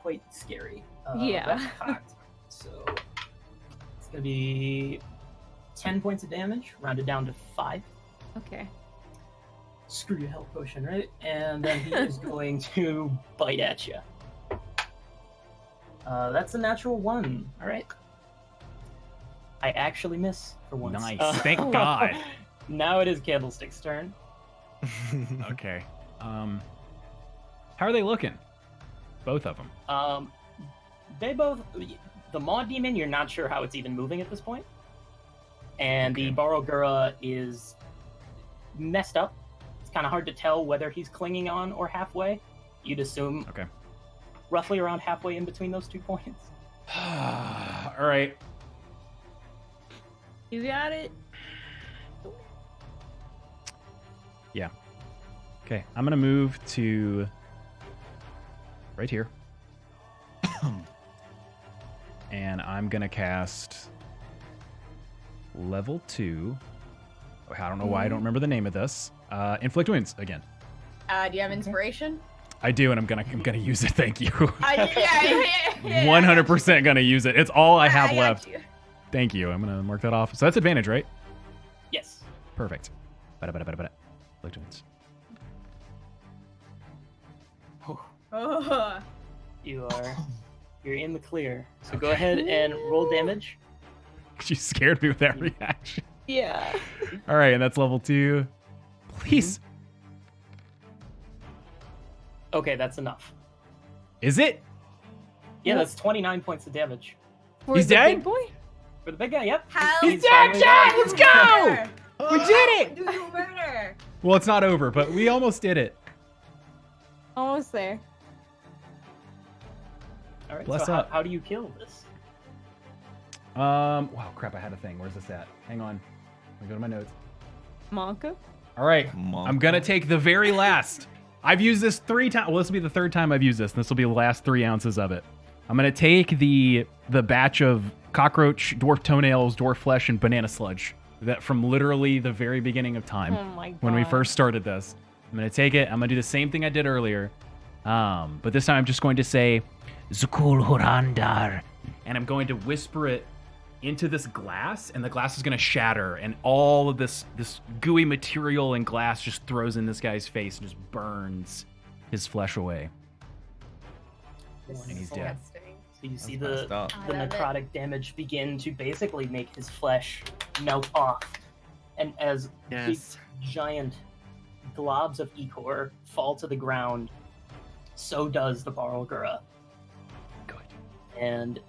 quite scary. Yeah. That's cocked. So it's going to be 10 points of damage, rounded down to 5. Okay. Screw your health potion, right? And then he is going to bite at you. That's a natural 1. All right. I actually miss for once. Nice. Thank Oh. God. Now it is Candlestick's turn. Okay. How are they looking? Both of them. They both. The Maw Demon, you're not sure how it's even moving at this point. And the Okay. Barogura is messed up. It's kind of hard to tell whether he's clinging on or halfway. You'd assume Okay. roughly around halfway in between those 2 points. All right. You got it. Yeah. Okay, I'm gonna move to right here. And I'm gonna cast level 2. I don't know why I don't remember the name of this. Inflict wounds again. Do you have inspiration? I do, and I'm gonna use it. Thank you. Yeah. 100% gonna use it. It's all I have got left. you. Thank you. I'm gonna mark that off. So that's advantage, right? Yes. Perfect. Inflict wounds. Oh. You're in the clear. So go ahead and roll damage. She scared me with that reaction. Yeah. All right, and that's level 2. Please. Okay, that's enough. Is it? Yeah, that's 29 points of damage. For He's the dead? big boy? For the big guy, yep. Hell He's yeah. dead, Chad! Let's go! Murder. We did it! Do you murder? Well, it's not over, but we almost did it. Almost there. All right, Bless so up. how do you kill this? Wow, crap, I had a thing. Where's this at? Hang on. Let me go to my notes. Monka? All right, Monk. I'm gonna take the very last. I've used this 3 times. Well, this will be the 3rd time I've used this, and this will be the last 3 ounces of it. I'm gonna take the batch of cockroach, dwarf toenails, dwarf flesh, and banana sludge that from literally the very beginning of time Oh my god. when we first started this. I'm gonna take it. I'm gonna do the same thing I did earlier, but this time I'm just going to say Zukul Hurandar, and I'm going to whisper it into this glass, and the glass is going to shatter, and all of this gooey material and glass just throws in this guy's face and just burns his flesh away. And he's dead. So you see That's messed up. the I love it. necrotic damage begin to basically make his flesh melt off. And as Yes. big, giant globs of ichor fall to the ground, so does the Barlgura. Good. And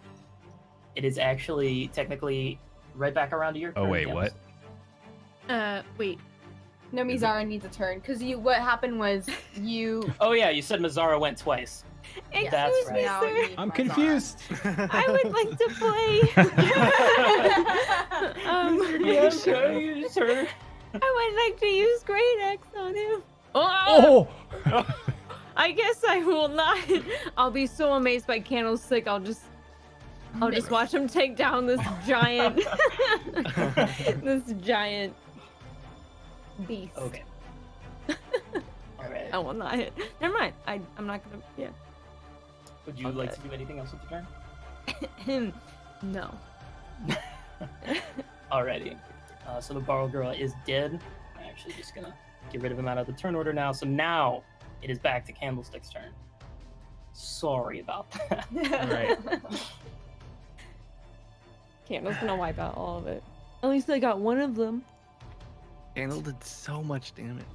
it is actually technically right back around to your turn. Oh, wait, Jim. what? Wait. No, Mizara needs a turn because what happened was you. Oh yeah, you said Mazzara went twice. Excuse That's me, Now sir. you need I'm Mizara. confused. I would like to play. Yeah, okay, sir. I would like to use Great Axe on him. Oh! Oh! I guess I will not. I'll be so amazed by Candlestick. I'll just watch him take down this giant, this giant beast. Okay. All right. I will not hit. Never mind. I'm not gonna. Yeah. Would you like to do anything else with your turn? No. Alrighty. So the Barlgura is dead. I'm actually just gonna get rid of him out of the turn order now. So now it is back to Candlestick's turn. Sorry about that. Right. Candle's gonna wipe out all of it. At least I got one of them Candle did so much damage.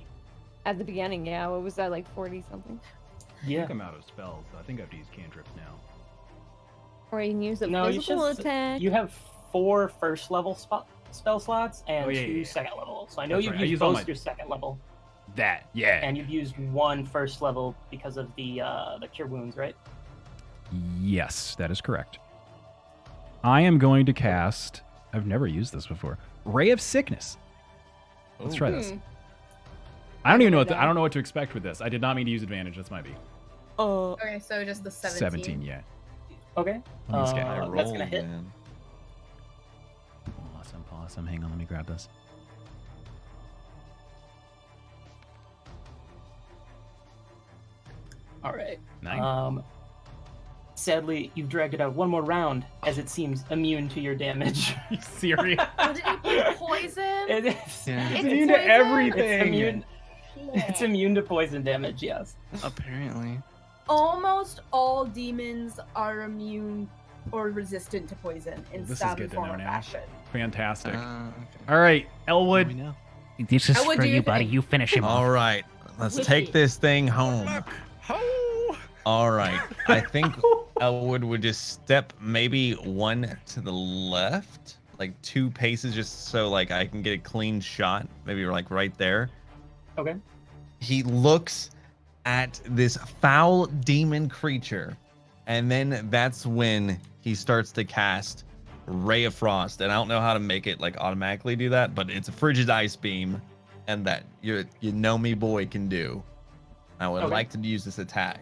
at the beginning. Yeah. What was that, like 40 something? I think I'm out of spells. I think I have to use cantrips now. Or you can use a No, you physical should- attack. You have 4 first level spell slots and Oh, yeah, 2 yeah, yeah. second level. So I know That's you've right. I used used all both my- your second level, That, yeah. and you've used 1 first level because of the cure wounds, right? Yes, that is correct. I am going to cast. I've never used this before. Ray of Sickness. Let's try this. I don't even know what I don't know what to expect with this. I did not mean to use advantage. That's my B. Okay, so just the 17. 17, yeah. Okay. Let me scan. I That's rolled, gonna hit. man. Awesome. Hang on, let me grab this. All right. 9. Sadly, you've dragged it out one more round, as it seems immune to your damage. you serious? Oh, did he put poison? It is. Yeah. It's immune to poison? everything. It's immune. It's immune to poison damage. Yes. Apparently. Almost all demons are immune or resistant to poison in This is some good to form know or now. fashion. Fantastic. Okay. All right, Now we Elwood. know. This is I would for do you, your buddy. thing. You finish him All off. right, let's Wiki. take this thing home. All right, I think Elwood would just step maybe 1 to the left, like 2 paces, just so like I can get a clean shot. Maybe like right there. Okay. He looks at this foul demon creature and then that's when he starts to cast Ray of Frost. And I don't know how to make it like automatically do that, but it's a frigid ice beam, and that you know me boy can do. I would Okay. like to use this attack.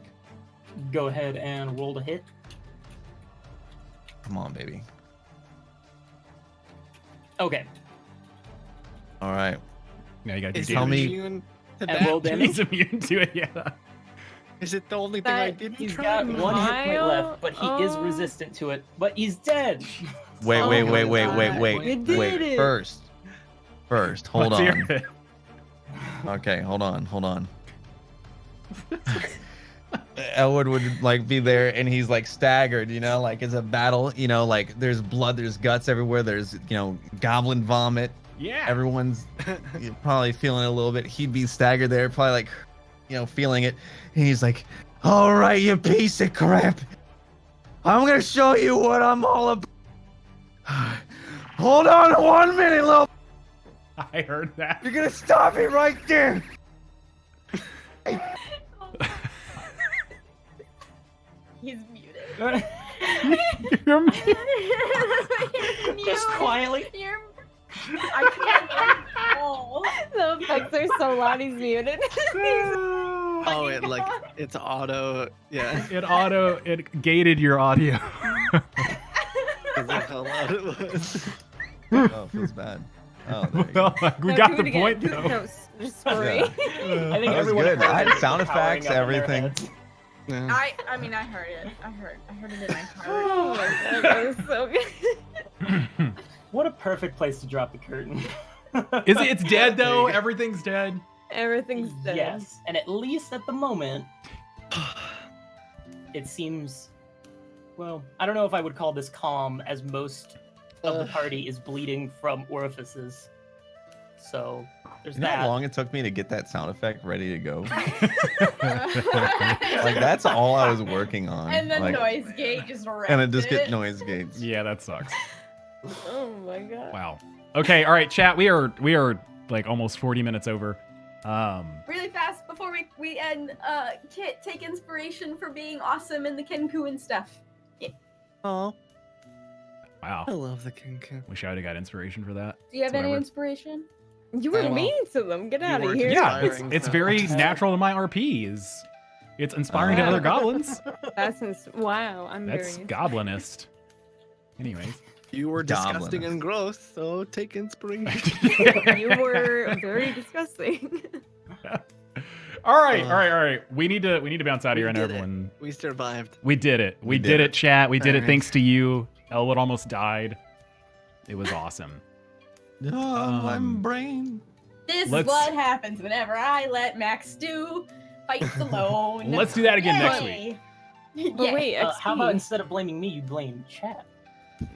Go ahead and roll to hit. Come on, baby. Okay. All right. Now you gotta do Is Tell it damage. me- immune to And roll that? damage. He's immune to it, yeah. Is it the only thing I That- didn't He's try? got one hit point Mile? left, but he is Oh. resistant to it. But he's dead. Wait, Oh wait, my wait, wait, wait, God. wait, You did wait. it. First, hold Let's on. hear it. Okay, hold on. Elwood would like be there, and he's like staggered, you know, like it's a battle, you know, like there's blood, there's guts everywhere, there's, you know, goblin vomit. Yeah. Everyone's probably feeling it a little bit. He'd be staggered there, probably like, you know, feeling it. And he's like, "All right, you piece of crap. I'm gonna show you what I'm all about." Hold on 1 minute, little. I heard that. You're gonna stop it right there. He's muted. You're Just quietly. You're... I can't control. The effects are so loud. He's muted. Oh, it like it's auto. Yeah. it gated your audio. Is that how loud it was? Oh, it feels bad. Oh, there you go. Well, we No, got do the it again. point Do- though. No, just scream. I think That was everyone good. heard I had it sound powering effects, up in their everything. heads. Yeah. I mean, I heard it. I heard it in my heart. Oh my god, that was so good. What a perfect place to drop the curtain. Is it? It's dead though. There you go. Everything's dead. Everything's dead. Yes, and at least at the moment, it seems. Well, I don't know if I would call this calm, as most of the party is bleeding from orifices. So there's You know how that. long it took me to get that sound effect ready to go? Like that's all I was working on. And the like, noise gate just wrecked and it just get it. noise gates. Yeah, that sucks. Oh my god. Wow. Okay. All right, chat. We are like almost 40 minutes over. Really fast before we end. Kit, take inspiration for being awesome in the Kenku and stuff. Oh, Wow. I love the Kenku. Wish I would have got inspiration for that. Do you have any Whatever. inspiration? You were Oh, well. mean to them. Get out of were here. Yeah, Inspiring, it's so- very natural to my RPs. It's inspiring to Wow. other goblins. Wow. I'm That's very. goblinist. Anyways. You were disgusting Goblin. and gross, so take inspiration. You were very disgusting. All right. We need to bounce out of here, We and did it. everyone. We survived. We did it. We We did did it, it. chat. We did it Alright. thanks to you. Elwood almost died. It was awesome. Oh, my Um, brain. This Let's- is what happens whenever I let Max do fights alone. Let's do that again next Yay. But Yeah. wait, How about XP. instead of blaming me, you blame chat?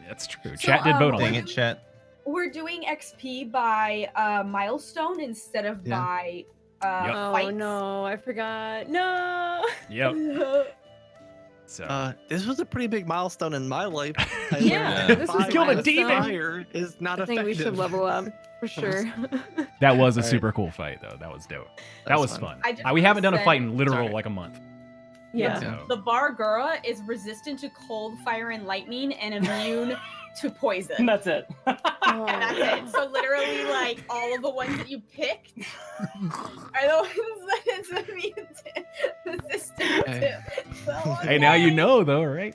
That's true. So, Chat did vote on Dang it. it, chat. We're doing XP by milestone instead of Yeah. by Yep. Oh fights. no, I forgot. No. Yep. So This was a pretty big milestone in my life. I Yeah, learned this that was killed a fire demon. Fire is not I effective. think we should level up for sure. that was a Alright. super cool fight, though. That was dope. That That's was fun. fun. I just We haven't done a said- fight in literal Sorry. like a month. Yeah. So, The Bargura is resistant to cold, fire, and lightning, and immune to poison. And that's it. Oh, And that's it. So literally, like all of the ones that you picked are the ones that it's immune to, resistant to. So, hey, now you okay. know, though, right?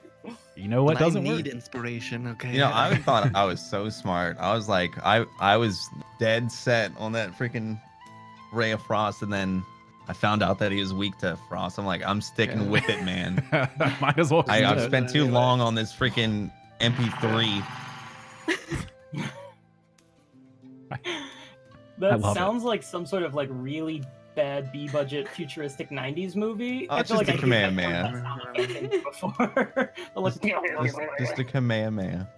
You know what But doesn't I need work. inspiration. Okay. You know, I thought I was so smart. I was like, I was dead set on that freaking Ray of Frost, and then I found out that he was weak to frost. I'm like, I'm sticking Yeah. with it, man. Might as well. I've use it. spent too long on this freaking MP3. That love it. sounds like some sort of like really bad B-budget futuristic '90s movie. Oh, I it's feel just like a I command heard that man. sound effect before. Just a Kamehameha.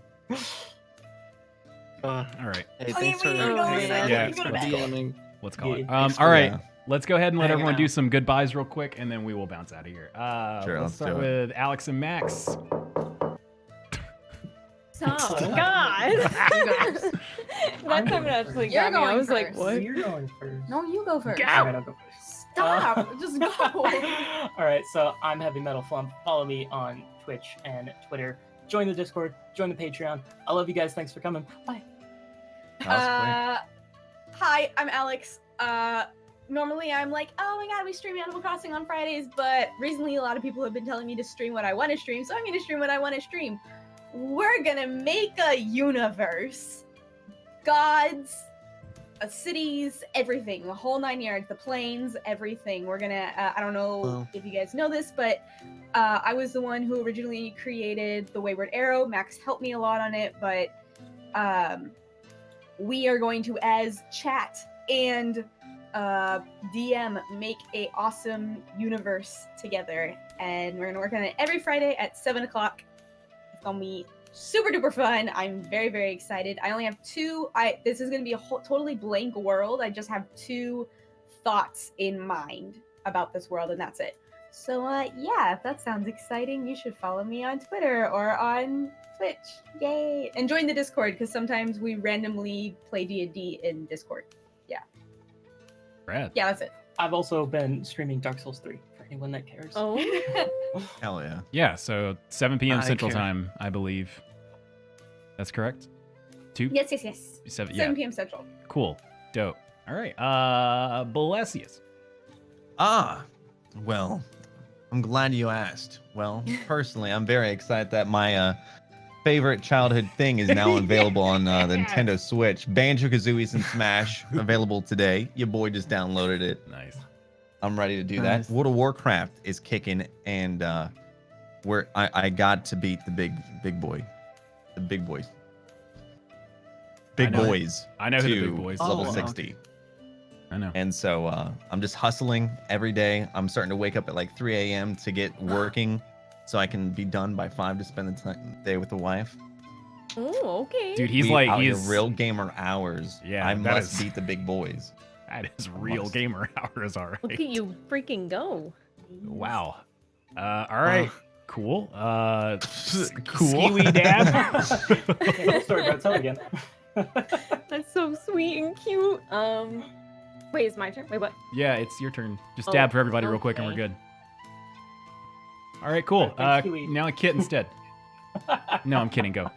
Uh, All right, hey, Okay, thanks for wait, you're going hanging out to- Yeah, and you're for going to bed. DMing. let's call it. Yeah. All right, Yeah. let's go ahead and let Hanging everyone do out. some goodbyes real quick, and then we will bounce out of here. Sure, let's let's start do it. with Alex and Max. Oh God. that time it actually You're got me. I going was like, first. what? You're going first. No, you go first. Alright, I'll go first. Stop. Just go. All right, so I'm Heavy Metal Flump. Follow me on Twitch and Twitter. Join the Discord. Join the Patreon. I love you guys. Thanks for coming. Bye. That Hi, I'm Alex. Normally I'm like, oh my god, we stream Animal Crossing on Fridays, but recently a lot of people have been telling me to stream what I want to stream, so I'm going to stream what I want to stream. We're gonna make a universe. Gods, cities, everything, the whole 9 yards, the planes, everything. We're gonna, I don't know Wow. if you guys know this, but I was the one who originally created the Wayward Arrow. Max helped me a lot on it, but we are going to, as chat and DM, make a awesome universe together, and we're gonna work on it every Friday at 7 o'clock. It's gonna be super duper fun. I'm very, very excited. I only have two. This is gonna be a totally blank world. I just have 2 thoughts in mind about this world, and that's it. So yeah, if that sounds exciting, you should follow me on Twitter or on Twitch. Yay! And join the Discord, because sometimes we randomly play D&D in Discord. Brad. Yeah, that's it. I've also been streaming Dark Souls 3 for anyone that cares. Oh. Hell yeah. Yeah, so 7 p.m. I Central care. Time, I believe. That's correct? 2? Yes. 7, 7 p.m. Central. Cool. Dope. All right. Blessius. Well, I'm glad you asked. Well, personally, I'm very excited that my favorite childhood thing is now available on the Nintendo Switch. Banjo-Kazooie's and Smash available today. Your boy just downloaded it. Nice. I'm ready to do Nice. that. World of Warcraft is kicking, and where I got to beat the big boy, the big boys, I know. boys. I know who the to big boys level Oh, 60. I know. And so I'm just hustling every day. I'm starting to wake up at like 3 a.m. to get working so I can be done by 5 to spend the day with the wife. Oh, okay. Dude, he's We like, out here he's real gamer hours. Yeah, I that must is- beat the big boys. that is real Must. gamer hours, all right. Look at you freaking go. Wow. All right. Cool. Cool. Skiwi dab. Little story about tell again. That's so sweet and cute. Wait, it's my turn. Wait, what? Yeah, it's your turn. Just Oh, dab for everybody real quick and we're okay. good. All right, cool. Thanks, Kiwi. Now a Kit instead. No, I'm kidding. Go.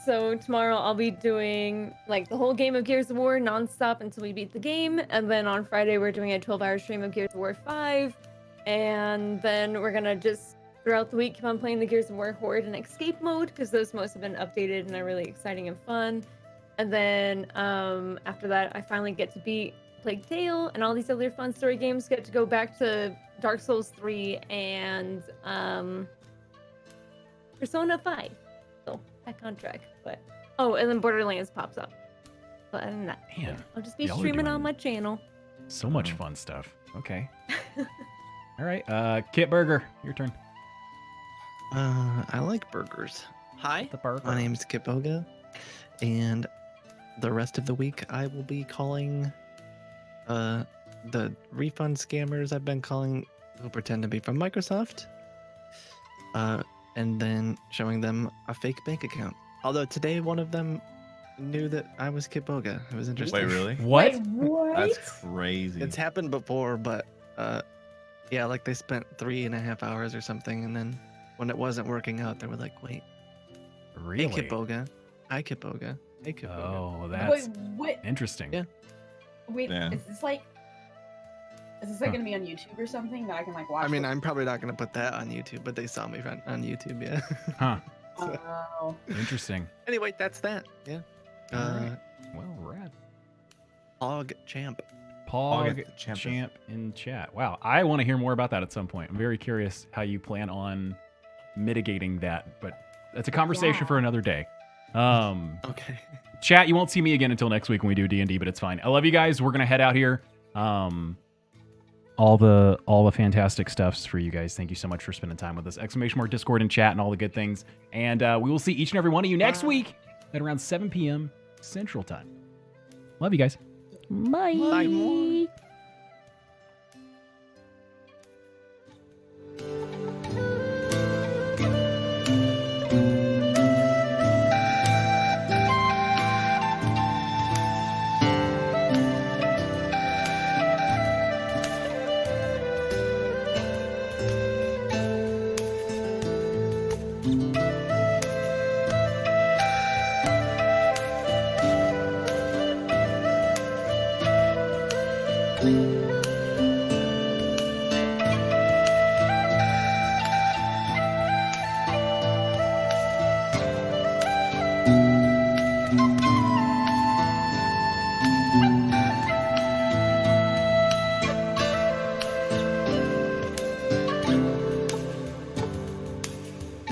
So tomorrow I'll be doing like the whole game of Gears of War nonstop until we beat the game, and then on Friday we're doing a 12-hour stream of Gears of War 5, and then we're gonna just throughout the week keep on playing the Gears of War Horde and Escape mode, because those modes have been updated and are really exciting and fun. And then after that I finally get to beat Plague Tale and all these other fun story games. Get to go back to Dark Souls 3 and Persona 5. So back on track. But and then Borderlands pops up. But other than that, Man, I'll just be y'all are streaming doing- on my channel. so much fun stuff. Okay. All right. Kit Burger, your turn. I like burgers. Hi, The burger. my name's Kipoga, and the rest of the week I will be calling the refund scammers I've been calling who pretend to be from Microsoft, and then showing them a fake bank account. Although today one of them knew that I was Kipoga. It was interesting. Wait, really? What? Wait, what? That's crazy. It's happened before, but yeah, like they spent 3.5 hours or something, and then when it wasn't working out, they were like, "Wait, Really? hey Kipoga, hi Kipoga, hey Kipoga." Oh, Wait, that's what? interesting. Yeah. Wait, Yeah. is this like gonna be on YouTube or something that I can like watch? I mean, it? I'm probably not gonna put that on YouTube, but they saw me on YouTube, yeah. Huh. Oh. Interesting. Anyway, that's that. Yeah. Alright. Well, rad. Hog Champ. Pog the champ. champ in chat. Wow, I want to hear more about that at some point. I'm very curious how you plan on mitigating that, but that's a conversation Yeah. for another day. Okay. Chat, you won't see me again until next week when we do D&D, but it's fine. I love you guys. We're gonna head out here. All the fantastic stuffs for you guys. Thank you so much for spending time with us. Exclamation mark Discord and chat and all the good things. And we will see each and every one of you next week at around 7 p.m. Central Time. Love you guys. Bye. Bye.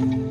you